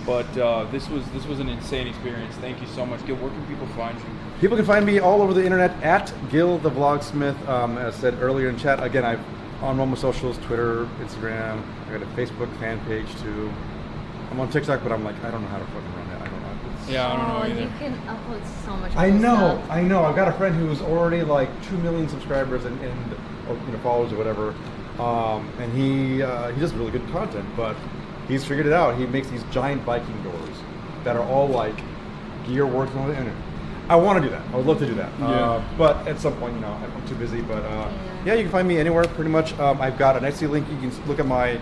But this was an insane experience. Thank you so much, Gil. Where can people find you? People can find me all over the internet at Gil the Vlogsmith. As I said earlier in chat, again, I'm on Momo Socials, Twitter, Instagram. I got a Facebook fan page too. I'm on TikTok, but I'm like, I don't know how to fucking run it. I don't know. Yeah, I don't know Oh, either. you can upload so much. I cool know, stuff. I know. I've got a friend who's already like 2 million subscribers and or, followers or whatever, and he does really good content. But he's figured it out. He makes these giant Viking doors that are all like gear works on the internet. I want to do that. I would love to do that. Yeah. But at some point, I'm too busy. But yeah, you can find me anywhere pretty much. I've got an Etsy link. You can look at my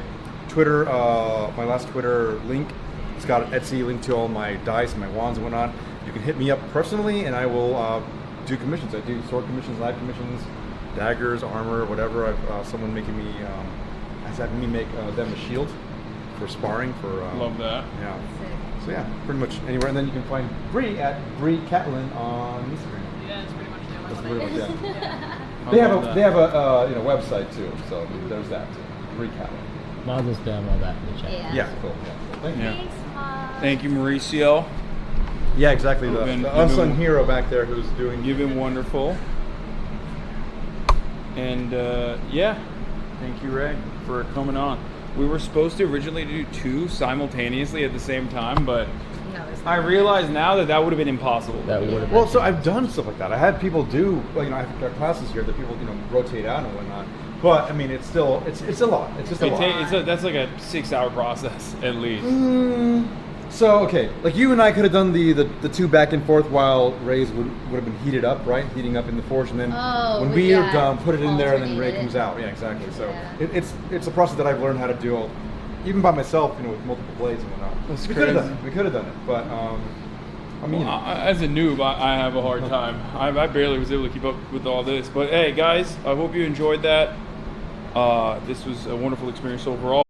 Twitter, my last Twitter link. It's got an Etsy link to all my dice and my wands and whatnot. You can hit me up personally, and I will do commissions. I do sword commissions, live commissions, daggers, armor, whatever. I've someone making me has had me make them a shield for sparring. For Love that. Yeah. So yeah, pretty much anywhere. And then you can find Bree at Bree Catlin on Instagram. Yeah, it's pretty much That's pretty much it. I They have love a that. they have a website too. So there's that too. Bree Catlin. I'll just spam all that in the chat. Yeah. Yeah, cool. Yeah, cool. Thank you. Yeah. Thanks, Mom. Thank you, Mauricio. Yeah, exactly. The You've been- unsung hero back there who's doing. You've been wonderful. And yeah, thank you, Ray, for coming on. We were supposed to originally do 2 simultaneously at the same time, but No, there's I realize now that would have been impossible. That would have Well, been. so I've done stuff like that. I had people do, like, I've got classes here that people, rotate out and whatnot. But I mean, it's still, it's a lot. It's just a lot. That's like a 6-hour process at least. So okay, like you and I could have done the 2 back and forth while Ray's would have been heated up, right? Heating up in the forge, and then Oh, when but we yeah, are done, put it in there, and then Ray alternate comes it. out. Yeah, exactly. So Yeah. it's a process that I've learned how to do, even by myself, with multiple blades and whatnot. That's we could have crazy. done it. We could have done it, but I mean, Well, as a noob, I have a hard time. I barely was able to keep up with all this. But hey, guys, I hope you enjoyed that. This was a wonderful experience overall.